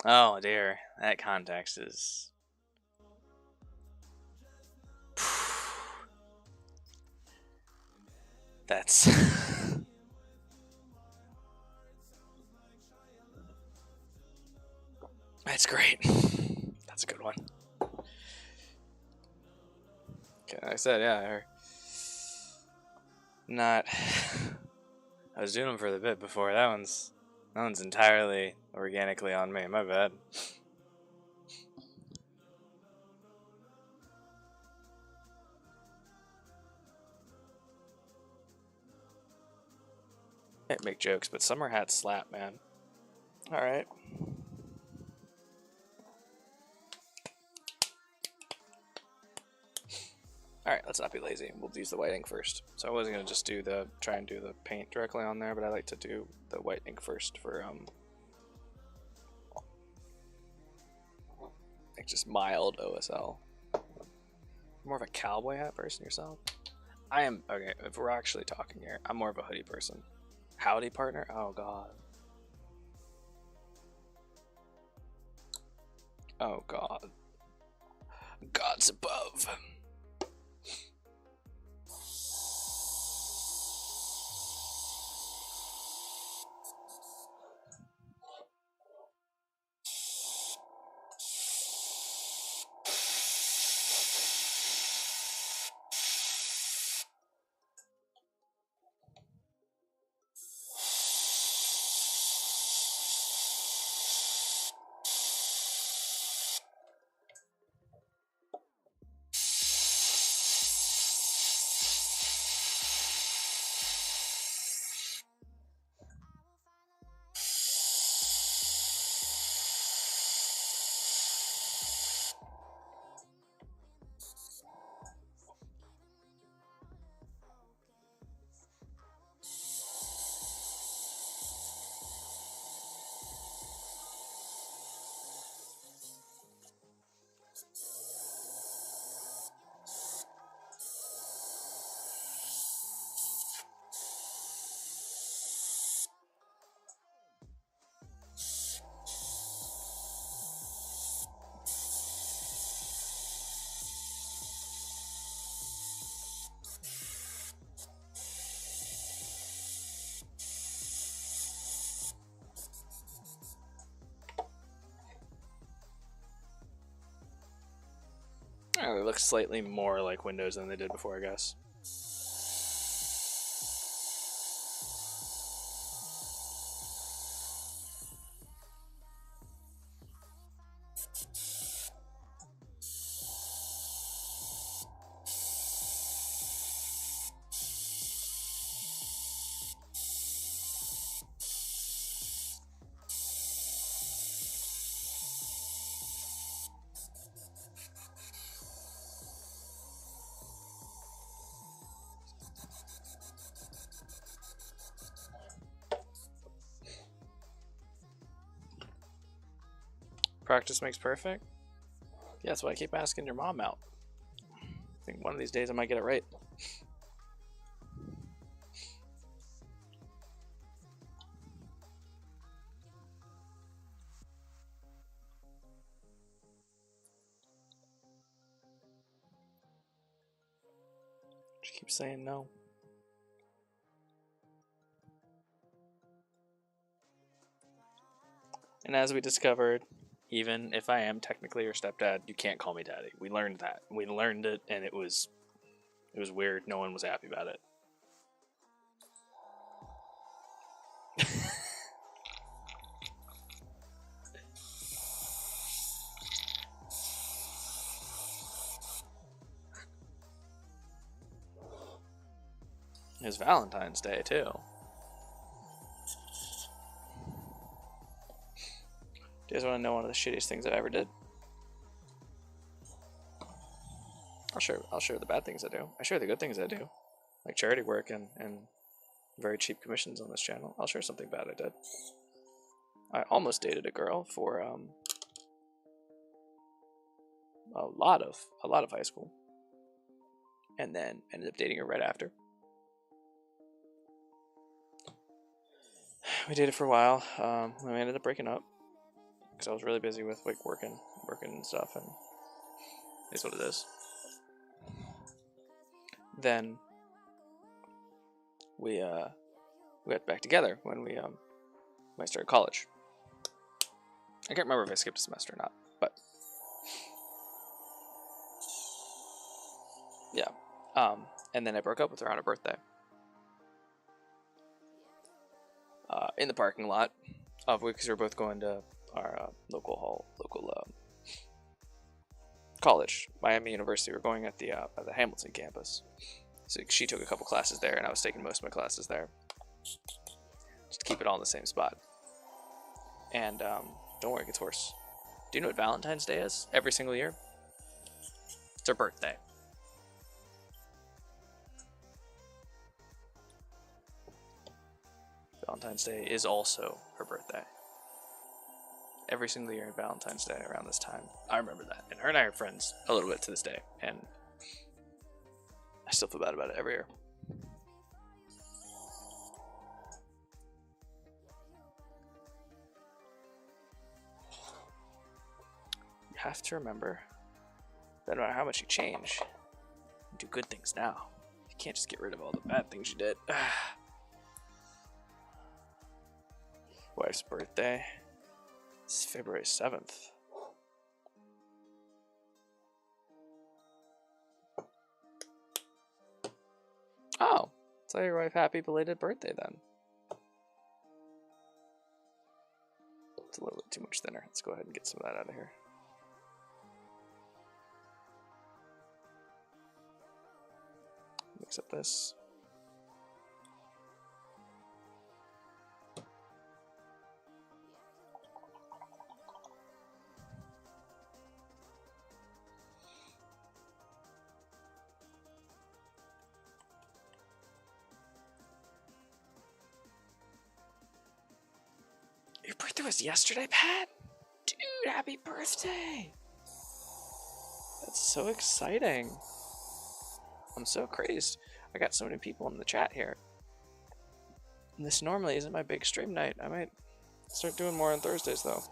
Oh dear, that context is. That's. That's great. That's a good one. Okay, like I said, yeah, not. I was doing them for the bit before. That one's entirely organically on me. My bad. Can't make jokes, but summer hats slap, man. All right. Alright, let's not be lazy. We'll use the white ink first. So I wasn't going to just try and do the paint directly on there, but I like to do the white ink first for, like just mild OSL. More of a cowboy hat person yourself? I am, okay, if we're actually talking here, I'm more of a hoodie person. Howdy, partner? Oh, God. Oh, God. God's above. Oh, they look slightly more like windows than they did before, I guess. Practice makes perfect? Yeah, that's why I keep asking your mom out. I think one of these days I might get it right. She keeps saying no. And as we discovered, even if I am technically your stepdad, you can't call me daddy. We learned that. We learned it, and it was weird. No one was happy about it. It was Valentine's Day, too. Do you guys want to know one of the shittiest things I ever did? I'll share the bad things I do. I share the good things I do. Like charity work and very cheap commissions on this channel. I'll share something bad I did. I almost dated a girl for a lot of high school. And then ended up dating her right after. We dated for a while. We ended up breaking up because I was really busy with like working and stuff, and it's what it is. Then we got back together when I started college. I can't remember if I skipped a semester or not, but yeah. And then I broke up with her on her birthday. In the parking lot of because we were both going to our local college, Miami University. We're going at the Hamilton campus. So she took a couple classes there, and I was taking most of my classes there, just to keep it all in the same spot. And don't worry, it gets worse. Do you know what Valentine's Day is? Every single year, it's her birthday. Valentine's Day is also her birthday. Every single year, Valentine's Day around this time. I remember that. And her and I are friends a little bit to this day. And I still feel bad about it every year. You have to remember that no matter how much you change, you do good things now. You can't just get rid of all the bad things you did. Wife's birthday. It's February 7th. Oh, tell your wife happy belated birthday then. It's a little bit too much thinner. Let's go ahead and get some of that out of here. Mix up this. Your birthday was yesterday, Pat? Dude, happy birthday! That's so exciting. I'm so crazed. I got so many people in the chat here. And this normally isn't my big stream night. I might start doing more on Thursdays, though.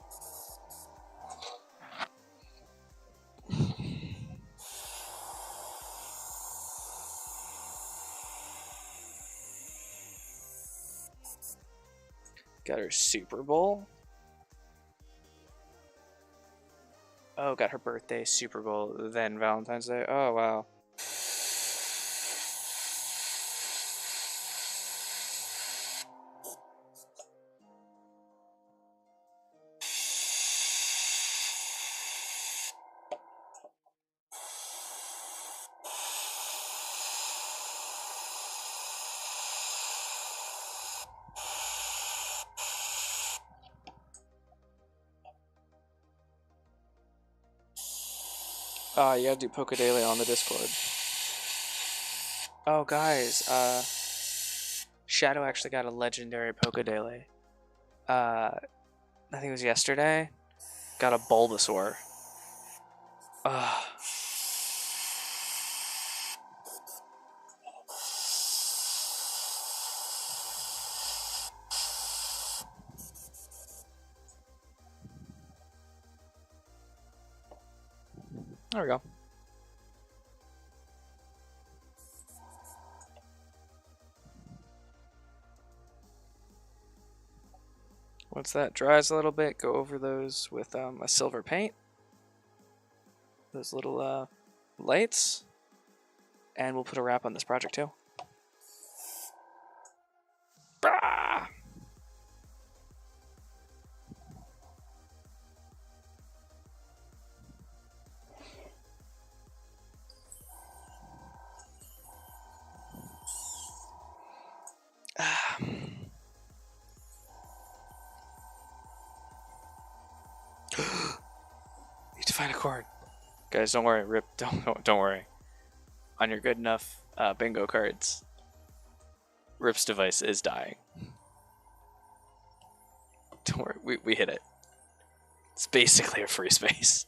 Got her Super Bowl. Oh, got her birthday, Super Bowl, then Valentine's Day. Oh, wow. You gotta do Poke-Daily on the Discord. Oh, guys, Shadow actually got a legendary Poke-Daily. I think it was yesterday. Got a Bulbasaur. There we go. Once that dries a little bit, go over those with a silver paint. Those little lights. And we'll put a wrap on this project too. Bah! Guys, don't worry. Rip, don't worry. On your good enough bingo cards, Rip's device is dying. Don't worry, we hit it. It's basically a free space.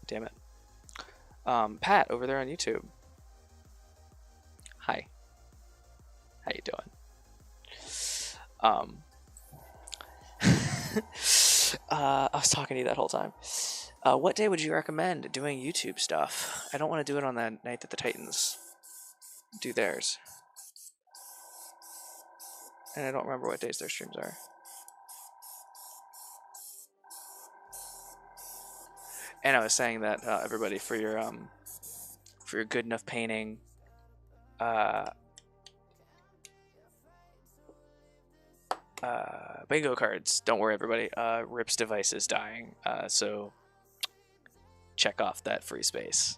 Damn it. Pat, over there on YouTube. Hi. How you doing? I was talking to you that whole time. What day would you recommend doing YouTube stuff? I don't want to do it on that night that the Titans do theirs. And I don't remember what days their streams are. And I was saying that everybody, for your good enough painting, bingo cards. Don't worry, everybody. Rip's device is dying, so check off that free space.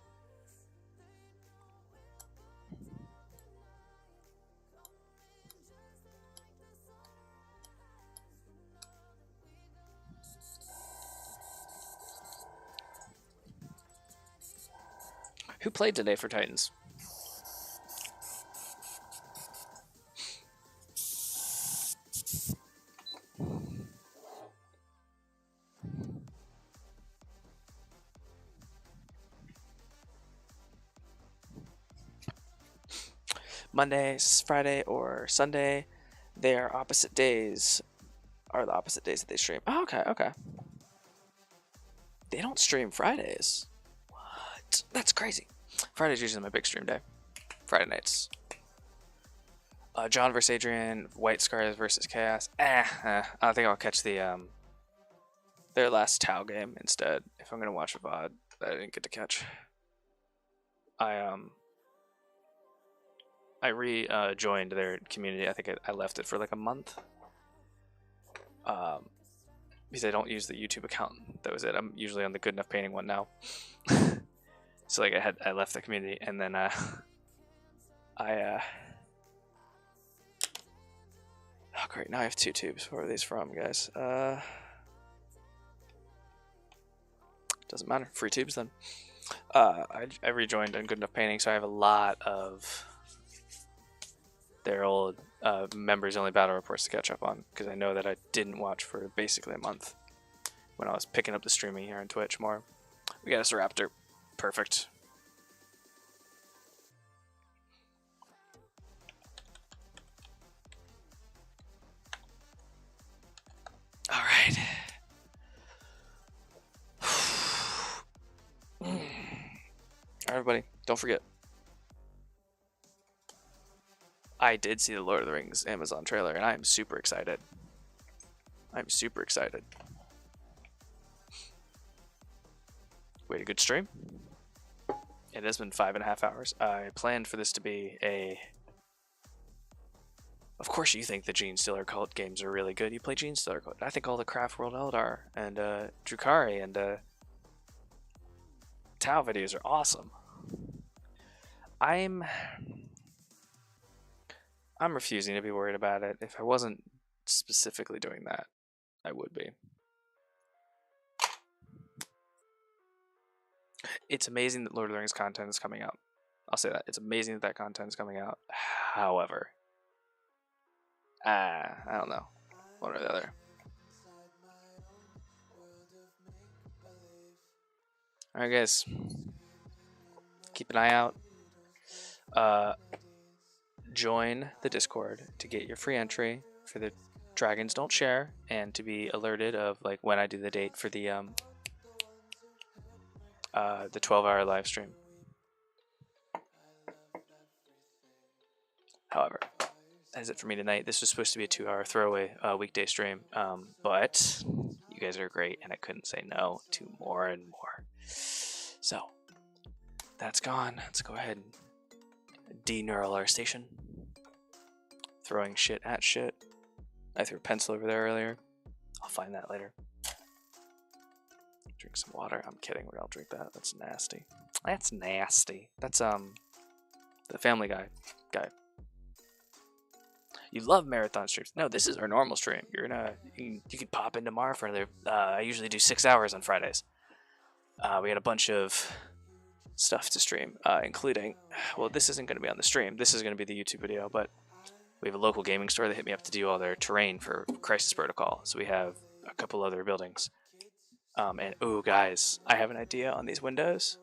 Who played today for Titans? Monday, Friday, or Sunday. They are opposite days. Are the opposite days that they stream. Oh, okay, okay. They don't stream Fridays. What? That's crazy. Friday's usually my big stream day. Friday nights. John versus Adrian, White Scars versus Chaos. I think I'll catch the their last Tau game instead if I'm gonna watch a VOD that I didn't get to catch. I joined their community. I think I left it for like a month. Because I don't use the YouTube account. That was it. I'm usually on the Good Enough Painting one now. So like I left the community and then oh great, now I have 2 tubes. Where are these from, guys? Doesn't matter. Free tubes then. I rejoined on Good Enough Painting, so I have a lot of their old members only battle reports to catch up on, because I know that I didn't watch for basically a month when I was picking up the streaming here on Twitch more. We got us a Raptor. Perfect. All right. All right, everybody, don't forget. I did see the Lord of the Rings Amazon trailer, and I am super excited. I'm super excited. We had a good stream. It has been 5.5 hours. I planned for this to be a... Of course you think the Gene Stiller Cult games are really good. You play Gene Stiller Cult. I think all the Craft World Eldar and Drukhari and Tau videos are awesome. I'm refusing to be worried about it. If I wasn't specifically doing that, I would be. It's amazing that Lord of the Rings content is coming out. I'll say that. It's amazing that that content is coming out. However, I don't know. One or the other. Alright, guys. Keep an eye out. Join the Discord to get your free entry for the Dragons Don't Share and to be alerted of like when I do the date for the 12-hour live stream. However, that's it for me tonight. This was supposed to be a 2-hour throwaway weekday stream, but you guys are great, and I couldn't say no to more and more. So that's gone. Let's go ahead and deneural our station. Throwing shit at shit. I threw a pencil over there earlier. I'll find that later. Drink some water. I'm kidding. I'll drink that. That's nasty. That's nasty. That's the Family Guy guy. You love marathon streams. No, this is our normal stream. You could pop in tomorrow for another. I usually do 6 hours on Fridays. We had a bunch of stuff to stream, including. Well, this isn't going to be on the stream. This is going to be the YouTube video, but we have a local gaming store that hit me up to do all their terrain for Crisis Protocol. So we have a couple other buildings. And ooh, guys, I have an idea on these windows.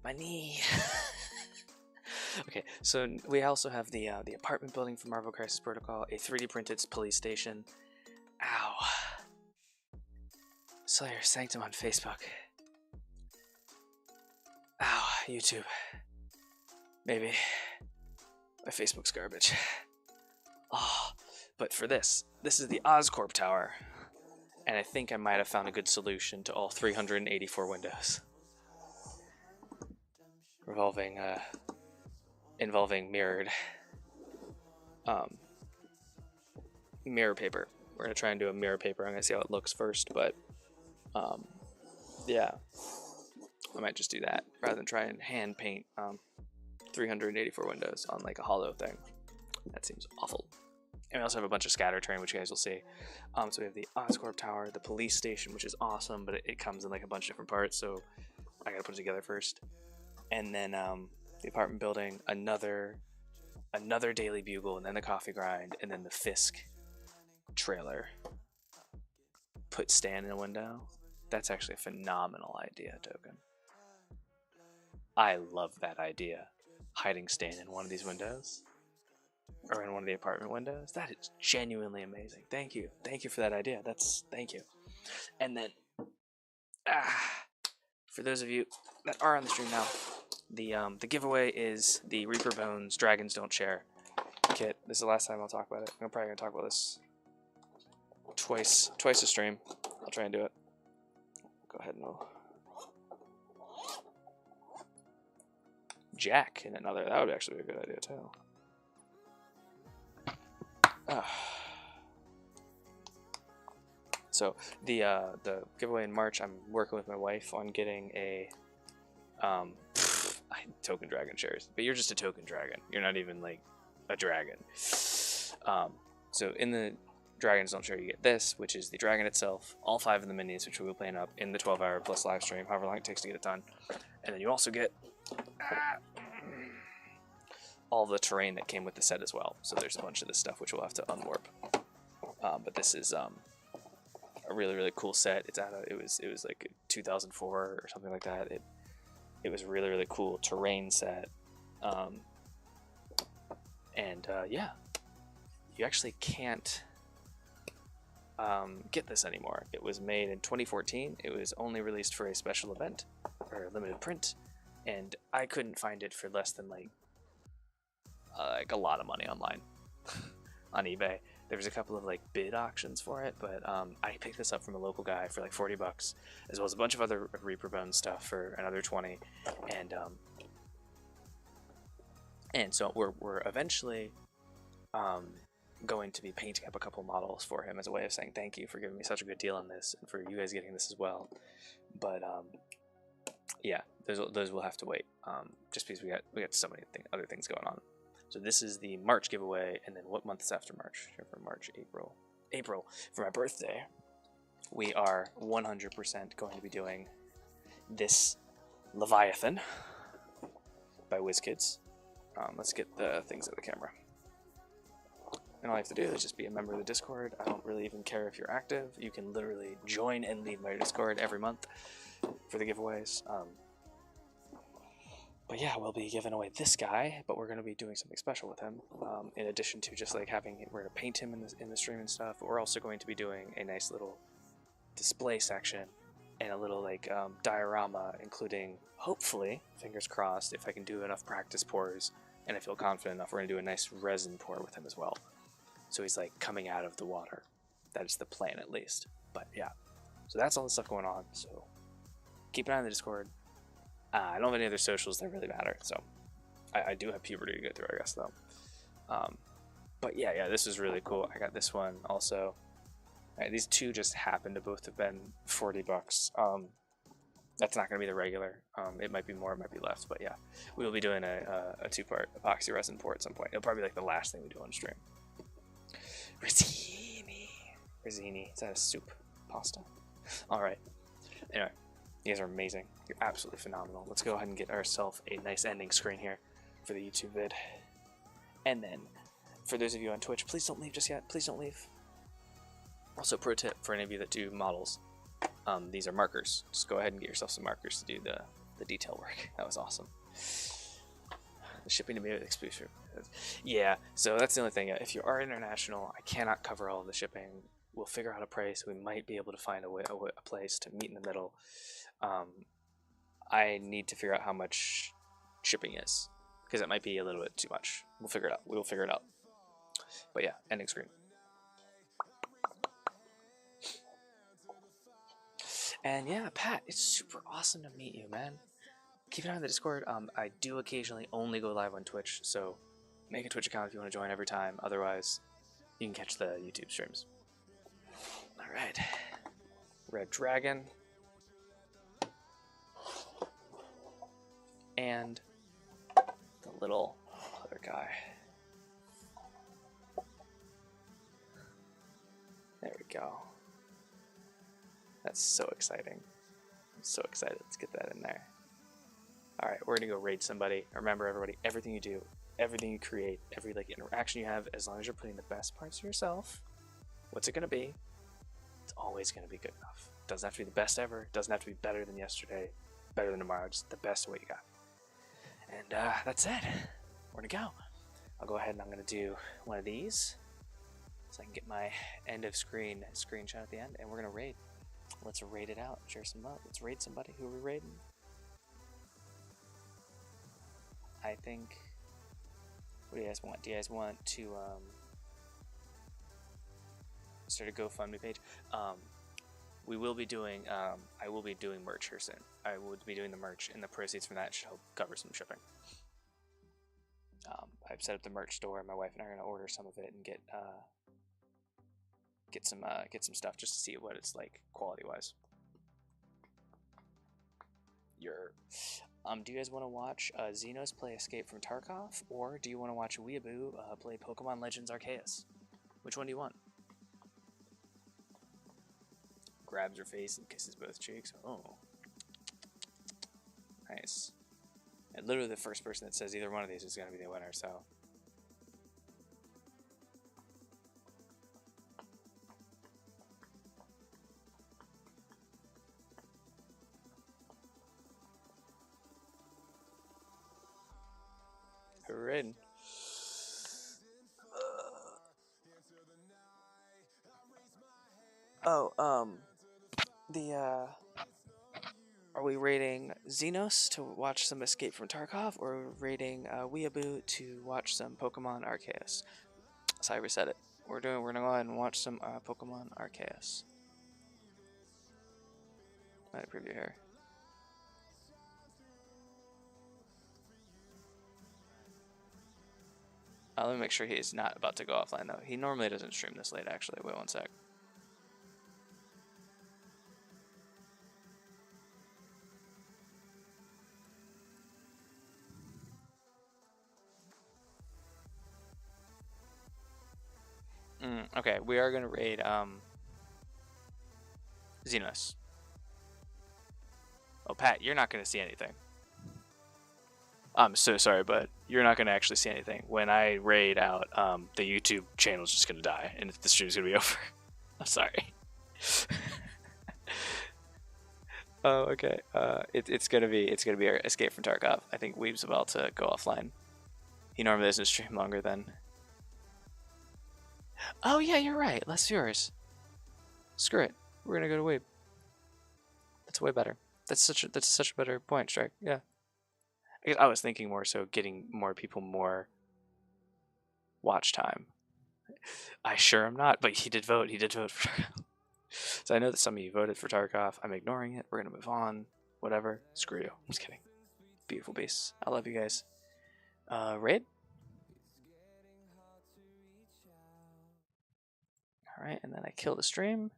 My knee. Okay, so we also have the apartment building for Marvel Crisis Protocol, a 3D printed police station. Ow. Slayer Sanctum on Facebook. Ow, YouTube. Maybe. My Facebook's garbage. Oh, but for this is the Oscorp Tower. And I think I might have found a good solution to all 384 windows. Involving mirrored mirror paper. We're gonna try and do a mirror paper. I'm gonna see how it looks first, but yeah, I might just do that rather than try and hand paint 384 windows on like a hollow thing. That seems awful. And we also have a bunch of scatter terrain, which you guys will see. So we have the Oscorp Tower, the police station, which is awesome, but it comes in like a bunch of different parts, so I gotta put it together first. And then the apartment building, another Daily Bugle, and then the Coffee Grind, and then the Fisk trailer. Put Stan in a window. That's actually a phenomenal idea, Token. I love that idea. Hiding Stan in one of these windows. Or in one of the apartment windows. That is genuinely amazing. Thank you. Thank you for that idea. Thank you. And then, for those of you that are on the stream now, the giveaway is the Reaper Bones Dragons Don't Share kit. This is the last time I'll talk about it. I'm probably gonna talk about this twice a stream. I'll try and do it. Go ahead and Jack in another. That would actually be a good idea too. So the giveaway in March, I'm working with my wife on getting a token dragon shares, but you're just a token dragon. You're not even like a dragon. So in the Dragons Don't Share, you get this, which is the dragon itself, all 5 of the minis, which we'll be playing up in the 12-hour plus live stream, however long it takes to get it done. And then you also get all the terrain that came with the set as well. So there's a bunch of this stuff which we'll have to unwarp. But this is a really, really cool set. It was like 2004 or something like that. It was a really, really cool terrain set. Yeah, you actually can't get this anymore. It was made in 2014. It was only released for a special event or limited print, and I couldn't find it for less than like a lot of money online on eBay. There was a couple of like bid auctions for it, but I picked this up from a local guy for like $40, as well as a bunch of other Reaper Bones stuff for another 20, and so we're eventually going to be painting up a couple models for him as a way of saying thank you for giving me such a good deal on this, and for you guys getting this as well. But yeah, those will have to wait, just because we got so many other things going on. So this is the March giveaway, and then what month is after March? Here for March, April for my birthday. We are 100% going to be doing this Leviathan by WizKids. Let's get the things out of the camera. And all you have to do is just be a member of the Discord. I don't really even care if you're active. You can literally join and leave my Discord every month for the giveaways. But yeah, we'll be giving away this guy, but we're going to be doing something special with him. In addition to just like we're going to paint him in the stream and stuff, but we're also going to be doing a nice little display section and a little like diorama, including, hopefully, fingers crossed, if I can do enough practice pours and I feel confident enough, we're going to do a nice resin pour with him as well. So he's like coming out of the water. That is the plan, at least. But yeah, so that's all the stuff going on. So keep an eye on the Discord. I don't have any other socials that really matter, so I do have puberty to go through, I guess, though. But yeah, this is really cool. I got this one also. Right, these two just happen to both have been $40. That's not going to be the regular. It might be more, it might be less, but yeah, we will be doing a two-part epoxy resin pour at some point. It'll probably be like the last thing we do on stream. Rizzini. Is that a soup? Pasta? All right. Anyway, you guys are amazing. You're absolutely phenomenal. Let's go ahead and get ourselves a nice ending screen here for the YouTube vid. And then, for those of you on Twitch, please don't leave just yet. Please don't leave. Also, pro tip for any of you that do models, these are markers. Just go ahead and get yourself some markers to do the detail work. That was awesome. The shipping to me with exclusive. Yeah, so that's the only thing. If you are international, I cannot cover all of the shipping. We'll figure out a price. We might be able to find a place to meet in the middle. I need to figure out how much shipping is, because it might be a little bit too much. We'll figure it out. We will figure it out. But yeah, ending screen. And yeah, Pat, it's super awesome to meet you, man. Keep an eye on the Discord. I do occasionally only go live on Twitch, so make a Twitch account if you want to join every time. Otherwise, you can catch the YouTube streams. Alright. Red Dragon. And the little other guy. There we go. That's so exciting. I'm so excited. Let's get that in there. Alright, we're gonna go raid somebody. Remember, everybody, everything you do, everything you create, every like interaction you have, as long as you're putting the best parts of yourself, what's it gonna be? It's always gonna be good enough. Doesn't have to be the best ever. Doesn't have to be better than yesterday, better than tomorrow. Just the best of what you got. And that's it. We're gonna go. I'll go ahead and I'm gonna do one of these, so I can get my end of screen screenshot at the end, and we're gonna raid. Let's raid it out. Share some love. Let's raid somebody. Who are we raiding? I think. What do you guys want? Do you guys want to start a GoFundMe page? We will be doing. I will be doing merch here soon. I will be doing the merch, and the proceeds from that should help cover some shipping. I've set up the merch store. My wife and I are gonna order some of it and get some stuff just to see what it's like quality wise. Do you guys want to watch Xenos play Escape from Tarkov, or do you want to watch Weeaboo play Pokemon Legends Arceus? Which one do you want? Grabs her face and kisses both cheeks. Oh, nice. And literally the first person that says either one of these is going to be the winner, so. We're in. Are we raiding Xenos to watch some Escape from Tarkov, or are we raiding Weeaboo to watch some Pokemon Arceus? So I reset it. We're gonna go ahead and watch some Pokemon Arceus. Let me preview here. Let me make sure he's not about to go offline though. He normally doesn't stream this late actually. Wait one sec. Okay, we are gonna raid Xenos. Oh, Pat, you're not gonna see anything. I'm so sorry, but you're not gonna actually see anything. When I raid out, the YouTube channel's just gonna die, and the stream's gonna be over. I'm sorry. Oh, okay. It's gonna be our Escape from Tarkov. I think Weeb's about to go offline. He normally doesn't stream longer than. Oh yeah, you're right. Less viewers. Screw it. We're gonna go to Weeb. That's way better. That's such a better point, Strike. Yeah. I guess I was thinking more so getting more people more watch time. I sure am not, but he did vote. He did vote for Tarkov. So I know that some of you voted for Tarkov. I'm ignoring it. We're gonna move on. Whatever. Screw you. I'm just kidding. Beautiful beasts. I love you guys. Raid? Alright, and then I kill the stream.